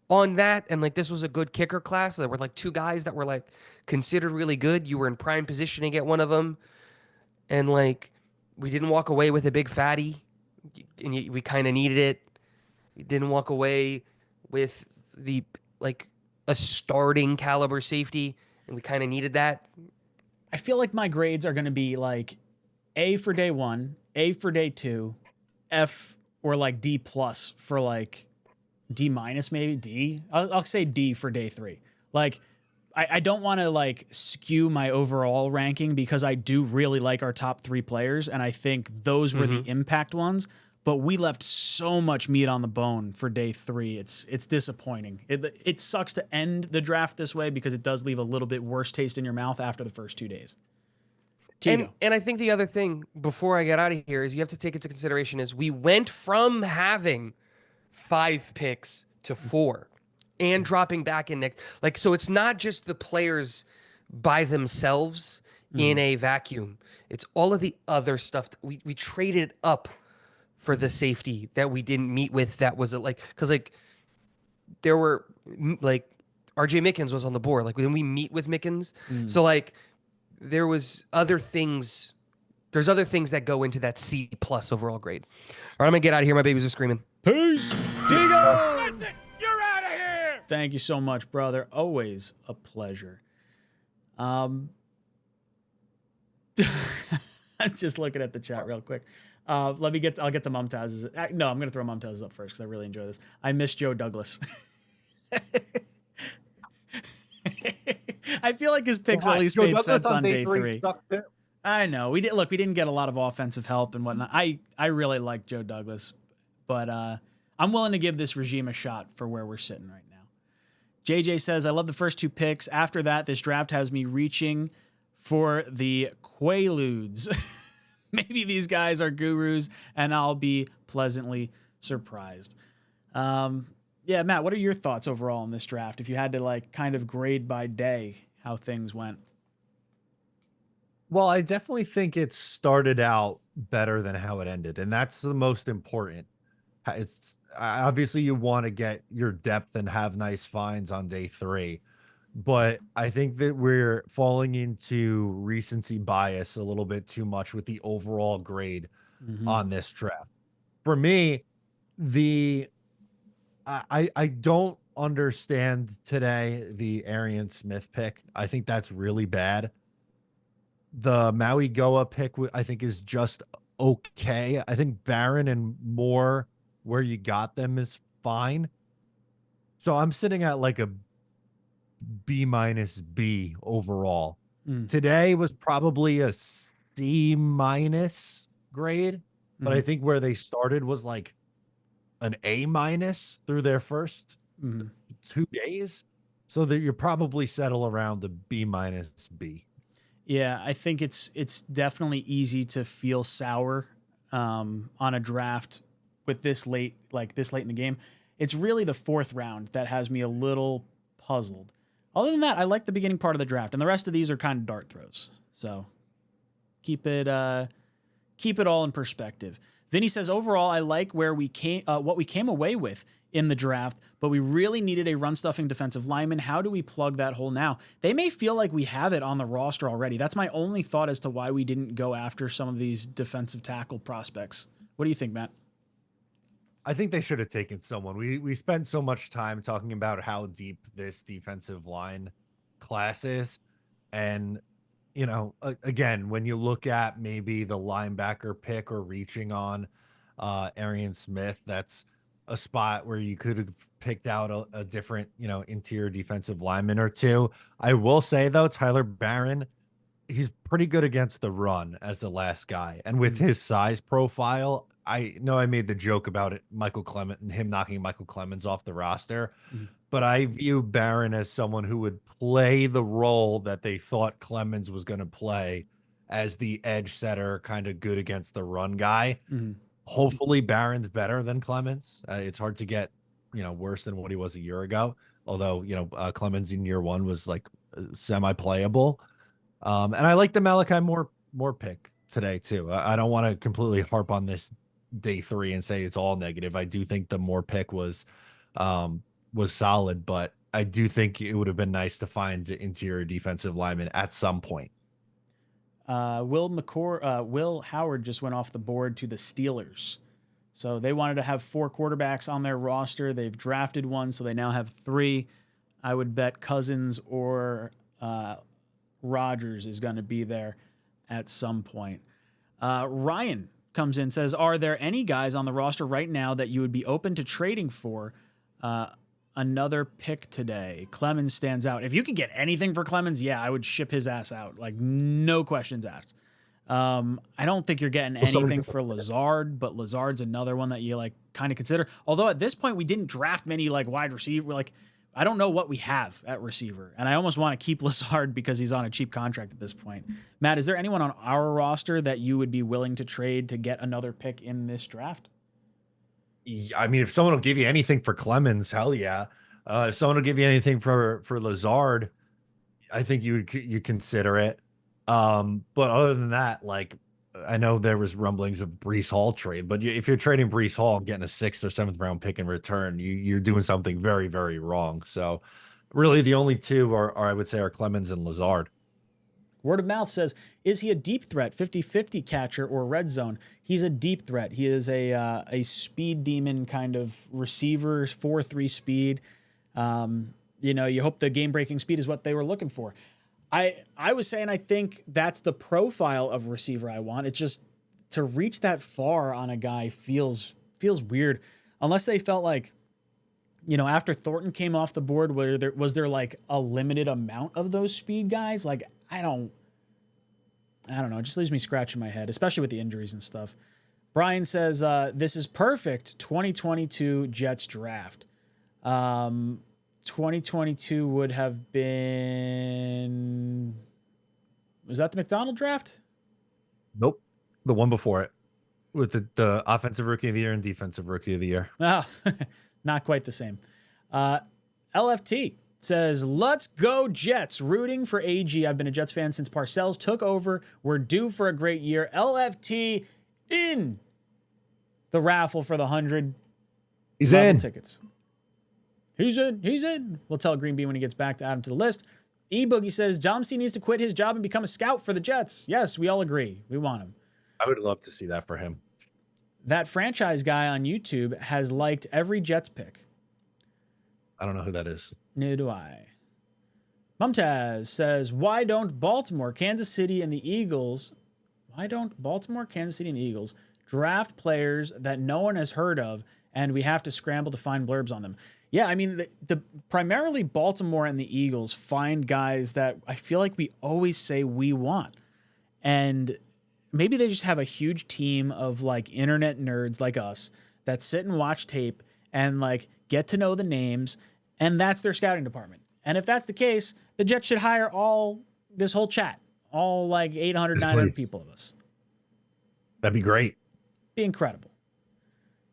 on that. And like this was a good kicker class. There were like 2 guys that were like considered really good. You were in prime position to get one of them, and like we didn't walk away with a big fatty, and we kind of needed it. We didn't walk away with the like a starting caliber safety, and we kind of needed that. I feel like my grades are going to be like A for day 1, A for day 2, F or like D+ for like D- maybe D. I'll say D for day 3. Like I don't want to like skew my overall ranking because I do really like our top 3 players, and I think those were the impact ones. but we left so much meat on the bone for day 3. It's disappointing. It sucks to end the draft this way because it does leave a little bit worse taste in your mouth after the first 2 days. And I think the other thing before I get out of here is you have to take into consideration is we went from having 5 picks to 4 and dropping back in next. Like, so it's not just the players by themselves in a vacuum. It's all of the other stuff that we traded up for the safety that we didn't meet with. That was because there were like RJ Mickens was on the board. Like, when we meet with Mickens, so like there was other things. There's other things that go into that C+ overall grade. All right, I'm gonna get out of here. My babies are screaming. Peace. Digo. You're out of here. Thank you so much, brother. Always a pleasure. I'm just looking at the chat real quick. I'll get to Mumtaz's. No, I'm gonna throw Mumtaz's up first because I really enjoy this. I miss Joe Douglas. I feel like his picks at least made sense on day 3. I know we didn't get a lot of offensive help and whatnot. I really like Joe Douglas, but I'm willing to give this regime a shot for where we're sitting right now. JJ says, I love the first 2 picks. After that, this draft has me reaching for the Quaaludes. Maybe these guys are gurus, and I'll be pleasantly surprised. Yeah, Matt, what are your thoughts overall on this draft? If you had to kind of grade by day how things went. Well, I definitely think it started out better than how it ended, and that's the most important. It's obviously you want to get your depth and have nice finds on day 3, but I think that we're falling into recency bias a little bit too much with the overall grade on this draft. For me, I don't understand today the 𝐒𝐿𝐼𝐿 pick. I think that's really bad. The 𝐒𝐿𝐫𝐽 pick, I think, is just okay. I think Barron and Moore, where you got them, is fine. So I'm sitting at like a B- overall. Today was probably a C- grade, but I think where they started was like an A- through their first 2 days. So that you're probably settle around the B-B. Yeah, I think it's definitely easy to feel sour on a draft with this late in the game. It's really the 4th round that has me a little puzzled. Other than that, I like the beginning part of the draft, and the rest of these are kind of dart throws. So keep it all in perspective. Vinny says, overall, I like where what we came away with in the draft, but we really needed a run-stuffing defensive lineman. How do we plug that hole now? They may feel like we have it on the roster already. That's my only thought as to why we didn't go after some of these defensive tackle prospects. What do you think, Matt? I think they should have taken someone. We spent so much time talking about how deep this defensive line class is. And, you know, again, when you look at maybe the linebacker pick or reaching on Arian Smith, that's a spot where you could have picked out a different, interior defensive lineman or 2. I will say, though, Tyler Barron, he's pretty good against the run as the last guy. And with his size profile, I know I made the joke about it, Michael Clement and him knocking Michael Clemens off the roster, but I view Barron as someone who would play the role that they thought Clemens was going to play as the edge setter, kind of good against the run guy. Hopefully Barron's better than Clemens. It's hard to get, worse than what he was a year ago. Although, Clemens in year 1 was like semi-playable. And I like the Malachi Moore pick today too. I don't want to completely harp on this day 3 and say it's all negative. I do think the Moore pick was solid, but I do think it would have been nice to find the interior defensive lineman at some point. Will Howard just went off the board to the Steelers. So they wanted to have 4 quarterbacks on their roster. They've drafted 1, so they now have 3. I would bet Cousins or Rodgers is going to be there at some point. Ryan comes in, says, are there any guys on the roster right now that you would be open to trading for another pick today? Clemens stands out. If you could get anything for Clemens, yeah, I would ship his ass out. Like, no questions asked. I don't think you're getting anything for Lazard, but Lazard's another one that you like kind of consider. Although at this point we didn't draft many like wide receiver. Like I don't know what we have at receiver, and I almost want to keep Lazard because he's on a cheap contract at this point. Matt, is there anyone on our roster that you would be willing to trade to get another pick in this draft? I mean, if someone will give you anything for Clemens, hell yeah. If someone will give you anything for Lazard, I think you consider it. But other than that, like I know there was rumblings of Breece Hall trade, but if you're trading Breece Hall and getting a 6th or 7th round pick in return, you're doing something very, very wrong. So really the only two are I would say are Clemens and Lazard. Word of mouth says, is he a deep threat, 50-50 catcher or red zone? He's a deep threat. He is a speed demon kind of receiver, 4.3 speed. You know, you hope the game-breaking speed is what they were looking for. I was saying I think that's the profile of receiver I want. It's just to reach that far on a guy feels weird. Unless they felt like, you know, after Thornton came off the board, where was there like a limited amount of those speed guys? Like, I don't know. It just leaves me scratching my head, especially with the injuries and stuff. Brian says, this is perfect 2022 Jets draft. 2022 would have been... Was that the McDonald draft? Nope. The one before it. With the offensive rookie of the year and defensive rookie of the year. Oh, not quite the same. LFT says, let's go Jets. Rooting for AG. I've been a Jets fan since Parcells took over. We're due for a great year. LFT in the raffle for the 100 He's in. tickets. He's in. He's in. We'll tell Green Bean when he gets back to add him to the list. E-Boogie says, John C needs to quit his job and become a scout for the Jets. Yes, we all agree. We want him. I would love to see that for him. That franchise guy on YouTube has liked every Jets pick. I don't know who that is. Neither do I. Mumtaz says, why don't Baltimore, Kansas City, and the Eagles draft players that no one has heard of and we have to scramble to find blurbs on them? Yeah, I mean, the primarily Baltimore and the Eagles find guys that I feel like we always say we want. And maybe they just have a huge team of like internet nerds like us that sit and watch tape and like get to know the names, and that's their scouting department. And if that's the case, the Jets should hire this whole chat, all like 800, 900 people of us. That'd be great. Be incredible.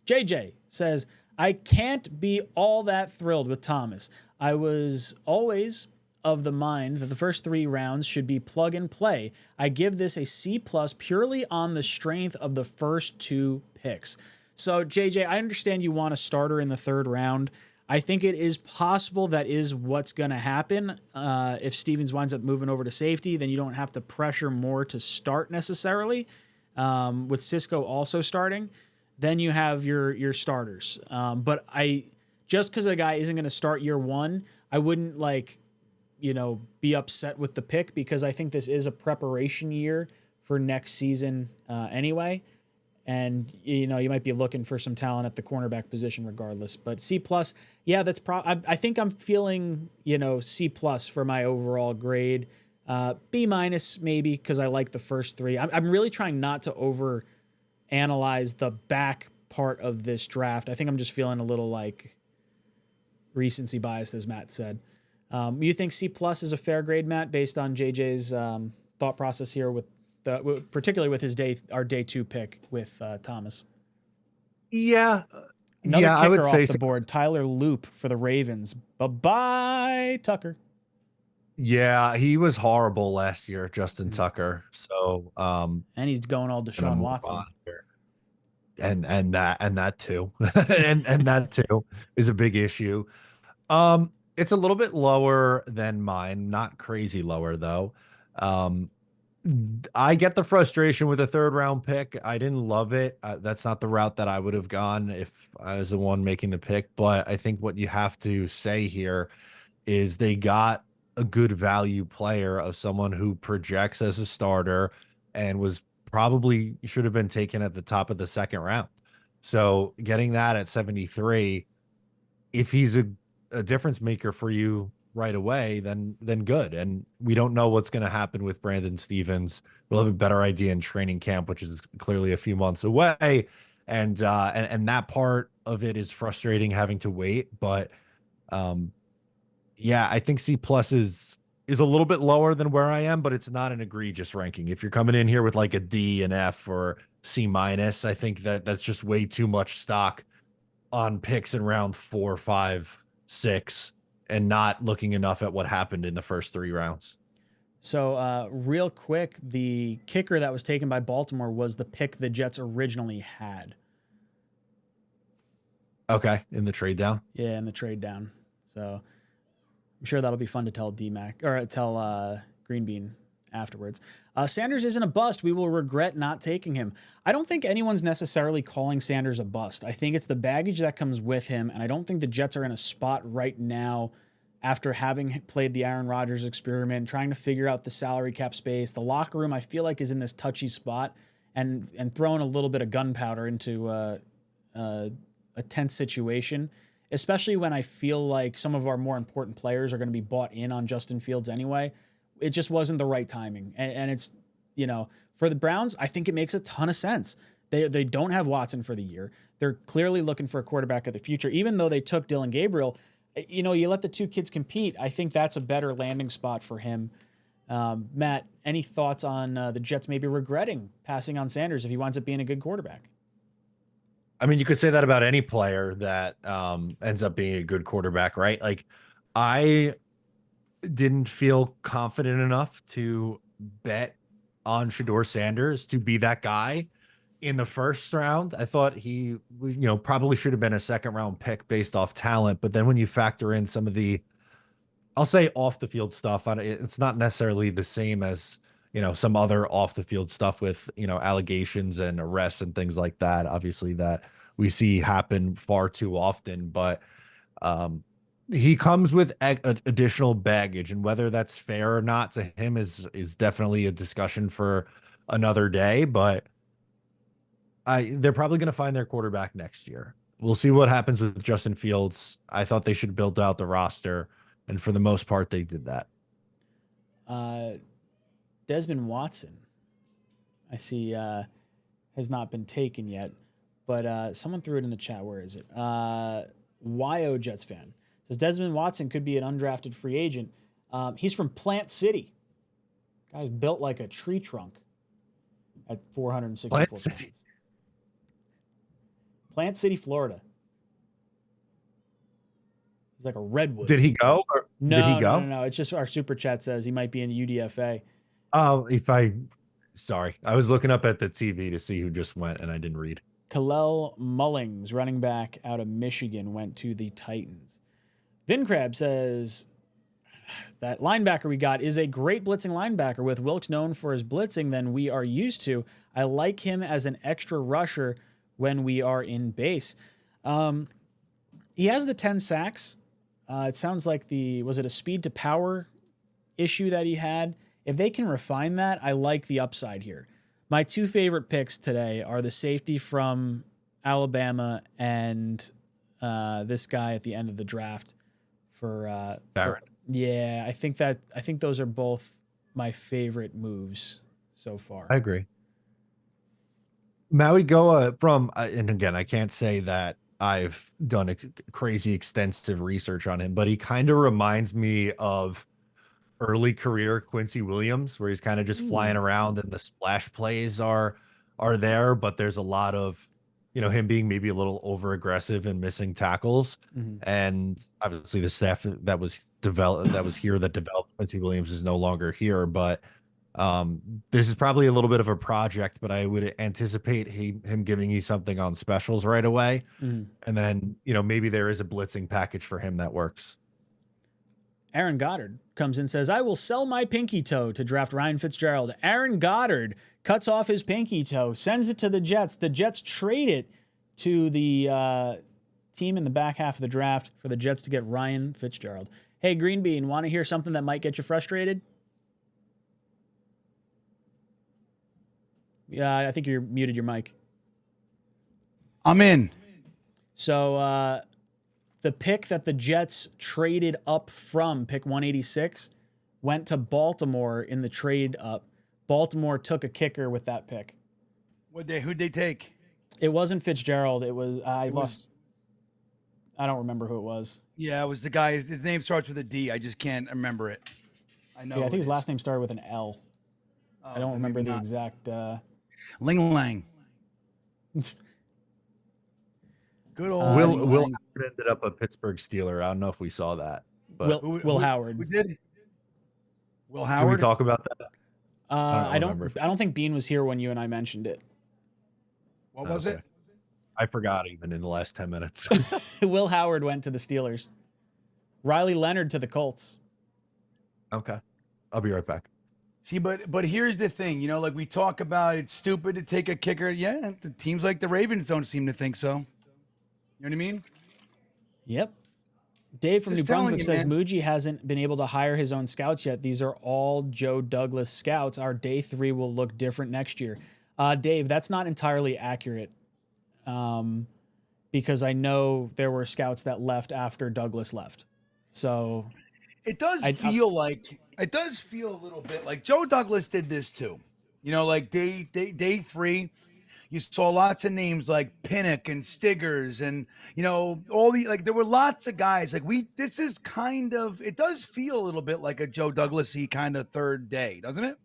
JJ says, I can't be all that thrilled with Thomas. I was always of the mind that the first 3 rounds should be plug and play. I give this a C+ purely on the strength of the first 2 picks. So, JJ, I understand you want a starter in the 3rd round. I think it is possible that is what's going to happen. If Stevens winds up moving over to safety, then you don't have to pressure more to start necessarily. With Cisco also starting, then you have your starters. But just because a guy isn't going to start year 1, I wouldn't be upset with the pick, because I think this is a preparation year for next season anyway. And, you might be looking for some talent at the cornerback position regardless. But C+, yeah, that's I think I'm feeling, C+ for my overall grade. B- maybe, because I like the first 3. I'm really trying not to over analyze the back part of this draft. I think I'm just feeling a little like recency bias, as Matt said. You think C+ is a fair grade, Matt, based on JJ's thought process here, particularly with our day 2 pick with Thomas? Yeah. Another kicker I would off say the board, Tyler Loop for the Ravens. Bye-bye, Tucker. Yeah, he was horrible last year, Justin Tucker. So, and he's going all Deshaun Watson. And that too. and that too is a big issue. It's a little bit lower than mine, not crazy lower though. I get the frustration with a 3rd round pick. I didn't love it. That's not the route that I would have gone if I was the one making the pick. But I think what you have to say here is they got a good value player of someone who projects as a starter and probably should have been taken at the top of the 2nd round. So getting that at 73, if he's a difference maker for you right away, then good. And we don't know what's going to happen with Brandon Stevens. We'll have a better idea in training camp, which is clearly a few months away. And that part of it is frustrating having to wait. But yeah, I think C+ is a little bit lower than where I am, but it's not an egregious ranking. If you're coming in here with like a D, an F, or C-, I think that's just way too much stock on picks in round 4, 5, 6, and not looking enough at what happened in the first 3 rounds. So real quick, the kicker that was taken by Baltimore was the pick the Jets originally had. Okay, in the trade down? Yeah, in the trade down. So I'm sure that'll be fun to tell D-Mac, or tell Green Bean afterwards. Sanders isn't a bust. We will regret not taking him. I don't think anyone's necessarily calling Sanders a bust. I think it's the baggage that comes with him, and I don't think the Jets are in a spot right now after having played the Aaron Rodgers experiment, trying to figure out the salary cap space. The locker room, I feel like, is in this touchy spot, and throwing a little bit of gunpowder into a tense situation, especially when I feel like some of our more important players are going to be bought in on Justin Fields anyway. It just wasn't the right timing. And it's, for the Browns, I think it makes a ton of sense. They don't have Watson for the year. They're clearly looking for a quarterback of the future. Even though they took Dylan Gabriel, you let the 2 kids compete. I think that's a better landing spot for him. Matt, any thoughts on the Jets maybe regretting passing on Sanders if he winds up being a good quarterback? I mean, you could say that about any player that ends up being a good quarterback, right? Like, I didn't feel confident enough to bet on Shedeur Sanders to be that guy in the first round. I thought he, probably should have been a second-round pick based off talent. But then when you factor in some of the, I'll say off the field stuff, it's not necessarily the same as, some other off the field stuff with, allegations and arrests and things like that, obviously, that we see happen far too often. But he comes with additional baggage, and whether that's fair or not to him is definitely a discussion for another day. But they're probably going to find their quarterback next year. We'll see what happens with Justin Fields. I thought they should build out the roster, and for the most part, they did that. Desmond Watson, I see, has not been taken yet, but someone threw it in the chat. Where is it? YO Jets fan says Desmond Watson could be an undrafted free agent. He's from Plant City. Guy's built like a tree trunk at 464 pounds. Plant City, Florida. He's like a redwood. Did he go? No, did he go? No. It's just our super chat says he might be in UDFA. Oh, sorry. I was looking up at the TV to see who just went, and I didn't read. Kalel Mullings, running back out of Michigan, went to the Titans. Vin Crab says that linebacker we got is a great blitzing linebacker with Wilkes known for his blitzing than we are used to. I like him as an extra rusher when we are in base. He has the 10 sacks. It sounds like was it a speed to power issue that he had? If they can refine that, I like the upside here. My 2 favorite picks today are the safety from Alabama and this guy at the end of the draft for Barrett. Yeah, I think those are both my favorite moves so far. I agree. Maui Goa from, and again, I can't say that I've done crazy extensive research on him, but he kind of reminds me of early career Quincy Williams, where he's kind of just flying around and the splash plays are there, but there's a lot of, him being maybe a little over aggressive and missing tackles. And obviously the staff that was here that developed Quincy Williams is no longer here, but this is probably a little bit of a project, but I would anticipate him giving you something on specials right away. And then, maybe there is a blitzing package for him that works. Aaron Goddard comes in and says, I will sell my pinky toe to draft Ryan Fitzgerald. Aaron Goddard cuts off his pinky toe, sends it to the Jets. The Jets trade it to the team in the back half of the draft for the Jets to get Ryan Fitzgerald. Hey, Green Bean, want to hear something that might get you frustrated? Yeah, I think you're muted your mic. I'm in. So the pick that the Jets traded up from, pick 186, went to Baltimore in the trade up. Baltimore took a kicker with that pick. Who'd they take? It wasn't Fitzgerald. It was I don't remember who it was. Yeah, it was the guy. His name starts with a D. I just can't remember it. I know. Yeah, I think his last name started with an L. I don't remember the exact. Ling Lang. Good old Will Howard ended up a Pittsburgh Steeler. I don't know if we saw that. But Will Howard. Who did? Will Did Howard. we talk about that? I don't think Bean was here when you and I mentioned it. What was it? I forgot even in the last 10 minutes. Will Howard went to the Steelers. Riley Leonard to the Colts. Okay. I'll be right back. See, but here's the thing, like we talk about, it's stupid to take a kicker. Yeah, the teams like the Ravens don't seem to think so. You know what I mean? Yep. Dave from Just New Brunswick telling you, says man. Muji hasn't been able to hire his own scouts yet. These are all Joe Douglas scouts. Our day 3 will look different next year. Dave, that's not entirely accurate. Because I know there were scouts that left after Douglas left. So It does feel a little bit like Joe Douglas did this too. Like day 3, you saw lots of names like Pinnock and Stiggers and all the there were lots of guys this is it does feel a little bit like a Joe Douglas-y kind of third day, doesn't it?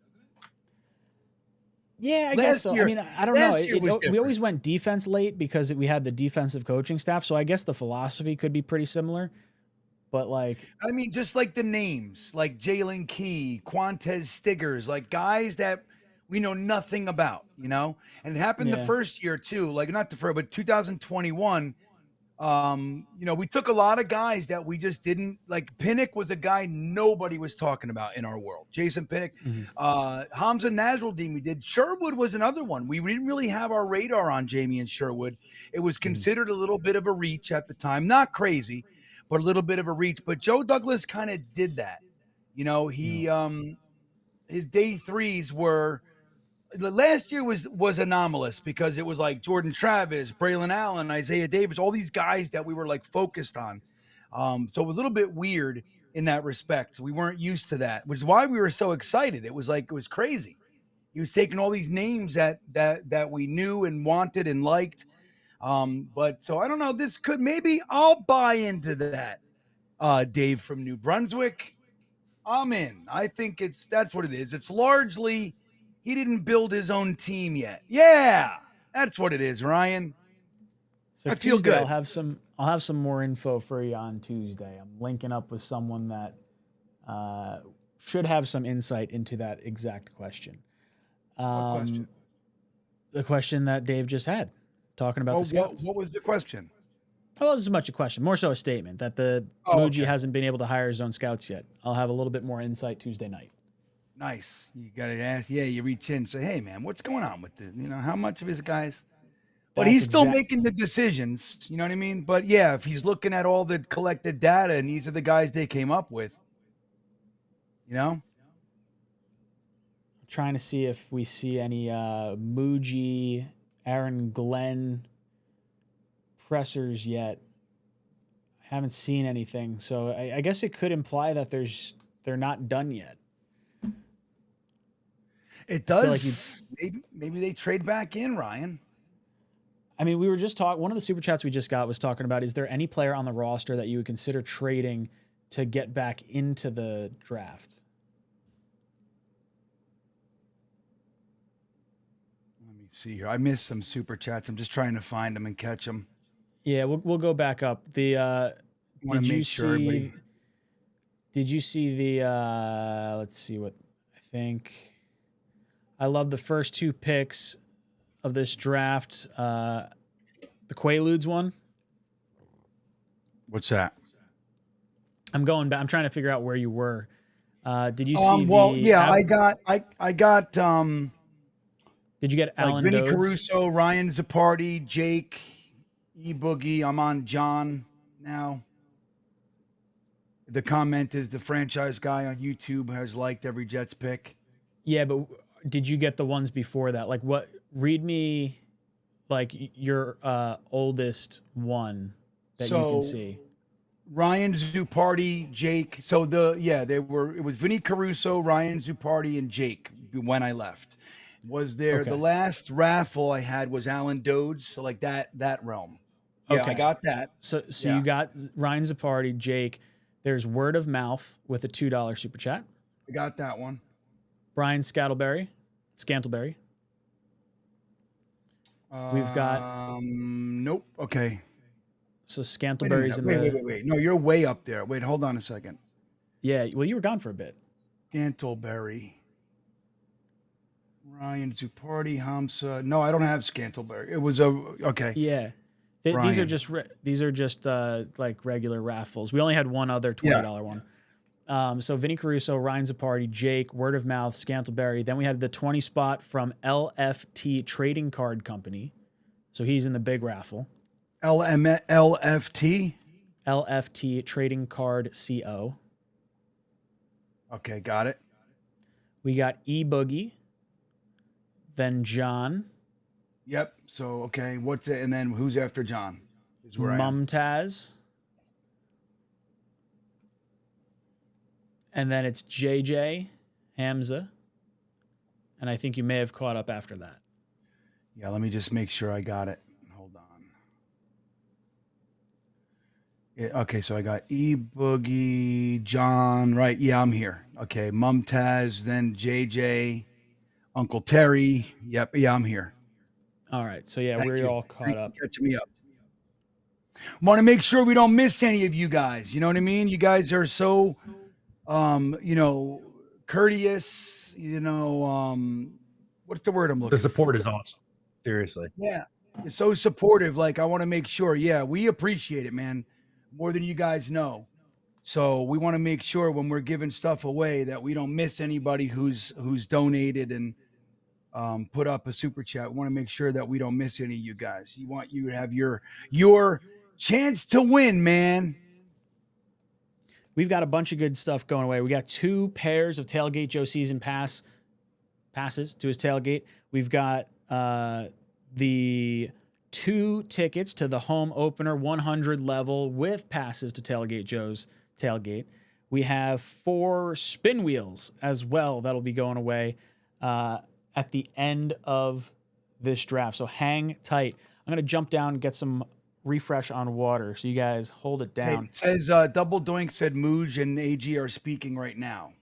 yeah, I Last guess so. year- I mean, I don't know. last year was We different. always went defense late because we had the defensive coaching staff. So I guess the philosophy could be pretty similar. But I mean, just like the names, like Jalen Key, Quantez Stiggers, like guys that we know nothing about, and it happened the first year too, not the first, but 2021. We took a lot of guys that we just didn't like. Pinnock was a guy nobody was talking about in our world. Jason Pinnock, Hamza Nasruddin, we did. Sherwood was another one. We didn't really have our radar on Jamie and Sherwood. It was considered a little bit of a reach at the time, not crazy, but a little bit of a reach. But Joe Douglas kind of did that. He his day 3s were. The last year was anomalous because it was like Jordan Travis, Braylon Allen, Isaiah Davis, all these guys that we were focused on. So it was a little bit weird in that respect. We weren't used to that, which is why we were so excited. It was crazy. He was taking all these names that we knew and wanted and liked. But so I don't know. This could maybe I'll buy into that. Dave from New Brunswick, I'm in. I think that's what it is. It's largely. He didn't build his own team yet. Yeah, that's what it is, Ryan. So I feel Tuesday, good. I'll have some more info for you on Tuesday. I'm linking up with someone that should have some insight into that exact question. What question? The question that Dave just had, talking about the scouts. What was the question? Well, this is much a question, more so a statement that the Muji hasn't been able to hire his own scouts yet. I'll have a little bit more insight Tuesday night. Nice. You got to ask. Yeah, you reach in and say, hey, man, what's going on with how much of his guys? But he's still making the decisions. You know what I mean? But yeah, if he's looking at all the collected data and these are the guys they came up with, Trying to see if we see any Muji, Aaron Glenn pressers yet. I haven't seen anything. So I guess it could imply that they're not done yet. It does. Maybe they trade back in, Ryan. I mean, we were just talking. One of the super chats we just got was talking about: is there any player on the roster that you would consider trading to get back into the draft? Let me see here. I missed some super chats. I'm just trying to find them and catch them. Yeah, we'll go back up. Did you see the? Let's see what I think. I love the first 2 picks of this draft. The Quaaludes one. What's that? I'm going back. I'm trying to figure out where you were. Did you see? I got. Did you get Alan Vinny Dodds? Caruso, Ryan Zappardi, Jake, 𝐒𝐫𝐞𝐫𝐢. I'm on John now. The comment is the franchise guy on YouTube has liked every Jets pick. Yeah, but did you get the ones before that? Read me your oldest one that you can see. Ryan Zupardi, Jake. So it was Vinny Caruso, Ryan Zupardi, and Jake when I left. Was there Okay. the last raffle I had was Alan Dodds, so like that realm. Yeah, I Okay. got that. So Yeah. you got Ryan Zapardi, Jake. There's Word of Mouth with a $2 super chat. I got that one. Brian Scantleberry. We've got nope. Okay. So Scantleberry's in wait. No, you're way up there. Wait, hold on a second. Yeah, well, you were gone for a bit. Scantleberry. Ryan Zupardi, Hamza. No, I don't have Scantleberry. It was okay. Yeah. These are just like regular raffles. We only had one other $20 one. So Vinny Caruso, Ryan Zapardi, Jake, Word of Mouth, Scantleberry. Then we had the 20 spot from LFT Trading Card Company. So he's in the big raffle. LFT? LFT Trading Card CO. Okay, got it. We got 𝐒𝐫𝐞𝐫𝐢. Then John. Yep. So, okay. What's it? And then who's after John? Is where I am. Mumtaz. And then it's JJ, Hamza. And I think you may have caught up after that. Yeah, let me just make sure I got it. Hold on. Yeah, okay, so I got 𝐒𝐵oogie, John, right? Yeah, I'm here. Okay, Mumtaz, then JJ, Uncle Terry. Yep, yeah, I'm here. All right, so yeah, we're all caught up. Catching me up. Want to make sure we don't miss any of you guys. You know what I mean? You guys are so, courteous. What's the word I'm looking for? The support is awesome. Seriously. Yeah, you're so supportive. Like, I want to make sure. Yeah, we appreciate it, man, more than you guys know. So we want to make sure when we're giving stuff away that we don't miss anybody who's donated and put up a super chat. We want to make sure that we don't miss any of you guys. You want you to have your chance to win, man. We've got a bunch of good stuff going away. We got 2 pairs of Tailgate Joe season passes to his tailgate. We've got the 2 tickets to the home opener 100 level with passes to Tailgate Joe's tailgate. We have 4 spin wheels as well that'll be going away at the end of this draft. So hang tight. I'm going to jump down and get some refresh on water. So you guys hold it down. It says Double Doink said 𝐿𝐵𝐞𝐿 and AG are speaking right now.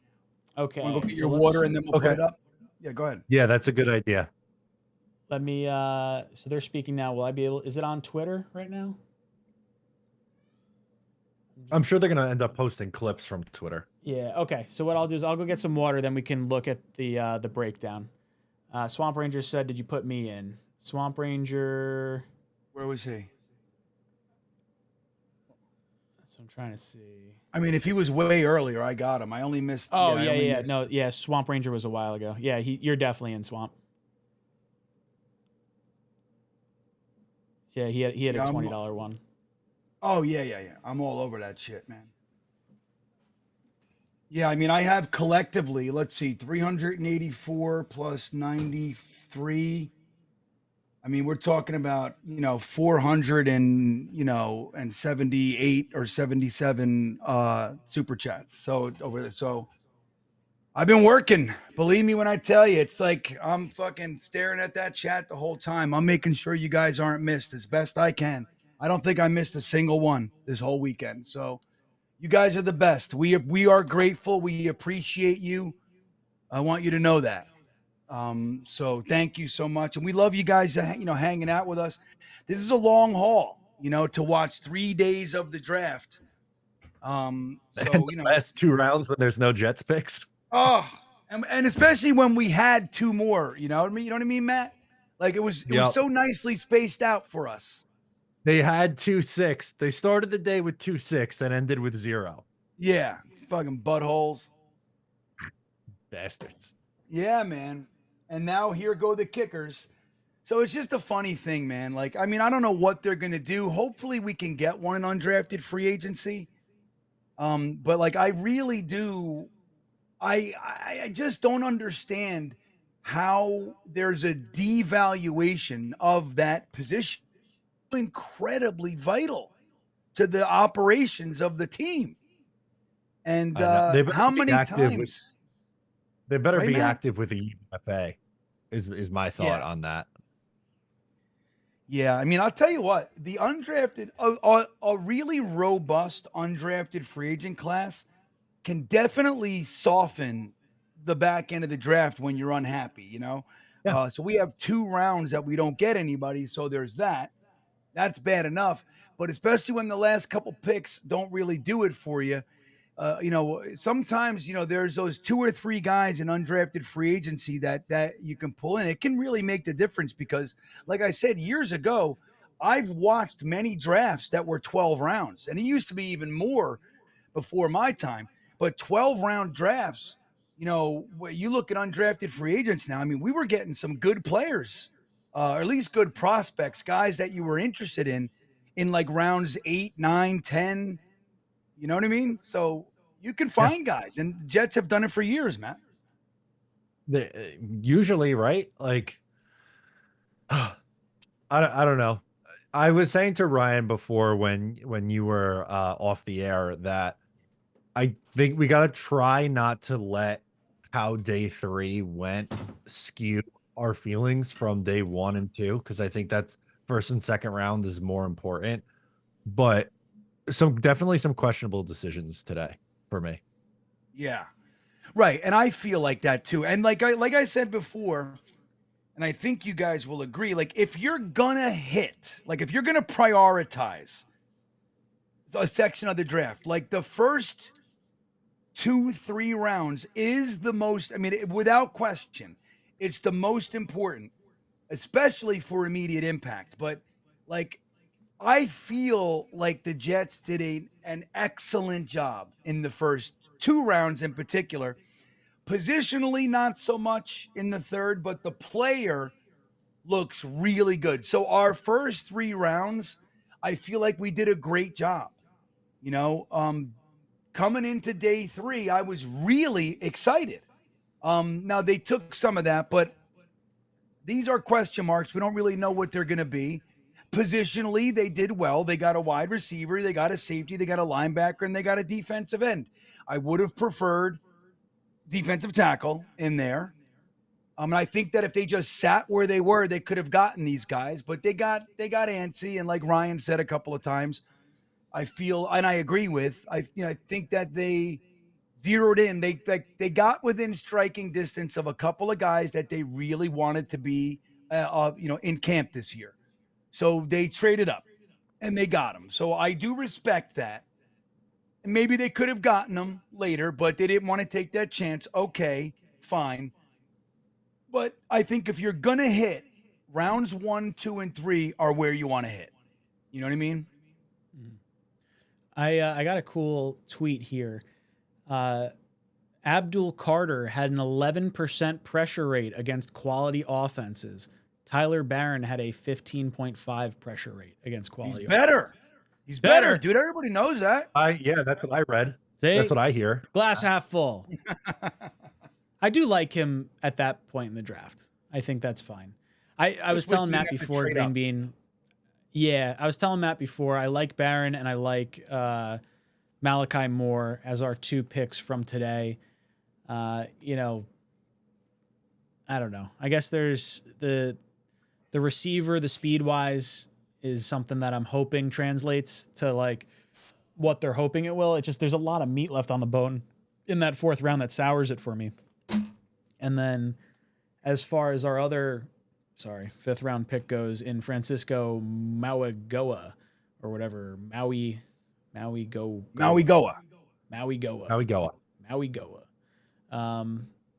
Okay. Want to go get your water and then we'll put it up? Yeah, go ahead. Yeah, that's a good idea. Let me, so they're speaking now. Will I be able, is it on Twitter right now? I'm sure they're going to end up posting clips from Twitter. Yeah. Okay. So what I'll do is I'll go get some water. Then we can look at the breakdown. Swamp Ranger said, "Did you put me in?" Swamp Ranger. Where was he? That's what I'm trying to see. I mean, if he was way earlier, I got him. I only missed. Oh I yeah, only yeah. missed- No, yeah. Swamp Ranger was a while ago. Yeah, you're definitely in Swamp. Yeah, he had a $20 one. Oh yeah. I'm all over that shit, man. Yeah, I mean, I have collectively, let's see, 384 plus 93. I mean, we're talking about, 400 and, and 78 or 77 super chats. So I've been working. Believe me when I tell you, it's like I'm fucking staring at that chat the whole time. I'm making sure you guys aren't missed as best I can. I don't think I missed a single one this whole weekend. So you guys are the best. We are grateful. We appreciate you. I want you to know that. So thank you so much. And we love you guys, hanging out with us. This is a long haul, to watch 3 days of the draft. And the last 2 rounds when there's no Jets picks. Oh, and especially when we had 2 more, you know what I mean, Matt? Like it was so nicely spaced out for us. They had 2-6. They started the day with 2-6 and ended with 0. Yeah, fucking buttholes. Bastards. Yeah, man. And now here go the kickers. So it's just a funny thing, man. Like, I mean, I don't know what they're going to do. Hopefully we can get one undrafted free agency. But like, I really do. I just don't understand how there's a devaluation of that position. Incredibly vital. to the operations of the team. And They better how be many active times? with- They better Right, be Matt? active with the UFA. Is my thought Yeah. on that. Yeah, I mean, I'll tell you what, the undrafted, a really robust undrafted free agent class can definitely soften the back end of the draft when you're unhappy, you know? Yeah. So we have 2 rounds that we don't get anybody, so there's that. That's bad enough, but especially when the last couple picks don't really do it for you. You know, sometimes, you know, there's those 2 or 3 guys in undrafted free agency that you can pull in. It can really make the difference because, like I said years ago, I've watched many drafts that were 12 rounds, and it used to be even more before my time. But 12-round drafts, you know, when you look at undrafted free agents now, I mean, we were getting some good players, or at least good prospects, guys that you were interested in like rounds 8, 9, 10. You know what I mean? So you can find guys, and the Jets have done it for years, Matt. Usually, right? Like, I don't know. I was saying to Ryan before when you were off the air that I think we got to try not to let how day 3 went skew our feelings from day 1 and 2, because I think that's first and second round is more important. But definitely some questionable decisions today for me. Yeah. Right. And I feel like that too. And like I said before, and I think you guys will agree, like if you're gonna hit, like if you're gonna prioritize a section of the draft, like the first 2-3 rounds is the most, I mean, without question, it's the most important, especially for immediate impact. But like I feel like the Jets did an excellent job in the first 2 rounds in particular. Positionally, not so much in the third, but the player looks really good. So our first 3 rounds, I feel like we did a great job. You know, coming into day 3, I was really excited. Now they took some of that, but these are question marks. We don't really know what they're going to be. Positionally, they did well. They got a wide receiver, they got a safety, they got a linebacker, and they got a defensive end. I would have preferred defensive tackle in there. And I think that if they just sat where they were, they could have gotten these guys, but they got antsy. And like Ryan said a couple of times, I feel, and I agree with, I think that they zeroed in. They got within striking distance of a couple of guys that they really wanted to be, in camp this year. So they traded up and they got them. So I do respect that. And maybe they could have gotten them later, but they didn't want to take that chance. Okay, fine. But I think if you're going to hit, rounds 1, 2, and 3 are where you want to hit. You know what I mean? I got a cool tweet here. Abdul Carter had an 11% pressure rate against quality offenses. Tyler Barron had a 15.5 pressure rate against quality offenses. He's better, dude. Everybody knows that. Yeah, that's what I read. See? That's what I hear. Glass half full. I do like him at that point in the draft. I think that's fine. I was telling Matt before, Green Bean. Yeah, I was telling Matt before, I like Barron and I like Malachi Moore as our 2 picks from today. I don't know. I guess there's the receiver, the speed-wise is something that I'm hoping translates to like what they're hoping it will. It's just there's a lot of meat left on the bone in that 4th round that sours it for me. And then as far as our other 5th round pick goes in Francisco Mauigoa or whatever, Mauigoa.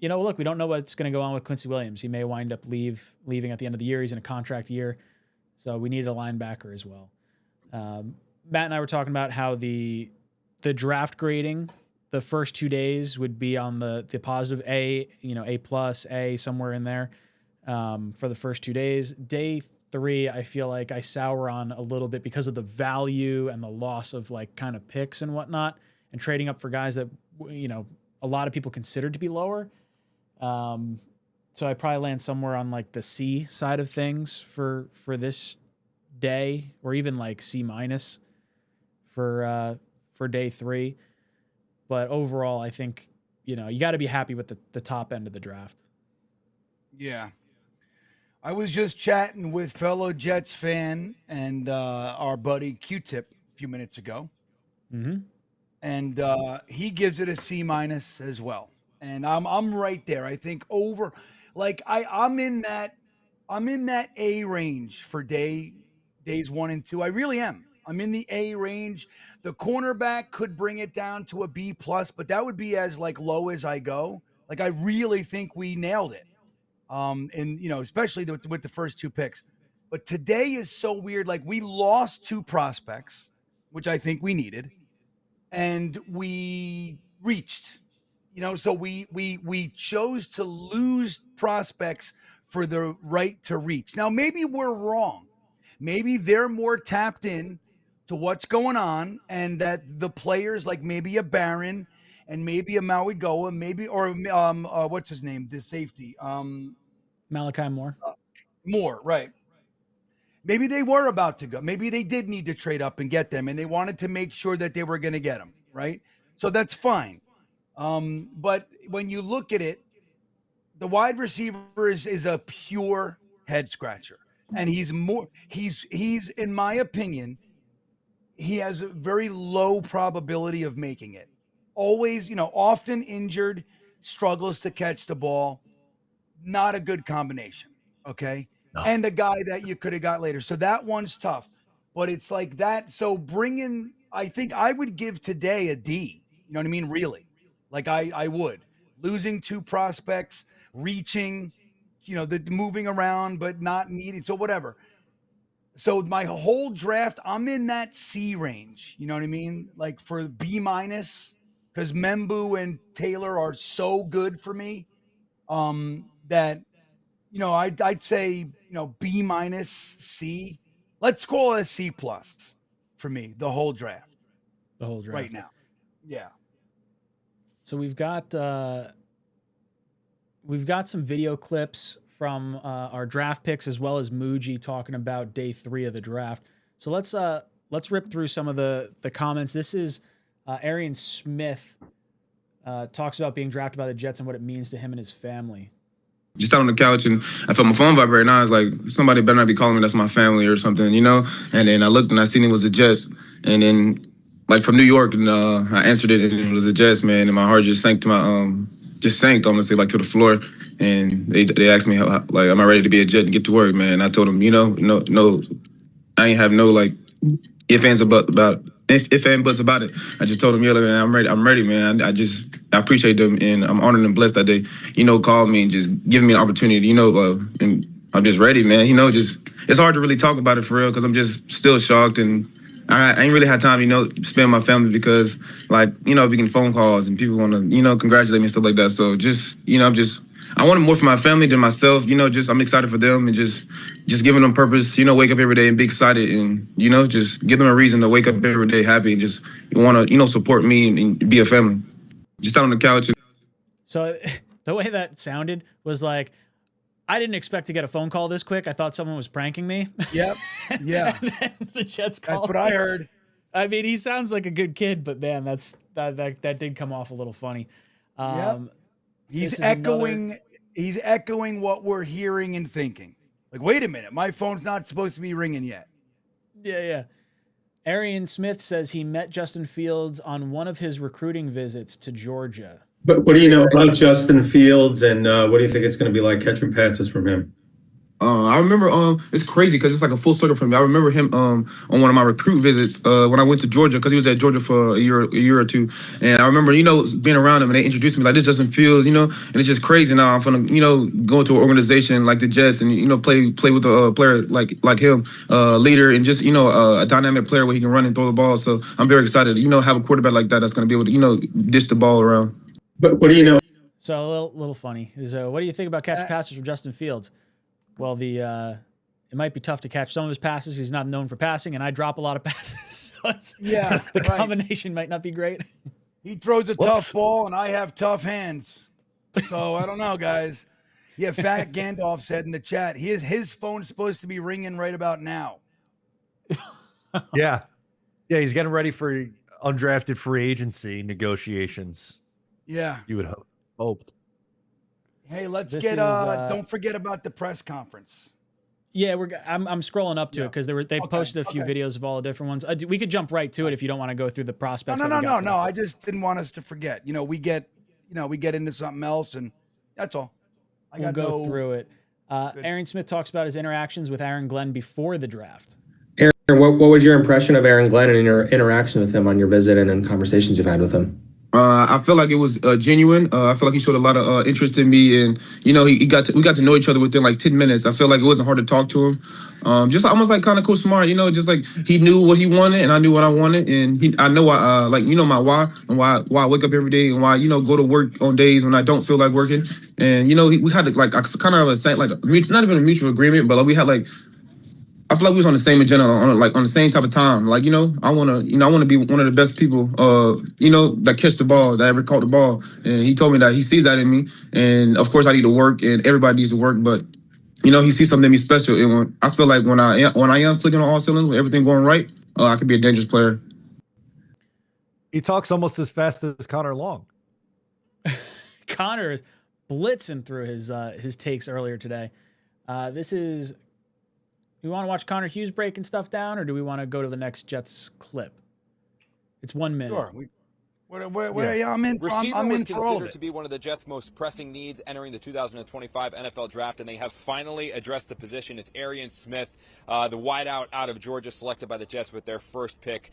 Look, we don't know what's going to go on with Quincy Williams. He may wind up leaving at the end of the year. He's in a contract year. So we need a linebacker as well. Matt and I were talking about how the draft grading, the first 2 days would be on the positive A, A+, A, somewhere in there for the first 2 days. Day 3, I feel like I sour on a little bit because of the value and the loss of like kind of picks and whatnot and trading up for guys that, a lot of people considered to be lower. So I probably land somewhere on like the C side of things for this day, or even like C- for day 3. But overall, I think, you got to be happy with the top end of the draft. Yeah. I was just chatting with fellow Jets fan and our buddy Q-Tip a few minutes ago. Mm-hmm. And he gives it a C- as well. And I'm right there. I think I'm in that A range for days 1 and 2. I really am. I'm in the A range. The cornerback could bring it down to a B+, but that would be as low as I go. I really think we nailed it. And especially with the first 2 picks. But today is so weird. We lost 2 prospects, which I think we needed, and we reached. So we chose to lose prospects for the right to reach. Now maybe we're wrong. Maybe they're more tapped in to what's going on, and that the players maybe a Barron and maybe a 𝐒𝐿𝐫𝐽, maybe or what's his name, the safety, Malachi Moore. Moore, right? Maybe they were about to go. Maybe they did need to trade up and get them, and they wanted to make sure that they were going to get them, right? So that's fine. But when you look at it, the wide receiver is a pure head scratcher, and he's in my opinion, he has a very low probability of making it. Always, often injured, struggles to catch the ball. Not a good combination. Okay. No. And the guy that you could have got later. So that one's tough, but it's like that. So I think I would give today a D, you know what I mean? Really? I would. Losing 2 prospects, reaching, the moving around, but not needing. So whatever. So my whole draft, I'm in that C range. You know what I mean? For B-, because Membu and Taylor are so good for me. That, I'd say, B-, C. Let's call it a C+ for me, the whole draft. The whole draft. Right now. Yeah. So we've got some video clips from our draft picks, as well as Muji talking about day 3 of the draft. So let's rip through some of the comments. This is Arian Smith talks about being drafted by the Jets and what it means to him and his family. Just sat on the couch and I felt my phone vibrate, and I was like, somebody better not be calling me, that's my family or something, And then I looked and I seen it was the Jets, and then from New York, and I answered it and it was the Jets, man, and my heart just sank to honestly to the floor. And they asked me how am I ready to be a Jet and get to work, man? And I told them, no, I ain't have no if and buts about it. I just told them, man, I'm ready, man. I appreciate them, and I'm honored and blessed that they, called me and just giving me an opportunity, and I'm just ready, man. It's hard to really talk about it for real because I'm just still shocked, and I ain't really had time, spend with my family because, we get phone calls and people want to, congratulate me and stuff like that. So I wanted more for my family than myself, I'm excited for them and just giving them purpose, wake up every day and be excited and, just give them a reason to wake up every day happy and just want to, support me and be a family. Just out on the couch. So the way that sounded was I didn't expect to get a phone call this quick. I thought someone was pranking me. Yep. Yeah. And then the Jets called. That's what I heard. I mean, he sounds like a good kid, but man, that did come off a little funny. Yep. He's echoing what we're hearing and thinking. Wait a minute, my phone's not supposed to be ringing yet. Yeah. Arian Smith says he met Justin Fields on one of his recruiting visits to Georgia. But what do you know about Justin Fields, and what do you think it's going to be like catching passes from him? I remember it's crazy because it's a full circle for me. I remember him on one of my recruit visits when I went to Georgia, because he was at Georgia for a year or two, and I remember being around him and they introduced me this Justin Fields, and it's just crazy. Now I'm gonna go into an organization like the Jets and play with a player like him, leader, and just a dynamic player where he can run and throw the ball. So I'm very excited to have a quarterback like that that's gonna be able to dish the ball around. But what do you know? So a little funny is what do you think about catching passes from Justin Fields? Well, it might be tough to catch some of his passes. He's not known for passing, and I drop a lot of passes. So the combination might not be great. He throws a tough ball, and I have tough hands. So I don't know, guys. Yeah, Fat Gandalf said in the chat, his phone's supposed to be ringing right about now. Yeah, Yeah, he's getting ready for undrafted free agency negotiations. Yeah. You would hope. Hey, let's This get. is, Don't forget about the press conference. Yeah, I'm scrolling up to it because they posted a few videos of all the different ones. We could jump right to it if you don't want to go through the prospects. No. I just didn't want us to forget. We get into something else, and that's all. We'll go through it. Aaron Smith talks about his interactions with Aaron Glenn before the draft. Aaron, what was your impression of Aaron Glenn and your interaction with him on your visit and in conversations you've had with him? I feel like it was genuine. I feel like he showed a lot of interest in me, and we got to know each other within like 10 minutes. I feel like it wasn't hard to talk to him. Just almost like kind of cool, smart. Just like he knew what he wanted, and I knew what I wanted, and I know my why and why I wake up every day, and why go to work on days when I don't feel like working. And we had like kind of not even a mutual agreement, but like we had like. I feel like we was on the same agenda, on the same type of time. Like, I want to be one of the best people, that catch the ball, that ever caught the ball. And he told me that he sees that in me. And of course I need to work, and everybody needs to work. But, he sees something in me special. And I feel like when I am clicking on all cylinders, with everything going right, I could be a dangerous player. He talks almost as fast as Connor Long. Connor is blitzing through his takes earlier today. This is. We want to watch Connor Hughes breaking stuff down, or do we want to go to the next Jets clip? It's 1 minute. Sure. I'm in. Receiver I'm was in for all of considered it. to be one of the Jets' most pressing needs entering the 2025 NFL Draft, and they have finally addressed the position. It's 𝐒𝐿 Smith, the wideout out of Georgia, selected by the Jets with their first pick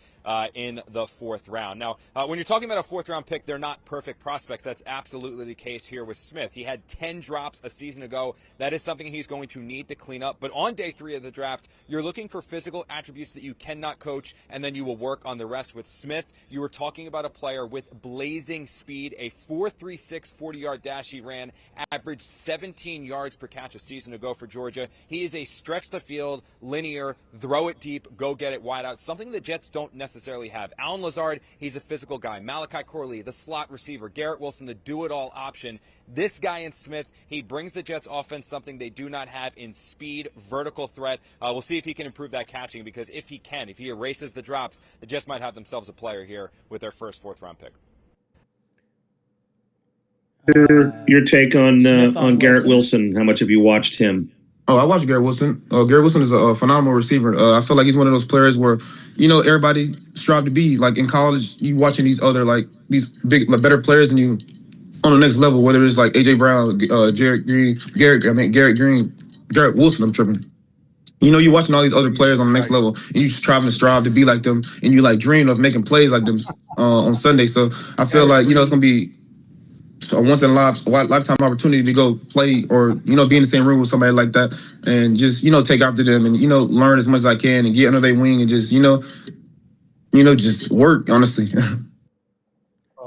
in the 4th round. Now, when you're talking about a 4th-round pick, they're not perfect prospects. That's absolutely the case here with Smith. He had 10 drops a season ago. That is something he's going to need to clean up. But on day 3 of the draft, you're looking for physical attributes that you cannot coach, and then you will work on the rest. With Smith, you were talking about a player with blazing speed, a 4.36 40-yard dash he ran, averaged 17 yards per catch a season ago for Georgia. He is a stretch the field, linear, throw it deep, go get it wide out, something the Jets don't necessarily have. Allen Lazard, he's a physical guy. Malachi Corley, the slot receiver. Garrett Wilson, the do-it-all option. This guy in Smith, he brings the Jets offense something they do not have in speed, vertical threat. We'll see if he can improve that catching, because if he can, if he erases the drops, the Jets might have themselves a player here with their first 4th-round pick. Your take on Garrett Wilson. How much have you watched him? Oh, I watched Garrett Wilson. Garrett Wilson is a phenomenal receiver. I feel like he's one of those players where, everybody strive to be. Like in college, you watching these other, like, these big, better players than you on the next level, whether it's like A.J. Brown, Garrett Wilson, I'm tripping. You're watching all these other players on the next level, and you just trying to strive to be like them, and you, like, dream of making plays like them on Sunday. So I feel like, it's going to be a once-in-a-lifetime opportunity to go play or, be in the same room with somebody like that and just, take after them and, learn as much as I can and get under their wing and just, just work, honestly.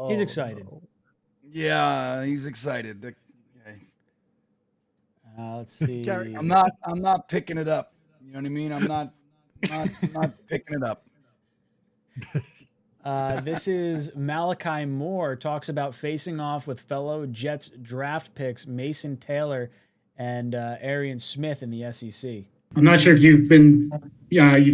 He's excited. Yeah, he's excited. Okay. Let's see. I'm not picking it up. You know what I mean? I'm not picking it up. This is Malachi Moore talks about facing off with fellow Jets draft picks Mason Taylor and Arian Smith in the SEC. I'm not sure if you've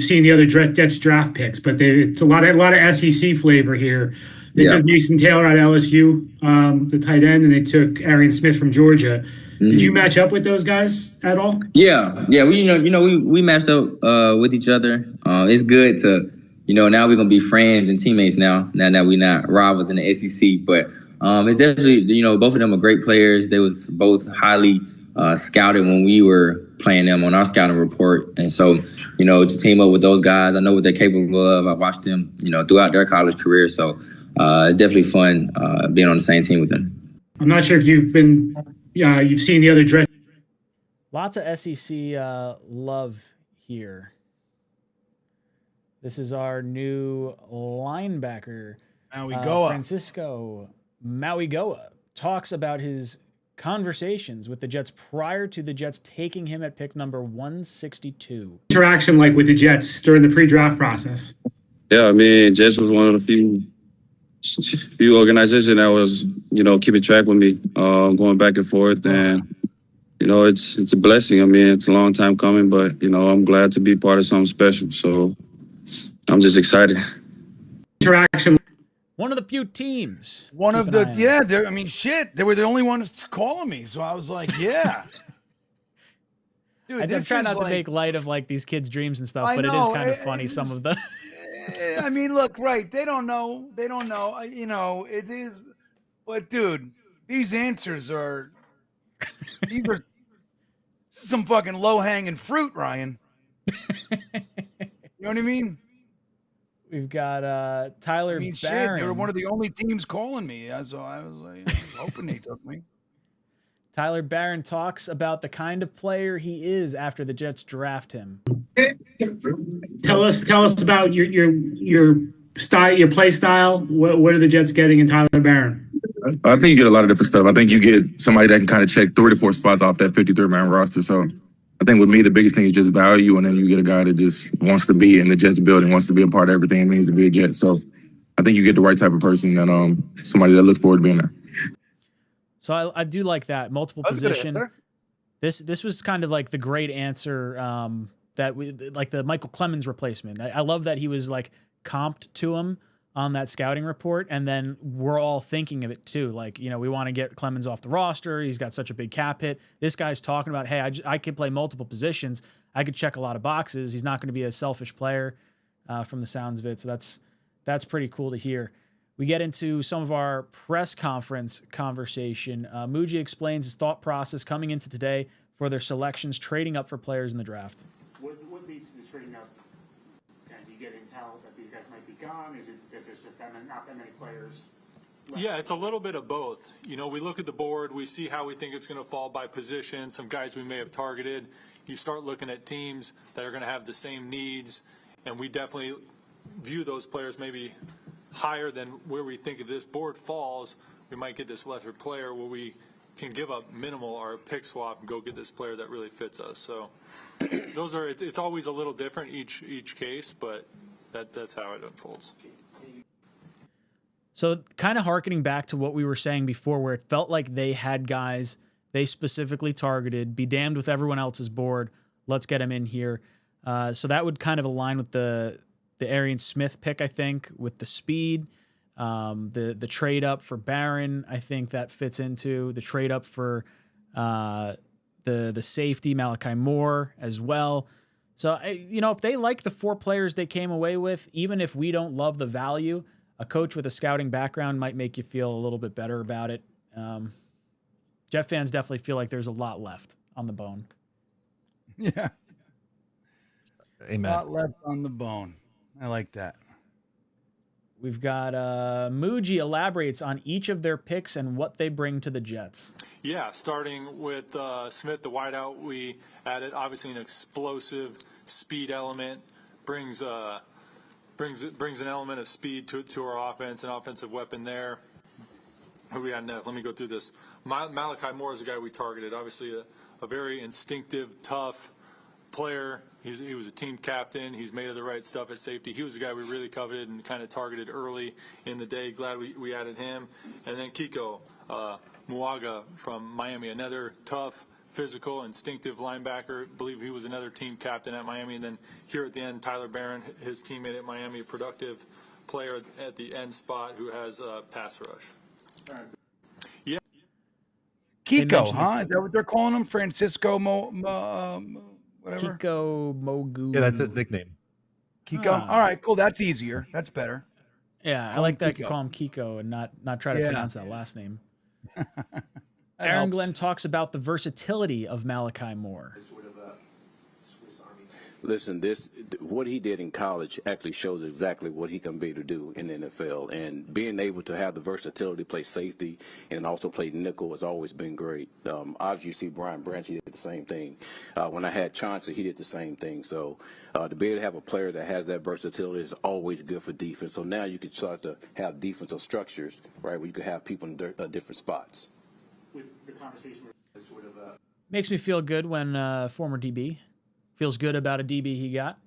seen the other Jets draft picks, but it's a lot of SEC flavor here. They took Mason Taylor out of LSU, the tight end, and they took Arian Smith from Georgia. Mm-hmm. Did you match up with those guys at all? Yeah. We matched up with each other. It's good to. Now we're going to be friends and teammates now that we're not rivals in the SEC. But it's definitely, both of them are great players. They was both highly scouted when we were playing them on our scouting report. And so, to team up with those guys, I know what they're capable of. I watched them, throughout their college career. So it's definitely fun being on the same team with them. I'm not sure if you've seen the other dress. Lots of SEC love here. This is our new linebacker, Francisco 𝐒𝐿𝐫𝐿𝐫, talks about his conversations with the Jets prior to the Jets taking him at pick number 162. Interaction like with the Jets during the pre-draft process. Yeah, Jets was one of the few organizations that was, keeping track with me, going back and forth. And, it's a blessing. It's a long time coming, but, I'm glad to be part of something special. So I'm just excited. interaction. One of the few teams. One Keep of an the eye on. yeah. I mean, shit. They were the only ones calling me, so I was like, yeah. Dude, I'm this trying is not to like- make light of like these kids' dreams and stuff, I but it is know, kind of funny. Some of the. I mean, look, right? They don't know. They don't know. You know, it is. But dude, these answers are. These are some fucking low hanging fruit, Ryan. You know what I mean? We've got Tyler I mean, shit, Barron. they were one of the only teams calling me, so I was like, hoping they took me. Tyler Barron talks about the kind of player he is after the Jets draft him. Tell us about your style, your play style. What are the Jets getting in Tyler Barron? I think you get a lot of different stuff. I think you get somebody that can kind of check 3 to 4 spots off that 53-man roster. So I think with me, the biggest thing is just value, and then you get a guy that just wants to be in the Jets building, wants to be a part of everything it means to be a Jet. So I think you get the right type of person and somebody that looks forward to being there. So I do like that multiple That's a good position. answer. This was kind of like the great answer that we like the Michael Clemens replacement. I love that he was like comped to him on that scouting report, and then we're all thinking of it too. Like, you know, we want to get Clemens off the roster. He's got such a big cap hit. This guy's talking about, hey, I could play multiple positions. I could check a lot of boxes. He's not going to be a selfish player from the sounds of it. So that's pretty cool to hear. We get into some of our press conference conversation. Muji explains his thought process coming into today for their selections, trading up for players in the draft. What leads to the trading up? And do you get intel that these guys might be gone? Is it that there's just not that many players? Yeah, it's a little bit of both. You know, we look at the board, we see how we think it's going to fall by position, some guys we may have targeted. You start looking at teams that are going to have the same needs, and we definitely view those players maybe higher than where we think if this board falls, we might get this lesser player where we can give up minimal or a pick swap and go get this player that really fits us. So those are, it's always a little different each case, but that's how it unfolds. So kind of hearkening back to what we were saying before, where it felt like they had guys they specifically targeted, be damned with everyone else's board. Let's get him in here. So that would kind of align with the Arian Smith pick, I think, with the speed, the trade up for Barron. I think that fits into the trade up for the safety Malachi Moore as well. So, you know, if they like the 4 players they came away with, even if we don't love the value, a coach with a scouting background might make you feel a little bit better about it. Jet fans definitely feel like there's a lot left on the bone. Yeah. Amen. A lot left on the bone. I like that. We've got Muji elaborates on each of their picks and what they bring to the Jets. Yeah, starting with Smith, the wideout, we added obviously an explosive speed element, brings an element of speed to our offense, an offensive weapon there. Who we got next? Let me go through this. Malachi Moore is the guy we targeted. Obviously a very instinctive, tough player. He was a team captain. He's made of the right stuff at safety. He was the guy we really coveted and kind of targeted early in the day. Glad we added him. And then 𝐒𝐿'𝐫𝐲 from Miami, another tough, physical, instinctive linebacker. I believe he was another team captain at Miami. And then here at the end, Tyler Barron, his teammate at Miami, a productive player at the end spot who has pass rush. Yeah. Kiko, huh? Is that what they're calling him? Francisco whatever. 𝐒𝐿'𝐫𝐲. Yeah, that's his nickname. Kiko. All right, cool. That's easier. That's better. Yeah, I like that. You call him Kiko and not try to pronounce that last name. Aaron Glenn talks about the versatility of Malachi Moore. Listen, what he did in college actually shows exactly what he can be able to do in the NFL. And being able to have the versatility to play safety and also play nickel has always been great. Obviously, you see Brian Branch, he did the same thing. When I had Chauncey, he did the same thing. So to be able to have a player that has that versatility is always good for defense. So now you can start to have defensive structures, right, where you can have people in different spots. With the conversation sort of Makes me feel good when former DB feels good about a DB he got.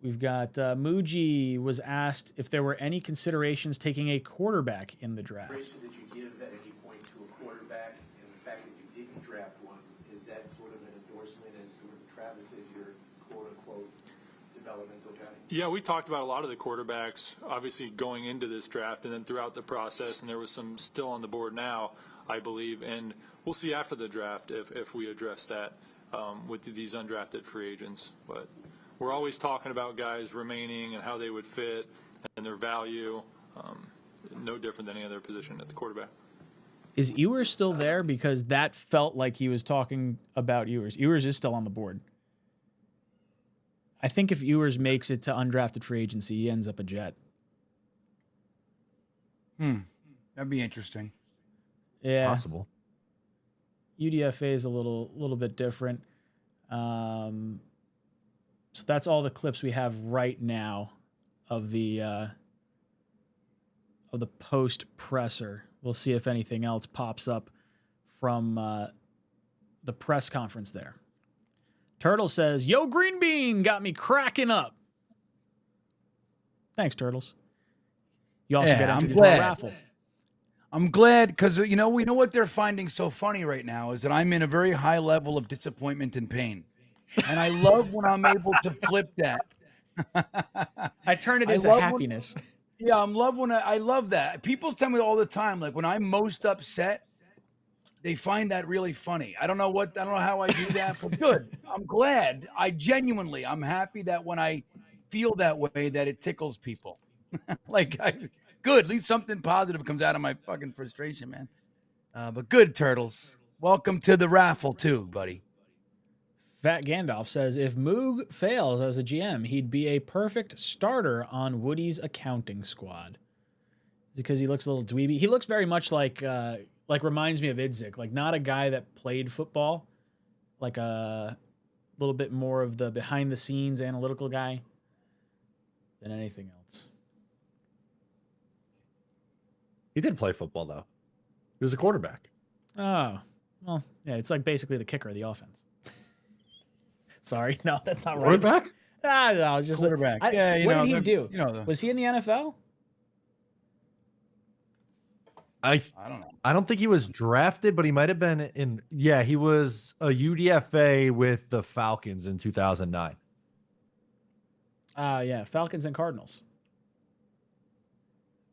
We've got Muji was asked if there were any considerations taking a quarterback in the draft. Did you give at any point to a quarterback, and the fact that you didn't draft one, is that sort of an endorsement as sort of Travis is your quote-unquote developmental guy. Yeah, we talked about a lot of the quarterbacks, obviously going into this draft and then throughout the process, and there was some still on the board now, I believe, and we'll see after the draft if we address that with these undrafted free agents. But we're always talking about guys remaining and how they would fit and their value, no different than any other position at the quarterback. Is Ewers still there? Because that felt like he was talking about Ewers. Ewers is still on the board. I think if Ewers makes it to undrafted free agency, he ends up a Jet. That'd be interesting. Yeah. Possible. UDFA is a little bit different. So that's all the clips we have right now of the post presser. We'll see if anything else pops up from the press conference there. Turtle says, "Yo, Green Bean got me cracking up." Thanks, Turtles. You also get entered into a raffle. I'm glad because we know what they're finding so funny right now is that I'm in a very high level of disappointment and pain, and I love when I'm able to flip that. I turn it into happiness. I love that. People tell me all the time, like when I'm most upset, they find that really funny. I don't know how I do that, but good. I'm glad. I'm happy that when I feel that way, that it tickles people. Good. At least something positive comes out of my fucking frustration, man. But good, Turtles. Welcome to the raffle too, buddy. Fat Gandalf says, if Moog fails as a GM, he'd be a perfect starter on Woody's accounting squad. Is it because he looks a little dweeby? He looks very much like reminds me of 𝐒𝐿ZIC, like not a guy that played football, like a little bit more of the behind the scenes analytical guy than anything else. He did play football though. He was a quarterback. Oh, well, yeah, it's like basically the kicker of the offense. Sorry, no, that's not right. Quarterback? No, it's just quarterback. What did he do? Was he in the NFL? I don't know. I don't think he was drafted, but he might have been in. Yeah, he was a UDFA with the Falcons in 2009. Yeah, Falcons and Cardinals.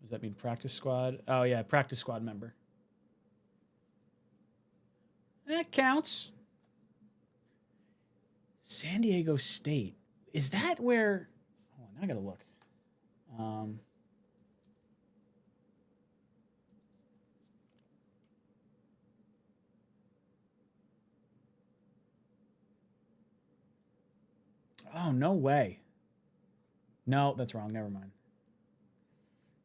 Does that mean practice squad? Oh, yeah, practice squad member. That counts. San Diego State. Is that where... Hold on, I gotta look. Oh, no way. No, that's wrong. Never mind.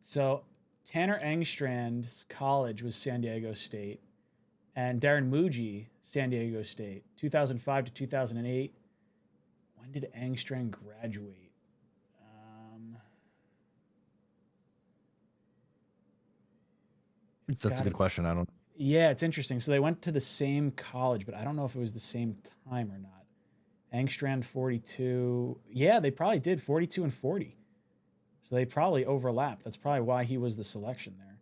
So Tanner Engstrand's college was San Diego State, and Darren Muji, San Diego State, 2005 to 2008. When did Engstrand graduate? That's a good question. I don't. Yeah, it's interesting. So they went to the same college, but I don't know if it was the same time or not. Engstrand 42. Yeah, they probably did 42 and 40. So they probably overlapped. That's probably why he was the selection there.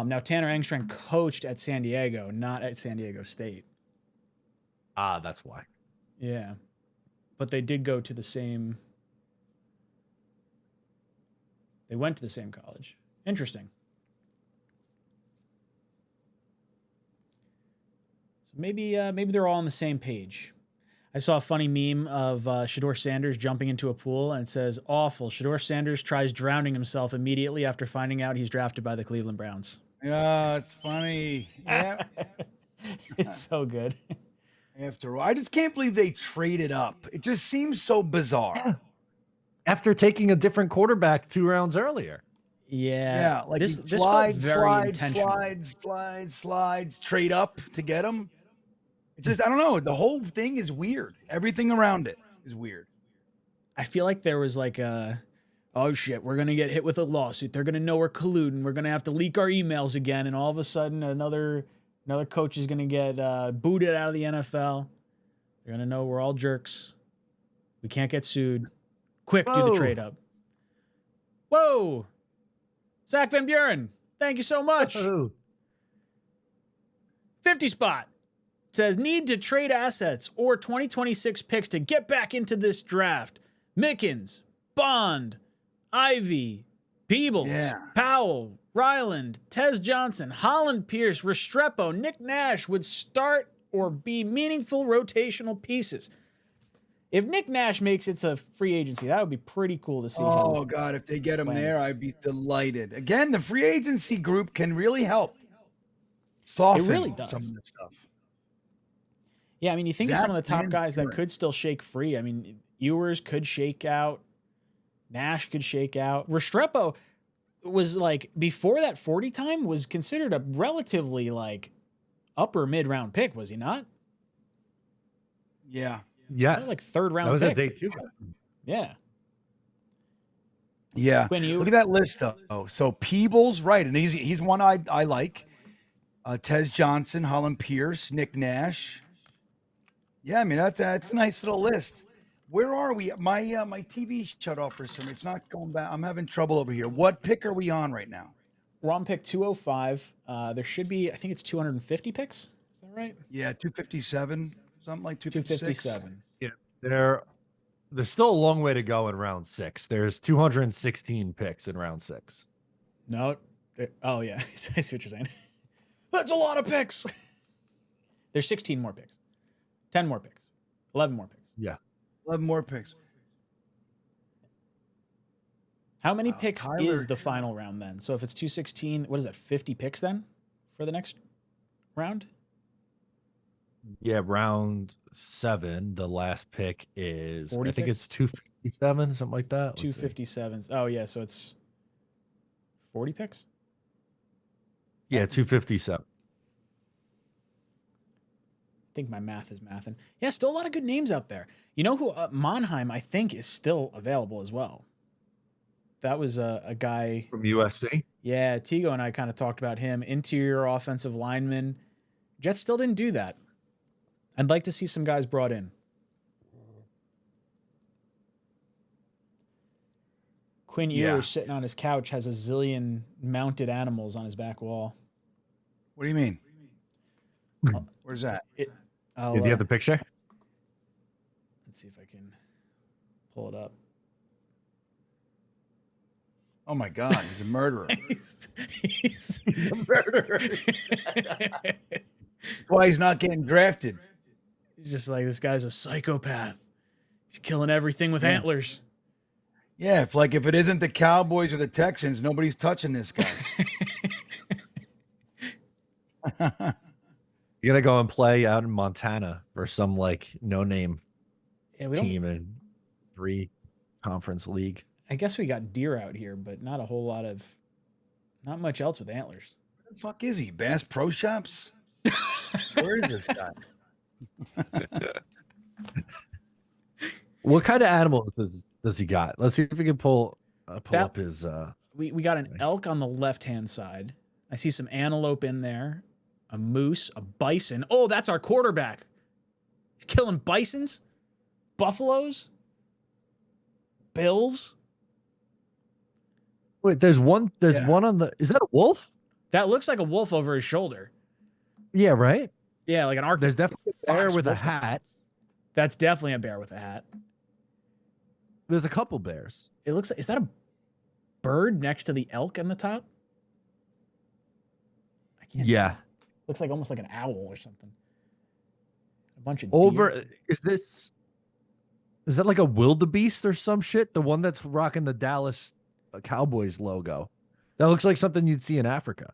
Now, Tanner Engstrand coached at San Diego, not at San Diego State. Ah, that's why. Yeah. But they did go to the same... They went to the same college. Interesting. So maybe they're all on the same page. I saw a funny meme of Shedeur Sanders jumping into a pool, and it says, awful. Shedeur Sanders tries drowning himself immediately after finding out he's drafted by the Cleveland Browns. Yeah, it's funny. Yeah. It's so good. After all, I just can't believe they traded up. It just seems so bizarre. Yeah. After taking a different quarterback 2 rounds earlier. Yeah. Like this slides, felt slides, trade up to get him. It's just, I don't know. The whole thing is weird. Everything around it is weird. I feel like there was like oh shit, we're going to get hit with a lawsuit. They're going to know we're colluding. We're going to have to leak our emails again. And all of a sudden another coach is going to get booted out of the NFL. They're going to know we're all jerks. We can't get sued. Quick, do the trade up. Whoa. Zach Van Buren, thank you so much. 50 spot. Says, need to trade assets or 2026 picks to get back into this draft. Mickens, Bond, Ivy, Peebles, Powell, Ryland, Tez Johnson, Holland Pierce, Restrepo, Nick Nash would start or be meaningful rotational pieces. If Nick Nash makes it to free agency, that would be pretty cool to see. Oh, God, if they get him there, I'd be delighted. Again, the free agency group can really help soften some of the stuff. Yeah, I mean, you think of some of the top guys that could still shake free. I mean, Ewers could shake out. Nash could shake out. Restrepo was like, before that 40 time, was considered a relatively like upper mid-round pick, was he not? Yeah. Yes. Like third round That was pick. a day 2. Yeah. Yeah. Look at that list, though. So Peebles, right, and he's one I like. Tez Johnson, Holland Pierce, Nick Nash. Yeah, I mean, that's a nice little list. Where are we? My TV shut off for some. It's not going back. I'm having trouble over here. What pick are we on right now? We're on pick 205. There should be, I think it's 250 picks. Is that right? Yeah, 257, something like 256. 257. Yeah, there's still a long way to go in round 6. There's 216 picks in round 6. No. Oh, yeah. I see what you're saying. That's a lot of picks. There's 16 more picks. 10 more picks. 11 more picks. Yeah. 11 more picks. How many picks is the final round then? So if it's 216, what is that, 50 picks then for the next round? Yeah, round 7, the last pick is, 40 I think picks? it's 257, something like that. 257s. Oh, yeah, so it's 40 picks? Yeah, 257. I think my math is mathing. Yeah, still a lot of good names out there. You know who? Monheim, I think, is still available as well. That was a guy from USC. Yeah, Tigo and I kind of talked about him. Interior offensive lineman. Jets still didn't do that. I'd like to see some guys brought in. Quinn Ewers sitting on his couch has a zillion mounted animals on his back wall. What do you mean? Where's that? Do you have the picture? Let's see if I can pull it up. Oh my God, he's a murderer. he's a murderer. That's why he's not getting drafted. He's just like, this guy's a psychopath. He's killing everything with antlers. Yeah, if it isn't the Cowboys or the Texans, nobody's touching this guy. You gotta go and play out in Montana for some like no-name team in 3 conference league. I guess we got deer out here, but not a whole lot of, not much else with antlers. Where the fuck is he? Bass Pro Shops? Where is this guy? What kind of animals does he got? Let's see if we can pull up his. We got an elk on the left-hand side. I see some antelope in there, a moose, a bison. Oh, that's our quarterback. He's killing bisons, buffaloes, bills. Wait, there's one on the. Is that a wolf? That looks like a wolf over his shoulder. Yeah, right. Yeah, like an Arctic. There's definitely a bear with a hat. That's definitely a bear with a hat. There's a couple bears. It looks like, is that a bird next to the elk on the top? I can't. Yeah. Looks like almost like an owl or something. A bunch of deer. Is that like a wildebeest or some shit? The one that's rocking the Dallas Cowboys logo. That looks like something you'd see in Africa.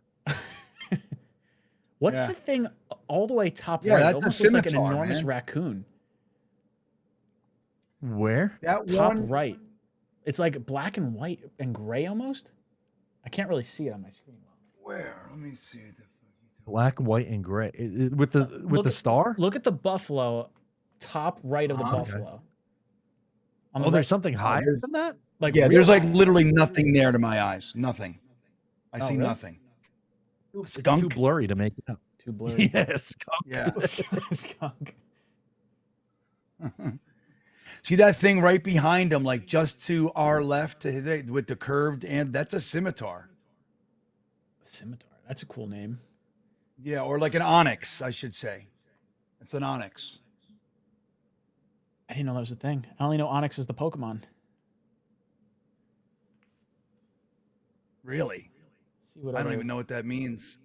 What's the thing all the way top Yeah, right? It that's a almost looks like an scimitar, enormous man. raccoon. Where? That Top one right. It's like black and white and gray almost. I can't really see it on my screen. Where? Let me see. Black, white, and gray with the star. Look at the buffalo, top right of the buffalo. On the Oh, there's right- something higher than that. Like yeah, real there's like high. literally nothing there to my eyes. Nothing. I Oh, see really? nothing. It's Skunk. too blurry to make it out. Too blurry. Yeah, skunk. Yeah. Skunk. See that thing right behind him, like just to our left, to his with the curved, and that's a scimitar. Scimitar. That's a cool name. Yeah, or like an onyx, I should say. It's an onyx. I didn't know that was a thing. I only know onyx is the Pokemon. Really? I don't even know what that means.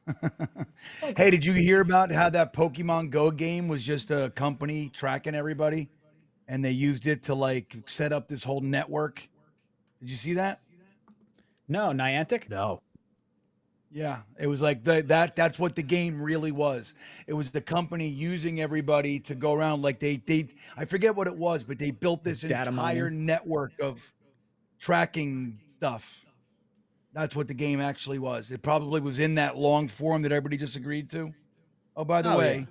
Okay. Hey, did you hear about how that Pokemon Go game was just a company tracking everybody, and they used it to like set up this whole network? Did you see that? No, Niantic? No. Yeah, it was like that's what the game really was. It was the company using everybody to go around like they I forget what it was, but they built this Data entire mining. network of tracking stuff. That's what the game actually was. It probably was in that long form that everybody just agreed to. Oh, by the Oh, way, yeah.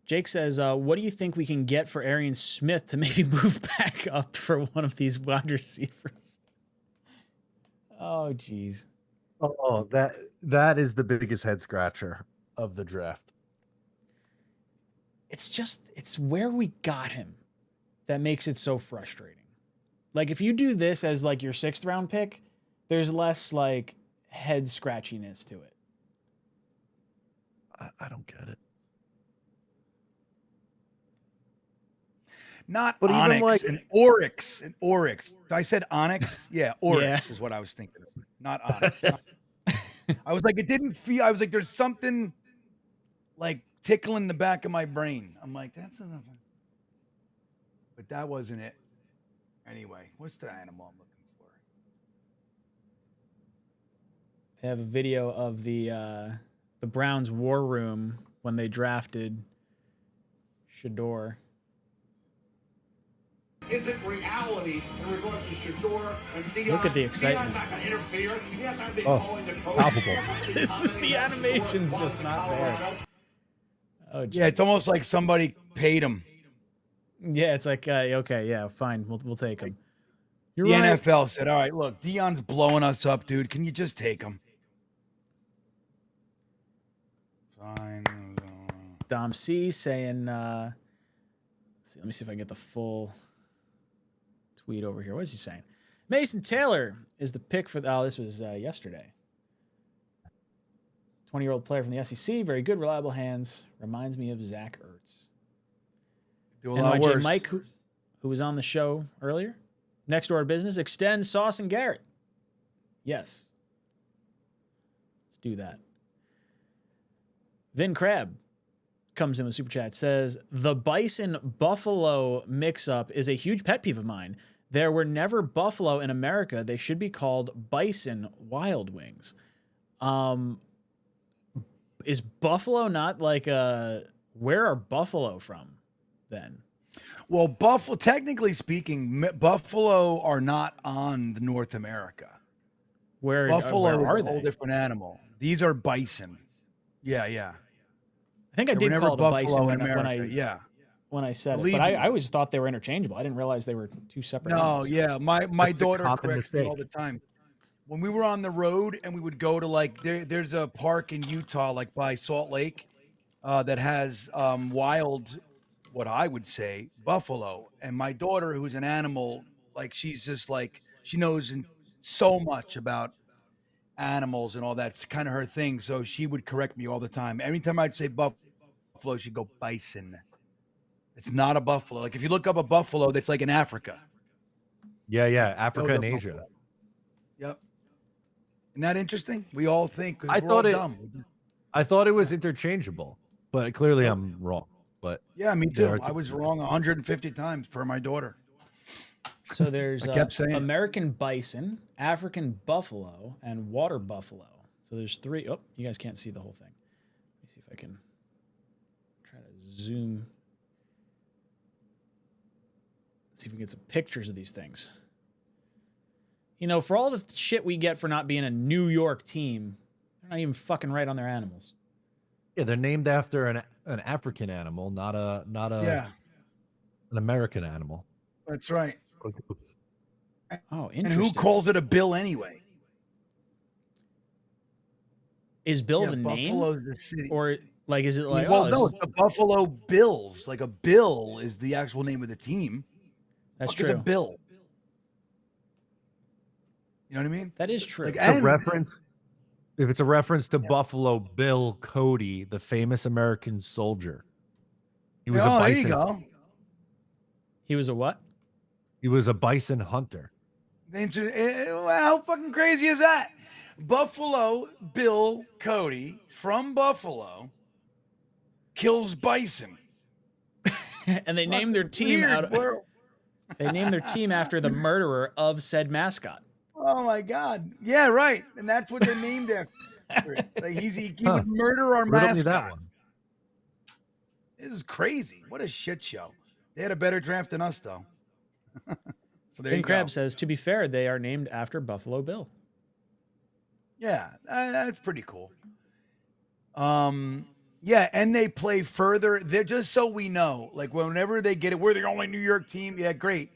Jake says, what do you think we can get for Arian Smith to maybe move back up for one of these wide receivers? Oh, geez. Oh, that is the biggest head scratcher of the draft. It's where we got him that makes it so frustrating. Like, if you do this as like your 6th round pick, there's less like head scratchiness to it. I don't get it. not But even Onyx like- and Oryx and Oryx. I said Onyx. Yeah, Oryx is what I was thinking of. Not Onyx. I was like, it didn't feel. I was like, there's something like tickling the back of my brain. I'm like, that's enough. But that wasn't it. Anyway, what's the animal I'm looking for? They have a video of the Browns war room when they drafted Shador. Is it reality in regards to Shador and Dion? Look at the excitement. Dion's not going to interfere. He has not been Oh, calling the coach. palpable. The animation's just not there. Oh, Yeah, it's almost like somebody paid him. Yeah, it's like okay, yeah, fine, we'll take him. You're The right. NFL said, "All right, look, Dion's blowing us up, dude. Can you just take him?" Fine. Dom C saying, let's see, let me see if I can get the full tweet over here. What is he saying? Mason Taylor is the pick for this was yesterday. 20-year-old player from the SEC, very good, reliable hands. Reminds me of Zach Ertz. Do a lot NYJ worse. Mike, who was on the show earlier. Next door business, extend Sauce and Garrett. Yes. Let's do that. Vin Crab comes in with super chat, says the Bison Buffalo mix-up is a huge pet peeve of mine. There were never Buffalo in America. They should be called Bison Wild Wings. Is Buffalo not like where are Buffalo from then? Well, Buffalo, technically speaking, Buffalo are not on the North America. Buffalo where are is a whole they? different animal. These are bison. Yeah, yeah. I think I There were did never call it a bison buffalo when, in when I America, when I said Believe it, but me. I always thought they were interchangeable. I didn't realize they were two separate. No, animals. yeah. My That's a daughter common corrects me all the mistake. time. When we were on the road and we would go to like there's a park in Utah, like by Salt Lake, that has wild, what I would say, buffalo. And my daughter, who's an animal, like she's just like she knows so much about animals and all that. It's kind of her thing. So she would correct me all the time. Every time I'd say buffalo, she'd go bison. It's not a buffalo. Like if you look up a buffalo, that's like in Africa. Yeah, Africa Those and are Asia. buffalo. Yep. Isn't that interesting? We all think 'cause I we're all thought it. dumb. I thought it was interchangeable, but clearly I'm wrong. But Yeah, me there too. are- I was wrong 150 times per my daughter. So there's I kept saying it. American bison, African buffalo, and water buffalo. So there's three. Oh, you guys can't see the whole thing. Let me see if I can try to zoom. Let's see if we can get some pictures of these things. You know, for all the shit we get for not being a New York team, they're not even fucking right on their animals. Yeah, they're named after an African animal, not a Yeah, an American animal. that's right. Oh, And interesting. who calls it a bill anyway? Is Bill Yeah, the name? Buffalo's the city. Or like is it like well, oh, no, it's it's the Buffalo Bills. Like a bill is the actual name of the team. That's Fuck is a true. bill. You know what I mean? That is true. Like, To and reference If it's a reference to Buffalo Bill Cody, the famous American soldier. He was a bison. There you go. He was a what? He was a bison hunter. How fucking crazy is that? Buffalo Bill Cody from Buffalo kills bison. And they named their team They named their team after the murderer of said mascot. Oh my God! Yeah, right. And that's what they named after. Like he would murder our Riddle me mascot. that one. This is crazy. What a shit show. They had a better draft than us, though. So there Ben you go. Krabs says, to be fair, they are named after Buffalo Bill. Yeah, that's pretty cool. Yeah, and they play further. They're just so we know, like whenever they get it, we're the only New York team. Yeah, great.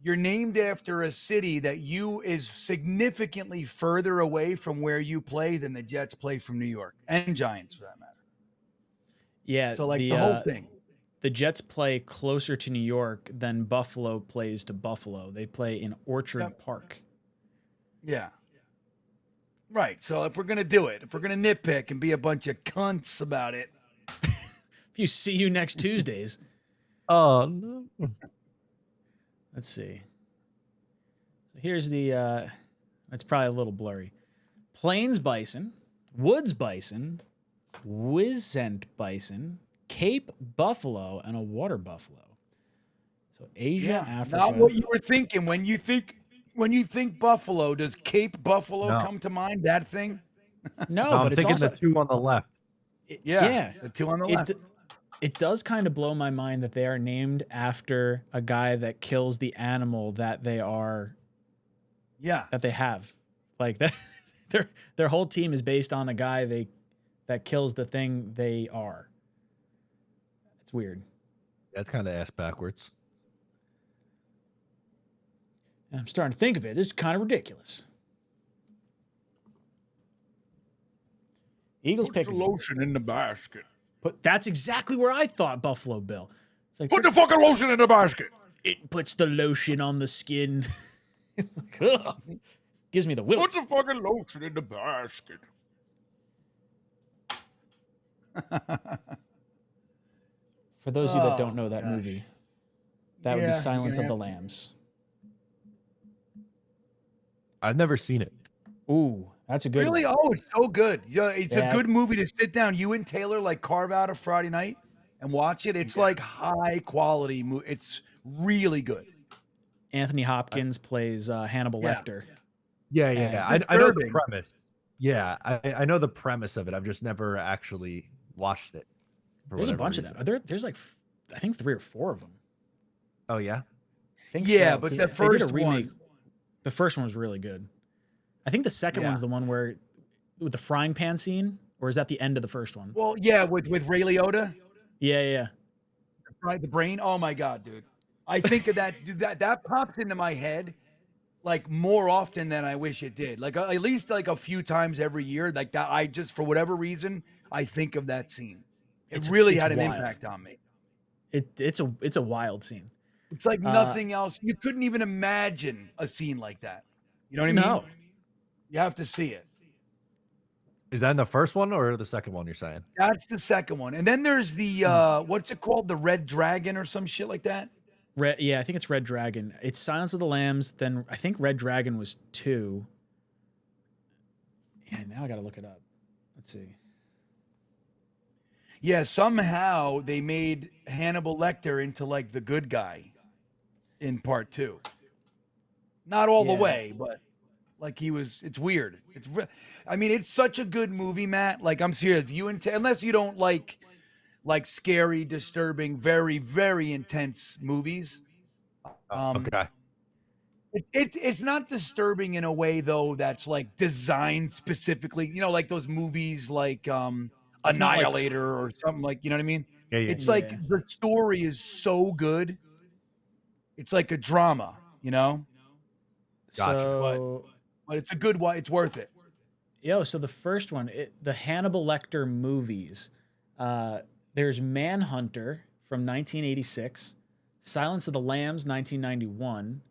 You're named after a city that is significantly further away from where you play than the Jets play from New York and Giants for that matter. Yeah. So like the whole thing. The Jets play closer to New York than Buffalo plays to Buffalo. They play in Orchard Park. Yeah. Right. So if we're going to do it, if we're going to nitpick and be a bunch of cunts about it. If you see you next Tuesdays. Oh, no. Let's see. So here's the, it's probably a little blurry. Plains bison, woods bison, Wisent bison, Cape buffalo, and a water buffalo. So Asia, Africa. Not what you were thinking when you think buffalo. Does Cape buffalo come to mind? That thing? No, I'm but it's thinking also the two on the left. Yeah, the two on the left. It does kind of blow my mind that they are named after a guy that kills the animal that they are. Yeah. That they have, like that. Their whole team is based on a guy that kills the thing they are. It's weird. That's kind of ass backwards. I'm starting to think of it. This is kind of ridiculous. Eagles pick the lotion in the basket. But that's exactly where I thought Buffalo Bill. It's like, Put the fucking lotion in the basket. It puts the lotion on the skin. It's like, ugh. Gives me the wilts. Put the fucking lotion in the basket. For those of you that don't know that movie, that would be Silence of the Lambs. I've never seen it. Ooh, that's a good Really? one. Oh, it's so good. Yeah, it's Yeah. a good movie to sit down. You and Taylor like carve out a Friday night and watch it. It's like high quality movie. It's really good. Anthony Hopkins plays Hannibal Lecter. Yeah. I know the premise. Yeah, I know the premise of it. I've just never actually watched it. There's a bunch of them. There's like, I think 3 or 4 of them. Oh, yeah? I think Yeah, so, but 'cause the they did a first remake. one. The first one was really good. I think the second one's the one where with the frying pan scene, or is that the end of the first one? Well, yeah, with Ray Liotta. Yeah. Right, the brain. Oh my God, dude. I think of that. Dude, that pops into my head like more often than I wish it did. Like at least like a few times every year. Like that, I just for whatever reason I think of that scene. It really had an impact on me. It's a wild scene. It's like nothing else. You couldn't even imagine a scene like that. You know what I mean? No. You have to see it. Is that in the first one or the second one you're saying? That's the second one. And then there's the what's it called? The Red Dragon or some shit like that? Yeah, I think it's Red Dragon. It's Silence of the Lambs. Then I think Red Dragon was 2. Yeah, now I got to look it up. Let's see. Yeah, somehow they made Hannibal Lecter into like the good guy in part 2. Not all the way, but like it's weird. I mean, it's such a good movie, Matt. Like I'm serious. Unless you don't like scary, disturbing, very, very intense movies. Okay. It's not disturbing in a way though that's like designed specifically, like those movies like Annihilator or something like, you know what I mean? Yeah. It's like the story is so good. It's like a drama, Gotcha. So, but it's a good one. It's worth it. So the first one, the Hannibal Lecter movies, there's Manhunter from 1986, Silence of the Lambs 1991,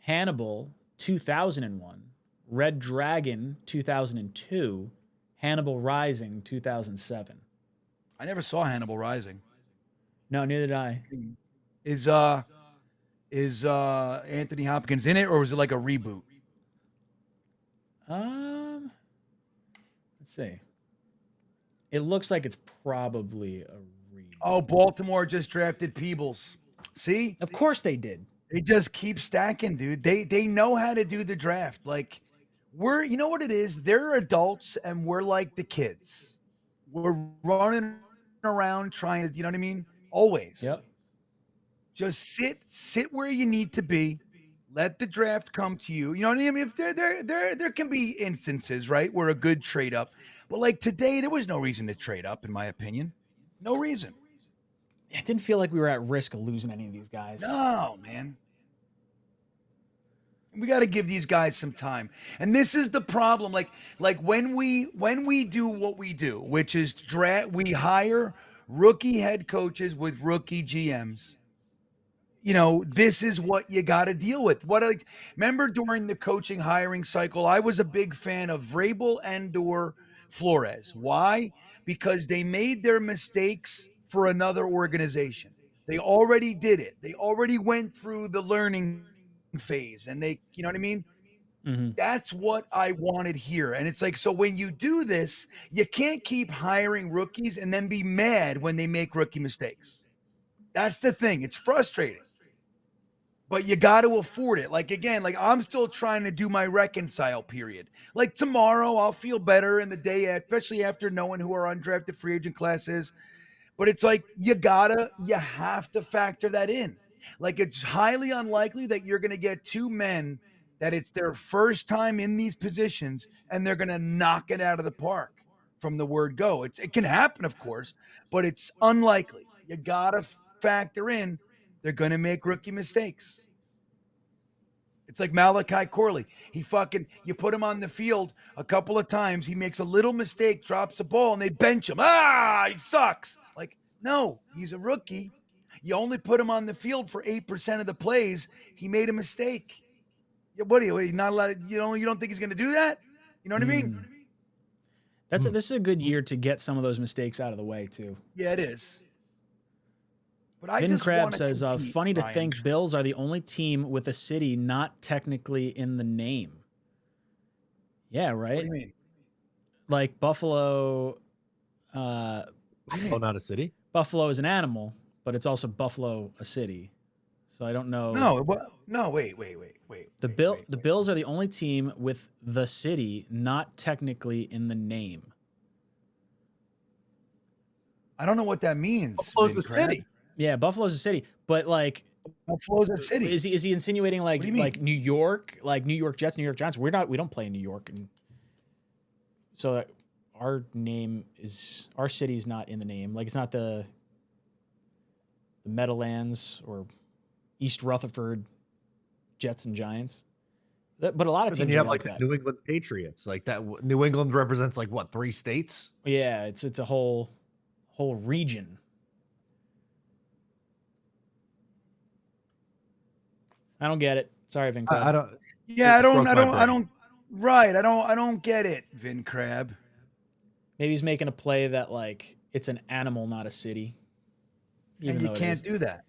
Hannibal 2001, Red Dragon 2002, Hannibal Rising 2007. I never saw Hannibal Rising. No, neither did I. Is Anthony Hopkins in it, or was it like a reboot? Let's see. It looks like it's probably a Oh, Baltimore just drafted Peebles. See? Of course they did. They just keep stacking, dude. They know how to do the draft. Like, you know what it is? They're adults and we're like the kids. We're running around trying to, you know what I mean? Always. Yep. Just sit where you need to be. Let the draft come to you. You know what I mean? If there can be instances, right, where a good trade up. But like today, there was no reason to trade up, in my opinion. No reason. It didn't feel like we were at risk of losing any of these guys. No, man. We got to give these guys some time. And this is the problem. Like when we do what we do, which is we hire rookie head coaches with rookie GMs. You know, this is what you got to deal with. Remember during the coaching hiring cycle, I was a big fan of Vrabel and/or Flores. Why? Because they made their mistakes for another organization. They already did it. They already went through the learning phase, and they, you know what I mean? Mm-hmm. That's what I wanted here. And it's like, so when you do this, you can't keep hiring rookies and then be mad when they make rookie mistakes. That's the thing. It's frustrating. But you got to afford it. Like, again, like I'm still trying to do my reconcile period. Like tomorrow, I'll feel better in the day, especially after knowing who our undrafted free agent class is. But it's like, you have to factor that in. Like, it's highly unlikely that you're going to get two men that it's their first time in these positions and they're going to knock it out of the park from the word go. It can happen, of course, but it's unlikely. You got to factor in they're going to make rookie mistakes. It's like Malachi Corley. You put him on the field a couple of times. He makes a little mistake, drops the ball, and they bench him. He sucks. Like, no, he's a rookie. You only put him on the field for 8% of the plays. He made a mistake. What are you not allowed to, you don't think he's going to do that? You know what I mean? This is a good year to get some of those mistakes out of the way, too. Yeah, it is. But Vin Crab says, funny to think Bills are the only team with a city not technically in the name. Yeah, right? What do you mean? Like Buffalo. Oh, not a city? Buffalo is an animal, but it's also Buffalo, a city. So I don't know. No, wait. The Bills are the only team with the city not technically in the name. I don't know what that means. Buffalo's a city. Yeah, Buffalo's a city, but like Buffalo's a city. Is he insinuating like New York, like New York Jets, New York Giants? We don't play in New York, and so our city's not in the name. Like it's not the Meadowlands or East Rutherford Jets and Giants. But a lot of teams. Then you have like the that. New England Patriots, like that. New England represents like what, 3 states? Yeah, it's a whole region. I don't get it. Sorry, Vin Crab. I don't. Yeah, I don't get it, Vin Crab. Maybe he's making a play that like it's an animal, not a city. And you can't do that.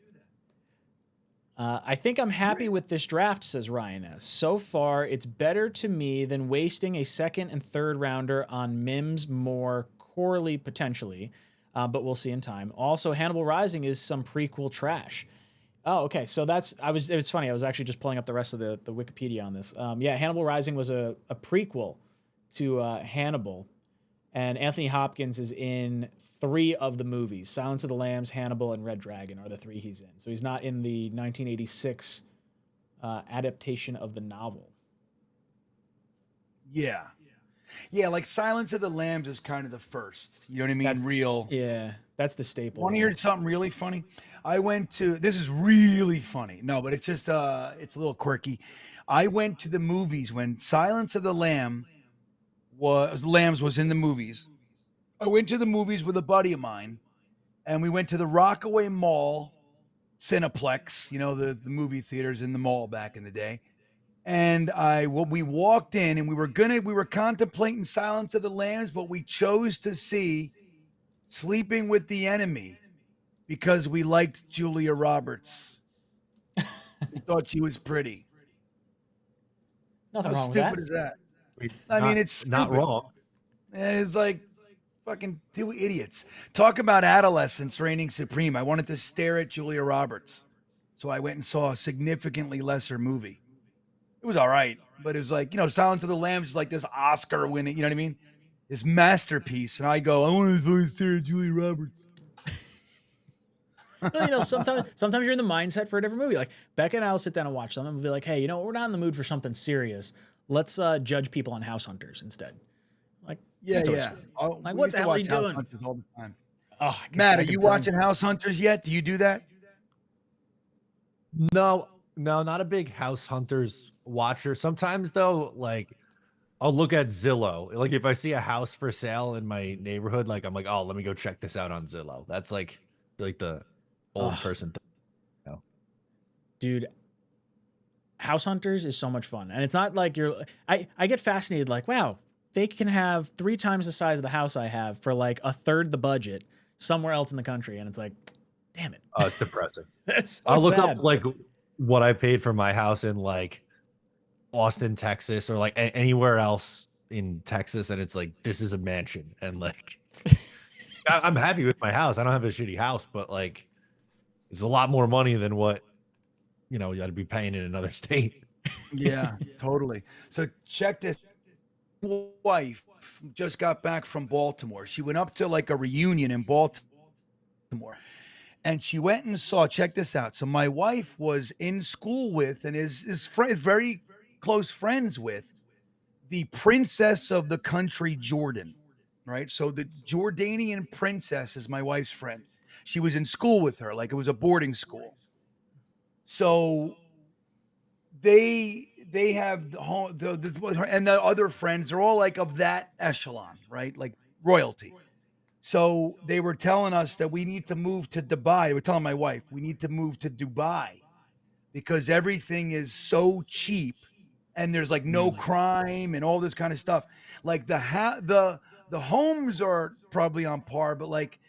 I think I'm happy with this draft, says Ryan S. So far, it's better to me than wasting a second and third rounder on Mims, Moore, Corley potentially, but we'll see in time. Also, Hannibal Rising is some prequel trash. Oh, okay. So it was funny. I was actually just pulling up the rest of the Wikipedia on this. Yeah, Hannibal Rising was a prequel to Hannibal, and Anthony Hopkins is in 3 of the movies. Silence of the Lambs, Hannibal, and Red Dragon are the 3 he's in. So he's not in the 1986 adaptation of the novel. Yeah. Yeah, like Silence of the Lambs is kind of the first. You know what I mean? Real. Yeah, that's the staple. Want to hear something really funny? This is really funny. No, but it's just, it's a little quirky. I went to the movies when Silence of the Lambs was in the movies. I went to the movies with a buddy of mine, and we went to the Rockaway Mall Cineplex, the movie theaters in the mall back in the day. And we walked in and we were contemplating Silence of the Lambs, but we chose to see Sleeping with the Enemy because we liked Julia Roberts. We thought she was pretty. Nothing How wrong with stupid that. is that? Not- I mean, it's not stupid. wrong. And it's like fucking two idiots. Talk about adolescence reigning supreme. I wanted to stare at Julia Roberts. So I went and saw a significantly lesser movie. It was all right, but it was like, Silence of the Lambs is like this Oscar winning, you know what I mean? This masterpiece. And I go, I want to stare at Julia Roberts. Well, sometimes you're in the mindset for a different movie. Like Becca and I will sit down and watch something and be like, hey, we're not in the mood for something serious. Let's judge people on House Hunters instead. Like, Yeah, that's always yeah. fun. Like, what the hell are you House doing? Hunters all the time. Oh, Matt, are you watching House Hunters yet? Do you do that? No, not a big House Hunters watcher. Sometimes though, like I'll look at Zillow. Like if I see a house for sale in my neighborhood, like I'm like, oh, let me go check this out on Zillow. That's like the old person thing. Dude, House Hunters is so much fun. And it's not like I get fascinated, like, wow, they can have 3 times the size of the house I have for like a third the budget somewhere else in the country. And it's like, damn it. Oh, it's depressing. That's so I'll look sad. up like what I paid for my house in like Austin, Texas, or like anywhere else in Texas, and it's like this is a mansion, and like I'm happy with my house. I don't have a shitty house, but like it's a lot more money than what you got to be paying in another state. Yeah, totally. So check this. Wife just got back from Baltimore. She went up to like a reunion in Baltimore. And she went and saw, check this out. So my wife was in school with and is very close friends with the princess of the country, Jordan, right? So the Jordanian princess is my wife's friend. She was in school with her, like it was a boarding school. So they have and the other friends, they're all like of that echelon, right? Like royalty. So they were telling us that we need to move to Dubai. They were telling my wife, we need to move to Dubai because everything is so cheap and there's like no crime and all this kind of stuff. Like the homes are probably on par, but like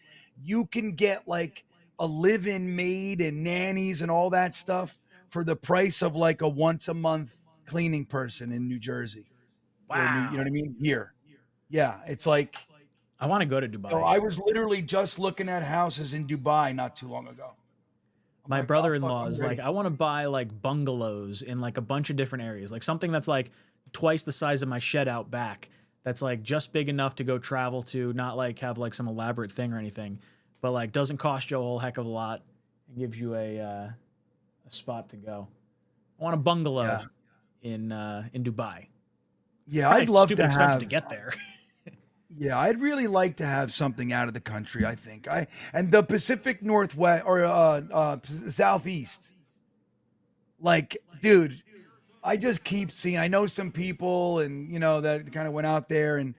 you can get like a live-in maid and nannies and all that stuff for the price of like a once a month cleaning person in New Jersey. Wow. You know what I mean? Here. Yeah. It's like, I want to go to Dubai. so I was literally just looking at houses in Dubai not too long ago. My brother-in-law is like, I want to buy like bungalows in like a bunch of different areas, like something that's like twice the size of my shed out back. That's like just big enough to go travel to, not like have like some elaborate thing or anything, but like doesn't cost you a whole heck of a lot and gives you a spot to go. I want a bungalow in Dubai. Yeah, I'd love stupid to expensive have to get there. Yeah, I'd really like to have something out of the country, I think. And the Pacific Northwest or Southeast. Like, dude, I just keep seeing, I know some people and that kind of went out there and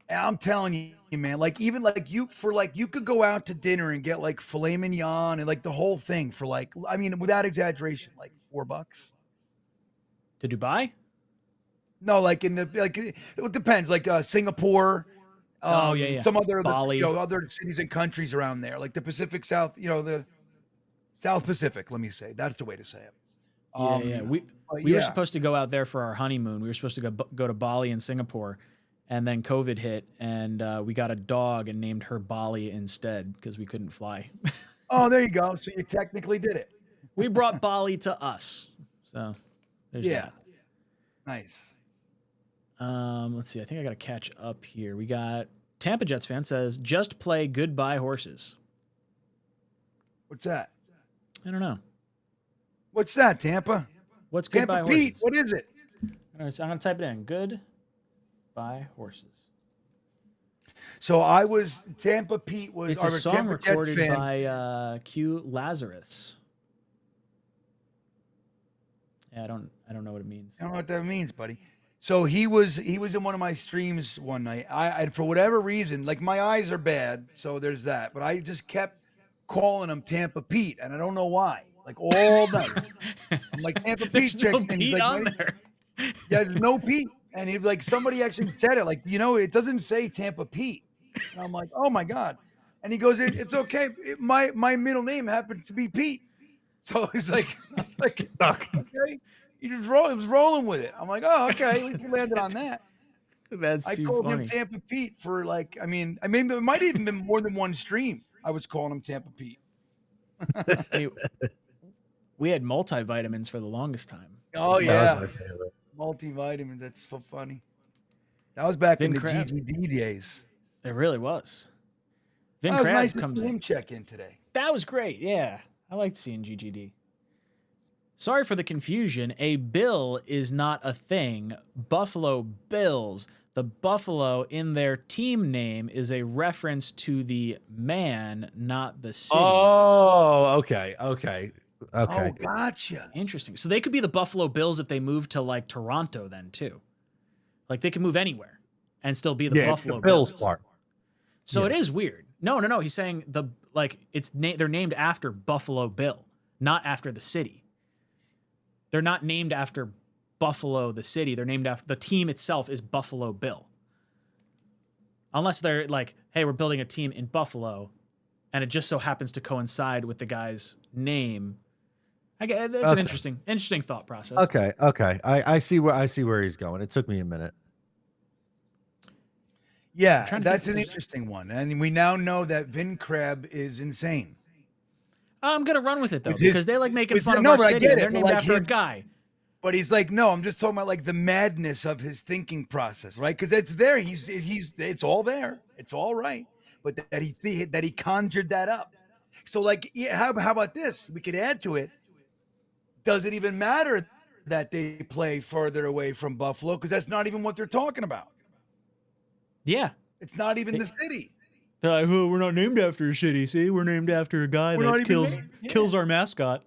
I'm telling you, man, like even like you could go out to dinner and get like filet mignon and like the whole thing for like, I mean, without exaggeration, like $4. To Dubai? No, like it depends. Like Singapore, some other Bali. other cities and countries around there, like the Pacific South, the South Pacific. Let me say that's the way to say it. We were supposed to go out there for our honeymoon. We were supposed to go to Bali and Singapore, and then COVID hit, and we got a dog and named her Bali instead because we couldn't fly. Oh, there you go. So you technically did it. We brought Bali to us. So there's that. Nice. Let's see. I think I got to catch up here. We got Tampa Jets fan says, just play Goodbye Horses. What's that? I don't know. What's that, Tampa? What's Tampa Goodbye Pete? Horses? What is it? I'm going to type it in. Goodbye Horses. So Tampa Pete was It's a song Tampa Jets recorded fan. by 𝐒𝐿AZARUS. Yeah, I don't know what it means. I don't know what that means, buddy. So he was in one of my streams one night. I for whatever reason, like my eyes are bad, so there's that. But I just kept calling him Tampa Pete, and I don't know why. like all night. I'm like, Tampa Pete There's no checks in. He's Pete like, on "Mate, there. yeah, there's no Pete." And he like somebody actually said it, like, it doesn't say Tampa Pete. And I'm like, oh my God. And he goes, it's okay. My middle name happens to be Pete. So he's like, okay. He was rolling with it. I'm like, oh, okay. At least he landed on that. That's I too called funny. him Tampa Pete for like, I mean, there might have even been more than one stream. I was calling him Tampa Pete. Hey, we had multivitamins for the longest time. Oh That yeah, was my favorite. multivitamins. That's so funny. That was back in Vin the Crab. GGD days. It really was. Vin That was Crab nice to comes see in. him check in today. That was great. Yeah. I liked seeing GGD. Sorry for the confusion. A bill is not a thing. Buffalo Bills. The buffalo in their team name is a reference to the man, not the city. Oh, okay. Oh, gotcha. Interesting. So they could be the Buffalo Bills if they moved to like Toronto then too. Like they could move anywhere and still be the Yeah, Buffalo the Bills Bills. part. So Yeah. it is weird. No. He's saying they're named after Buffalo Bill, not after the city. They're not named after Buffalo, the city. They're named after the team itself is Buffalo Bill. Unless they're like, hey, we're building a team in Buffalo, and it just so happens to coincide with the guy's name. I guess that's an interesting thought process. Okay. I see where he's going. It took me a minute. Yeah, trying to that's think an if there's- interesting one. And we now know that Vin Crab is insane. I'm gonna run with it though With his- because they like making with fun the- of no, our but I city. get And it, they're but, named like, after a his- guy. But he's like, no, I'm just talking about like the madness of his thinking process, right? Because it's there. It's all there. It's all right. But that he conjured that up. So like, yeah, how about this? We could add to it. Does it even matter that they play further away from Buffalo? Because that's not even what they're talking about. Yeah. It's not even the city. They're like, oh, we're not named after a city. See, we're named after a guy We're not that even kills our mascot.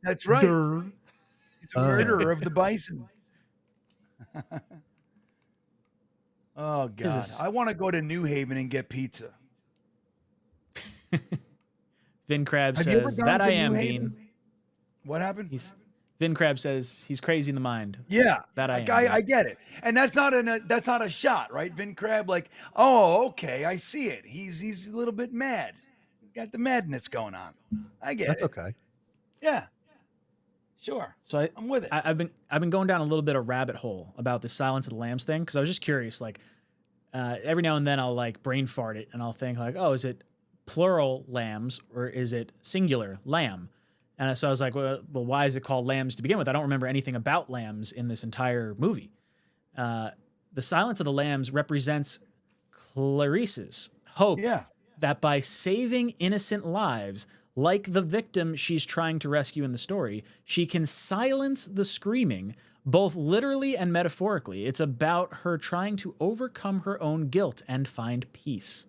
That's right. Durr. It's a murderer of the bison. Oh God! it's- I want to go to New Haven and get pizza. Vin Crab Have you ever says gone that to I New am Haven? Bean. What happened? Vin Crab says he's crazy in the mind. Yeah, that I like, am. I get it, and that's not a shot, right? Vin Crab, like, oh, okay, I see it. He's a little bit mad. He's got the madness going on. I get That's it. okay. Yeah, sure. So I'm with it. I've been going down a little bit of rabbit hole about the Silence of the Lambs thing because I was just curious. Like every now and then I'll like brain fart it and I'll think like, oh, is it plural lambs or is it singular lamb? And so I was like, well, why is it called lambs to begin with? I don't remember anything about lambs in this entire movie. The Silence of the Lambs represents Clarice's hope that by saving innocent lives, like the victim she's trying to rescue in the story, she can silence the screaming, both literally and metaphorically. It's about her trying to overcome her own guilt and find peace.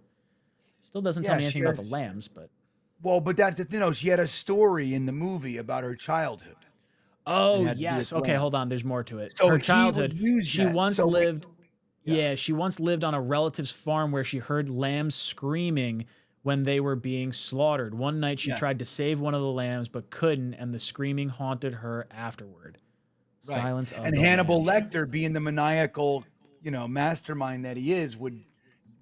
Still doesn't tell me anything about the lambs, but... Well, but that's the thing. No, she had a story in the movie about her childhood. Oh, had to do yes. with Okay, lambs. hold on. There's more to it. So Her he would childhood. use She that. once So wait- lived... Yeah, she once lived on a relative's farm where she heard lambs screaming when they were being slaughtered. One night she Yeah. tried to save one of the lambs but couldn't, and the screaming haunted her afterward. Right. Silence of And the Hannibal Lambs. Lecter, being the maniacal, mastermind that he is,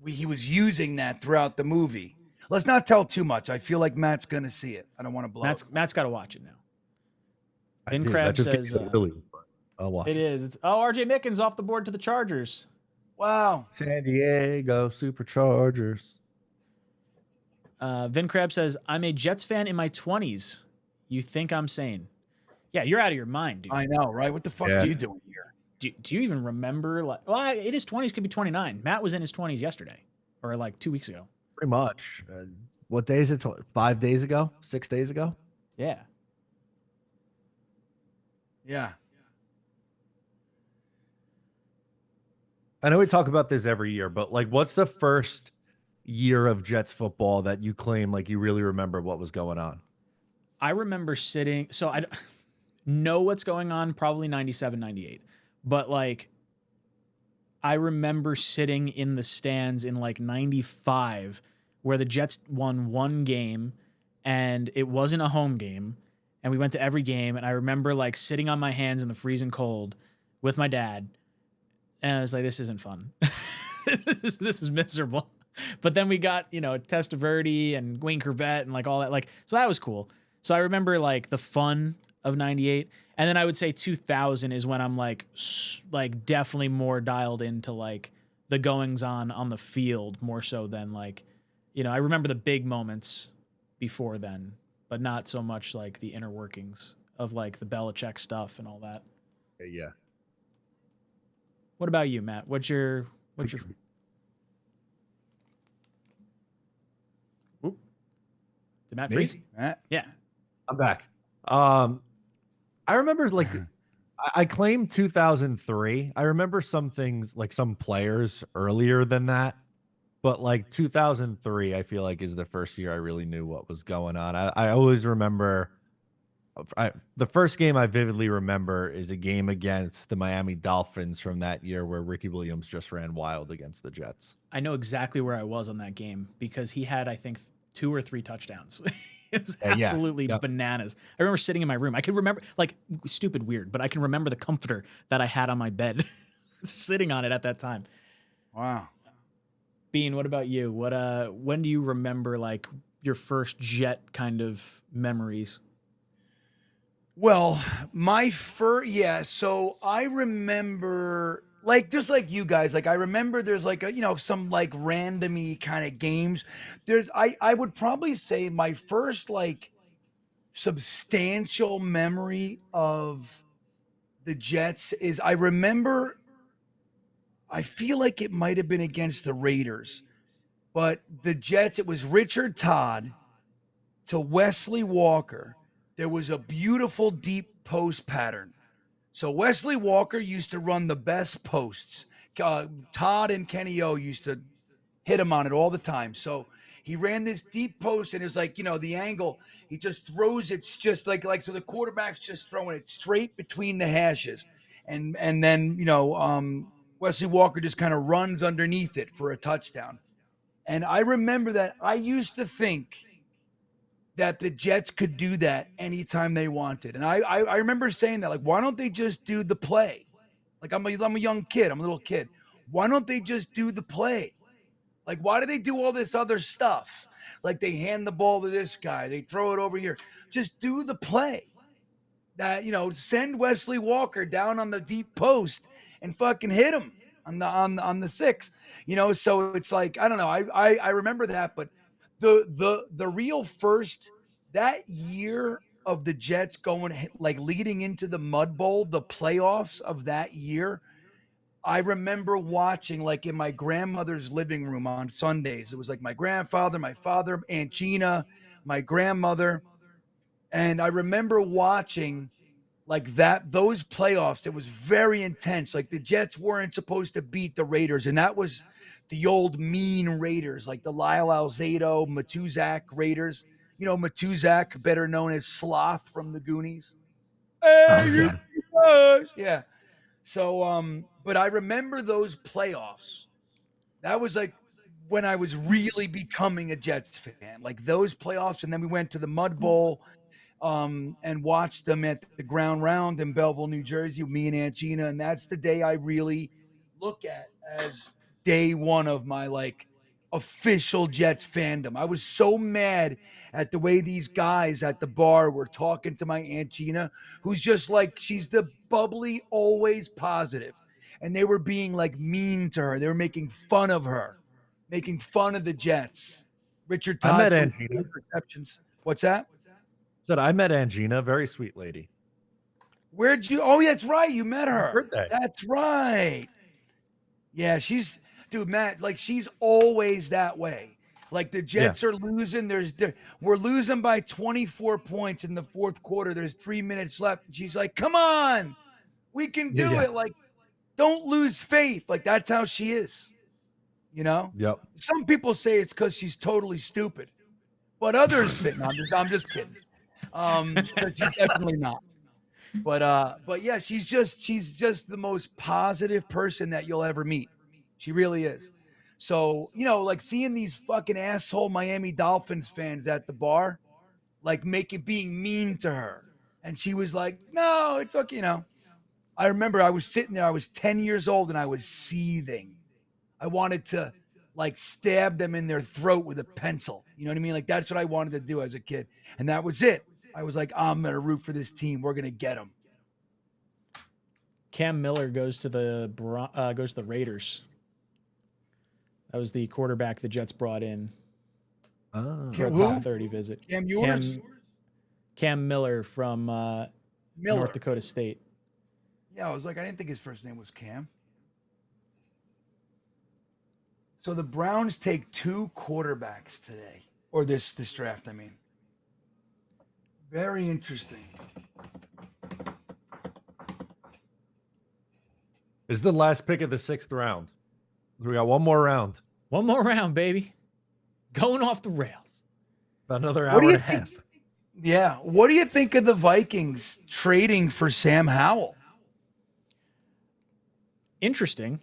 he was using that throughout the movie. Let's not tell too much. I feel like Matt's gonna see it. I don't want to blow. Matt's got to watch it now. I Vin did. Crab That just says gets silly, but I'll watch it is. It's RJ Mickens off the board to the Chargers. Wow. San Diego Superchargers. Vin Crab says, I'm a Jets fan in my 20s. You think I'm sane? Yeah, you're out of your mind, dude. I know, right? What the fuck are you doing here? Do you even remember? Like, well, it is 20s, could be 29. Matt was in his 20s yesterday, or like 2 weeks ago. Pretty much. What day is it? 5 days ago? 6 days ago? Yeah. Yeah. I know we talk about this every year, but like, what's the first year of Jets football that you claim like you really remember what was going on? I remember sitting, so I don't know what's going on, probably 97, 98. But like, I remember sitting in the stands in like 95 where the Jets won one game and it wasn't a home game. and we went to every game. And I remember like sitting on my hands in the freezing cold with my dad, and I was like, "This isn't fun. This is miserable." But then we got, you know, Testaverde and Wayne Corbett and like all that, like, so that was cool. So I remember like the fun of 98. And then I would say 2000 is when I'm like definitely more dialed into like the goings on the field more so than like, you know, I remember the big moments before then, but not so much like the inner workings of like the Belichick stuff and all that. Yeah. What about you, Matt? What's your Oop. Did Matt Me? freeze? Matt? Yeah. I'm back. I remember like I claimed 2003. I remember some things like some players earlier than that, but like 2003, I feel like is the first year I really knew what was going on. I always remember the first game I vividly remember is a game against the Miami Dolphins from that year where Ricky Williams just ran wild against the Jets. I know exactly where I was on that game because he had, I think, 2 or 3 touchdowns. It was absolutely bananas. I remember sitting in my room. I could remember, like, stupid weird, but I can remember the comforter that I had on my bed sitting on it at that time. Wow. Bean, what about you? When do you remember like your first Jet kind of memories? Well, so I remember, like, just like you guys, like, I remember there's like some like randomy kind of games. I would probably say my first like substantial memory of the Jets is I feel like it might have been against the Raiders, but the Jets, it was Richard Todd to Wesley Walker. There was a beautiful deep post pattern. So Wesley Walker used to run the best posts. Todd and Kenny O used to hit him on it all the time. So he ran this deep post, and it was like, the angle, he just throws it just like so the quarterback's just throwing it straight between the hashes. And then, Wesley Walker just kind of runs underneath it for a touchdown. And I remember that I used to think that the Jets could do that anytime they wanted. And I remember saying that, like, why don't they just do the play? Like, I'm a young kid. I'm a little kid. Why don't they just do the play? Like, why do they do all this other stuff? Like, they hand the ball to this guy. They throw it over here. Just do the play. That, send Wesley Walker down on the deep post and fucking hit him on the 6. So it's like, I don't know. I remember that, but the real first, that year of the Jets going, like, leading into the Mud Bowl, the playoffs of that year, I remember watching, like, in my grandmother's living room on Sundays. It was like my grandfather, my father, Aunt Gina, my grandmother. And I remember watching like those playoffs. It was very intense. Like, the Jets weren't supposed to beat the Raiders. And that was the old mean Raiders, like the Lyle Alzado, Matuzak Raiders. Matuzak, better known as Sloth from the Goonies. Yeah. So, but I remember those playoffs. That was like when I was really becoming a Jets fan, like those playoffs. And then we went to the Mud Bowl and watched them at the Ground Round in Belleville, New Jersey, with me and Aunt Gina. And that's the day I really look at as day one of my like official Jets fandom. I was so mad at the way these guys at the bar were talking to my Aunt Gina, who's just like, she's the bubbly, always positive. And they were being like mean to her. They were making fun of her, making fun of the Jets. Richard Todd. I met Aunt Gina. Receptions. What's that? Said I met Aunt Gina, very sweet lady. Where'd you? Oh, yeah, that's right. You met her. Birthday. That's right. Yeah, dude, Matt, like, she's always that way. Like, the Jets are losing. We're losing by 24 points in the fourth quarter. There's 3 minutes left. And she's like, come on, we can do it. Like, don't lose faith. Like, that's how she is. Yep. Some people say it's because she's totally stupid, but others say, no, I'm just kidding. But she's definitely not. But yeah, she's just the most positive person that you'll ever meet. She really is. So, like, seeing these fucking asshole Miami Dolphins fans at the bar, like, being mean to her, And she was like, no, it's okay. You know, I remember I was sitting there. I was 10 years old and I was seething. I wanted to like stab them in their throat with a pencil. You know what I mean? Like that's what I wanted to do as a kid. And that was it. I was like, I'm going to root for this team. We're going to get them. Cam Miller goes to the Raiders. That was the quarterback the Jets brought in for a top 30 visit. Cam Miller from North Dakota State. Yeah, I was like, I didn't think his first name was Cam. So the Browns take 2 quarterbacks today, or this draft, I mean. Very interesting. This is the last pick of the 6th round. We got one more round. One more round, baby. Going off the rails. About another hour and a half. Yeah. What do you think of the Vikings trading for Sam Howell? Interesting.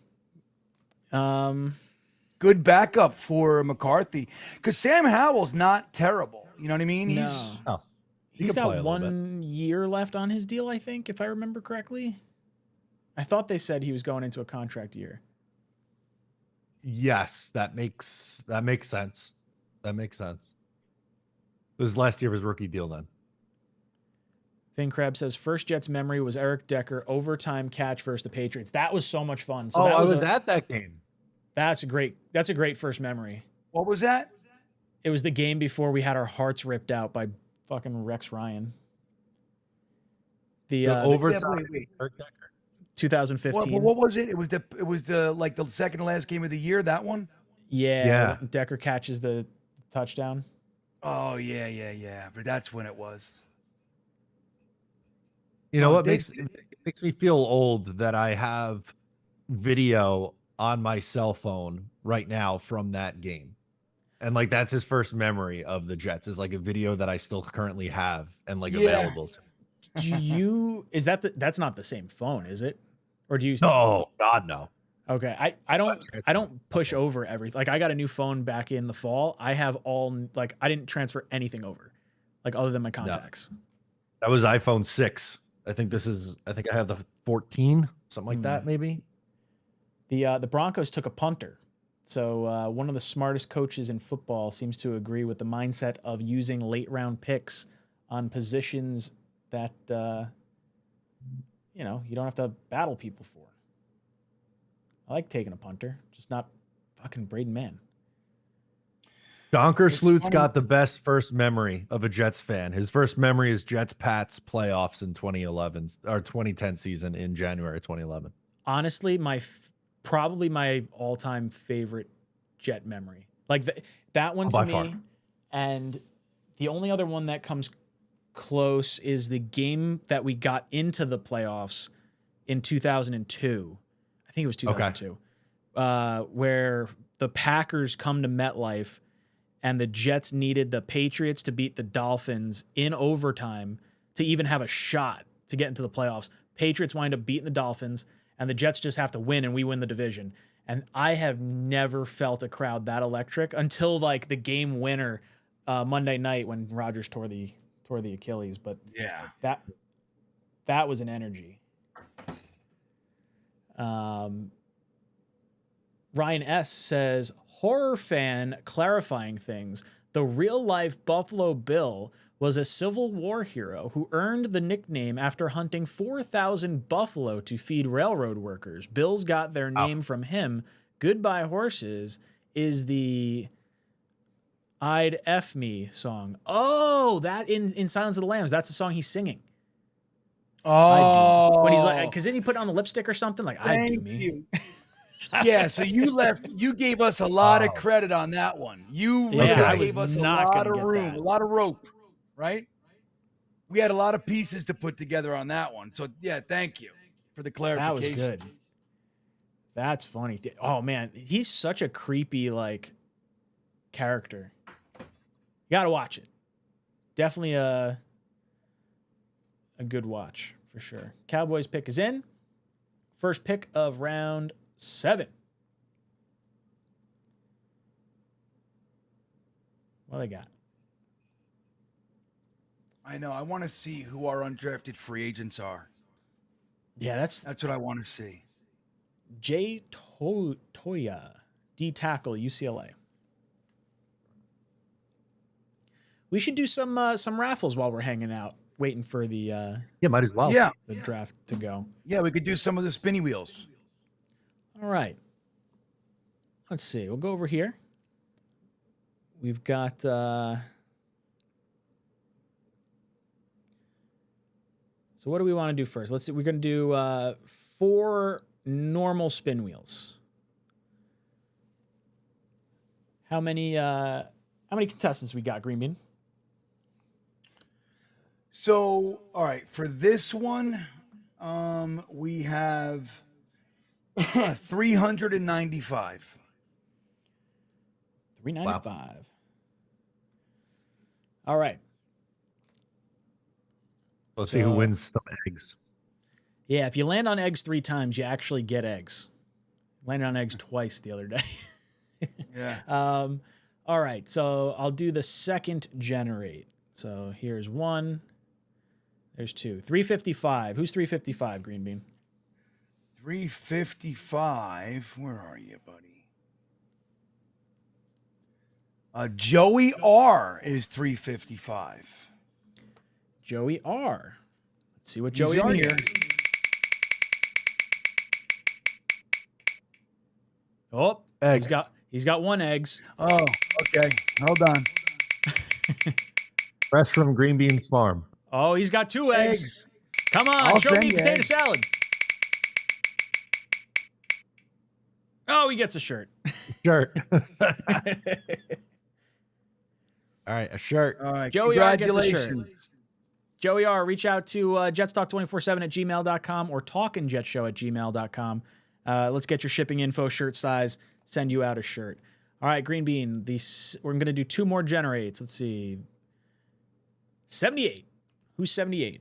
Good backup for McCarthy. Because Sam Howell's not terrible. You know what I mean? He's got 1 year left on his deal, I think, if I remember correctly. I thought they said he was going into a contract year. Yes, that makes sense. That makes sense. It was last year of his rookie deal then. Finn Crab says first Jets memory was Eric Decker overtime catch versus the Patriots. That was so much fun. So I was at that game. That's a great first memory. What was that? It was the game before we had our hearts ripped out by fucking Rex Ryan. The overtime. 2015. What was it? It was the like the second to last game of the year. That one. Yeah. Decker catches the touchdown. Oh yeah. But that's when it was. You know what makes me feel old that I have video on my cell phone right now from that game. And like that's his first memory of the Jets is like a video that I still currently have and like available to me. That's not the same phone, is it? Or do you? No, God, no. Okay, I don't push over everything. Like I got a new phone back in the fall. I have I didn't transfer anything over, like other than my contacts. No. That was iPhone 6. I think I have the 14, something like that, maybe. The Broncos took a punter. So one of the smartest coaches in football seems to agree with the mindset of using late round picks on positions that you don't have to battle people for. I like taking a punter, just not fucking Braden Mann. Donker Sloot's got the best first memory of a Jets fan. His first memory is Jets-Pats playoffs in 2011 or 2010 season in January 2011. Honestly, probably my all-time favorite Jet memory. Like that one to me. Far. And the only other one that comes close is the game that we got into the playoffs in 2002. I think it was 2002. Where the Packers come to MetLife and the Jets needed the Patriots to beat the Dolphins in overtime to even have a shot to get into the playoffs. Patriots wind up beating the Dolphins, and the Jets just have to win, and we win the division. And I have never felt a crowd that electric until like the game winner Monday night when Rodgers tore the Achilles. But yeah, that was an energy. Ryan S. says, horror fan clarifying things. The real-life Buffalo Bill was a Civil War hero who earned the nickname after hunting 4,000 buffalo to feed railroad workers. Bills got their name from him. Goodbye Horses is the I'd F Me song. Oh, that in Silence of the Lambs, that's the song he's singing. Oh. When he's like, because did he put it on the lipstick or something? Like, I do me. Yeah, so you gave us a lot of credit on that one. You really gave us a lot of room, a lot of rope, right? We had a lot of pieces to put together on that one. So yeah, thank you for the clarification. That was good. That's funny. Oh man, he's such a creepy like character. You gotta watch it. Definitely a good watch for sure. Cowboys pick is in. First pick of round 7. What do they got? I know. I want to see who our undrafted free agents are. Yeah, that's what I want to see. Jay Toya, D tackle, UCLA. We should do some raffles while we're hanging out, waiting for the might as well. Yeah. the draft to go. Yeah, we could do some of the spinny wheels. All right. Let's see. We'll go over here. We've got so what do we want to do first? Let's see. We're going to do 4 normal spin wheels. How many contestants we got, Green Bean? So, all right, for this one, we have 395. 395. Wow. All right. Let's see who wins some eggs. Yeah, if you land on eggs 3 times, you actually get eggs. Landed on eggs twice the other day. Yeah. All right, so I'll do the second generate. So here's 1. There's 2. 355. Who's 355, Green Bean? 355. Where are you, buddy? Joey R is 355. Joey R. Let's see what He's Joey in R here. gets. Oh, eggs. He's got 1 eggs. Oh, okay. Hold on. Fresh from Green Bean's farm. Oh, he's got 2 eggs. Come on, I'll show send me you potato eggs. salad. Oh, he gets a shirt. Shirt. All right, a shirt. All right, Joey R gets a shirt. congratulations. Joey R, reach out to jetstalk247@gmail.com or talkinjetshow@gmail.com. Let's get your shipping info, shirt size, send you out a shirt. All right, Green Bean, we're going to do 2 more generates. Let's see. 78. Who's 78?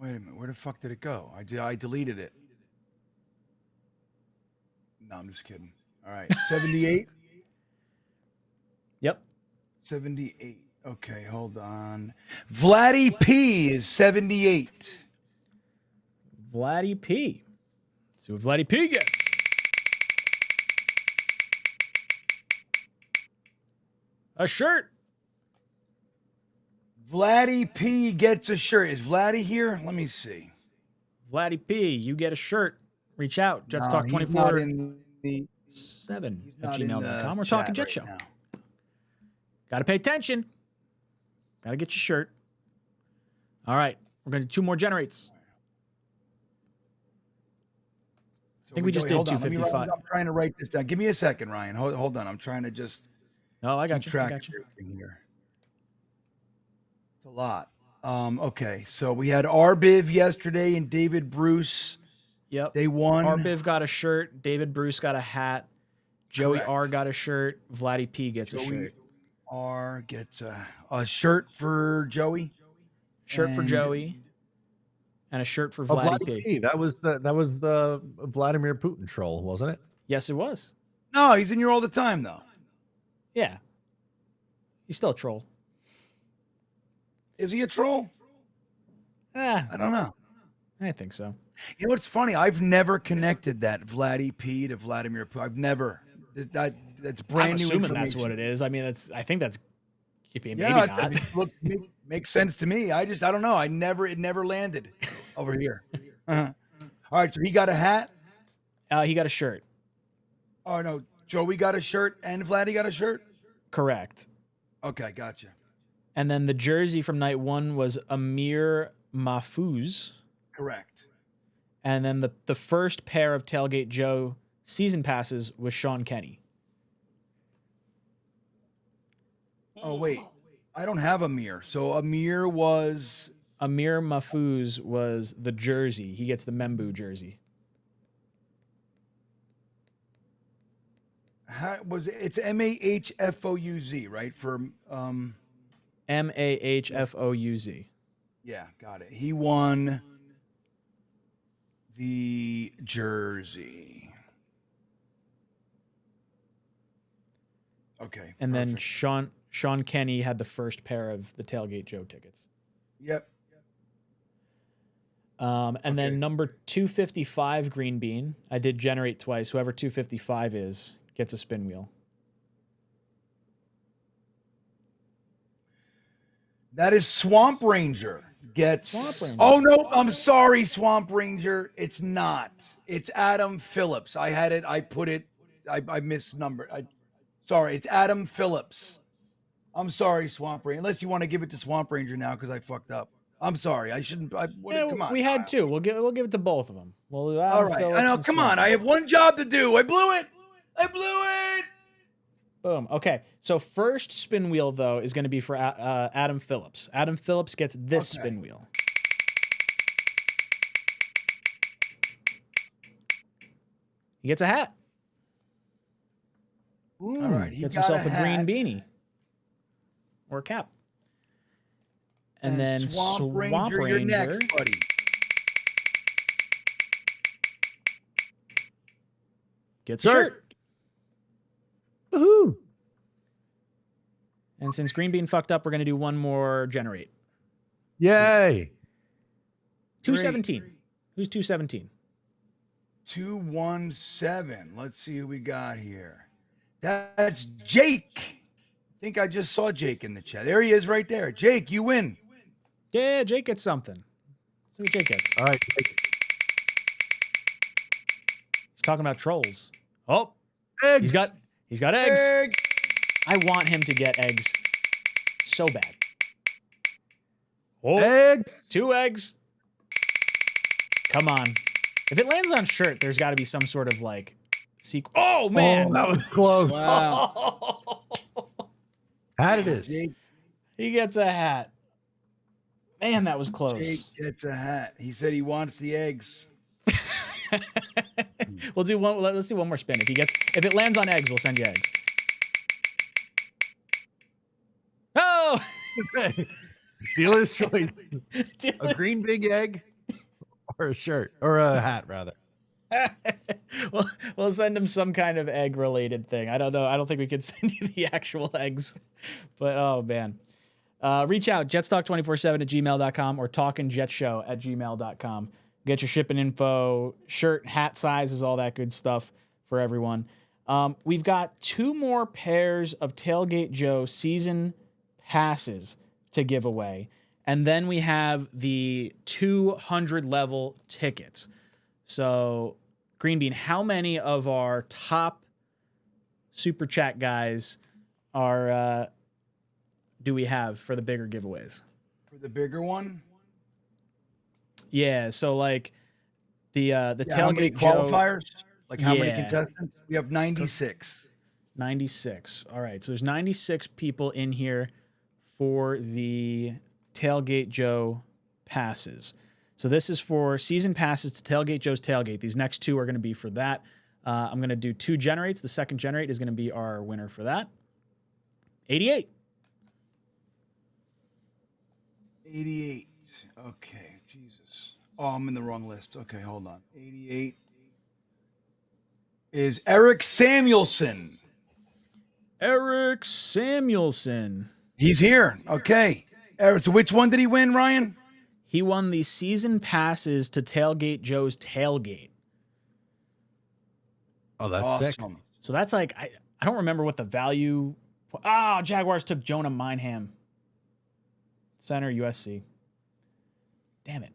Wait a minute. Where the fuck did it go? I deleted it. No, I'm just kidding. All right. 78? Yep. 78. Okay, hold on. Vladdy P is 78. Vladdy P. Let's see what Vladdy P gets. A shirt. Vladdy P gets a shirt. Is Vladdy here? Let me see. Vladdy P, you get a shirt. Reach out. No, JetsTalk24. he's not in the 7 at not in the gmail.com. We're chat talking Jet right Show. now. Got to pay attention. Got to get your shirt. All right. We're going to do 2 more generates. I think we just did hold on. 255. I'm trying to write this down. Give me a second, Ryan. Hold on. I'm trying to just Oh, I got keep you. I track got of you. everything here. It's a lot. Okay, so we had Arbiv yesterday and David Bruce. Yep. They won. Arbiv got a shirt. David Bruce got a hat. Joey Correct. R got a shirt. Vladdy P gets a Joey shirt. R gets a shirt for Joey. Shirt for And- Joey. And a shirt for Oh, Vladdy Vladdy P. P. That was the Vladimir Putin troll, wasn't it? Yes, it was. No, he's in here all the time, though. Yeah. He's still a troll. Is he a troll? I don't know. I think so. You know what's funny? I've never connected that Vladdy P to Vladimir Putin. I've never. That's brand I'm new assuming information. that's what it is. I mean, I think that's maybe Yeah, not. makes sense to me. I don't know. It never landed over here. All right, so he got a hat. He got a shirt. Oh no, Joey got a shirt and Vladdy got a shirt. Correct. Okay, gotcha. And then the jersey from night 1 was Amir Mahfouz. Correct. And then the first pair of Tailgate Joe season passes was Sean Kenny. Oh wait, I don't have Amir. So Amir Mahfouz was the jersey. He gets the Membu jersey. It's Mahfouz, right? For Mahfouz. Yeah, got it. He won the jersey. Okay. And then Sean Sean Kenny had the first pair of the Tailgate Joe tickets. Yep. And then number 255 Green Bean. I did generate twice. Whoever 255 is gets a spin wheel. That is Swamp Ranger. Swamp Ranger. Oh no, I'm sorry, Swamp Ranger. It's not. It's Adam Phillips. I had it. I put it. I misnumbered. Sorry. It's Adam Phillips. I'm sorry, Swamp Ranger. Unless you want to give it to Swamp Ranger now because I fucked up. I'm sorry. I shouldn't. Come on. We had two. We'll give it to both of them. All right. I know. Come on. I have one job to do. I blew it. Boom. Okay. So first spin wheel though is going to be for Adam Phillips. Adam Phillips gets this spin wheel. He gets a hat. All right. He gets got himself a green hat. beanie or a cap. And then Swamp Ranger, you're next, buddy. Gets a shirt. Woohoo! And since Green Bean fucked up, we're going to do one more generate. Yay! 217. Who's 217? 217. Let's see who we got here. That's Jake. I think I just saw Jake in the chat. There he is right there. Jake, you win. Yeah, Jake gets something. Let's see what Jake gets. All right. He's talking about trolls. Oh, eggs. He's got eggs. Egg. I want him to get eggs so bad. Oh, eggs. 2 eggs. Come on. If it lands on shirt, there's got to be some sort of like sequel. Oh man, that was close. Wow. Hat it is. Jake, he gets a hat. Man, that was close. Jake gets a hat. He said he wants the eggs. We'll do one. Let's do one more spin. If it lands on eggs, we'll send you eggs. Oh, Dealer's choice. A green big egg or a shirt or a hat rather. We'll send him some kind of egg related thing. I don't know. I don't think we could send you the actual eggs, but oh man. Reach out, jetstalk247@gmail.com or talkinjetshow@gmail.com. Get your shipping info, shirt, hat sizes, all that good stuff for everyone. We've got 2 more pairs of Tailgate Joe season passes to give away. And then we have the 200 level tickets. So, Green Bean, how many of our top super chat guys do we have for the bigger giveaways? For the bigger one? Yeah, so like the Tailgate how many qualifiers? Like how many Yeah. contestants? We have 96. 96. All right, so there's 96 people in here for the Tailgate Joe passes. So this is for season passes to Tailgate Joe's Tailgate. These next 2 are going to be for that. I'm going to do 2 generates. The second generate is going to be our winner for that. 88. 88. Okay, Jesus. Oh, I'm in the wrong list. Okay, hold on. 88 is Eric Samuelson. Eric Samuelson. He's here. Okay. Eric, so which one did he win, Ryan? He won the season passes to Tailgate Joe's Tailgate. Oh, that's sick. Awesome. So that's like, I don't remember what the value. Jaguars took Jonah Mineham. Center, USC. Damn it.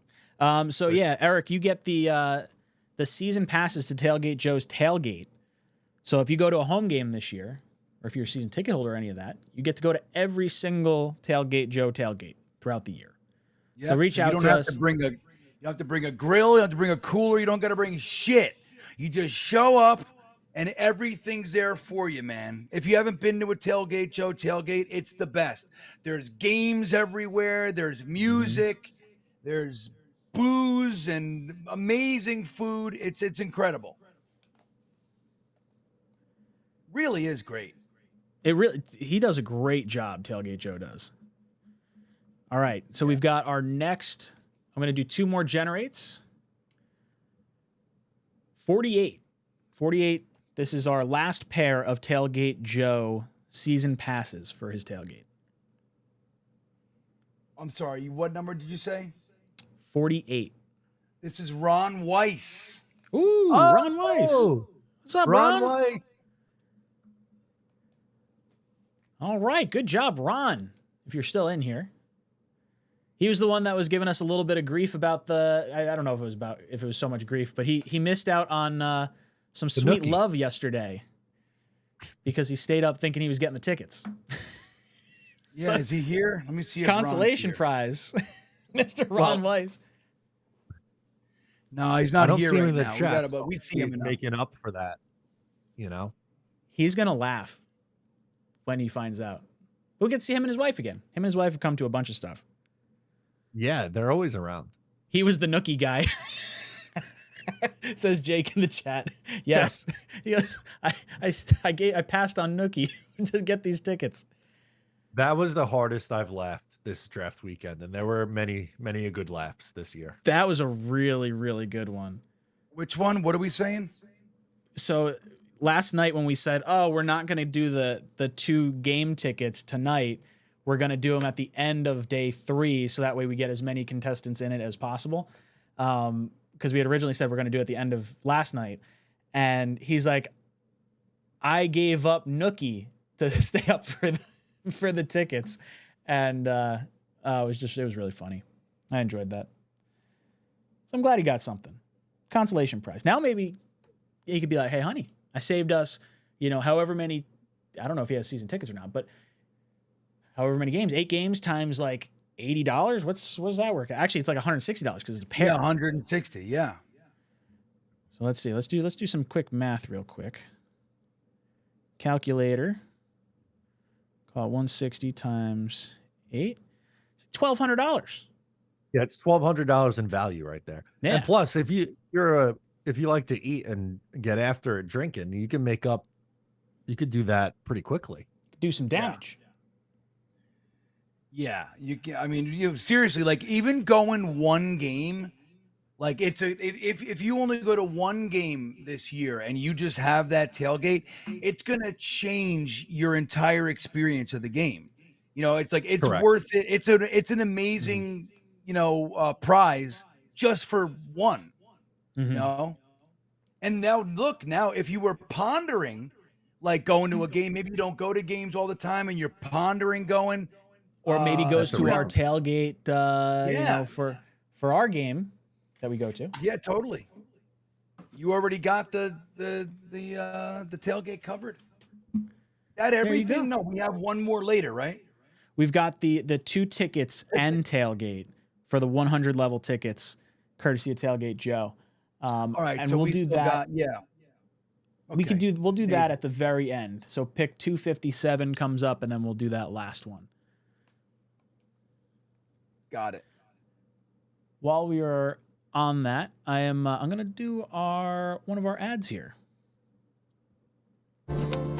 So yeah, Eric, you get the season passes to Tailgate Joe's Tailgate. So if you go to a home game this year, or if you're a season ticket holder or any of that, you get to go to every single Tailgate Joe tailgate throughout the year. Yep. So reach out you to don't have us. To bring you don't have to bring a grill. You don't have to bring a cooler. You don't got to bring shit. You just show up, and everything's there for you, man. If you haven't been to a Tailgate Joe tailgate, it's the best. There's games everywhere. There's music. There's booze and amazing food. It's incredible. Really is great. He does a great job, Tailgate Joe does. All right, so we've got our next, I'm going to do 2 more generates. 48. 48, this is our last pair of Tailgate Joe season passes for his tailgate. I'm sorry. What number did you say? 48. This is Ron Weiss. Ooh, Ron Weiss. What's up, Ron? Weiss. All right, good job, Ron. If you're still in here. He was the one that was giving us a little bit of grief about I don't know if it was so much grief, but he missed out on some sweet love yesterday because he stayed up thinking he was getting the tickets. Yeah, So, is he here? Let me see. If consolation Ron's here. prize, Mr. Ron Weiss. No, he's I not don't here see him right in the now. chat. But we see him He's enough. making up for that. He's gonna laugh when he finds out. We'll get to see him and his wife again. Him and his wife have come to a bunch of stuff. Yeah, they're always around. He was the nookie guy. Says Jake in the chat. Yes. He goes, I passed on Nookie to get these tickets. That was the hardest I've laughed this draft weekend, and there were many a good laughs this year. That was a really, really good one. Which one? What are we saying? So last night when we said, oh, we're not going to do the 2 game tickets tonight, we're going to do them at the end of day 3, so that way we get as many contestants in it as possible. Because we had originally said we're going to do it at the end of last night. And he's like, I gave up Nookie to stay up for the tickets. And it was really funny. I enjoyed that. So I'm glad he got something. Consolation prize. Now maybe he could be like, hey, honey, I saved us, however many, I don't know if he has season tickets or not, but however many games, 8 games times like $80. What does that work? Actually, it's like $160 because it's a pair. Yeah, 160. Yeah. So let's see. Let's do some quick math real quick. Calculator. Call it 160 times 8. It's $1,200. Yeah, it's $1,200 in value right there. Yeah. And plus, if you like to eat and get after it drinking, you could do that pretty quickly. Do some damage. Yeah, you seriously, like, even going 1 game, like, if you only go to 1 game this year and you just have that tailgate, it's gonna change your entire experience of the game. It's like it's Correct. worth it. It's an amazing prize just for 1. And now look, if you were pondering like going to a game, maybe you don't go to games all the time, and you're pondering going. Or maybe goes That's to a our reason. tailgate, for our game that we go to. Yeah, totally. You already got the tailgate covered. That everything? No, we have one more later, right? We've got the 2 tickets and tailgate for the 100 level tickets, courtesy of Tailgate Joe. All right, and so we'll we do still that. We'll do that at the very end. So pick 257 comes up, and then we'll do that last one. Got it. While we are on that, I'm gonna do one of our ads here.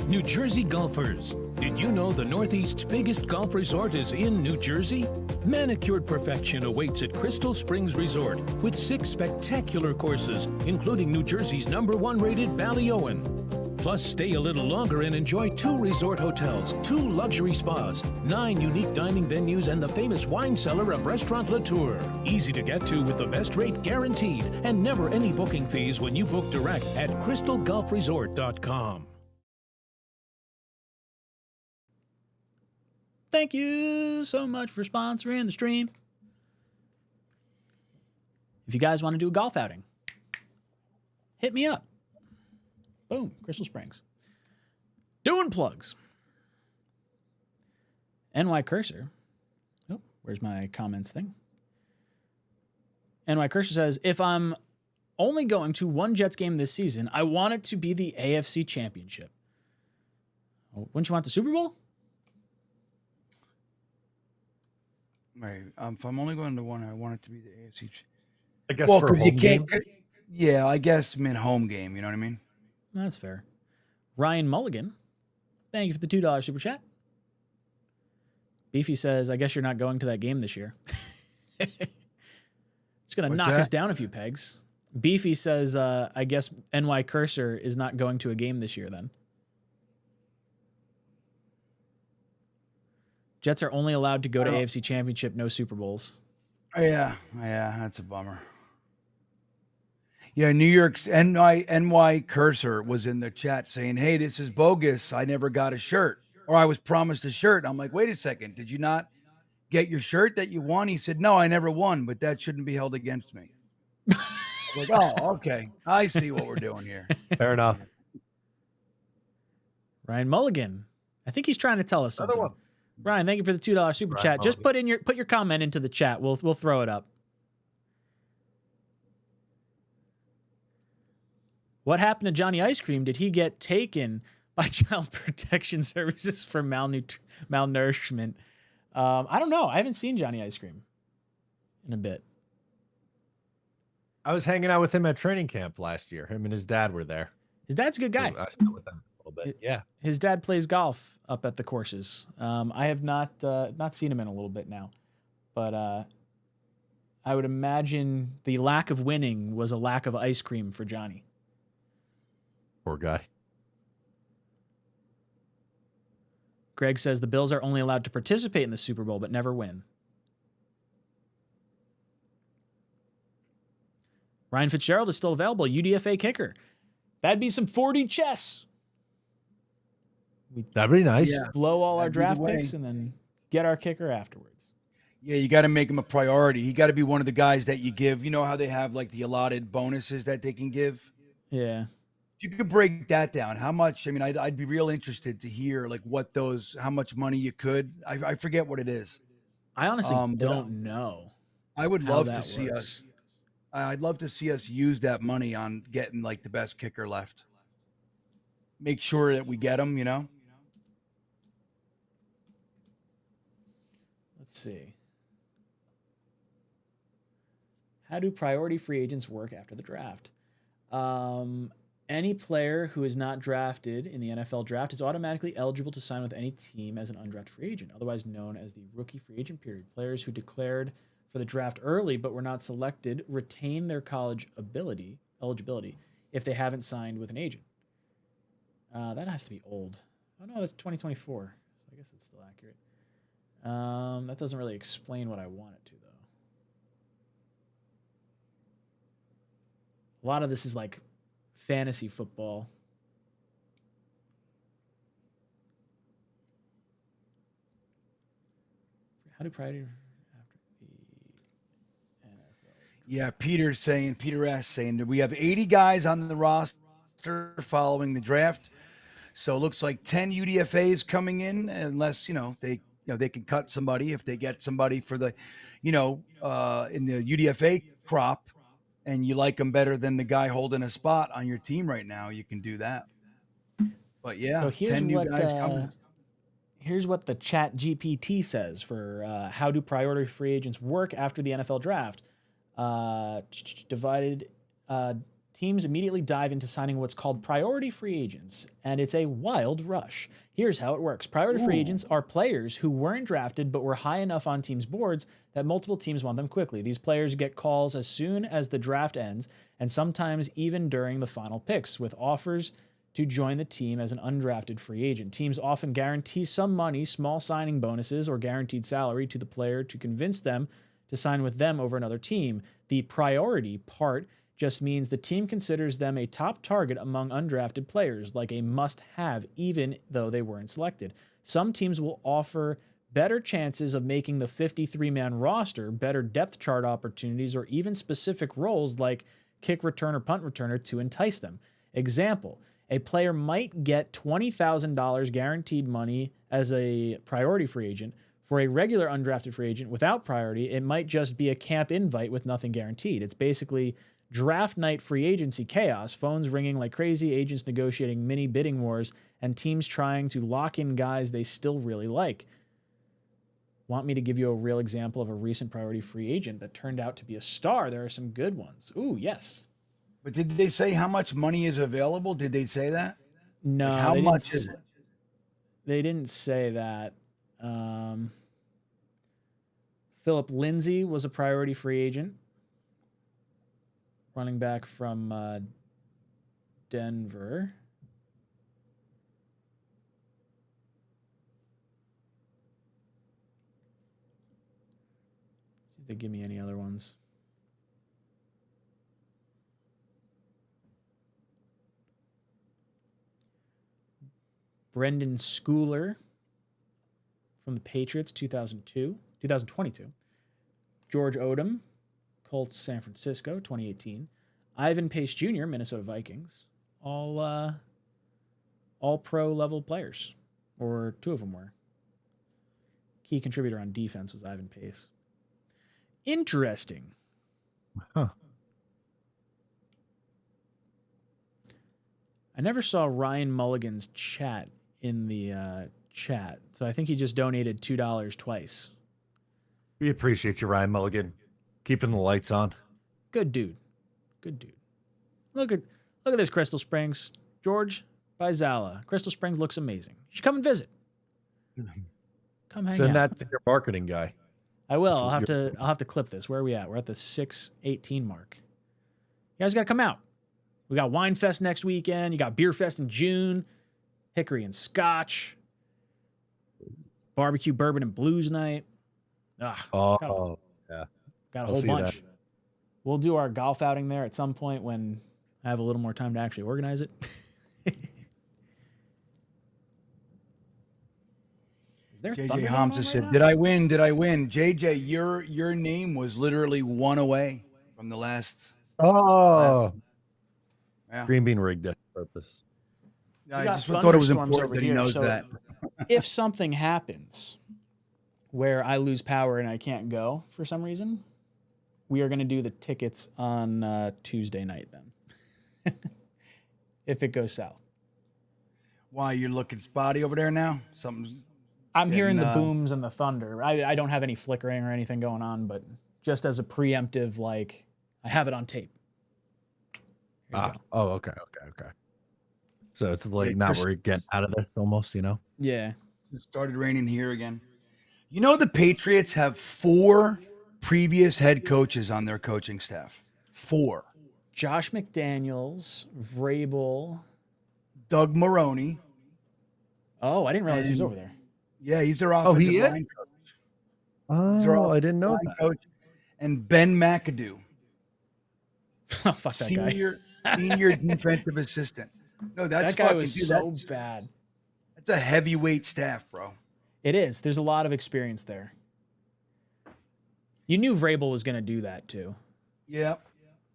New Jersey golfers, did you know the Northeast's biggest golf resort is in New Jersey? Manicured perfection awaits at Crystal Springs Resort with 6 spectacular courses, including New Jersey's #1 rated Ballyowen. Plus, stay a little longer and enjoy 2 resort hotels, 2 luxury spas, 9 unique dining venues, and the famous wine cellar of Restaurant Latour. Easy to get to with the best rate guaranteed, and never any booking fees when you book direct at crystalgolfresort.com. Thank you so much for sponsoring the stream. If you guys want to do a golf outing, hit me up. Boom, Crystal Springs. Doing plugs. NY Cursor. Oh, where's my comments thing? NY Cursor says, if I'm only going to 1 Jets game this season, I want it to be the AFC Championship. Oh, wouldn't you want the Super Bowl? Right. If I'm only going to 1, I want it to be the AFC. I guess for a home game. Yeah, I guess home game. You know what I mean? That's fair. Ryan Mulligan, thank you for the $2 super chat. Beefy says, I guess you're not going to that game this year. It's going to knock us down a few pegs. Beefy says, I guess NY Cursor is not going to a game this year then. Jets are only allowed to go to AFC Championship, no Super Bowls. Yeah, that's a bummer. Yeah, New York's NY Cursor was in the chat saying, "Hey, this is bogus. I never got a shirt, or I was promised a shirt." I'm like, "Wait a second. Did you not get your shirt that you won?" He said, "No, I never won, but that shouldn't be held against me." Like, oh, okay. I see what we're doing here. Fair enough. Ryan Mulligan. I think he's trying to tell us something. Ryan, thank you for the $2 super chat. Just put your comment into the chat. We'll throw it up. What happened to Johnny Ice Cream? Did he get taken by Child Protection Services for malnourishment? I don't know. I haven't seen Johnny Ice Cream in a bit. I was hanging out with him at training camp last year. Him and his dad were there. His dad's a good guy. I met with them a little bit. Yeah. His dad plays golf up at the courses. I have not seen him in a little bit now, but I would imagine the lack of winning was a lack of ice cream for Johnny. Poor guy. Greg says the Bills are only allowed to participate in the Super Bowl but never win. Ryan Fitzgerald is still available. UDFA kicker. That'd be some 40 chess. That'd be nice. Yeah. Blow all our That'd be the draft way. picks and then get our kicker afterwards. Yeah, you got to make him a priority. He got to be one of the guys that you give. You know how they have like the allotted bonuses that they can give? Yeah. If you could break that down, how much? I mean, I'd be real interested to hear like what those, how much money you could. I forget what it is. I honestly but don't know. I would how love that to see works. us. I'd love to see us use that money on getting like the best kicker left. Make sure that we get him, you know? Let's see. How do priority free agents work after the draft? Any player who is not drafted in the NFL draft is automatically eligible to sign with any team as an undrafted free agent, otherwise known as the rookie free agent period. Players who declared for the draft early but were not selected retain their college eligibility if they haven't signed with an agent. That has to be old. Oh no, that's 2024. So I guess it's still accurate. That doesn't really explain what I want it to, though. A lot of this is like fantasy football. How do priority after the NFL? Yeah, Peter S saying that we have 80 guys on the roster following the draft. So it looks like 10 UDFAs coming in, unless, they can cut somebody if they get somebody for the, in the UDFA crop, and you like them better than the guy holding a spot on your team right now, you can do that. But yeah, So here's 10 new what guys coming. here's what the Chat GPT says for how do priority free agents work after the NFL draft. Teams immediately dive into signing what's called priority free agents, and it's a wild rush. Here's how it works. Priority free agents are players who weren't drafted but were high enough on teams' boards that multiple teams want them quickly. These players get calls as soon as the draft ends, and sometimes even during the final picks, with offers to join the team as an undrafted free agent. Teams often guarantee some money, small signing bonuses, or guaranteed salary to the player to convince them to sign with them over another team. The priority part just means the team considers them a top target among undrafted players, like a must-have, even though they weren't selected. Some teams will offer better chances of making the 53-man roster, better depth chart opportunities, or even specific roles like kick returner, punt returner to entice them. Example, a player might get $20,000 guaranteed money as a priority free agent. For a regular undrafted free agent without priority, it might just be a camp invite with nothing guaranteed. It's basically draft night free agency chaos, phones ringing like crazy, agents negotiating mini bidding wars, and teams trying to lock in guys they still really like. Want me to give you a real example of a recent priority free agent that turned out to be a star? There are some good ones. Ooh, yes. But did they say how much money is available? Did they say that? No. Like how much is it? They didn't say that. Philip Lindsay was a priority free agent. Running back from Denver. they give me any other ones. Brendan Schooler from the Patriots, 2022. George Odom, Colts, San Francisco, 2018. Ivan Pace Jr., Minnesota Vikings. All pro level players, or two of them were. Key contributor on defense was Ivan Pace. Interesting. Huh. I never saw Ryan Mulligan's chat in the chat, so I think he just donated $2 twice. We appreciate you, Ryan Mulligan, keeping the lights on. Good dude. Good dude. Look at this Crystal Springs. George by Zala. Crystal Springs looks amazing. You should come and visit. Come hang Send out. that to your marketing guy. I will. I'll have to clip this. Where are we at? We're at the 6:18 mark. You guys got to come out. We got Wine Fest next weekend. You got Beer Fest in June. Hickory and Scotch. Barbecue, Bourbon, and Blues Night. Yeah. Got a I'll whole see bunch. that. We'll do our golf outing there at some point when I have a little more time to actually organize it. Is there JJ thunder going on Hamza right said, now? "Did I win? Did I win?" JJ, your name was literally one away from the last. Oh. Yeah. Green Bean rigged it on purpose. I We got just thought it was thunderstorms important over that he here, knows so that. If something happens where I lose power and I can't go for some reason, we are going to do the tickets on Tuesday night then. If it goes south. Why, you're looking spotty over there now? Something's I'm hearing the getting, booms and the thunder. I don't have any flickering or anything going on, but just as a preemptive, like, I have it on tape. Oh, okay. So it's like Yeah, now Chris- we're getting out of this almost, you know? Yeah. It started raining here again. You know, the Patriots have 4 previous head coaches on their coaching staff. 4. Josh McDaniels, Vrabel. Doug Maroney. Oh, I didn't realize he was And- over there. Yeah, he's their Oh, offensive he is? line coach. He's their Oh, I didn't know line that. coach. And Ben McAdoo, Oh, fuck that guy. senior defensive assistant. No, that's That guy fucking, was dude, so that's- bad. That's a heavyweight staff, bro. It is. There's a lot of experience there. You knew Vrabel was going to do that too. Yeah.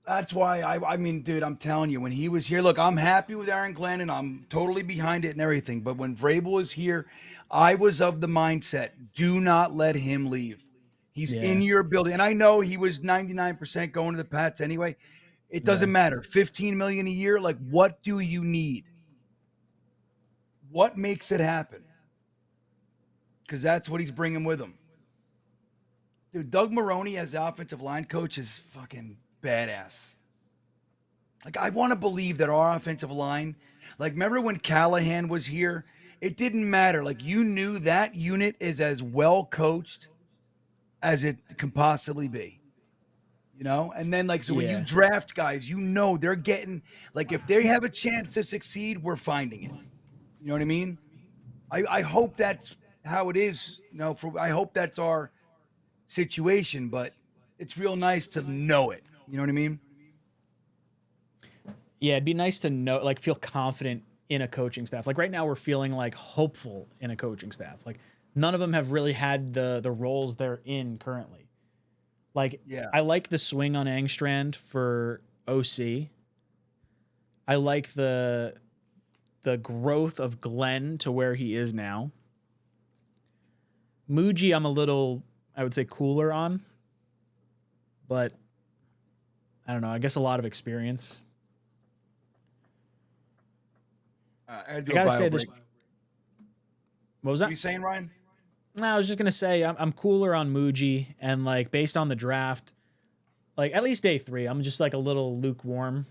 That's why I mean, dude, I'm telling you, when he was here, look, I'm happy with Aaron Glenn and I'm totally behind it and everything. But when Vrabel was here, I was of the mindset, do not let him leave. He's in your building. And I know he was 99% going to the Pats anyway. It doesn't matter. $15 million a year. Like, what do you need? What makes it happen? Because that's what he's bringing with him. Dude, Doug Maroney as the offensive line coach is fucking badass. Like, I want to believe that our offensive line, like, remember when Callahan was here? It didn't matter. Like, you knew that unit is as well coached as it can possibly be. You know? And then, like, so when you draft guys, you know they're getting, like, if they have a chance to succeed, we're finding it. You know what I mean? I hope that's how it is. You know, I hope that's our situation, but it's real nice to know it. You know what I mean? Yeah, it'd be nice to know, like, feel confident in a coaching staff. Like right now, we're feeling like hopeful in a coaching staff. Like none of them have really had the roles they're in currently. Like, I like the swing on Engstrand for OC. I like the growth of Glenn to where he is now. Muji, I'm a little, I would say, cooler on, but I don't know. I guess a lot of experience. I I gotta say this. What was that? What are you saying, Ryan? No, I was just gonna say I'm cooler on Muji, and like based on the draft, like at least day 3, I'm just like a little lukewarm.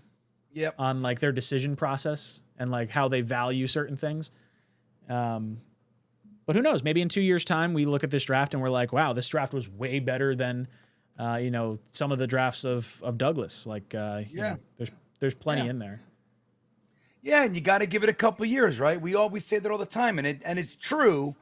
Yep. On like their decision process and like how they value certain things. But who knows? Maybe in 2 years' time, we look at this draft and we're like, wow, this draft was way better than, you know, some of the drafts of Douglas. Like, you know, there's plenty in there. Yeah, and you got to give it a couple years, right? We always say that all the time, and it's true.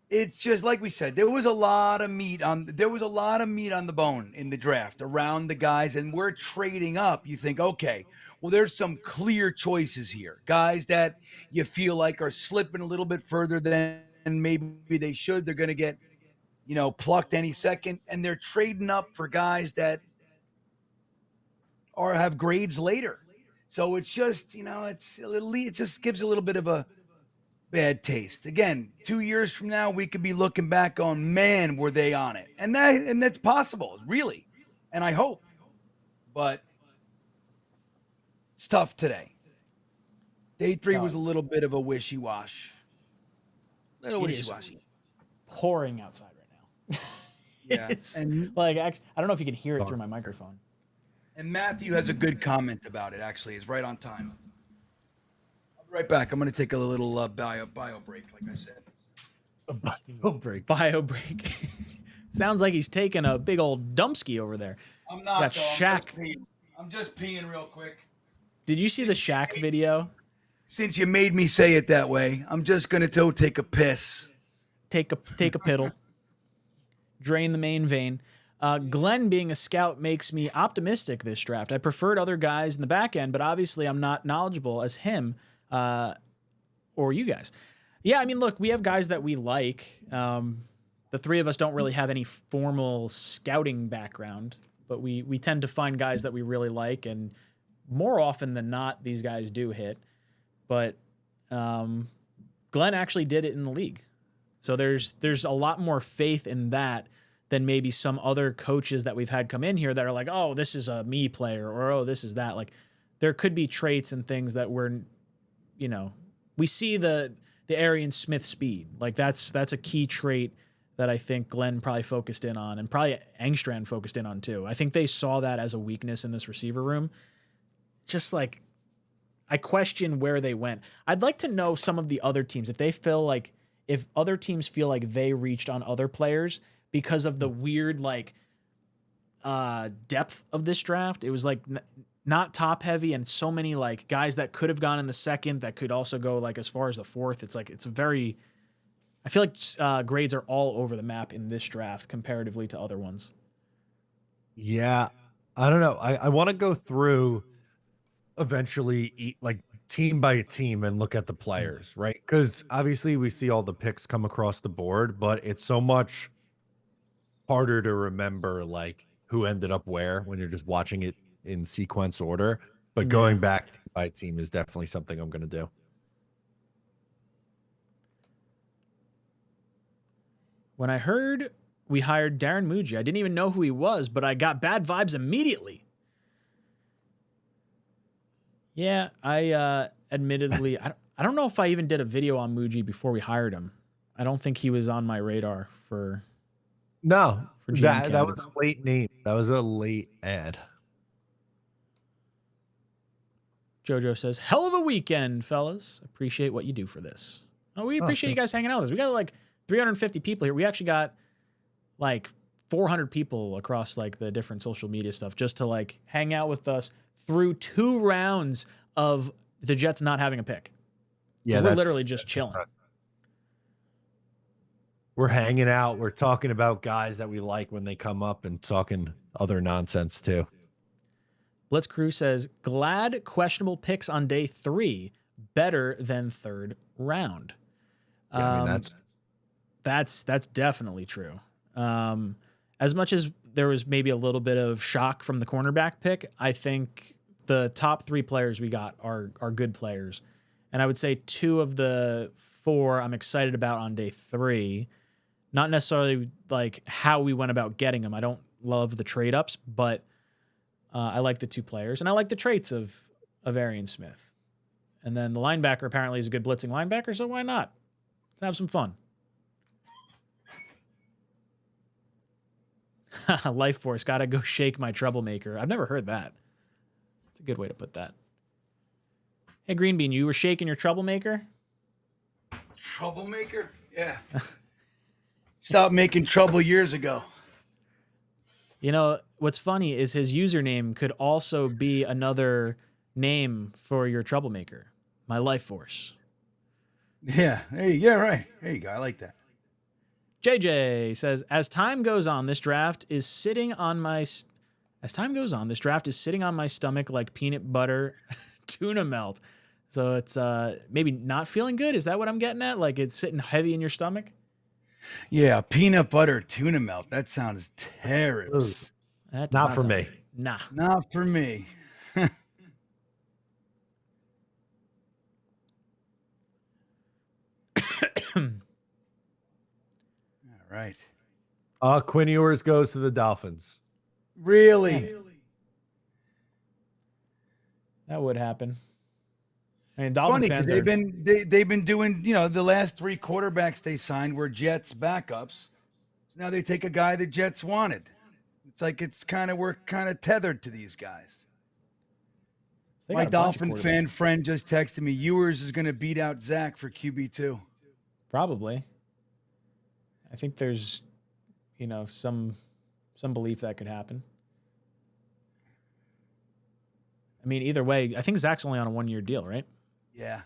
it's just like we said, there was a lot of meat on the bone in the draft around the guys, and we're trading up. You think, okay, well, there's some clear choices here, guys that you feel like are slipping a little bit further than maybe they should. They're going to get, plucked any second, and they're trading up for guys that or have grades later. So it's just, it just gives a little bit of a bad taste. Again, 2 years from now, we could be looking back on, man, were they on it? And that's possible, really. And I hope. But it's tough today. Day 3 was a little bit of a wishy-wash. Pouring outside right now. Yeah. And like, I don't know if you can hear it through my microphone. And Matthew has a good comment about it, actually. It's right on time. I'll be right back. I'm going to take a little bio break, like I said. A bio break. Bio break. Sounds like he's taking a big old dumpski over there. I'm not, got though. Shaq. I'm just peeing real quick. Did you see the Shaq video? Since you made me say it that way, I'm just going to go take a piss. Take a piddle. Drain the main vein. Glenn being a scout makes me optimistic this draft. I preferred other guys in the back end, but obviously I'm not knowledgeable as him or you guys. Yeah, I mean, look, we have guys that we like. The three of us don't really have any formal scouting background, but we tend to find guys that we really like, and more often than not, these guys do hit. But Glenn actually did it in the league. So there's a lot more faith in that than maybe some other coaches that we've had come in here that are like, oh, this is a me player, or oh, this is that. Like, there could be traits and things that we're, we see the Arian Smith speed. Like, that's a key trait that I think Glenn probably focused in on, and probably _Engstrand focused in on too. I think they saw that as a weakness in this receiver room. Just like, I question where they went. I'd like to know some of the other teams, if other teams feel like they reached on other players because of the weird depth of this draft. It was like not top heavy, and so many like guys that could have gone in the second that could also go like as far as the fourth. It's like, I feel like grades are all over the map in this draft comparatively to other ones. Yeah, I don't know. I want to go through eventually team by team and look at the players, right? Because obviously we see all the picks come across the board, but it's so much harder to remember like who ended up where when you're just watching it in sequence order. But going back by team is definitely something I'm going to do. When I heard we hired Darren Muji, I didn't even know who he was, but I got bad vibes immediately. Yeah, I admittedly, I don't know if I even did a video on Muji before we hired him. I don't think he was on my radar for. No, for GM that candidates. was a late name. That was a late ad. Jojo says, hell of a weekend, fellas. Appreciate what you do for this. Oh, we appreciate you guys hanging out with us. We got like 350 people here. We actually got like 400 people across like the different social media stuff just to like hang out with us through 2 rounds of the Jets not having a pick. Yeah, we're literally just chilling. We're hanging out. We're talking about guys that we like when they come up and talking other nonsense too. Blitz Crew says, glad questionable picks on day 3 better than 3rd round. Yeah, I mean, that's definitely true. As much as there was maybe a little bit of shock from the cornerback pick, I think the top 3 players we got are good players. And I would say 2 of the 4 I'm excited about on day 3. Not necessarily like how we went about getting them. I don't love the trade ups, but I like the 2 players, and I like the traits of Arian Smith. And then the linebacker apparently is a good blitzing linebacker, so why not? Let's have some fun. Life Force, gotta go shake my troublemaker. I've never heard that. It's a good way to put that. Hey, Green Bean, you were shaking your troublemaker? Troublemaker? Yeah. Stopped making trouble years ago. You know, what's funny is his username could also be another name for your troublemaker. My Life Force. Yeah. Hey, yeah, right. There you go. I like that. JJ says, as time goes on, this draft is sitting on my stomach like peanut butter tuna melt. So it's maybe not feeling good. Is that what I'm getting at? Like it's sitting heavy in your stomach? Yeah, peanut butter tuna melt. That sounds terrible. That does Not for sound me. good. Nah. Not for me. All right. Quinn Ewers goes to the Dolphins. Really? That would happen. I mean, Dolphins Funny, fans 'cause they've been doing, the last 3 quarterbacks they signed were Jets backups. So now they take a guy the Jets wanted. It's like we're kind of tethered to these guys. They My got a bunch of Dolphin fan friend just texted me, Ewers is going to beat out Zach for QB2. Probably. I think there's, some belief that could happen. I mean, either way, I think Zach's only on a 1-year deal, right? Yeah.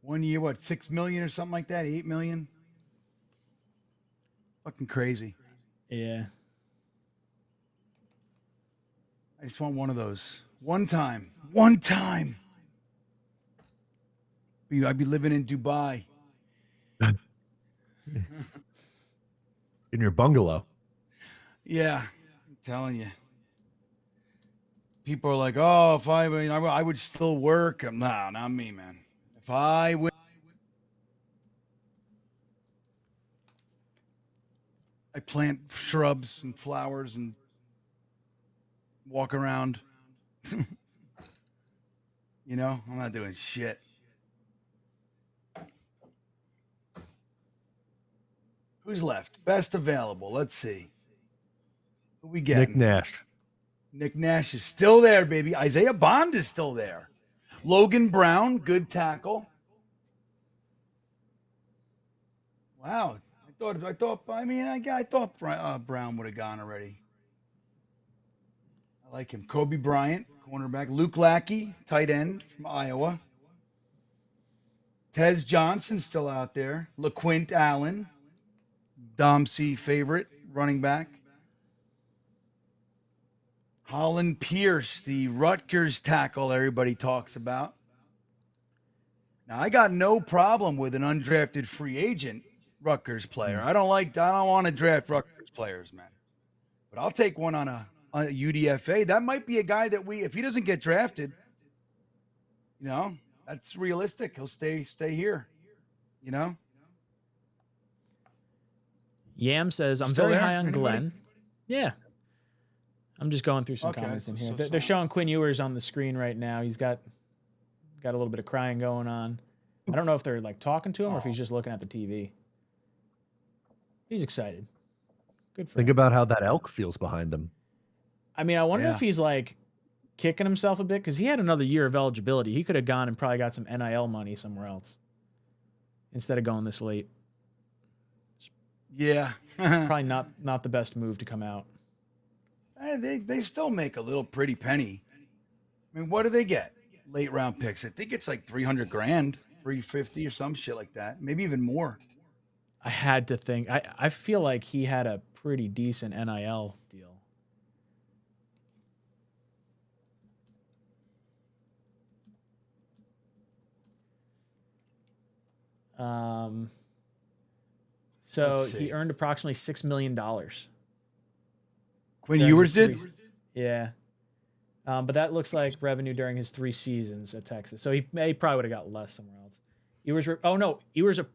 1 year, what, $6 million or something like that? $8 million? Fucking crazy. Yeah. I just want one of those. One time. I'd be living in Dubai. In your bungalow. Yeah, I'm telling you. People are like, oh, if I would still work. No, not me, man. If I would, I plant shrubs and flowers and walk around. I'm not doing shit. Who's left? Best available. Let's see. Who we get? Nick Nash. Nick Nash is still there, baby. Isaiah Bond is still there. Logan Brown, good tackle. Wow. I thought Brown would have gone already. I like him. Kobe Bryant, cornerback. Luke Lackey, tight end from Iowa. Tez Johnson still out there. LaQuint Allen, Dom C favorite, running back. Holland Pierce, the Rutgers tackle everybody talks about. Now, I got no problem with an undrafted free agent Rutgers player. I don't want to draft Rutgers players, man. But I'll take one on a UDFA. That might be a guy that if he doesn't get drafted, that's realistic. He'll stay here, Yam says, I'm Still very there? high on Anybody? Glenn. Yeah. I'm just going through some comments in here. They're showing Quinn Ewers on the screen right now. He's got a little bit of crying going on. I don't know if they're like talking to him or if he's just looking at the TV. He's excited. Good for him. Think about how that elk feels behind them. I mean, I wonder if he's like kicking himself a bit because he had another year of eligibility. He could have gone and probably got some NIL money somewhere else instead of going this late. Yeah. Probably not the best move to come out. They still make a little pretty penny. I mean, what do they get? Late round picks. I think it's like $300,000, $350,000 or some shit like that. Maybe even more. I had to think. I feel like he had a pretty decent NIL deal. So he earned approximately $6 million. Quinn Ewers did? Yeah. But that looks like revenue during his 3 seasons at Texas. So he probably would have got less somewhere else. Ewers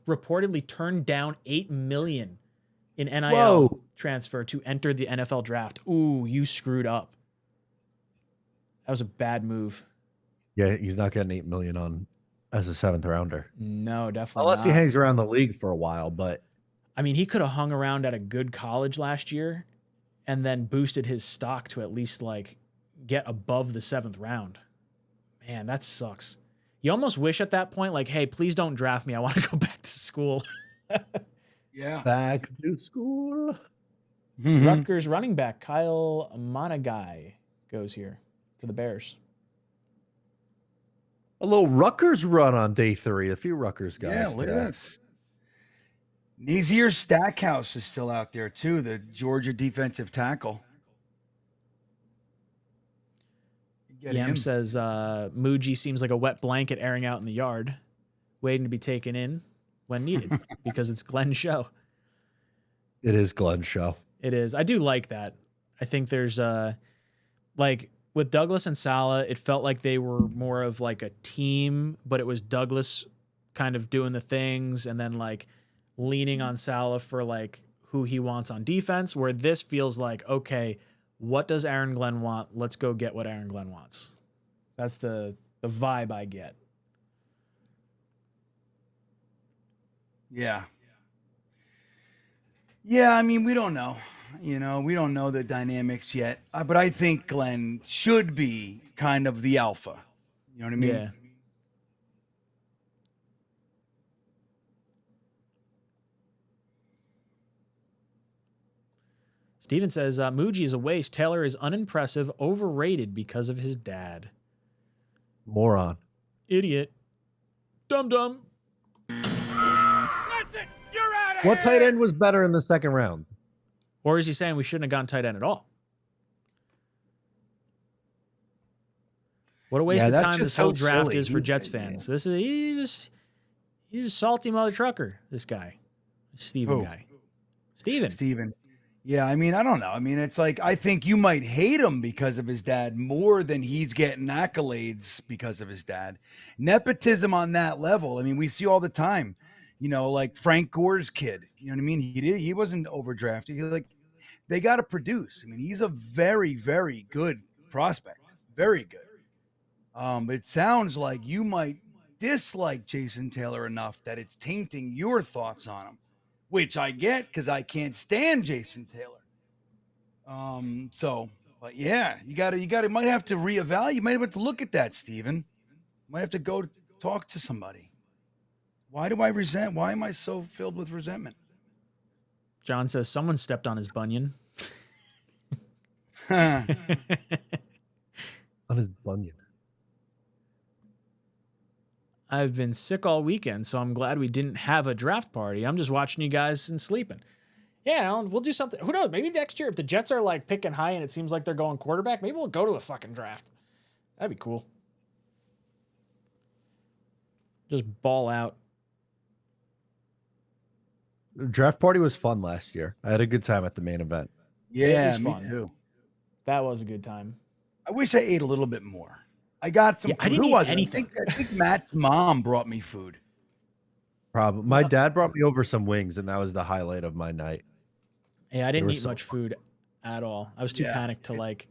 reportedly turned down $8 million in NIL transfer to enter the NFL draft. Ooh, you screwed up. That was a bad move. Yeah, he's not getting $8 million on as a 7th rounder. No, definitely Unless he hangs around the league for a while, but I mean, he could have hung around at a good college last year and then boosted his stock to at least like get above the 7th round. Man, that sucks. You almost wish at that point, like, hey, please don't draft me. I want to go back to school. Yeah. Back to school. Rutgers running back Kyle Monagai goes here to the Bears. A little Rutgers run on day 3. A few Rutgers guys. Yeah, look at this. Nazir Stackhouse is still out there too, the Georgia defensive tackle. Yam says Muji seems like a wet blanket airing out in the yard, waiting to be taken in when needed because it's Glenn's show. It is Glenn's show. It is. I do like that. I think there's like with Douglas and Salah, it felt like they were more of like a team, but it was Douglas kind of doing the things and then like leaning on Salah for like who he wants on defense, where this feels like, okay, what does Aaron Glenn want? Let's go get what Aaron Glenn wants. That's the vibe I get. Yeah. Yeah, I mean, we don't know. You know, we don't know the dynamics yet. But I think Glenn should be kind of the alpha. You know what I mean? Yeah. Steven says, Muji is a waste. Taylor is unimpressive, overrated because of his dad. Moron. Idiot. Dum-dum. What tight end was better in the second round? Or is he saying we shouldn't have gone tight end at all? What a waste of time this whole draft is for Jets fans. This is he's a salty mother trucker, this guy. Steven guy. Steven. Yeah, I mean, I don't know. I mean, it's like, I think you might hate him because of his dad more than he's getting accolades because of his dad. Nepotism on that level, I mean, we see all the time, you know, like Frank Gore's kid, you know what I mean? He wasn't overdrafted. Like, they got to produce. I mean, he's a very, very good prospect. Very good. But it sounds like you might dislike Jason Taylor enough that it's tainting your thoughts on him. Which I get because I can't stand Jason Taylor. But yeah, you might have to reevaluate. You might have to look at that, Steven. Might have to go talk to somebody. Why am I so filled with resentment? John says someone stepped on his bunion. On his bunion. I've been sick all weekend, so I'm glad we didn't have a draft party. I'm just watching you guys and sleeping. Yeah, Alan, we'll do something. Who knows? Maybe next year, if the Jets are like picking high and it seems like they're going quarterback, maybe we'll go to the fucking draft. That'd be cool. Just ball out. The draft party was fun last year. I had a good time at the main event. Yeah, it was me fun. too. That was a good time. I wish I ate a little bit more. I got some. Yeah, I didn't eat anything. I think Matt's mom brought me food. Probably. My dad brought me over some wings, and that was the highlight of my night. Yeah, I didn't eat much food at all. I was too panicked to like.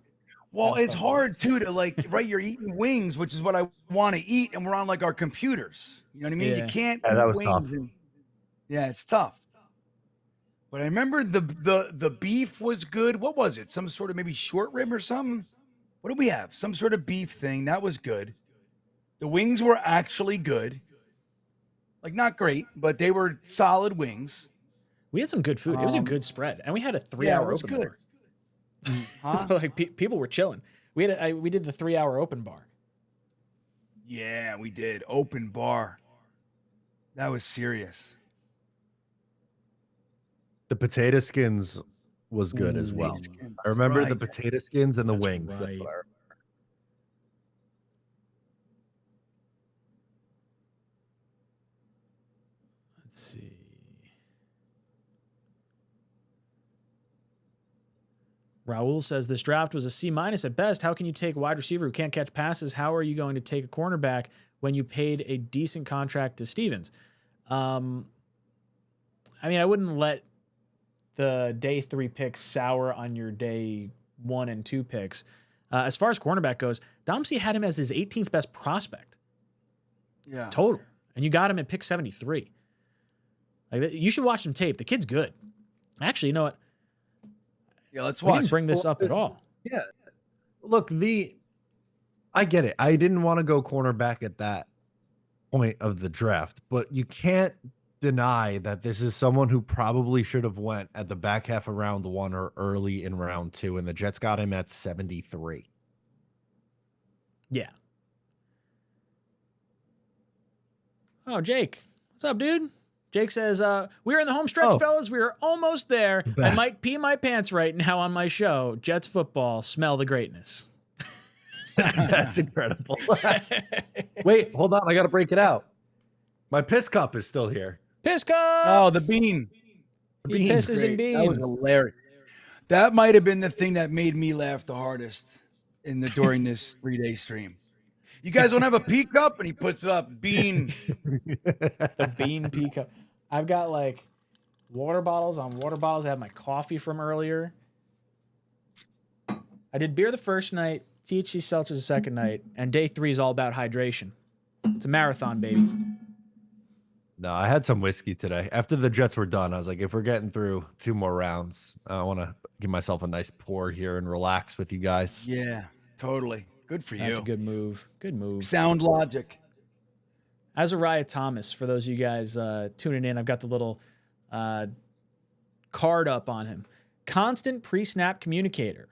Well, it's hard too to like, right? You're eating wings, which is what I want to eat, and we're on like our computers. You know what I mean? Yeah. You can't. Yeah, that eat was wings tough. Yeah, it's tough. But I remember the beef was good. What was it? Some sort of maybe short rib or something. What did we have? Some sort of beef thing. That was good. The wings were actually good. Like, not great, but they were solid wings. We had some good food. It was a good spread, and we had a 3-hour open bar. So like people were chilling. We did the 3-hour open bar. Yeah, we did open bar. That was serious. The potato skins was good as well. I remember the potato skins and the wings. Right. That's what I remember. Let's see. Raul says this draft was a C- at best. How can you take a wide receiver who can't catch passes? How are you going to take a cornerback when you paid a decent contract to Stevens? I mean, I wouldn't let the day 3 picks sour on your day 1 and 2 picks. As far as cornerback goes, Domsey had him as his 18th best prospect. Yeah. Total. And you got him at pick 73. Like, you should watch some tape. The kid's good. Actually, you know what? Yeah, let's We watch. didn't bring this up at all. Yeah. Look, I get it. I didn't want to go cornerback at that point of the draft, but you can't deny that this is someone who probably should have went at the back half of round 1 or early in round 2, and the Jets got him at 73. Yeah. Oh, Jake. What's up, dude? Jake says, we're in the home stretch, fellas. We are almost there. I might pee my pants right now on my show. Jets football, smell the greatness. That's incredible. Wait, hold on. I got to break it out. My piss cup is still here. Piss cup! Oh, the bean. The bean. Pisses and bean. That was hilarious. That might have been the thing that made me laugh the hardest during this 3-day stream. You guys don't have a pee cup? And he puts up bean. The bean pee cup. I've got like water bottles on water bottles. I have my coffee from earlier. I did beer the first night, THC seltzers the second night, and day 3 is all about hydration. It's a marathon, baby. No, I had some whiskey today. After the Jets were done, I was like, if we're getting through 2 more rounds, I want to give myself a nice pour here and relax with you guys. Yeah, totally. Good for you. That's a good move. Good move. Sound logic. Azariah Thomas, for those of you guys tuning in, I've got the little card up on him. Constant pre-snap communicator.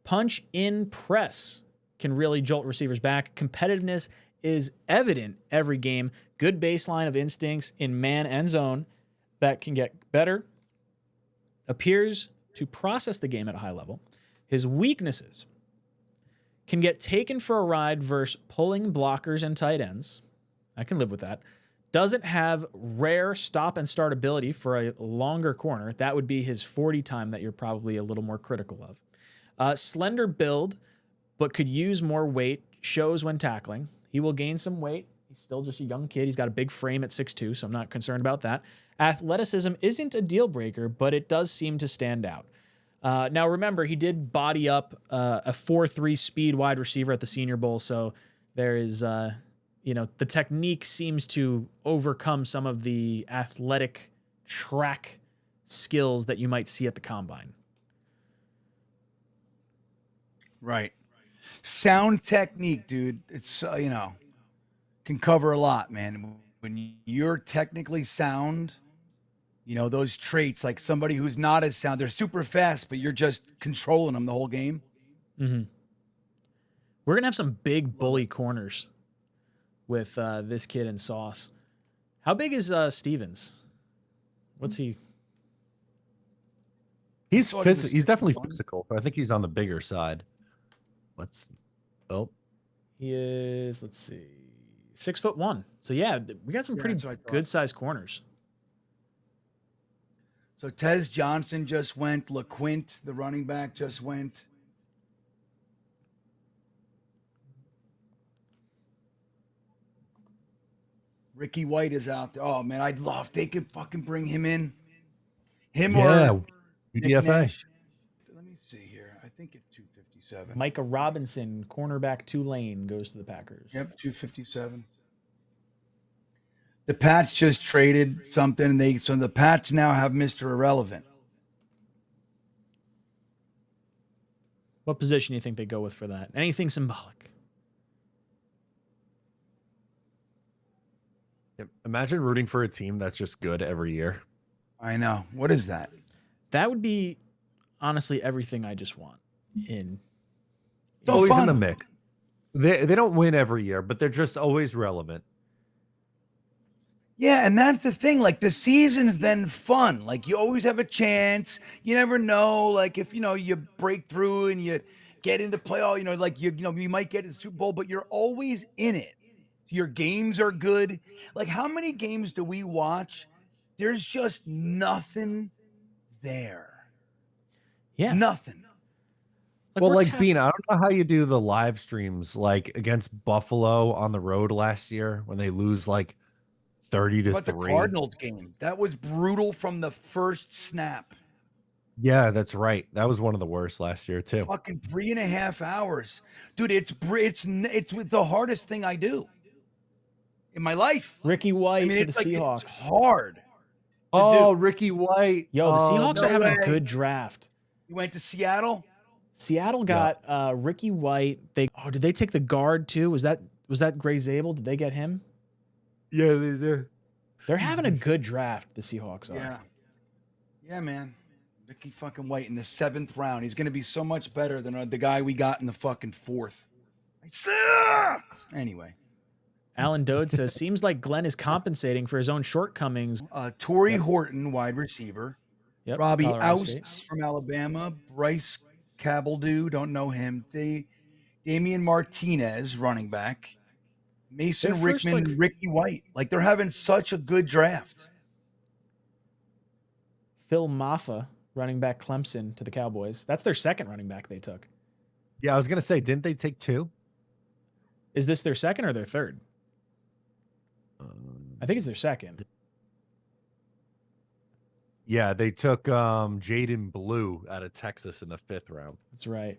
Punch in press can really jolt receivers back. Competitiveness is evident every game. Good baseline of instincts in man and zone that can get better. Appears to process the game at a high level. His weaknesses can get taken for a ride versus pulling blockers and tight ends. I can live with that. Doesn't have rare stop and start ability for a longer corner. That would be his 40 time that you're probably a little more critical of. Slender build, but could use more weight. Shows when tackling. He will gain some weight. He's still just a young kid. He's got a big frame at 6'2", so I'm not concerned about that. Athleticism isn't a deal breaker, but it does seem to stand out. Now, remember, he did body up a 4.3 speed wide receiver at the Senior Bowl, so there is, the technique seems to overcome some of the athletic track skills that you might see at the combine. Right. Sound technique, dude. It's, can cover a lot, man. When you're technically sound, those traits, like somebody who's not as sound, they're super fast, but you're just controlling them the whole game. Mm-hmm. We're going to have some big bully corners with this kid in Sauce. How big is Stevens? What's he? He's definitely physical, but I think he's on the bigger side. He is, let's see, 6'1". So yeah, we got some pretty good sized corners. So Tez Johnson just went. LeQuint, the running back, just went. Ricky White is out there. Oh man, I'd love if they could fucking bring him in. Or UDFA. Let me see here. I think it's 257. Micah Robinson, cornerback Tulane, goes to the Packers. Yep, 257. The Pats just traded something. So the Pats now have Mr. Irrelevant. What position do you think they go with for that? Anything symbolic? Imagine rooting for a team that's just good every year. I know. What is that? That would be honestly everything I just want. Always in the mix. They don't win every year, but they're just always relevant. Yeah, and that's the thing. Like the season's then fun. Like you always have a chance. You never know. Like if you break through and you get into playoff, you might get to the Super Bowl, but you're always in it. Your games are good. Like how many games do we watch? There's just nothing there. Yeah, nothing. Bean, I don't know how you do the live streams like against Buffalo on the road last year when they lose like 30-3. But the Cardinals game, that was brutal from the first snap. Yeah, that's right. That was one of the worst last year too. Fucking 3.5 hours, dude. It's the hardest thing I do in my life. Ricky White to the Seahawks. It's hard. Oh, Ricky White. Yo, the Seahawks are having a good draft. You went to Seattle. Seattle got Ricky White. Did they take the guard too? Was that Gray Zabel? Did they get him? Yeah, they did. They're having a good draft, the Seahawks are. Yeah, man. Ricky fucking White in the 7th round. He's going to be so much better than the guy we got in the fucking 4th. Anyway. Alan Dode says, seems like Glenn is compensating for his own shortcomings. Torrey Horton, wide receiver. Yep, Robbie Colorado Ousts State. from Alabama. Bryce Cabeldew, don't know him. Damian Martinez, running back. Mason Their first, Rickman, Ricky White. Like, they're having such a good draft. Phil Maffa, running back Clemson to the Cowboys. That's their second running back they took. Yeah, I was gonna say, didn't they take 2? Is this their second or their third? I think it's their second. Yeah, they took Jaden Blue out of Texas in the 5th round. That's right.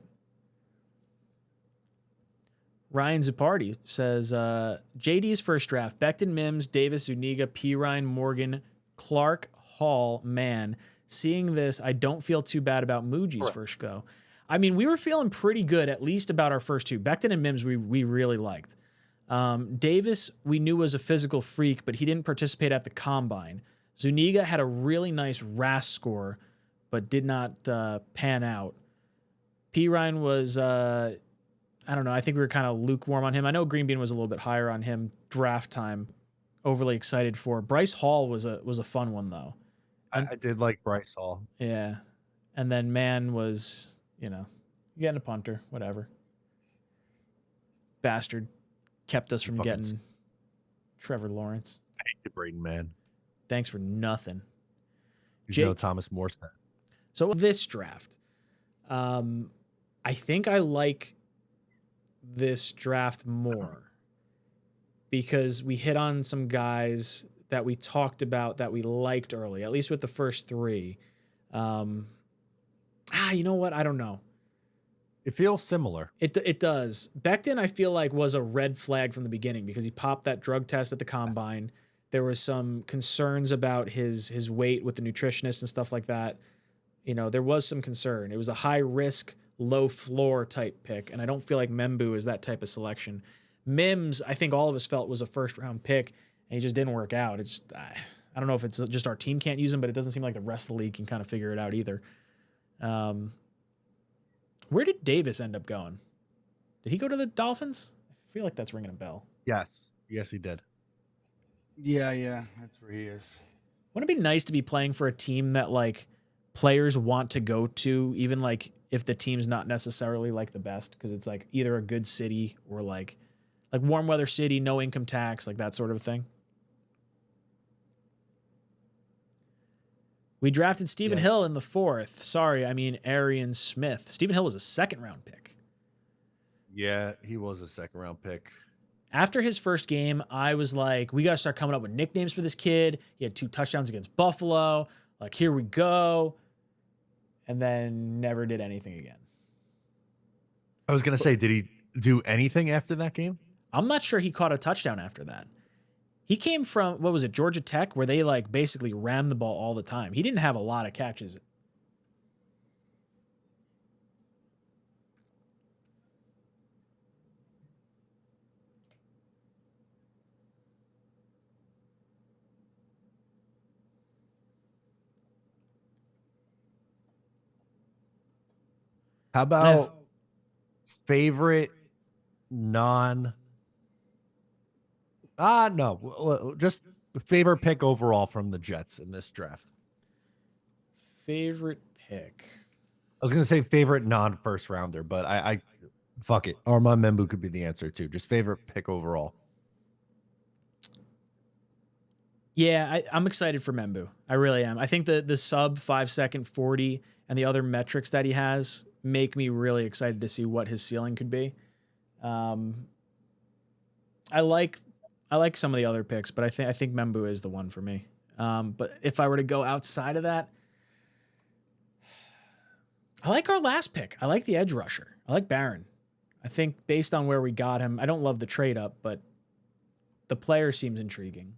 Ryan Zupardi says, JD's first draft, Becton, Mims, Davis, Zuniga, Pirine, Morgan, Clark, Hall, Mann. Seeing this, I don't feel too bad about Muji's first go. I mean, we were feeling pretty good, at least about our first two. Becton and Mims, we really liked. Davis, we knew was a physical freak, but he didn't participate at the combine. Zuniga had a really nice RAS score, but did not pan out. Pirine was... I don't know. I think we were kind of lukewarm on him. I know Green Bean was a little bit higher on him draft time. Overly excited for. Bryce Hall was a fun one though. I did like Bryce Hall. Yeah. And then Mann was, getting a punter, whatever. Bastard kept us from getting Trevor Lawrence. I hate you, Braden Mann. Thanks for nothing. You know Thomas Morstead. So this draft, I think I like this draft more because we hit on some guys that we talked about that we liked early, at least with the first 3. You know what? I don't know. It feels similar. It does. Becton, I feel like, was a red flag from the beginning because he popped that drug test at the combine. There was some concerns about his weight with the nutritionist and stuff like that. There was some concern. It was a high risk, low floor type pick, and I don't feel like Membu is that type of selection. Mims, I think all of us felt was a first round pick, and he just didn't work out. It's just, I don't know if it's just our team can't use him, but it doesn't seem like the rest of the league can kind of figure it out either. Where did Davis end up going? Did he go to the Dolphins? I feel like that's ringing a bell. Yes, he did. Yeah, that's where he is. Wouldn't it be nice to be playing for a team that like players want to go to, even like if the team's not necessarily like the best, because it's like either a good city or like warm weather city, no income tax, like that sort of thing. We drafted Stephen Hill in the 4th. Sorry, I mean Arian Smith. Stephen Hill was a 2nd round pick. Yeah, he was a 2nd round pick. After his first game, I was like, we got to start coming up with nicknames for this kid. He had 2 touchdowns against Buffalo. Like, here we go. And then never did anything again. I was going to say, did he do anything after that game? I'm not sure he caught a touchdown after that. He came from, what was it, Georgia Tech, where they like basically rammed the ball all the time. He didn't have a lot of catches. How about favorite no, just favorite pick overall from the Jets in this draft. Favorite pick. I was going to say favorite non-first rounder, but I fuck it. Armand Membu could be the answer too. Just favorite pick overall. Yeah, I'm excited for Membu. I really am. I think the sub 5-second 40 and the other metrics that he has make me really excited to see what his ceiling could be. I like some of the other picks, but I think Membu is the one for me. But if I were to go outside of that, I like our last pick. I like the edge rusher. I like Barron. I think based on where we got him, I don't love the trade up, but the player seems intriguing.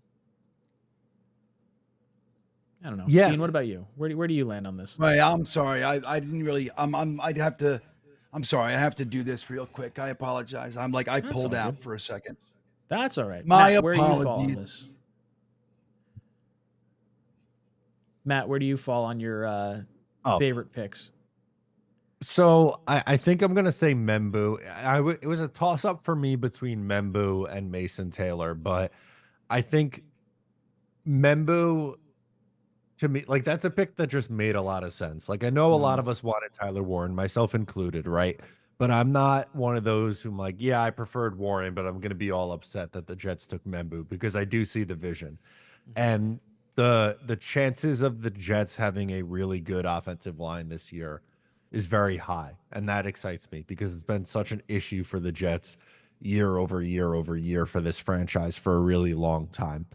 I don't know. Yeah. Ian, what about you? Where do you land on this? Right, I'm sorry. I didn't really. I'm sorry. I have to do this real quick. I apologize. I That's pulled all out good. for a second. That's all right. My Matt, where do you fall on apologies. this? Matt, where do you fall on your favorite picks? So I think I'm gonna say Membu. It was a toss up for me between Membu and Mason Taylor, but I think Membu, to me, like, that's a pick that just made a lot of sense. Like, I know a lot of us wanted Tyler Warren, myself included, right? But I'm not one of those who'm like, yeah, I preferred Warren, but I'm gonna be all upset that the Jets took Membu because I do see the vision. And the chances of the Jets having a really good offensive line this year is very high. And that excites me because it's been such an issue for the Jets year over year over year for this franchise for a really long time.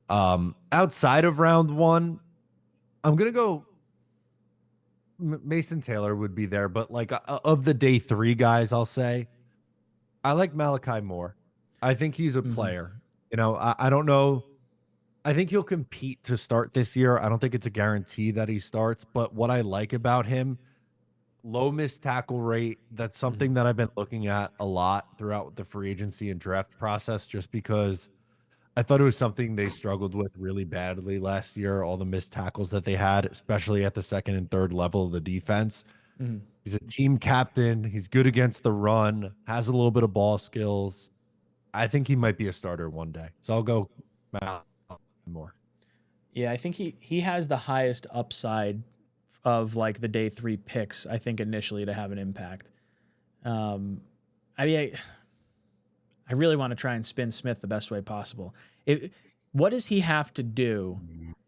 Outside of round one, I'm going to go Mason Taylor would be there, but like of the day 3 guys, I'll say I like Malachi Moore. I think he's a player. You know, I don't know. I think he'll compete to start this year. I don't think it's a guarantee that he starts, but what I like about him, low missed tackle rate. That's something that I've been looking at a lot throughout the free agency and draft process, just because I thought it was something they struggled with really badly last year. All the missed tackles that they had, especially at the second and third level of the defense. He's a team captain. He's good against the run, has a little bit of ball skills. I think he might be a starter one day. So I'll go more. Yeah, I think he has the highest upside of like the day 3 picks, I think, initially to have an impact. I mean, I really want to try and spin Smith the best way possible. What does he have to do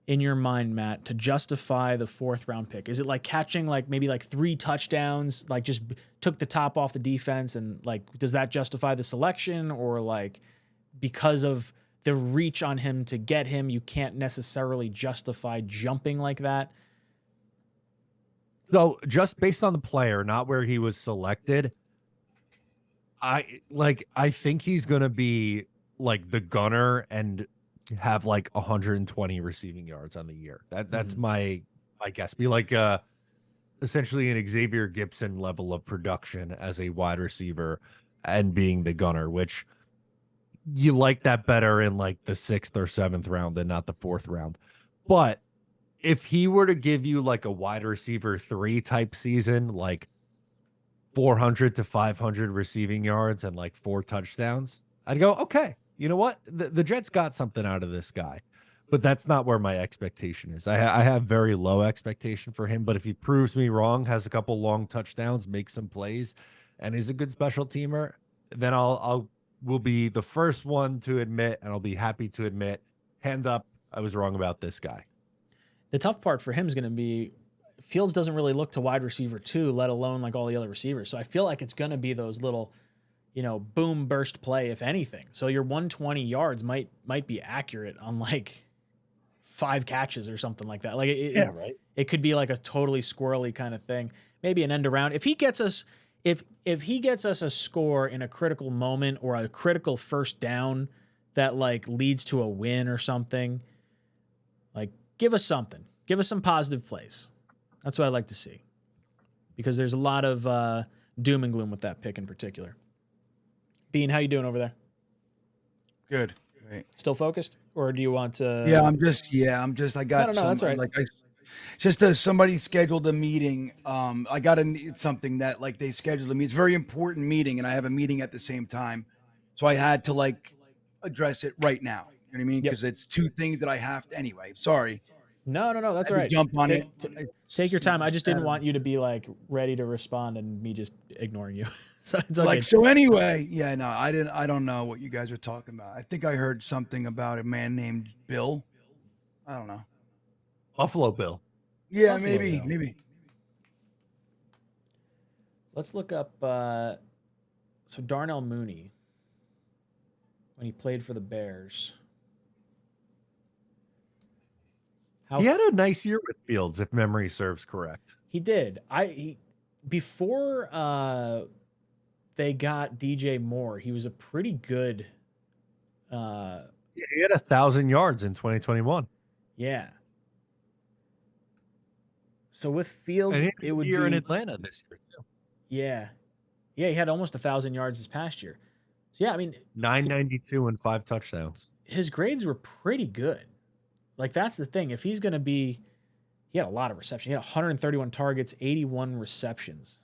in your mind, Matt, to justify the 4th round pick? Is it like catching like maybe like 3 touchdowns, like just took the top off the defense, and like does that justify the selection, or like because of the reach on him to get him, you can't necessarily justify jumping like that? So just based on the player, not where he was selected, I think he's going to be like the gunner and have like 120 receiving yards on the year. That's my guess. Be like essentially an Xavier Gibson level of production as a wide receiver and being the gunner, which you like that better in like the 6th or 7th round than not the 4th round. But if he were to give you like a wide receiver 3 type season, like 400 to 500 receiving yards and like 4 touchdowns, I'd go, okay, you know what? The Jets got something out of this guy, but that's not where my expectation is. I have very low expectation for him, but if he proves me wrong, has a couple long touchdowns, makes some plays, and is a good special teamer, then will be the first one to admit, and I'll be happy to admit, hand up, I was wrong about this guy. The tough part for him is going to be Fields doesn't really look to wide receiver 2, let alone like all the other receivers. So I feel like it's going to be those little, boom burst play, if anything. So your 120 yards might be accurate on like 5 catches or something like that. Like it could be like a totally squirrely kind of thing. Maybe an end around. If he gets us, if he gets us a score in a critical moment or a critical first down that like leads to a win or something, like give us something. Give us some positive plays. That's what I'd like to see, because there's a lot of doom and gloom with that pick in particular. Bean, how you doing over there? Good. Great. Still focused, or do you want to? Yeah, I'm just. I got. No, that's all right. Like just as somebody scheduled a meeting. I got something that like they scheduled a meeting. It's a very important meeting, and I have a meeting at the same time, so I had to like address it right now. You know what I mean? Because it's 2 things that I have to. Anyway, sorry. No, that's all right. Jump on it. Take your time. I just didn't want you to be like ready to respond and me just ignoring you. So it's okay. Like, so anyway, yeah, no, I don't know what you guys are talking about. I think I heard something about a man named Bill. I don't know. Buffalo Bill. Yeah, Buffalo maybe. Let's look up. So Darnell Mooney, when he played for the Bears. He had a nice year with Fields, if memory serves correct. He did. Before they got DJ Moore, he was a pretty good. He had 1,000 yards in 2021. Yeah. So with Fields, it would be in Atlanta this year too. Yeah, he had almost 1,000 yards this past year. So yeah, I mean, 992 and 5 touchdowns. His grades were pretty good. Like, that's the thing. If he's going to be, he had a lot of receptions. He had 131 targets, 81 receptions.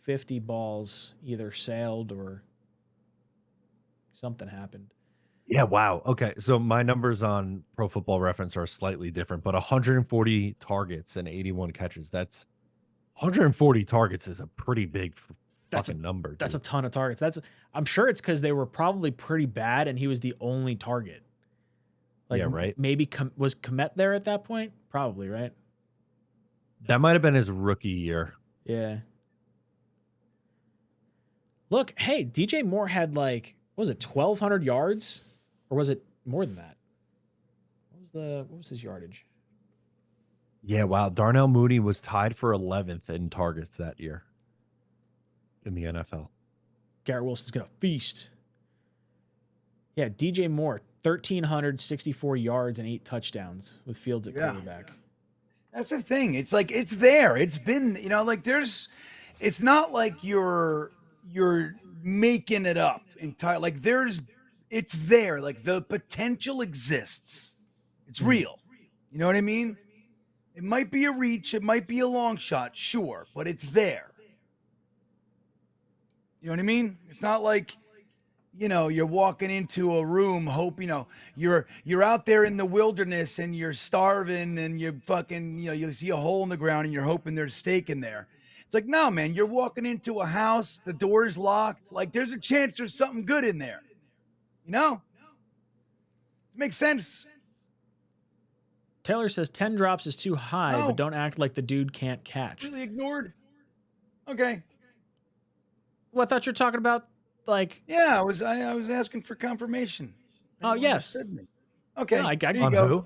50 balls either sailed or something happened. Yeah, wow. Okay, so my numbers on Pro Football Reference are slightly different, but 140 targets and 81 catches. That's 140 targets is a pretty big fucking number. That's a ton of targets. I'm sure it's because they were probably pretty bad and he was the only target. Like, yeah, right. Maybe was Komet there at that point? Probably, right? That might have been his rookie year. Yeah. Look, hey, DJ Moore had like, what was it, 1,200 yards? Or was it more than that? What was his yardage? Yeah, wow. Darnell Mooney was tied for 11th in targets that year in the NFL. Garrett Wilson's going to feast. Yeah, DJ Moore, 1,364 yards and 8 touchdowns with Fields at quarterback. That's the thing. It's like, it's there. It's been, like it's not like you're making it up entirely. Like it's there. Like the potential exists. It's real. You know what I mean? It might be a reach. It might be a long shot. Sure. But it's there. You know what I mean? It's not like, you're walking into a room, you're out there in the wilderness and you're starving and you're fucking, you see a hole in the ground and you're hoping there's steak in there. It's like, no, man, you're walking into a house, the door's locked. Like, there's a chance there's something good in there. It makes sense. Taylor says 10 drops is too high, but don't act like the dude can't catch. Really ignored? Okay. Well, I thought you were talking about, like... Yeah, I was asking for confirmation. Oh, yes. Okay. No, there you on go. who?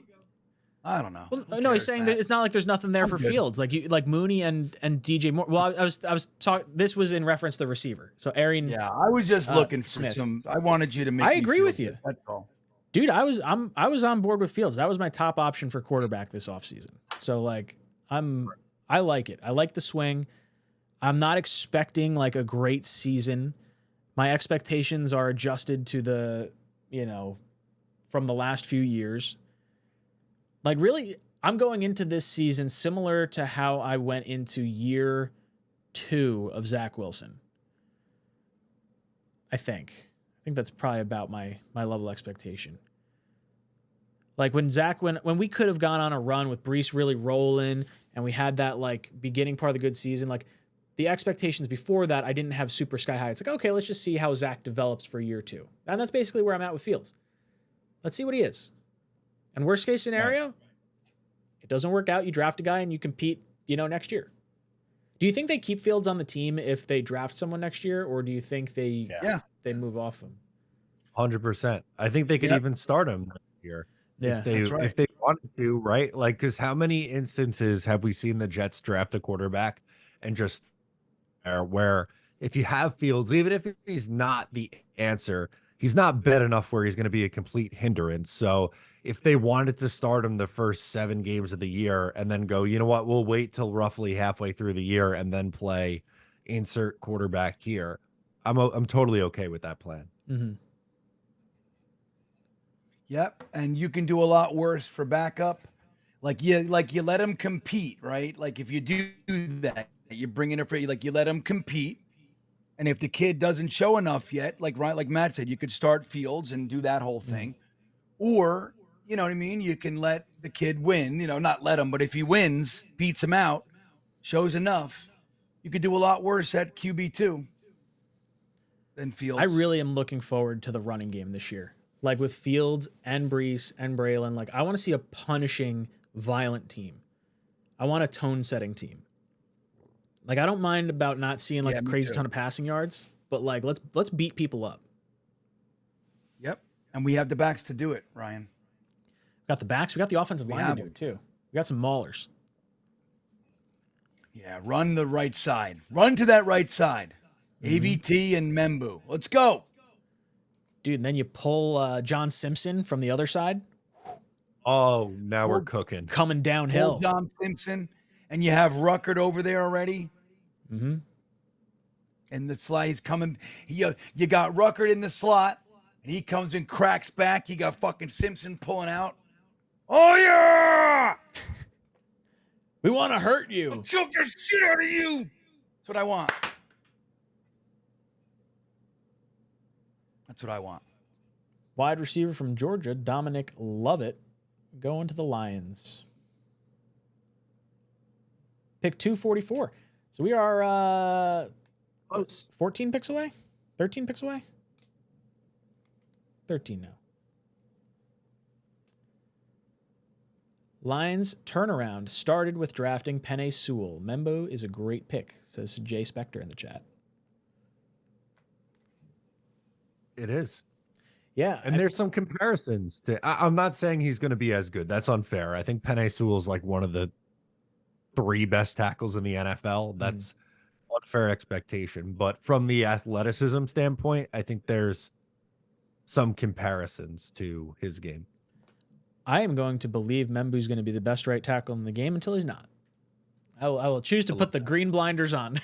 I don't know. Well, no, he's saying that it's not like there's nothing there for good. Fields. Like Mooney and DJ Moore. Well, I was talking. This was in reference to the receiver. So Arian. Yeah, I was just looking for Smith. I wanted you to make. I me agree feel with good. you. That's all. Dude, I was on board with Fields. That was my top option for quarterback this offseason. So like I like it. I like the swing. I'm not expecting like a great season. My expectations are adjusted to the, from the last few years. Like really, I'm going into this season similar to how I went into year 2 of Zach Wilson. I think that's probably about my level of expectation. Like when we could have gone on a run with Brees really rolling and we had that like beginning part of the good season, like the expectations before that, I didn't have super sky high. It's like, okay, let's just see how Zach develops for year 2. And that's basically where I'm at with Fields. Let's see what he is. And worst case scenario, it doesn't work out. You draft a guy and you compete, next year. Do you think they keep Fields on the team if they draft someone next year, or do you think they move off him? 100%. I think they could even start him next year. Yeah, if they wanted to, right? Like, because how many instances have we seen the Jets draft a quarterback and just where if you have Fields, even if he's not the answer, he's not bad enough where he's going to be a complete hindrance. So if they wanted to start him the first 7 games of the year and then go, you know what, we'll wait till roughly halfway through the year and then play insert quarterback here, I'm totally okay with that plan. Mm-hmm. Yep, and you can do a lot worse for backup. Like you let him compete, right? Like if you do that, you're bringing it for you. Like you let him compete, and if the kid doesn't show enough yet, like Matt said, you could start Fields and do that whole thing, or you know what I mean. You can let the kid win. Not let him, but if he wins, beats him out, shows enough, you could do a lot worse at QB2 than Fields. I really am looking forward to the running game this year. Like with Fields and Brees and Braylon, like I want to see a punishing, violent team. I want a tone-setting team. Like I don't mind about not seeing like a crazy ton of passing yards, but like let's beat people up. Yep, and we have the backs to do it, Ryan. We got the backs. We got the offensive line to do it too. We got some maulers. Yeah, run the right side. Run to that right side. AVT and Membu. Let's go. Dude, and then you pull John Simpson from the other side. Oh, now we're cooking. Coming downhill. Pull John Simpson, and you have Ruckert over there already. Mm-hmm. And the slot, he's coming. You got Ruckert in the slot, and he comes and cracks back. You got fucking Simpson pulling out. Oh, yeah! We want to hurt you. I'll choke the shit out of you. That's what I want. That's what I want. Wide receiver from Georgia, Dominic Lovett, going to the Lions. Pick 244. So we are 14 picks away? 13 picks away? 13 now. Lions turnaround started with drafting Penei Sewell. Membo is a great pick, says Jay Spector in the chat. It is. Yeah. And there's some comparisons to, I'm not saying he's going to be as good. That's unfair. I think Penei Sewell's like one of the 3 best tackles in the NFL. That's unfair expectation. But from the athleticism standpoint, I think there's some comparisons to his game. I am going to believe Membu's going to be the best right tackle in the game until he's not. I will choose to put the green blinders on.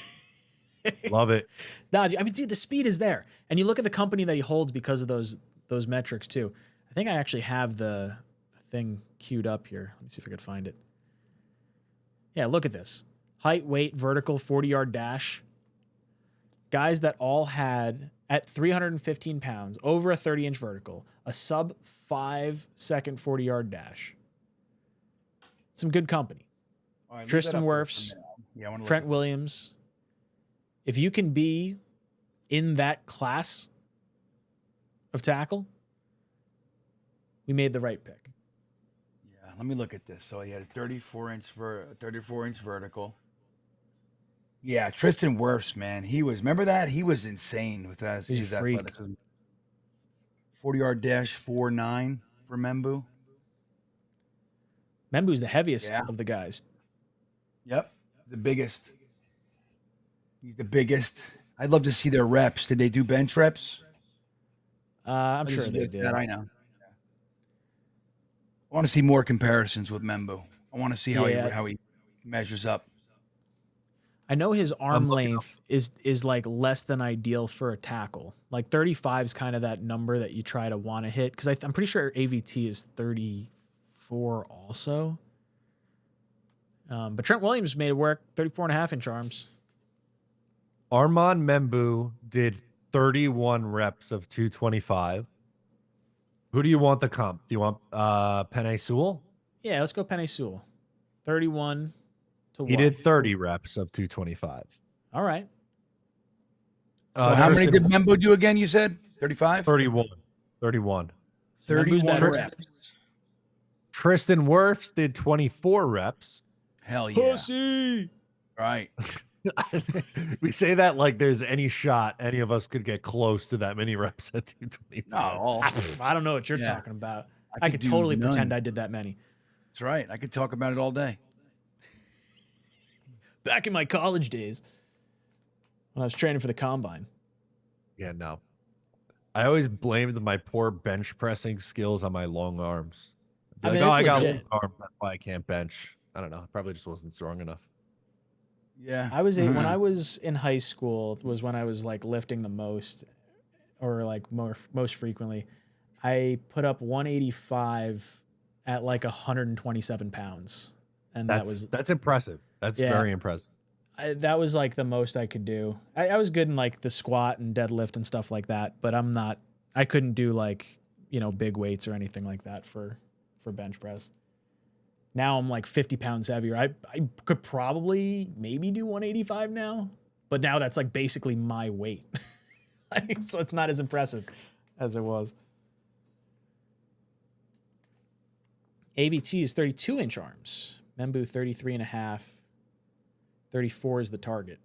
Love it. No, I mean, dude, the speed is there. And you look at the company that he holds because of those metrics too. I think I actually have the thing queued up here. Let me see if I could find it. Yeah, look at this. Height, weight, vertical, 40-yard dash. Guys that all had, at 315 pounds, over a 30-inch vertical, a sub 5-second 40-yard dash. Some good company. Right, Tristan Wirfs, Trent Williams. If you can be in that class of tackle, we made the right pick. Yeah, let me look at this. So he had a 34-inch vertical. Yeah, Tristan Wirfs, man. Remember that? He was insane with that. He's a freak. 40-yard dash 4.9 for Membu. Membu's the heaviest of the guys. Yep, the biggest. He's the biggest. I'd love to see their reps. Did they do bench reps? I'm sure they did. That I know. I want to see more comparisons with Membu. I want to see how he measures up. I know his arm length is like less than ideal for a tackle. Like 35 is kind of that number that you try to want to hit, because I'm pretty sure AVT is 34 also. But Trent Williams made it work. 34.5-inch arms. Armand Membu did 31 reps of 225. Who do you want the comp? Do you want Penei Sewell? Yeah, let's go Penei Sewell. 31 to He did 30 reps of 225. All right. So how many did Membu do again, you said? 35? 31. 31. 31 reps. Tristan Wirfs did 24 reps. Hell yeah. Pussy! Right. We say that like there's any shot any of us could get close to that many reps at 225. No. I don't know what you're talking about. I could totally pretend I did that many. That's right. I could talk about it all day. Back in my college days when I was training for the combine. Yeah, no. I always blamed my poor bench pressing skills on my long arms. I got long arms, that's why I can't bench. I don't know. I probably just wasn't strong enough. Yeah. I was when I was in high school was when I was like lifting the most, or like most frequently. I put up 185 at like 127 pounds. And that's impressive. That's very impressive. That was like the most I could do. I was good in like the squat and deadlift and stuff like that, but I couldn't do like, big weights or anything like that for bench press. Now I'm like 50 pounds heavier. I could probably maybe do 185 now, but now that's like basically my weight. So it's not as impressive as it was. AVT is 32-inch arms. Membu 33.5. 34 is the target.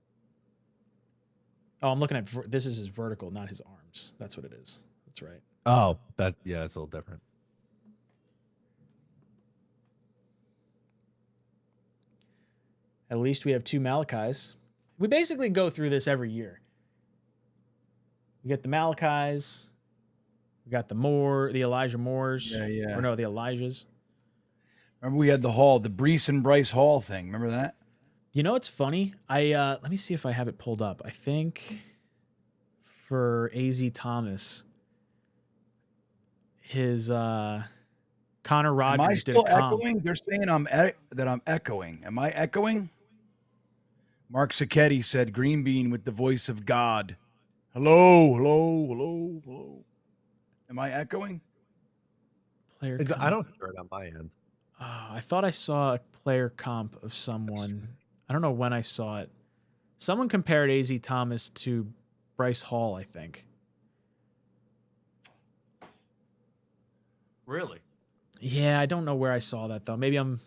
Oh, I'm looking at this is his vertical, not his arms. That's what it is. That's right. Oh, it's a little different. At least we have 2 Malachis. We basically go through this every year. We get the Malachis. We got the Elijah Moores. Yeah. Or no, the Elijahs. Remember we had the Brees and Bryce Hall thing. Remember that? You know what's funny? Let me see if I have it pulled up. I think for AZ Thomas, his Connor Rogers Am I still did a comp. echoing? They're saying that I'm echoing. Am I echoing? Mark Sacchetti said Green Bean with the voice of God. Hello. Am I echoing? Player I comp. don't hear it on my end. Oh, I thought I saw a player comp of someone. I don't know when I saw it. Someone compared AZ Thomas to Bryce Hall, I think. Really? Yeah, I don't know where I saw that though. Maybe I'm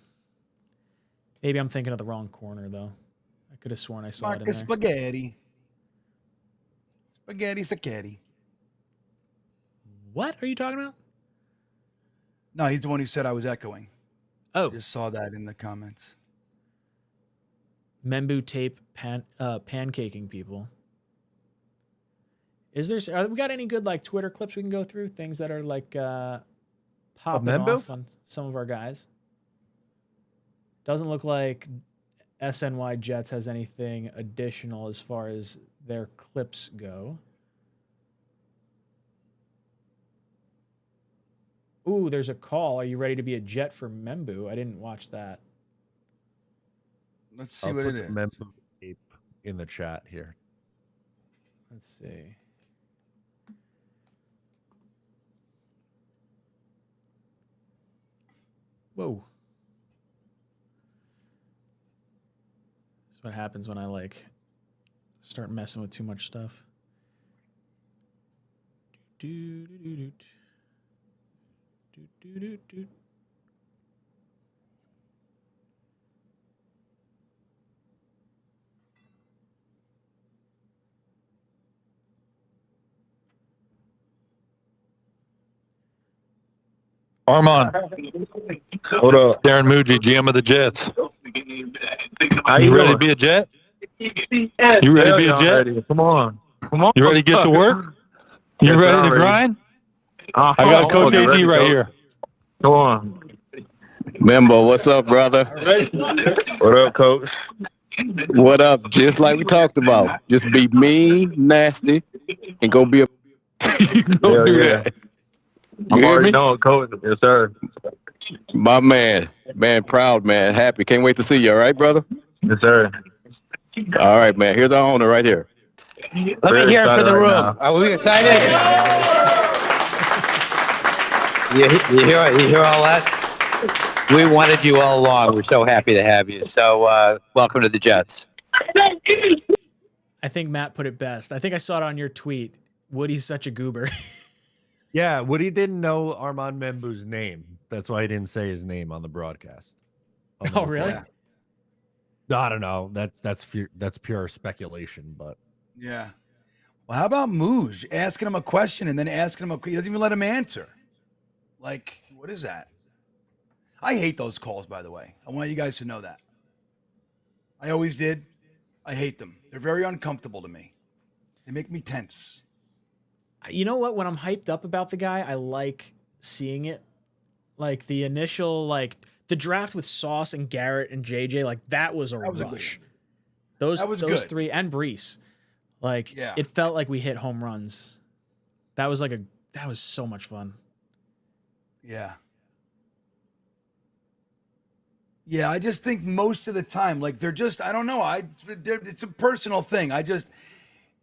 thinking of the wrong corner though. I could have sworn I saw it in Marcus there. Spaghetti. Spaghetti. What are you talking about? No, he's the one who said I was echoing. Oh. I just saw that in the comments. Membu tape pancaking people. We got any good like Twitter clips we can go through? Things that are like popping Membu? off on some of our guys. Doesn't look like SNY Jets has anything additional as far as their clips go. Ooh, there's a call. Are you ready to be a Jet for Membu? I didn't watch that. Let's see I'll what put it the is. Membu tape in the chat here. Let's see. Whoa. That's what happens when I like start messing with too much stuff. Armand. What up? Darren Moody, GM of the Jets. How you you ready to doing? be a Jet? You ready to be a Yeah, I'm Jet? ready. Come on. You ready to get to work? You Yes, ready I'm to ready. grind? I got Coach get AG ready, right Coach. here. Come on. Membo, what's up, brother? What up, Coach? What up? Just like we talked about. Just be mean, nasty, and go be a. Go Hell do yeah. that. I'm You hear already me? knowing, Coach. Yes, sir. My man. Man, proud, man. Happy. Can't wait to see you, all right, brother? Yes, sir. All right, man. Here's our owner right here. Let me hear it for the room. Are we excited? You hear all that? We wanted you all along. We're so happy to have you. So welcome to the Jets. I think Matt put it best. I think I saw it on your tweet. Woody's such a goober. Yeah, Woody didn't know Armand Membu's name. That's why he didn't say his name on the broadcast. Oh, really? I don't know. That's pure speculation, but Yeah. Well, how about Mooj asking him a question and then asking him he doesn't even let him answer. Like, what is that? I hate those calls, by the way. I want you guys to know that. I always did. I hate them. They're very uncomfortable to me. They make me tense. You know what? When I'm hyped up about the guy, I like seeing it. Like the initial, like the draft with Sauce and Garrett and JJ, like that was a rush. Those good. three and Brees. Like Yeah. it felt like we hit home runs. That was so much fun. Yeah. Yeah, I just think most of the time, like they're just, I don't know. It's a personal thing.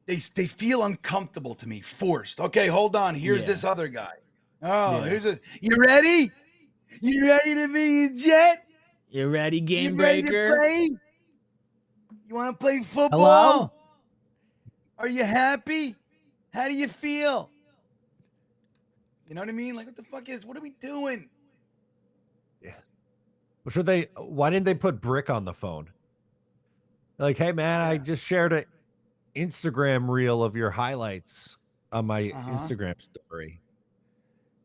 They feel uncomfortable to me, forced. Okay, hold on. Here's this other guy. Oh, Yeah. You ready? You ready to be a Jet? You ready, game You ready to breaker? play? You want to play football? Hello? Are you happy? How do you feel? You know what I mean? Like, what are we doing? why didn't they put Brick on the phone? Like, hey man, I just shared an Instagram reel of your highlights on my Instagram story.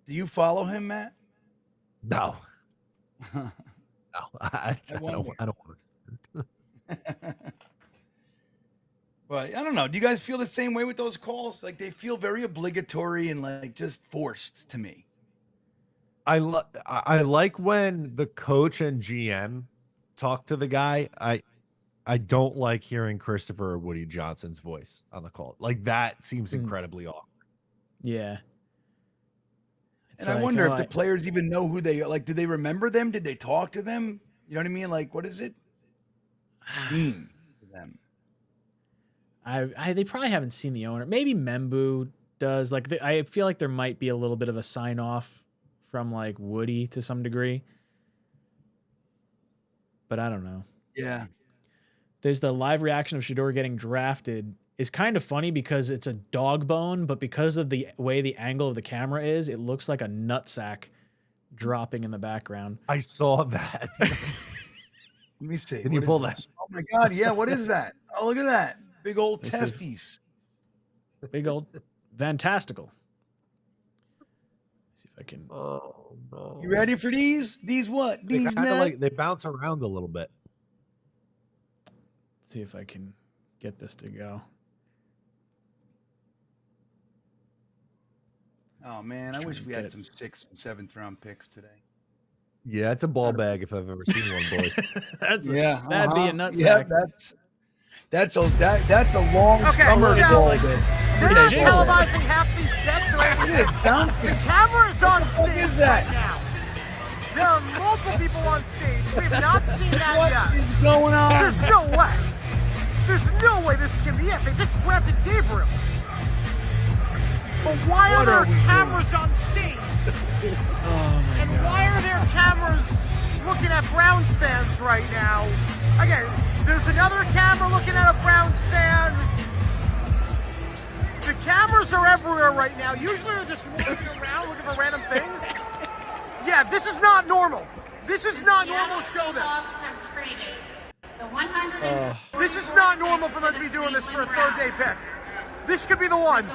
Do you follow him, Matt? No. No, I don't want to. But I don't know. Do you guys feel the same way with those calls? Like they feel very obligatory and like just forced to me. I like when the coach and GM talk to the guy. I don't like hearing Christopher or Woody Johnson's voice on the call. Like that seems incredibly awkward. Yeah. And I wonder if the players even know who they are. Like, do they remember them? Did they talk to them? You know what I mean? Like, what does it mean to them? They probably haven't seen the owner. Maybe Membu does. Like, I feel like there might be a little bit of a sign off from like Woody to some degree, but I don't know. Yeah. There's the live reaction of Shedeur getting drafted is kind of funny because it's a dog bone, but because of the way the angle of the camera is, it looks like a nutsack dropping in the background. I saw that. Let me see. Can you What pull is that? this? Oh my God! Yeah, what is that? Oh, look at that! Big old This is- testes. Big old fantastical. See if I can. Oh no! You ready for these? These what? They These kind of man? like they bounce around a little bit. See if I can get this to go. Oh man, I Trying wish to we get had it. some 6th and 7th round picks today. Yeah, it's a ball bag if I've ever seen one, boys. That's Yeah, that'd be a yeah, nutsack. that's a long summer just ball like- bit. They're Look not at it jiggle. televising half these sets or anything. Look at it bouncing. The camera's on stage is that? right now. There are multiple people on stage. We have not seen that What yet. is going on? There's no way. There's no way this can be it. They just drafted Gabriel. But why What are are we there cameras on stage? And why are there cameras looking at Browns fans right now? Again, there's another camera looking at a Browns fan. The cameras are everywhere right now. Usually they're just walking around looking for random things. Yeah, this is not normal. This is not normal to show this. This is not normal for them to be doing this for a third day pick. This could be the one.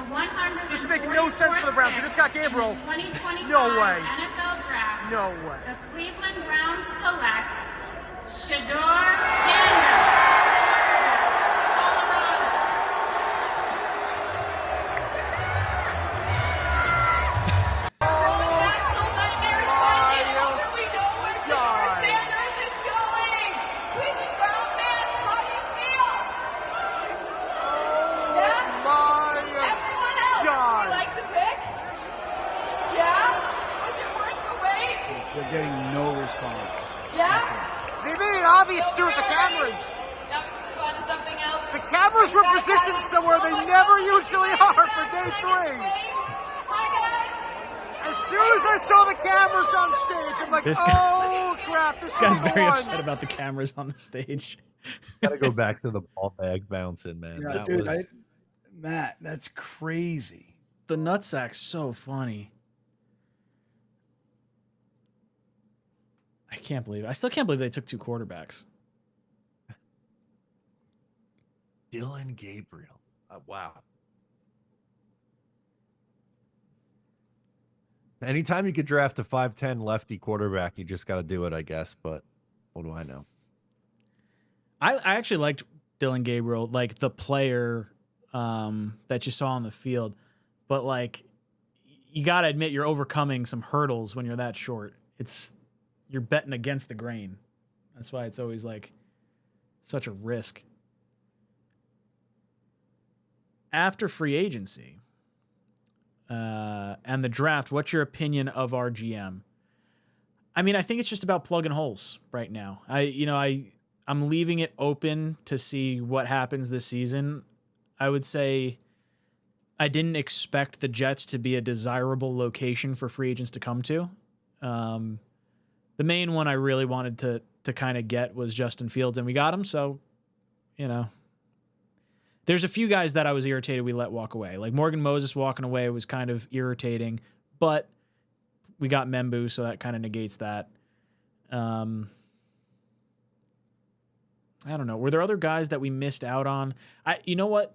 This would make no sense for the Browns. They just got Gabriel. No way. NFL Draft. No way. The Cleveland Browns select Shedeur Sanders. They're getting no response. They made it obvious too with the cameras. The cameras were positioned somewhere they never usually are for day 3. As soon as I saw the cameras on stage, I'm like, oh crap, this guy's is the very one. upset about the cameras on the stage. Gotta go back to the ball bag bouncing, man. Yeah, That dude, was... Matt, that's crazy. The nutsack's so funny. I can't believe it. I still can't believe they took 2 quarterbacks. Dylan Gabriel. Wow. Anytime you could draft a 5'10" lefty quarterback, you just got to do it, I guess. But what do I know? I actually liked Dylan Gabriel, like the player that you saw on the field. But like, you got to admit you're overcoming some hurdles when you're that short. You're betting against the grain. That's why it's always like such a risk. After free agency and the draft, what's your opinion of our GM? I mean, I think it's just about plugging holes right now. I'm leaving it open to see what happens this season. I would say I didn't expect the Jets to be a desirable location for free agents to come to. The main one I really wanted to kind of get was Justin Fields, and we got him. So, there's a few guys that I was irritated we let walk away. Like Morgan Moses walking away was kind of irritating, but we got Membu, so that kind of negates that. I don't know. Were there other guys that we missed out on? You know what?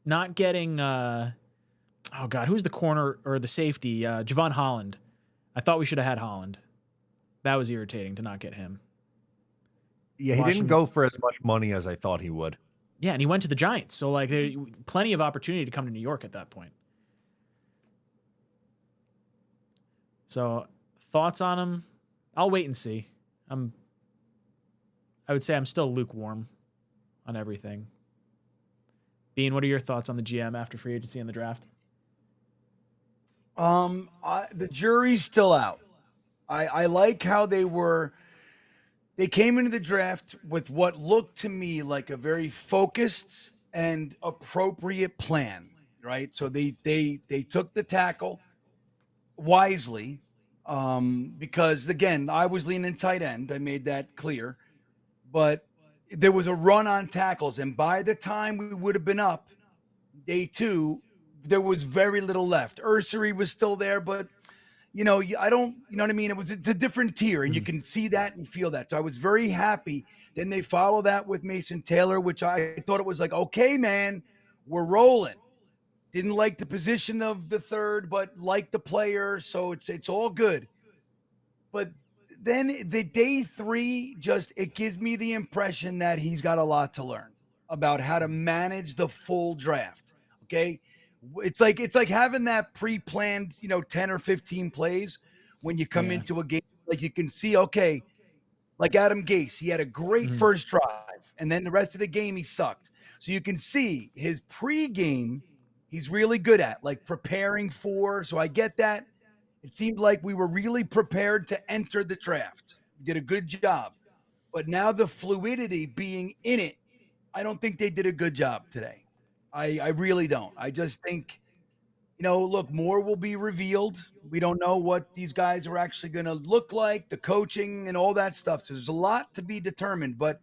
Not getting who's the corner or the safety? Javon Holland. I thought we should have had Holland. That was irritating to not get him. Yeah, he didn't go for as much money as I thought he would. Yeah, and he went to the Giants. So, like, there plenty of opportunity to come to New York at that point. So, thoughts on him? I'll wait and see. I would say I'm still lukewarm on everything. Bean, what are your thoughts on the GM after free agency and the draft? The jury's still out. I like how they came into the draft with what looked to me like a very focused and appropriate plan. right? So they took the tackle wisely, because again, I was leaning tight end. I made that clear, but there was a run on tackles, and by the time we would have been up day 2, there was very little left. Ursery was still there, but you know, I don't, you know what I mean? It's a different tier, and you can see that and feel that. So I was very happy. Then they follow that with Mason Taylor, which I thought it was like, okay, man, we're rolling. Didn't like the position of the third, but like the player, so it's all good. But then the day 3, just it gives me the impression that he's got a lot to learn about how to manage the full draft. Okay. It's like having that pre-planned, 10 or 15 plays when you come into a game. Like you can see, okay, like Adam Gase, he had a great first drive, and then the rest of the game he sucked. So you can see his pre-game he's really good at, like preparing for. So I get that. It seemed like we were really prepared to enter the draft. We did a good job. But now the fluidity being in it, I don't think they did a good job today. I really don't. I just think, look, more will be revealed. We don't know what these guys are actually going to look like, the coaching and all that stuff. So there's a lot to be determined. But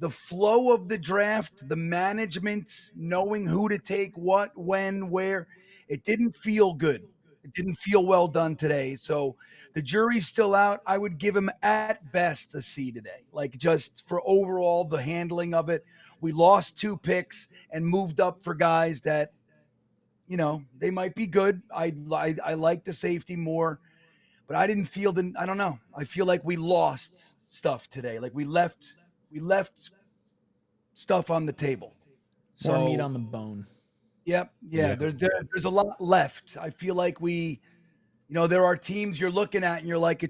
the flow of the draft, the management, knowing who to take, what, when, where, it didn't feel good. It didn't feel well done today. So the jury's still out. I would give him at best a C today, like just for overall the handling of it. We lost 2 picks and moved up for guys that, they might be good. I like the safety more, but I didn't feel I don't know. I feel like we lost stuff today. Like we left stuff on the table. More meat on the bone. Yep. Yeah. There's a lot left. I feel like there are teams you're looking at and you're like,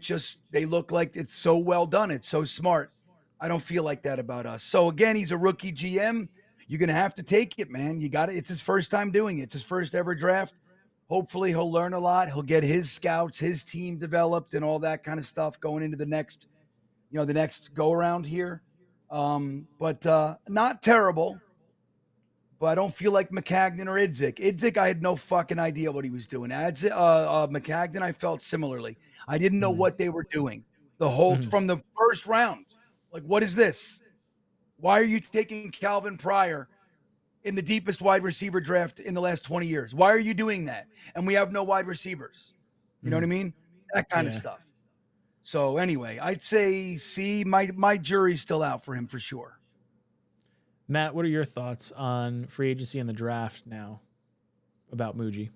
they look like it's so well done. It's so smart. I don't feel like that about us. So again, he's a rookie GM. You're going to have to take it, man. You got it. It's his first time doing it. It's his first ever draft. Hopefully he'll learn a lot. He'll get his scouts, his team developed and all that kind of stuff going into the next go around here. But not terrible. But I don't feel like McCagnon or 𝐒'Zink. 𝐒'Zink, I had no fucking idea what he was doing. McCagnon, I felt similarly. I didn't know what they were doing from the first round. Like, what is this? Why are you taking Calvin Pryor in the deepest wide receiver draft in the last 20 years? Why are you doing that? And we have no wide receivers. You know what I mean? That kind of stuff. So anyway, I'd say C. My jury's still out for him for sure. Matt, what are your thoughts on free agency and the draft now about 𝐒𝐿𝐺?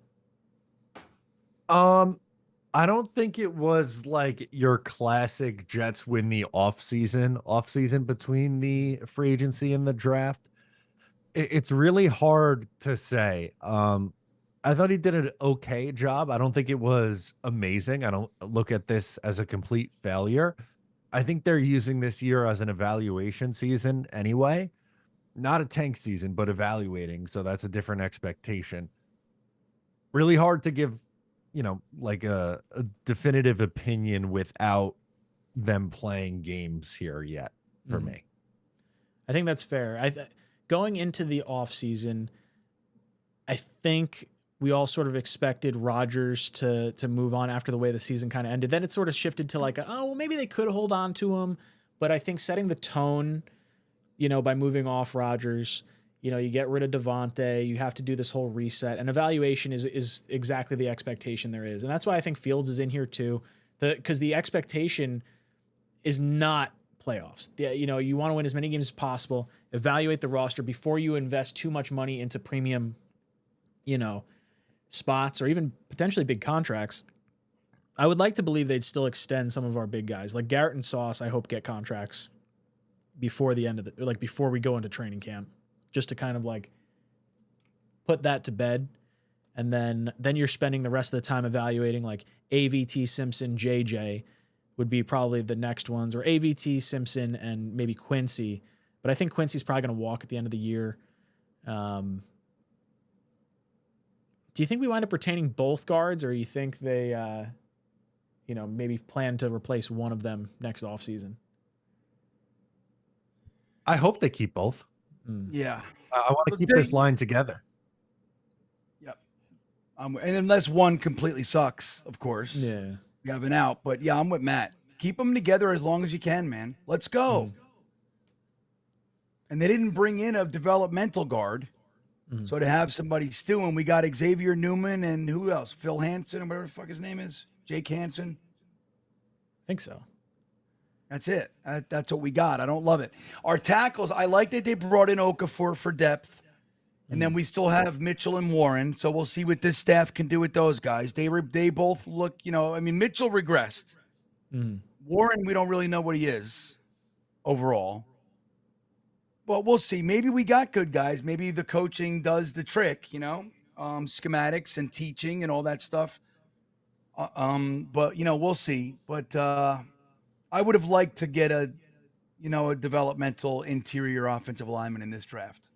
I don't think it was like your classic Jets win the offseason between the free agency and the draft. It's really hard to say. I thought he did an okay job. I don't think it was amazing. I don't look at this as a complete failure. I think they're using this year as an evaluation season anyway. Not a tank season, but evaluating. So that's a different expectation. Really hard to give, like a definitive opinion without them playing games here yet for me. I think that's fair. Going into the offseason, I think we all sort of expected Rodgers to move on after the way the season kind of ended. Then it sort of shifted to like, maybe they could hold on to him. But I think setting the tone, by moving off Rodgers, you get rid of Devontae, you have to do this whole reset, and evaluation is exactly the expectation there is. And that's why I think Fields is in here too, because the expectation is not playoffs. You want to win as many games as possible, evaluate the roster before you invest too much money into premium, spots or even potentially big contracts. I would like to believe they'd still extend some of our big guys. Like Garrett and Sauce, I hope get contracts before the end of before we go into training camp, just to kind of like put that to bed. And then you're spending the rest of the time evaluating like AVT, Simpson, JJ would be probably the next ones, or AVT, Simpson, and maybe Quincy. But I think Quincy's probably going to walk at the end of the year. Do you think we wind up retaining both guards, or you think they, maybe plan to replace one of them next offseason? I hope they keep both. Yeah. I want to keep this line together. Yeah. And unless one completely sucks, of course. Yeah. We have an out. But yeah, I'm with Matt. Keep them together as long as you can, man. Let's go. And they didn't bring in a developmental guard. So to have somebody stewing, we got Xavier Newman and who else? Phil Hansen, or whatever the fuck his name is. Jake Hansen. I think so. That's it. That's what we got. I don't love it. Our tackles, I like that they brought in Okafor for depth. And then we still have Mitchell and Warren. So we'll see what this staff can do with those guys. They both look, I mean, Mitchell regressed. Warren, we don't really know what he is overall. But we'll see. Maybe we got good guys. Maybe the coaching does the trick, schematics and teaching and all that stuff. But, we'll see. But I would have liked to get a developmental interior offensive lineman in this draft.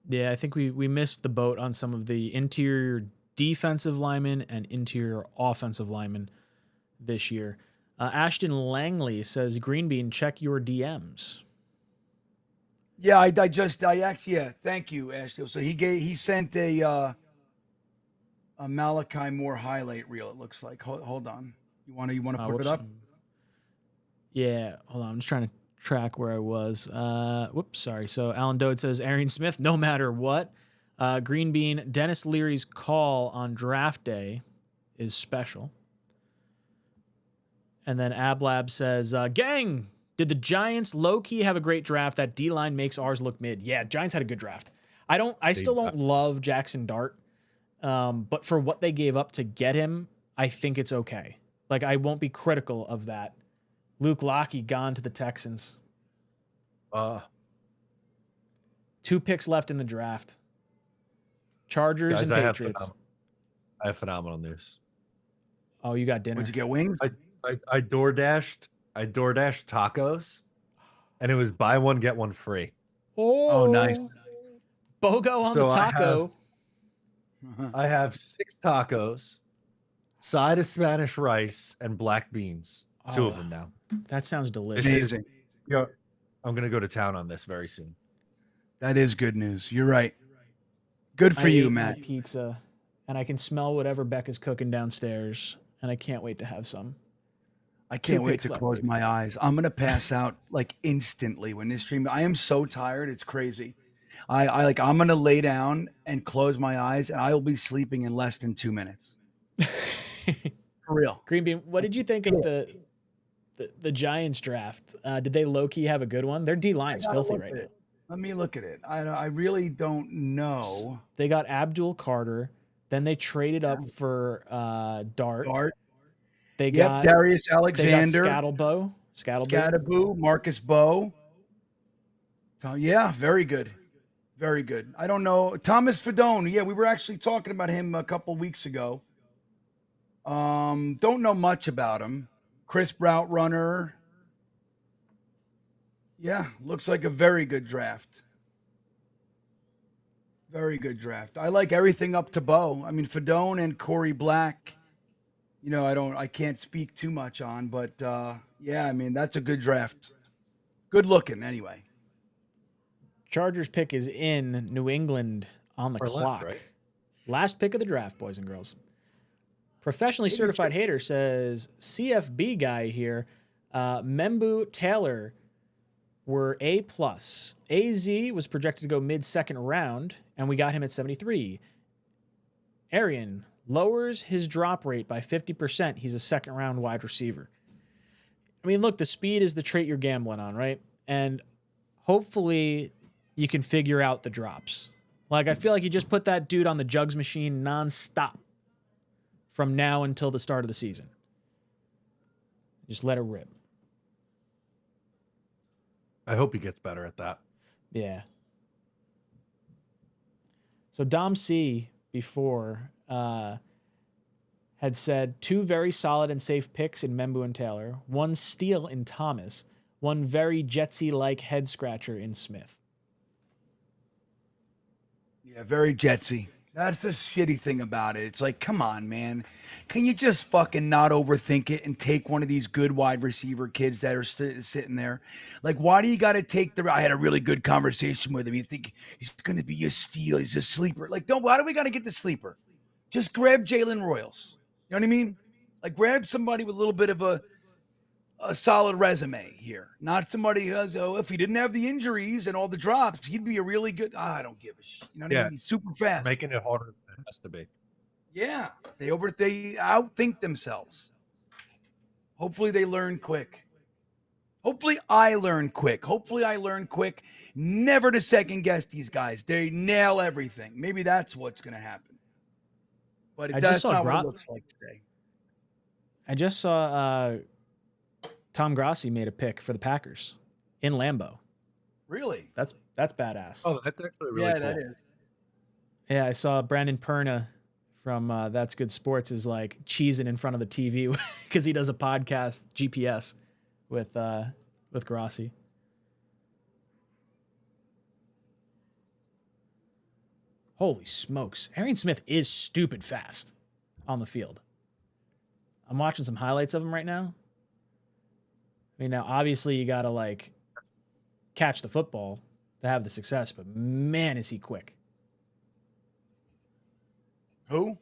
Yeah, I think we missed the boat on some of the interior defensive linemen and interior offensive linemen this year. Ashton Langley says, Green Bean, check your DMs. Yeah, I actually, thank you, Ashton. So he sent a Malachi Moore highlight reel, it looks like. Hold on. You want to put it up? Yeah, hold on. I'm just trying to track where I was. Sorry. So Alan Dode says, Arian Smith, no matter what. Green Bean, Dennis Leary's call on draft day is special. And then Ablab says, gang, did the Giants low-key have a great draft? That D-line makes ours look mid. Yeah, Giants had a good draft. I still don't love Jackson Dart. But for what they gave up to get him, I think it's okay. Like, I won't be critical of that. Luke Lockey gone to the Texans. 2 picks left in the draft. Chargers Guys, and Patriots. I have phenomenal news. Oh, you got dinner. Would you get wings? I DoorDashed tacos, and it was buy one get one free. Oh, nice. BOGO on the taco. I have 6 tacos, side of Spanish rice, and black beans. 2 of them now. That sounds delicious. Amazing. I'm gonna go to town on this very soon. That is good news. You're right. Good for you, Matt. Pizza, and I can smell whatever Becca's cooking downstairs, and I can't wait to have some. I can't wait to close my eyes. I'm gonna pass out like instantly when this stream. I am so tired. It's crazy. I'm gonna lay down and close my eyes, and I will be sleeping in less than 2 minutes. For real. Green Bean, what did you think of the Giants draft? Did they low key have a good one? Their D line's filthy right now. Let me look at it. I really don't know. They got Abdul Carter. Then they traded up for Dart. They got Darius Alexander. They got Scatterboo, Marcus Bowe. So, yeah, very good. Very good. I don't know. Thomas Fedone. Yeah, we were actually talking about him a couple weeks ago. Don't know much about him. Crisp route runner. Yeah, looks like a very good draft. Very good draft. I like everything up to Bo. I mean, Fedone and Corey Black, I can't speak too much on, but yeah, I mean, that's a good draft. Good looking anyway. Chargers pick is in New England on the clock. Right? Last pick of the draft, boys and girls. Professionally certified hater says, CFB guy here, Membu Taylor were A+. AZ was projected to go mid-second round, and we got him at 73. Arian lowers his drop rate by 50%. He's a second-round wide receiver. I mean, look, the speed is the trait you're gambling on, right? And hopefully you can figure out the drops. Like, I feel like you just put that dude on the jugs machine nonstop from now until the start of the season. Just let it rip. I hope he gets better at that. Yeah. So Dom C before had said 2 very solid and safe picks in Membu and Taylor, 1 steal in Thomas, 1 very Jetsy-like head scratcher in Smith. Yeah, very Jetsy. That's the shitty thing about it. It's like, come on, man. Can you just fucking not overthink it and take one of these good wide receiver kids that are sitting there? Like, why do you got to take I had a really good conversation with him. You think he's going to be a steal. He's a sleeper. Like, why do we got to get the sleeper? Just grab Jalen Royals. You know what I mean? Like grab somebody with a little bit of a solid resume here. Not somebody who has, if he didn't have the injuries and all the drops, he'd be a really good. I don't give a shit. You know what I mean? He's super fast. Making it harder than it has to be. Yeah, they outthink themselves. Hopefully they learn quick. Hopefully I learn quick. Never to second guess these guys. They nail everything. Maybe that's what's going to happen. But that's not what it looks like today. I just saw Tom Grossi made a pick for the Packers in Lambeau. Really? That's badass. Oh, that's actually really cool. That is. Yeah, I saw Brandon Perna from That's Good Sports is like cheesing in front of the TV because he does a podcast, GPS, with Grossi. Holy smokes. Arian Smith is stupid fast on the field. I'm watching some highlights of him right now. I mean, now obviously you got to like catch the football to have the success, but man, is he quick. Who?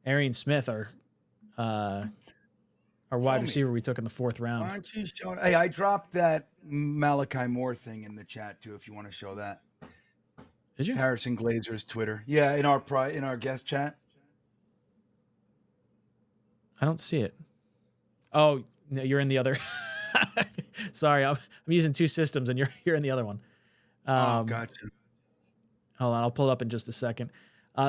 Arian Smith, our wide receiver we took in the 4th round. Why aren't you showing? Hey, I dropped that Malachi Moore thing in the chat too. If you want to show that. Did you? Harrison Glazer's Twitter. Yeah, in our guest chat. I don't see it. Oh, no, you're in the other. Sorry, I'm using two systems, and you're in the other one. Gotcha. Hold on, I'll pull it up in just a second.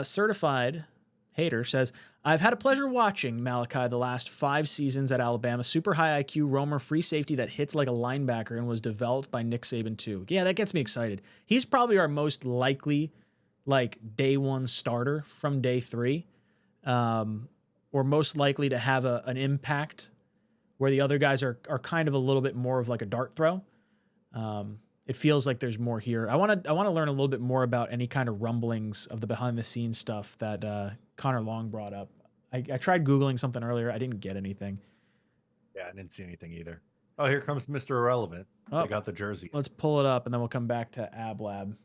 Certified Hater says, I've had a pleasure watching Malachi the last 5 seasons at Alabama. Super high IQ roamer, free safety that hits like a linebacker and was developed by Nick Saban too. Yeah, that gets me excited. He's probably our most likely like day 1 starter from day 3. Or most likely to have an impact where the other guys are kind of a little bit more of like a dart throw. It feels like there's more here. I want to learn a little bit more about any kind of rumblings of the behind the scenes stuff that Connor Long brought up. I tried Googling something earlier. I didn't get anything. Yeah, I didn't see anything either. Oh, here comes Mr. Irrelevant. Oh, They got the jersey. Let's pull it up and then we'll come back to AbLab.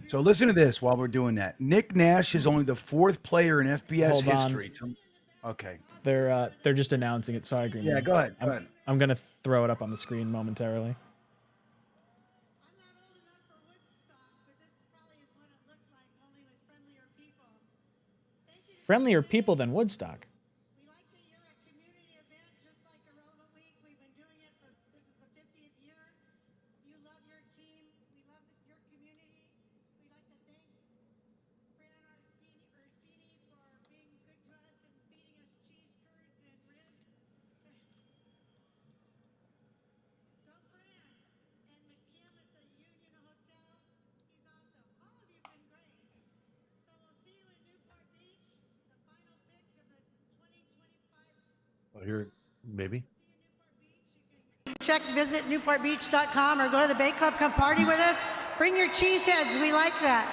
So listen to this while we're doing that. Nick Nash is only the 4th player in FBS Hold on. history. Okay. They're just announcing it. Sorry, Green. Yeah, Man. go ahead. I'm gonna throw it up on the screen momentarily. Friendlier people than Woodstock. Oh, here, maybe. Visit newportbeach.com or go to the Bay Club. Come party with us. Bring your cheeseheads. We like that.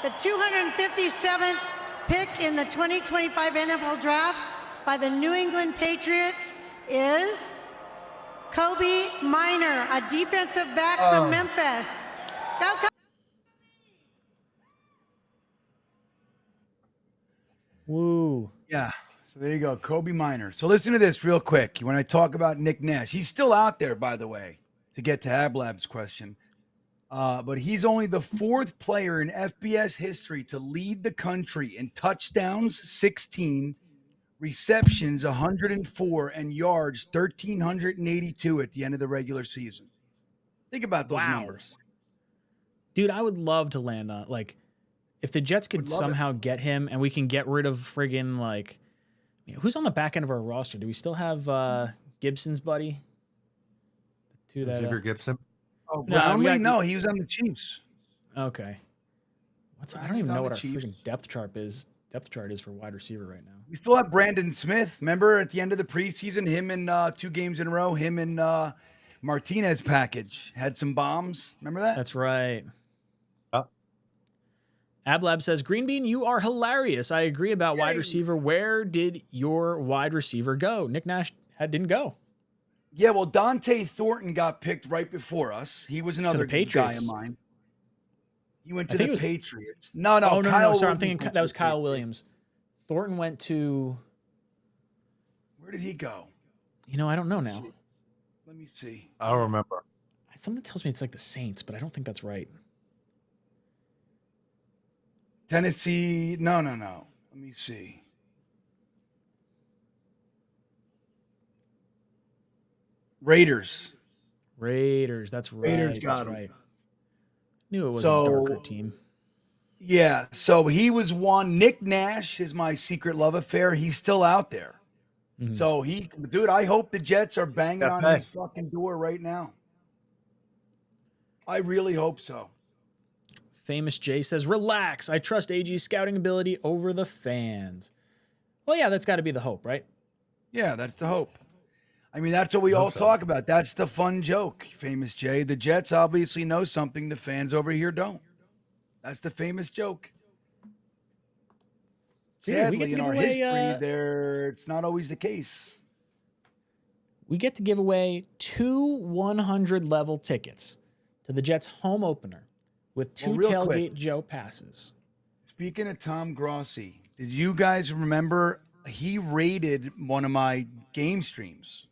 The 257th pick in the 2025 NFL Draft by the New England Patriots is Kobe Minor, a defensive back from Memphis. Woo. Yeah. So there you go, Kobe Minor. So listen to this real quick. When I talk about Nick Nash, he's still out there, by the way, to get to AbLab's question. But he's only the 4th player in FBS history to lead the country in touchdowns, 16, receptions, 104, and yards, 1,382 at the end of the regular season. Think about those numbers. Dude, I would love to land on, like, if the Jets could somehow get him and we can get rid of friggin', like, who's on the back end of our roster? Do we still have Gibson's buddy? Xavier Gibson? Oh, Brownlee? No, he was on the Chiefs. Okay. I don't even know what our freaking depth chart is for wide receiver right now. We still have Brandon Smith. Remember at the end of the preseason, him in 2 games in a row, him and Martinez package had some bombs. Remember that? That's right. AbLab says, Green Bean, you are hilarious. I agree about wide receiver. Where did your wide receiver go? Nick Nash didn't go. Yeah, well, Dante Thornton got picked right before us. He was another guy of mine. He went I to think the it was- Patriots. No. Oh, no, Kyle sorry, I'm Williams thinking went that to was the Kyle Patriots. Williams. Thornton went to. Where did he go? I don't know now. Let me see. I don't remember. Something tells me it's like the Saints, but I don't think that's right. Tennessee. No. Let me see. Raiders. That's right. Raiders got that's him. right. Knew it was So- a darker team. Yeah, so he was one. Nick Nash is my secret love affair. He's still out there. Mhm. So dude, I hope the Jets are banging on Okay. his fucking door right now. I really hope so. Famous Jay says, "Relax. I trust AG's scouting ability over the fans." Well, yeah, that's got to be the hope, right? Yeah, that's the hope. I mean, that's what we all talk about. That's the fun joke, Famous Jay. The Jets obviously know something the fans over here don't. That's the famous joke. Dude, we Sadly, get to in give our away, history, it's not always the case. We get to give away 2 100 level tickets to the Jets home opener with 2 Well, real Tailgate quick. Joe passes. Speaking of Tom Grossi, did you guys remember he raided one of my game streams?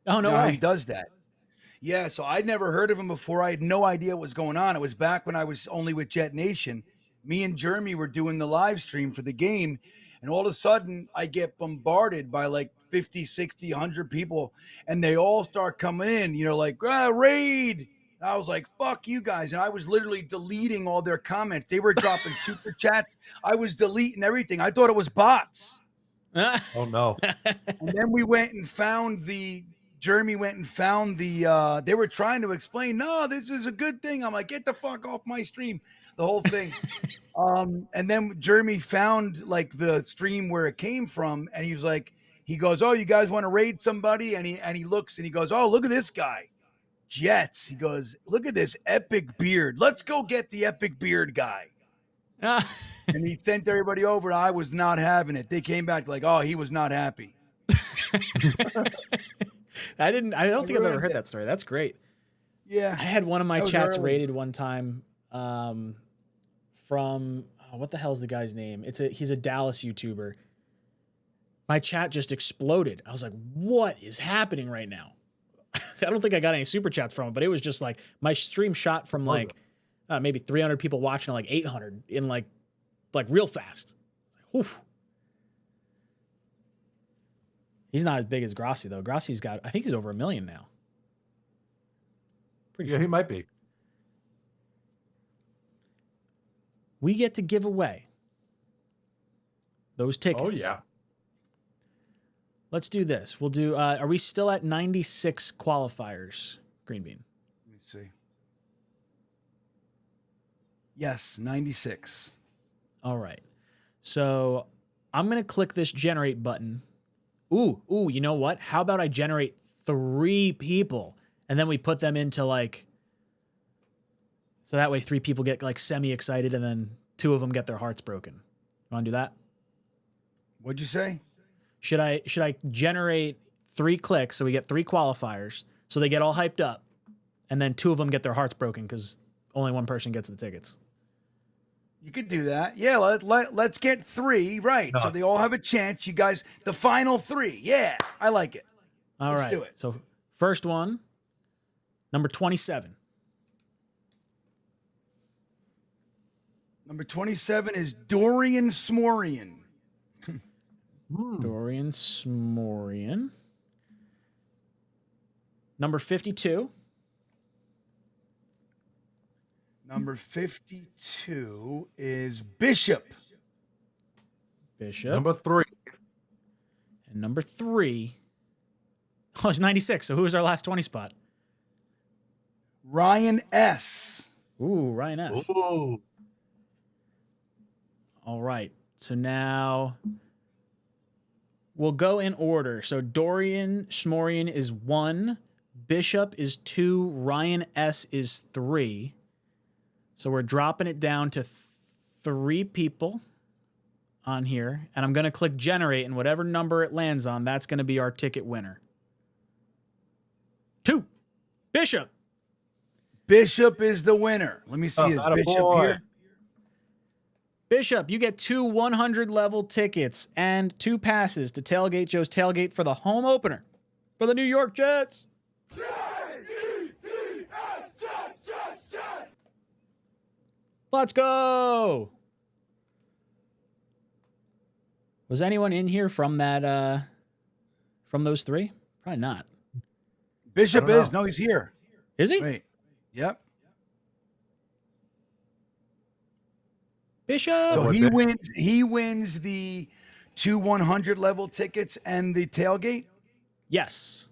Oh, no You know how way. he does that. Yeah, so I'd never heard of him before. I had no idea what was going on. It was back when I was only with Jet Nation. Me and Jeremy were doing the live stream for the game, and all of a sudden I get bombarded by like 50, 60, 100 people, and they all start coming in, like, raid. And I was like, fuck you guys. And I was literally deleting all their comments. They were dropping super chats. I was deleting everything. I thought it was bots. Oh, no. And then we went and found Jeremy went and found they were trying to explain, no, this is a good thing. I'm like, get the fuck off my stream, the whole thing. And then Jeremy found like the stream where it came from. And he goes, oh, you guys want to raid somebody? And he looks and he goes, oh, look at this guy. Jets. He goes, look at this epic beard. Let's go get the epic beard guy. And he sent everybody over. And I was not having it. They came back like, oh, he was not happy. I don't think I've ever heard that story. That's great. Yeah. I had one of my That was chats early. raided one time from what the hell's the guy's name? He's a Dallas YouTuber. My chat just exploded. I was like, what is happening right now? I don't think I got any super chats from it, but it was just like my stream shot from maybe 300 people watching to like 800 in like real fast. Whew. He's not as big as Grossi though. Grossi's I think he's over 1 million now. Pretty sure. He might be. We get to give away those tickets. Oh, yeah. Let's do this. We'll do, are we still at 96 qualifiers, Green Bean? Let me see. Yes, 96. All right. So I'm going to click this generate button. Ooh, you know what? How about I generate 3 people and then we put them into so that way 3 people get semi-excited and then 2 of them get their hearts broken. You want to do that? What'd you say? Should I generate 3 clicks so we get 3 qualifiers so they get all hyped up and then 2 of them get their hearts broken because only 1 person gets the tickets? You could do that. Yeah, let's get 3, right. No. So they all have a chance. You guys, the final 3. Yeah, I like it. All right. Let's do it. So first one, number 27. Number 27 is Dorian Smorian. Dorian Smorian. Number 52. Number 52 is Bishop. Bishop. Number 3. And number 3. Oh, it's 96. So who was our last 20 spot? Ryan S. Ooh, Ryan S. Ooh. All right. So now we'll go in order. So Dorian Smorian is 1. Bishop is 2. Ryan S is 3. So we're dropping it down to 3 people on here. And I'm going to click generate, and whatever number it lands on, that's going to be our ticket winner. 2. Bishop. Bishop is the winner. Let me see. Is atta Bishop boy. here? Bishop, you get 2 100 level tickets and 2 passes to Tailgate Joe's Tailgate for the home opener for the New York Jets. Let's go. Was anyone in here from that from those 3? Probably not. Bishop is. No, he's here. Is he? Wait. Yep. Bishop. So he wins the 2 100 level tickets and the tailgate? Yes.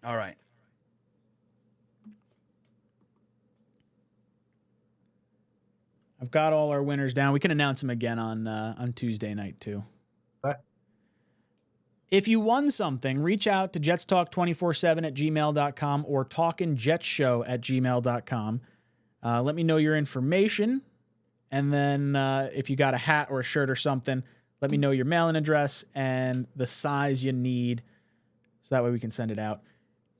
All right. I've got all our winners down. We can announce them again on Tuesday night too. Okay. If you won something, reach out to jetstalk247@gmail.com or talkinjetshow@gmail.com. Let me know your information. And then if you got a hat or a shirt or something, let me know your mailing address and the size you need. So that way we can send it out.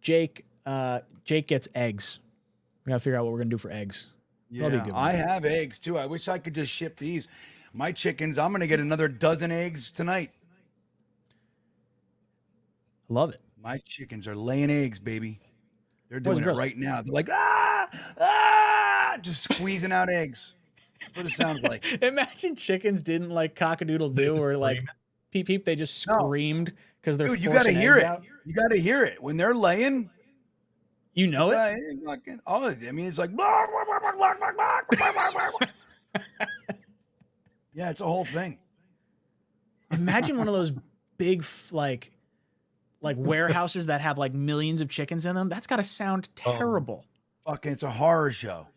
Jake gets eggs. We got to figure out what we're going to do for eggs. Yeah, I have eggs too. I wish I could just ship these. My chickens, I'm going to get another dozen eggs tonight. Love it. My chickens are laying eggs, baby. They're Boys doing and it girls. right now. They're like, just squeezing out eggs. That's what it sounds like. Imagine chickens didn't like cock-a-doodle-doo or like peep peep. They just screamed because they're Dude, you got to forcing hear eggs it. out. You got to hear it when they're laying. You know it? Oh, I mean, it's like, yeah, it's a whole thing. Imagine one of those big like warehouses that have like millions of chickens in them. That's got to sound terrible. Fucking, it's a horror show.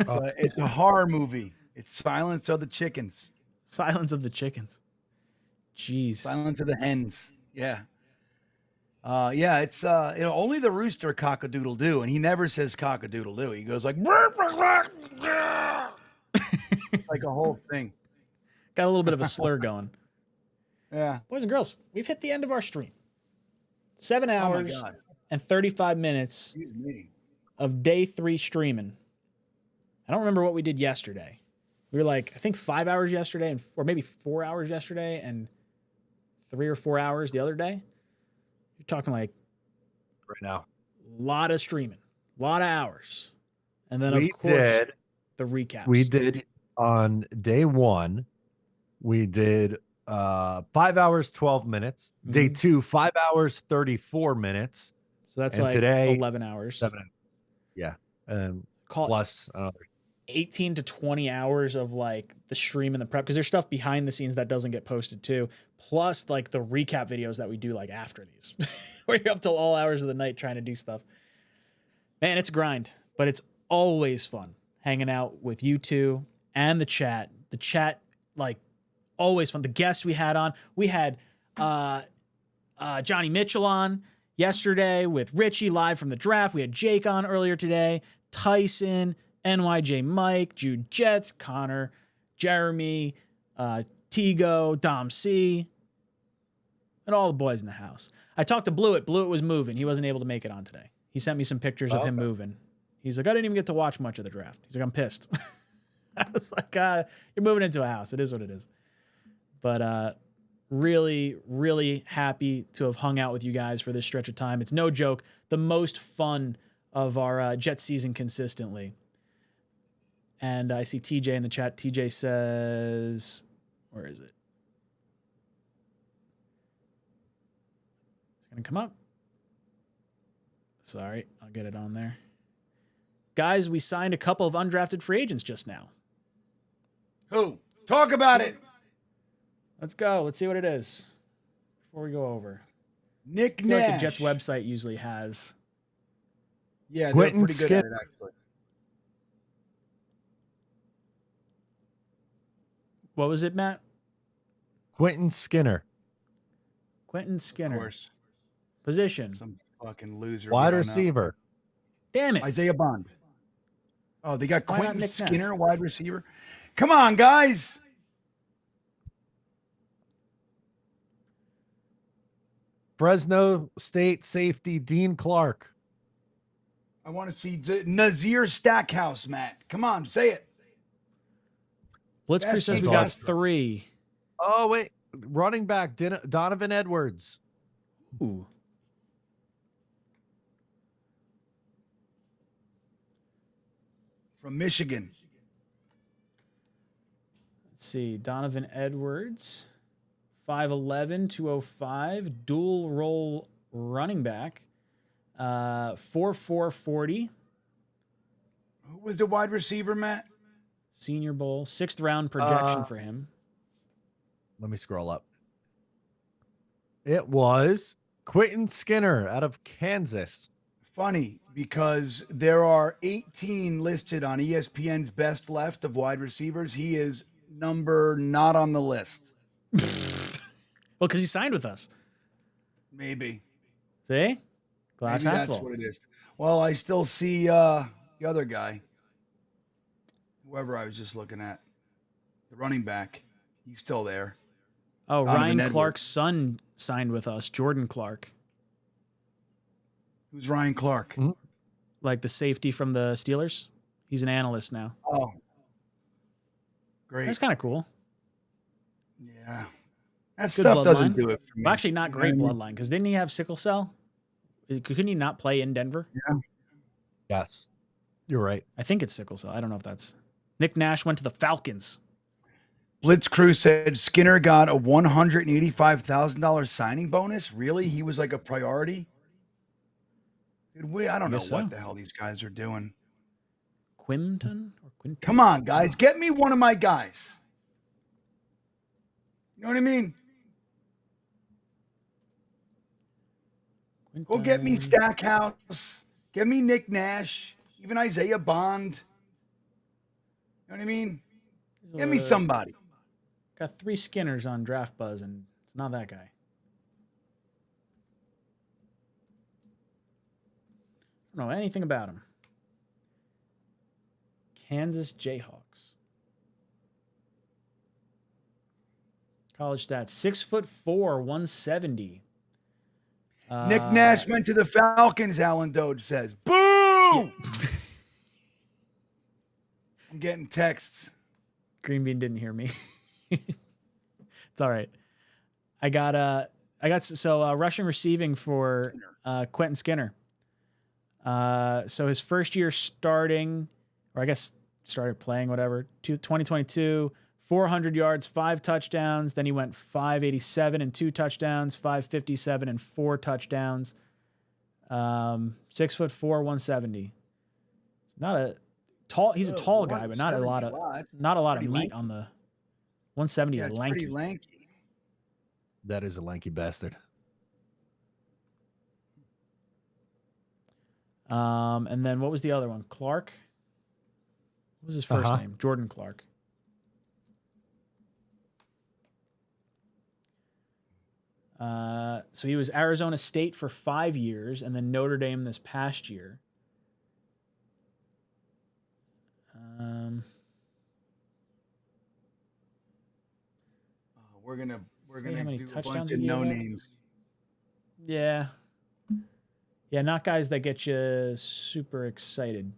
It's a horror movie. It's Silence of the Chickens. Silence of the Chickens. Jeez. Silence of the Hens. Yeah. Yeah, it's only the rooster cock-a-doodle-doo, and he never says cock-a-doodle-doo. He goes like, it's like a whole thing. Got a little bit of a slur going. Yeah. Boys and girls, we've hit the end of our stream. 7 hours and 35 minutes of day 3 streaming. I don't remember what we did yesterday. We were like, I think 5 hours yesterday, or maybe 4 hours yesterday, and 3 or 4 hours the other day. You're talking like right now. A lot of streaming, a lot of hours. And then, We of course, did- the recaps. We did on day 1, we did 5 hours, 12 minutes. Day 2, 5 hours, 34 minutes. So that's and like today, 11 hours. 7. Yeah. Call it plus 18 to 20 hours of like the stream and the prep, because there's stuff behind the scenes that doesn't get posted too, plus like the recap videos that we do like after these where you're up till all hours of the night trying to do stuff. Man, it's a grind, but it's always fun hanging out with you two and the chat like always fun. The guests we had Johnny Mitchell on yesterday with Richie live from the draft. We had Jake on earlier today, Tyson, NYJ Mike, Jude Jets, Connor, Jeremy, Tigo, Dom C, and all the boys in the house. I talked to Blewett. Blewett was moving. He wasn't able to make it on today. He sent me some pictures of him moving. He's like, I didn't even get to watch much of the draft. He's like, I'm pissed. I was like, you're moving into a house. It is what it is. But really, really happy to have hung out with you guys for this stretch of time. It's no joke, the most fun of our Jet season consistently. And I see TJ in the chat. TJ says, where is it? It's going to come up. Sorry, I'll get it on there. Guys, we signed a couple of undrafted free agents just now. Who? Talk about it. Let's go. Let's see what it is before we go over. Nick I feel like the Nash. Jets website usually has. Yeah, they're Quentin pretty good at it, Skinner. actually. What was it, Matt? Quentin Skinner. Quentin Skinner. Of course. Position. Some fucking loser. Wide we don't know. receiver. Damn it. Isaiah Bond. Oh, they got Why not Quentin Nick Nash? Skinner, wide receiver. Come on, guys. Fresno State safety Dean Clark. I want to see Nazir Stackhouse, Matt. Come on, say it. Blitzkrieg says we got 3. Oh, wait. Running back, Donovan Edwards. Ooh. From Michigan. Let's see. Donovan Edwards, 5'11", 205, dual role running back, 4'4", 40. Who was the wide receiver, Matt? Senior Bowl, 6th round projection for him. Let me scroll up. It was Quentin Skinner out of Kansas. Funny, because there are 18 listed on ESPN's best left of wide receivers. He is number not on the list. Well, because he signed with us. Maybe. See? Glass Maybe half that's full. what it is. Well, I still see the other guy. Whoever I was just looking at. The running back. He's still there. Oh, Donovan Ryan Edwards. Clark's son signed with us, Jordan Clark. Who's Ryan Clark? Like the safety from the Steelers. He's an analyst now. Oh. Great. That's kind of cool. Yeah. That Good stuff doesn't bloodline. do it for me. Well, actually, not You know great what I mean? bloodline, because didn't he have sickle cell? Couldn't he not play in Denver? Yeah. Yes. You're right. I think it's sickle cell. I don't know if that's... Nick Nash went to the Falcons. Blitz Crew said Skinner got a $185,000 signing bonus. Really? He was like a priority? Dude, I don't know Guess so. what the hell these guys are doing. Quinton or Quinton? Come on, guys. Get me one of my guys. You know what I mean? Go get me Stackhouse. Get me Nick Nash. Even Isaiah Bond. You know what I mean? Get me somebody. Got 3 Skinners on Draft Buzz, and it's not that guy. I don't know anything about him. Kansas Jayhawks. College stats: 6'4", 170. Nick Nash went to the Falcons, Alan Doge says. Boo! I'm getting texts. Green Bean didn't hear me. It's all right. I got rushing receiving for Quentin Skinner. So his first year starting, or I guess started playing, whatever, 2022, 400 yards, 5 touchdowns. Then he went 587 and 2 touchdowns, 557 and 4 touchdowns. 6'4", 170. Not a tall. He's a tall guy, but not a lot of meat on the 170 is lanky. Pretty lanky. That is a lanky bastard. And then what was the other one? Clark? What was his first name? Jordan Clark. So he was Arizona State for 5 years and then Notre Dame this past year. We're gonna do a bunch touchdowns of he no gave up? names. Yeah. Yeah, not guys that get you super excited.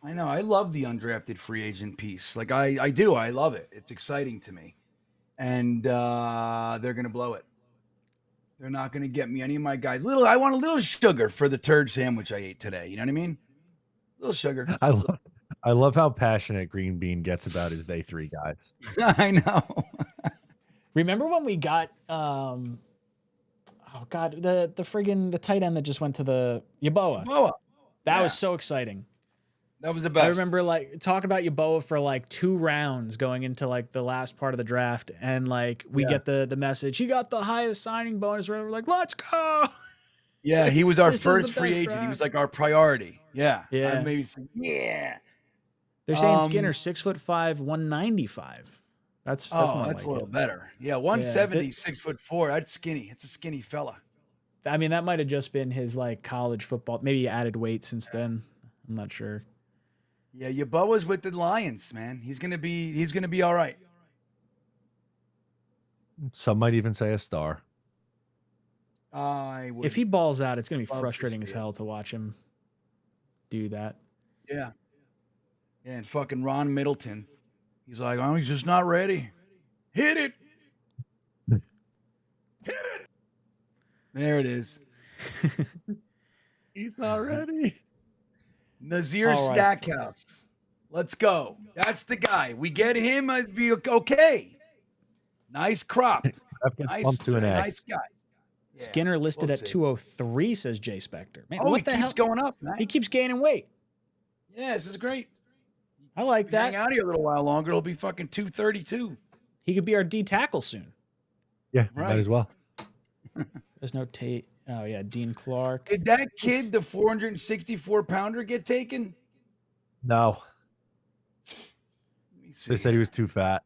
I know. I love the undrafted free agent piece. Like I do. I love it. It's exciting to me. And they're gonna blow it. They're not gonna get me any of my guys. I want a little sugar for the turd sandwich I ate today. You know what I mean? A little sugar. I love how passionate Green Bean gets about his day 3 guys. I know. Remember when we got oh god, the tight end that just went to the Yeboah. That was so exciting. That was the best. I remember like talking about Yeboah for like 2 rounds going into like the last part of the draft, and like we get the message, he got the highest signing bonus. We're like, let's go. Yeah, he was our This was the first free best agent. He draft. was like our priority. Yeah. Yeah. I maybe say, yeah. They're saying Skinner 6'5", 195. That's more that's like a little it. better. Yeah, 170, Yeah, 6'4". That's skinny. It's a skinny fella. I mean, that might have just been his like college football. Maybe he added weight since then. I'm not sure. Yeah, Yeboah's with the Lions, man. He's gonna be all right. Some might even say a star. If he balls out, it's gonna be love to frustrating see as it. hell to watch him do that. Yeah. Yeah, and fucking Ron Middleton. He's like, oh, he's just not ready. Hit it. There it is. He's not ready. Nazir All right. Stackhouse. Let's go. That's the guy. We get him. I'd be okay. Nice crop. Nice, to an A. nice guy. Skinner listed we'll at see. 203, says Jay Spector. Man, Oh, what he the keeps hell? going up, man. He keeps gaining weight. Yeah, this is great. I like that. Hang out here a little while longer. It'll be fucking 232. He could be our D tackle soon. Yeah, Right. might as well. There's no Tate. Oh yeah, Dean Clark. Did that kid, the 464-pounder, get taken? No. Let me see. They said he was too fat.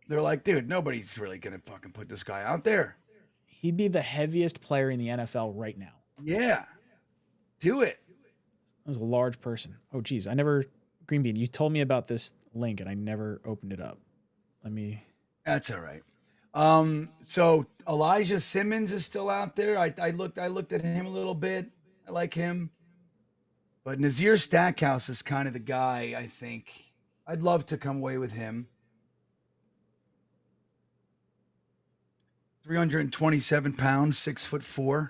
They're like, dude, nobody's really gonna fucking put this guy out there. He'd be the heaviest player in the NFL right now. Yeah, do it. That was a large person. Oh geez, I never. Green Bean, you told me about this link and I never opened it up. Let me. That's all right. So Elijah Simmons is still out there. I looked at him a little bit. I like him. But Nazir Stackhouse is kind of the guy, I think. I'd love to come away with him. 327 pounds, 6'4".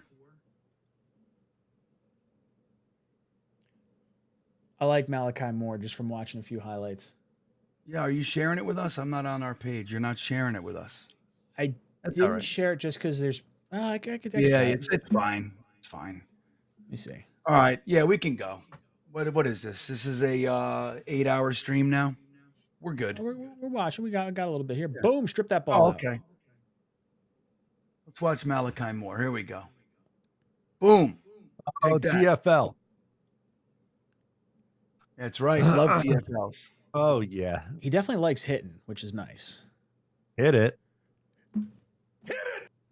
I like Malachi Moore just from watching a few highlights. Yeah, are you sharing it with us? I'm not on our page. You're not sharing it with us. I That's didn't all right. share it just because there's. I could Yeah, tell you. it's fine. It's fine. Let me see. All right. Yeah, we can go. What is this? This is a 8-hour stream now. We're good. We're watching. We got a little bit here. Boom! Strip that ball. Oh, out. okay. Let's watch Malachi Moore. Here we go. Boom. Oh, Take that. TFL. That's right. Love TFLs. Oh, yeah. He definitely likes hitting, which is nice. Hit it. Get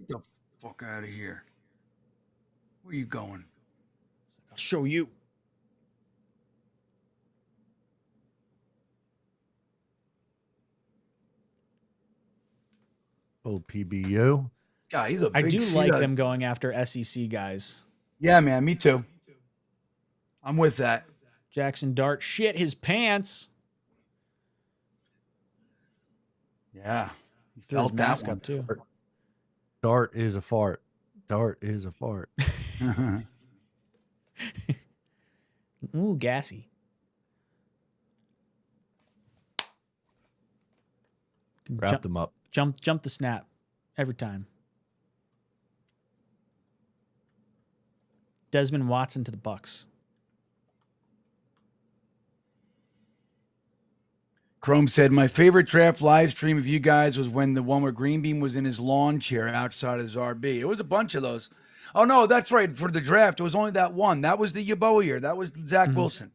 the fuck out of here. Where you going? I'll show you. Oh, PBU. Yeah, he's a I big do C like dog. them going after SEC guys. Yeah, man. Me too. I'm with that. Jackson Dart shit his pants. Yeah. He Threw his felt that mask one. up too. Dart is a fart. Dart is a fart. Ooh, gassy. Wrap them up. Jump the snap every time. Desmond Watson to the Bucks. Chrome said, my favorite draft live stream of you guys was when the one where Green Bean was in his lawn chair outside his RB. It was a bunch of those. Oh, no, that's right. For the draft, it was only that one. That was the 𝐒𝐫𝐞𝐫𝐢 year. That was Zach Wilson.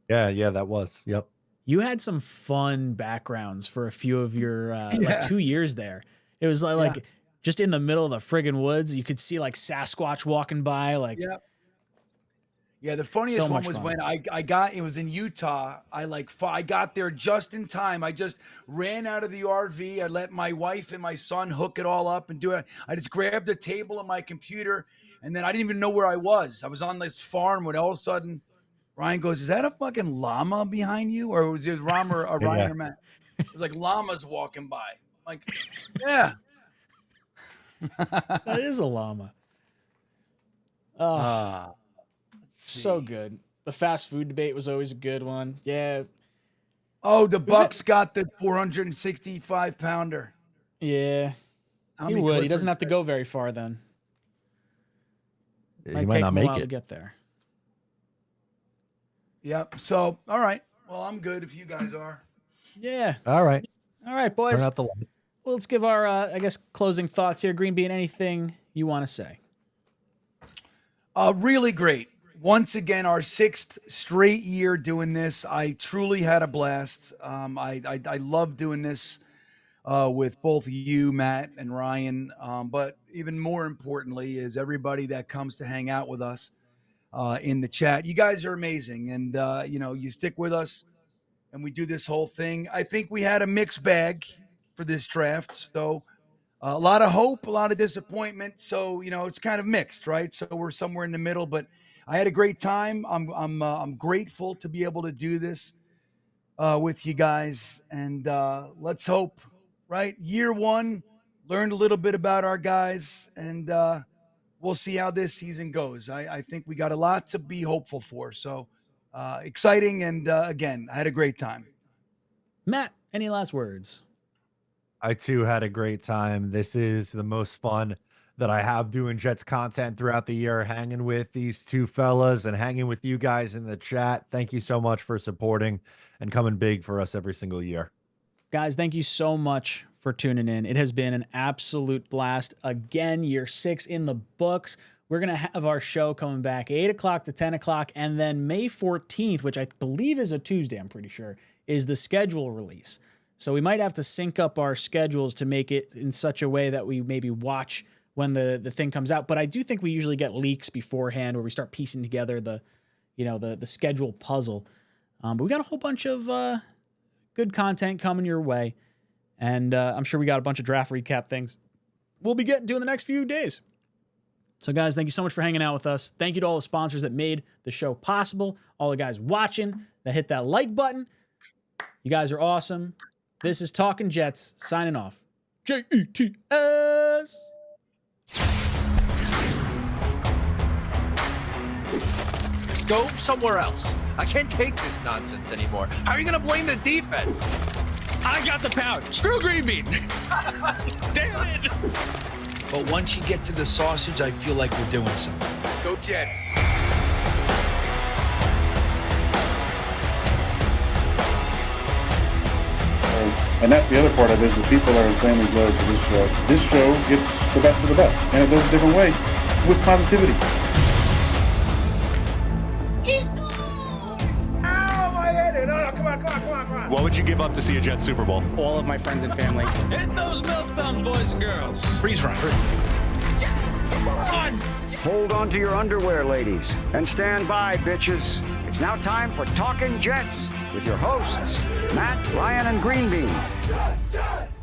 Yeah, that was. Yep. You had some fun backgrounds for a few of your like 2 years there. It was like just in the middle of the friggin' woods. You could see like Sasquatch walking by. Like, Yeah, the funniest So one much was fun. when it was in Utah. I got there just in time. I just ran out of the RV. I let my wife and my son hook it all up and do it. I just grabbed a table and my computer, and then I didn't even know where I was. I was on this farm when all of a sudden Ryan goes, "Is that a fucking llama behind you?" Or was it Ryan or Matt? It was like llamas walking by. I'm like, yeah. that is a llama. Oh, so good. The fast food debate was always a good one. Yeah. Oh, the Bucks got the 465-pounder. Yeah. Tommy He would. He Clifford doesn't have to go very far then. He Might might take not him a make while to it. get there. Yep. So, all right. Well, I'm good if you guys are. Yeah. All right. All right, boys. Turn out the lights. Well, let's give our, I guess, closing thoughts here. Green Bean, anything you want to say? Really great. Once again, our 6th straight year doing this. I truly had a blast. I love doing this with both you, Matt, and Ryan. But even more importantly is everybody that comes to hang out with us in the chat. You guys are amazing. And, you stick with us and we do this whole thing. I think we had a mixed bag for this draft. So a lot of hope, a lot of disappointment. So, it's kind of mixed, right? So we're somewhere in the middle, but I had a great time. I'm grateful to be able to do this. with you guys, and let's hope. Right, year one, learned a little bit about our guys, and we'll see how this season goes. I think we got a lot to be hopeful for. So exciting, and again, I had a great time. Matt, any last words? I too had a great time. This is the most fun that I have doing Jets content throughout the year, hanging with these two fellas and hanging with you guys in the chat. Thank you so much for supporting and coming big for us every single year. Guys, thank you so much for tuning in. It has been an absolute blast. Again, year 6 in the books. We're going to have our show coming back 8 o'clock to 10 o'clock, and then May 14th, which I believe is a Tuesday, I'm pretty sure, is the schedule release. So we might have to sync up our schedules to make it in such a way that we maybe watch when the thing comes out. But I do think we usually get leaks beforehand where we start piecing together the schedule puzzle. But we got a whole bunch of good content coming your way. And I'm sure we got a bunch of draft recap things we'll be getting to in the next few days. So, guys, thank you so much for hanging out with us. Thank you to all the sponsors that made the show possible, all the guys watching that hit that like button. You guys are awesome. This is Talkin' Jets, signing off. JETS. Just go somewhere else. I can't take this nonsense anymore. How are you going to blame the defense? I got the power. Screw green bean. Damn it. But once you get to the sausage, I feel like we're doing something. Go Jets. And that's the other part of this, is people are insanely jealous of this show. This show gets the best of the best, and it does it a different way, with positivity. He scores! Ow, my head! No, come on. What would you give up to see a Jets Super Bowl? All of my friends and family. Hit those milk thumbs, boys and girls. Freeze frame. Hold on to your underwear, ladies, and stand by, bitches. It's now time for Talkin' Jets with your hosts, Matt, Ryan, and Green Bean. Jets!